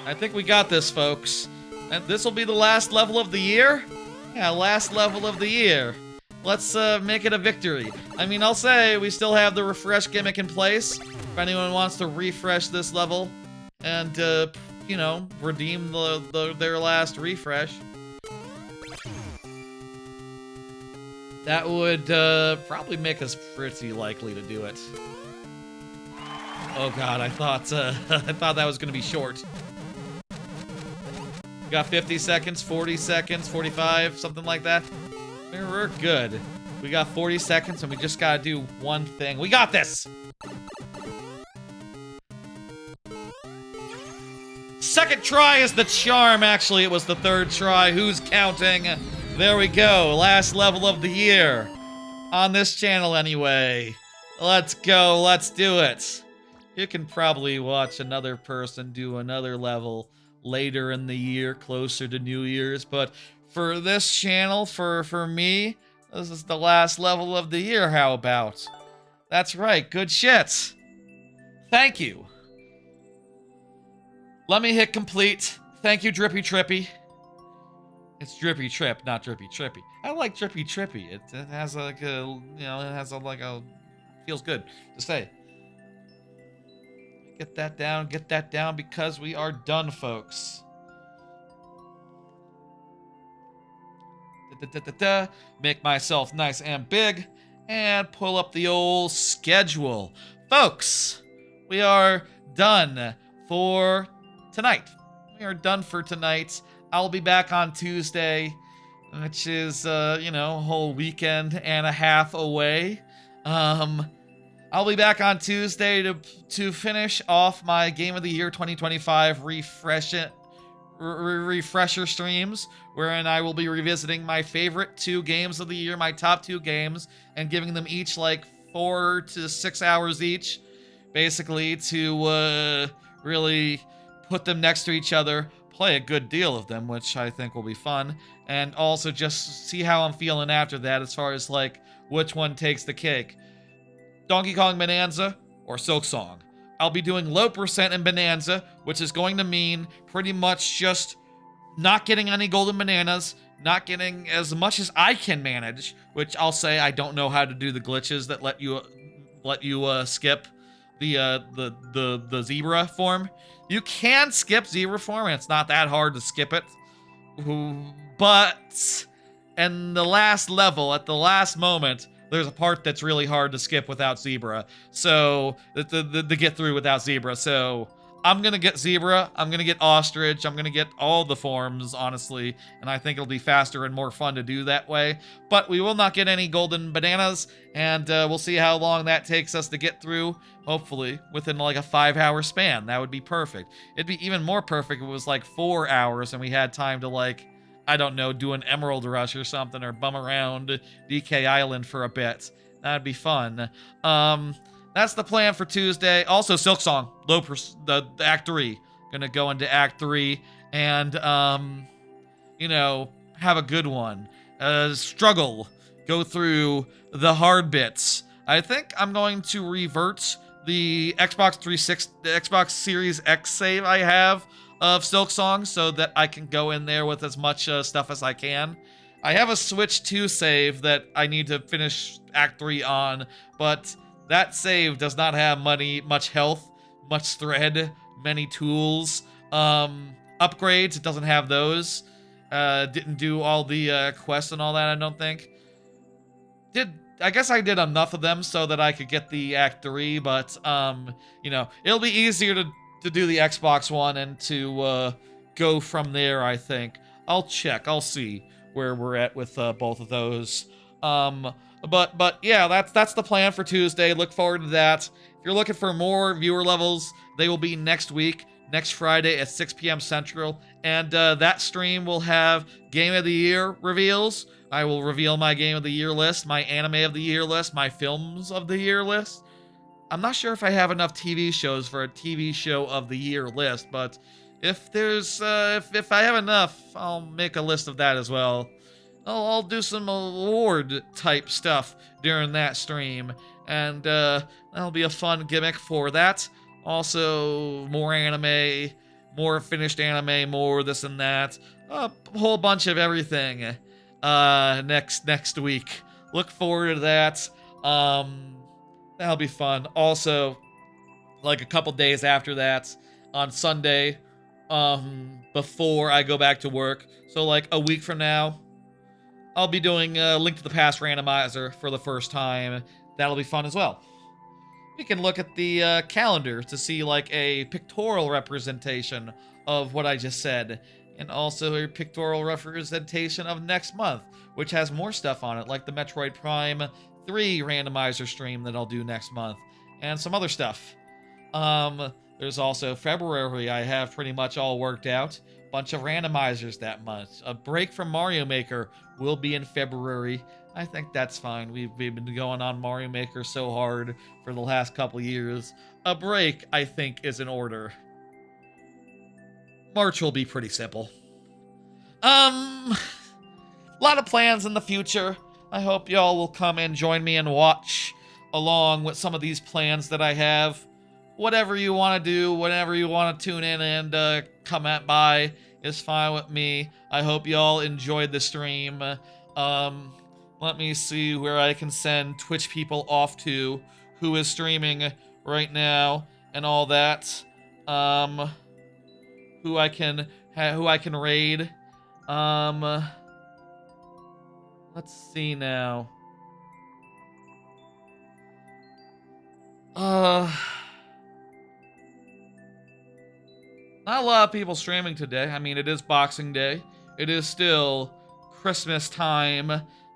I think we got this, folks. And this will be the last level of the year? Yeah, last level of the year. Let's make it a victory. I mean, I'll say we still have the refresh gimmick in place. If anyone wants to refresh this level and, you know, redeem their last refresh. That would probably make us pretty likely to do it. Oh god, I thought that was gonna be short. We got 50 seconds, 40 seconds, 45, something like that. We're good. We got 40 seconds and we just gotta do one thing. We got this! Second try is the charm. Actually, it was the third try. Who's counting? There we go. Last level of the year. On this channel, anyway. Let's go. Let's do it. You can probably watch another person do another level later in the year, closer to New Year's. But for this channel, for me, this is the last level of the year. How about? That's right. Good shit. Thank you. Let me hit complete. Thank you, Drippy Trippy. It's Drippy Trip, not Drippy Trippy. I like Drippy Trippy. It has like a, you know, it has a, like a, feels good to say. Get that down because we are done, folks. Make myself nice and big and pull up the old schedule. Folks, we are done for tonight. I'll be back on Tuesday, which is, a whole weekend and a half away. I'll be back on Tuesday to finish off my Game of the Year 2025 refresher streams, wherein I will be revisiting my favorite 2 games of the year, my top 2 games, and giving them each like 4 to 6 hours each, basically to really put them next to each other, play a good deal of them, which I think will be fun, and also just see how I'm feeling after that as far as like which one takes the cake. Donkey Kong Bonanza or Silksong. I'll be doing low percent in Bonanza, which is going to mean pretty much just not getting any golden bananas, not getting as much as I can manage, which I'll say I don't know how to do the glitches that let you skip the zebra form. You can skip zebra form, and it's not that hard to skip it. But in the last level, at the last moment, there's a part that's really hard to skip without zebra. So, to get through without zebra. So, I'm gonna get zebra, I'm gonna get ostrich, I'm gonna get all the forms, honestly. And I think it'll be faster and more fun to do that way. But we will not get any golden bananas, and we'll see how long that takes us to get through. Hopefully, within like a 5-hour span. That would be perfect. It'd be even more perfect if it was like 4 hours and we had time to like, I don't know, do an Emerald Rush or something, or bum around DK Island for a bit. That'd be fun. That's the plan for Tuesday. Also, Silksong, the Act 3. Gonna go into Act 3 and, have a good one. Struggle. Go through the hard bits. I think I'm going to revert the Xbox Series X save I have of Silksong so that I can go in there with as much stuff as I can. I have a Switch 2 save that I need to finish Act 3 on, but that save does not have much health, much thread, many tools. Upgrades, it doesn't have those. Didn't do all the quests and all that, I don't think. I guess I did enough of them so that I could get the Act 3, but, it'll be easier to do the Xbox One and to go from there, I think. I'll check. I'll see where we're at with both of those. But yeah, that's the plan for Tuesday. Look forward to that. If you're looking for more viewer levels, they will be next week, next Friday at 6 p.m. Central. And that stream will have Game of the Year reveals. I will reveal my Game of the Year list, my Anime of the Year list, my Films of the Year list. I'm not sure if I have enough TV shows for a TV show of the year list, but if there's, if I have enough, I'll make a list of that as well. I'll do some award type stuff during that stream, and that'll be a fun gimmick for that. Also, more anime, more finished anime, more this and that, a whole bunch of everything next week. Look forward to that. That'll be fun. Also, like a couple days after that, on Sunday, before I go back to work, so like a week from now, I'll be doing Link to the Past randomizer for the first time. That'll be fun as well. We can look at the calendar to see like a pictorial representation of what I just said, and also a pictorial representation of next month, which has more stuff on it, like the Metroid Prime 3 randomizer stream that I'll do next month, and some other stuff. There's also February I have pretty much all worked out. Bunch of randomizers that month. A break from Mario Maker will be in February. I think that's fine. We've been going on Mario Maker so hard for the last couple years. A break, I think, is in order. March will be pretty simple. A lot of plans in the future. I hope y'all will come and join me and watch along with some of these plans that I have. Whatever you want to do, whenever you want to tune in and come by is fine with me. I hope y'all enjoyed the stream. Let me see where I can send Twitch people off to who is streaming right now. and all that. Who I can raid. Let's see now. Not a lot of people streaming today. I mean, it is Boxing Day. It is still Christmas time.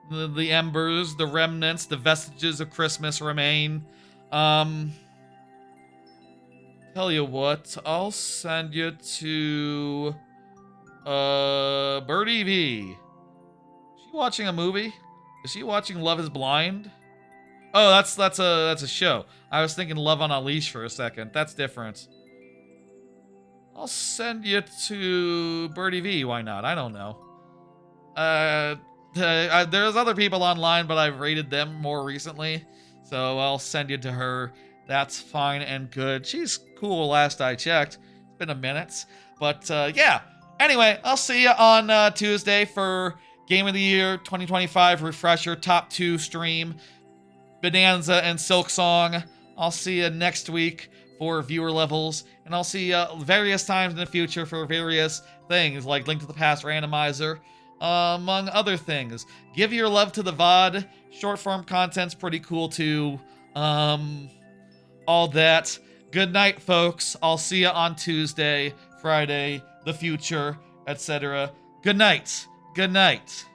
The embers, the remnants, the vestiges of Christmas remain. Tell you what, I'll send you to Birdie V. Is she watching a movie? Is she watching Love is Blind? Oh, that's a show. I was thinking Love on a Leash for a second. That's different. I'll send you to Birdie V. Why not? I don't know. There's other people online, but I've rated them more recently, so I'll send you to her. That's fine and good. She's cool last I checked. It's been a minute. But, yeah. Anyway, I'll see you on Tuesday for Game of the Year 2025 Refresher Top 2 stream. Bonanza and Silk Song. I'll see you next week for viewer levels. And I'll see you various times in the future for various things, like Link to the Past Randomizer, among other things. Give your love to the VOD. Short form content's pretty cool too. All that. Good night, folks. I'll see you on Tuesday, Friday, the future, etc. Good night. Good night.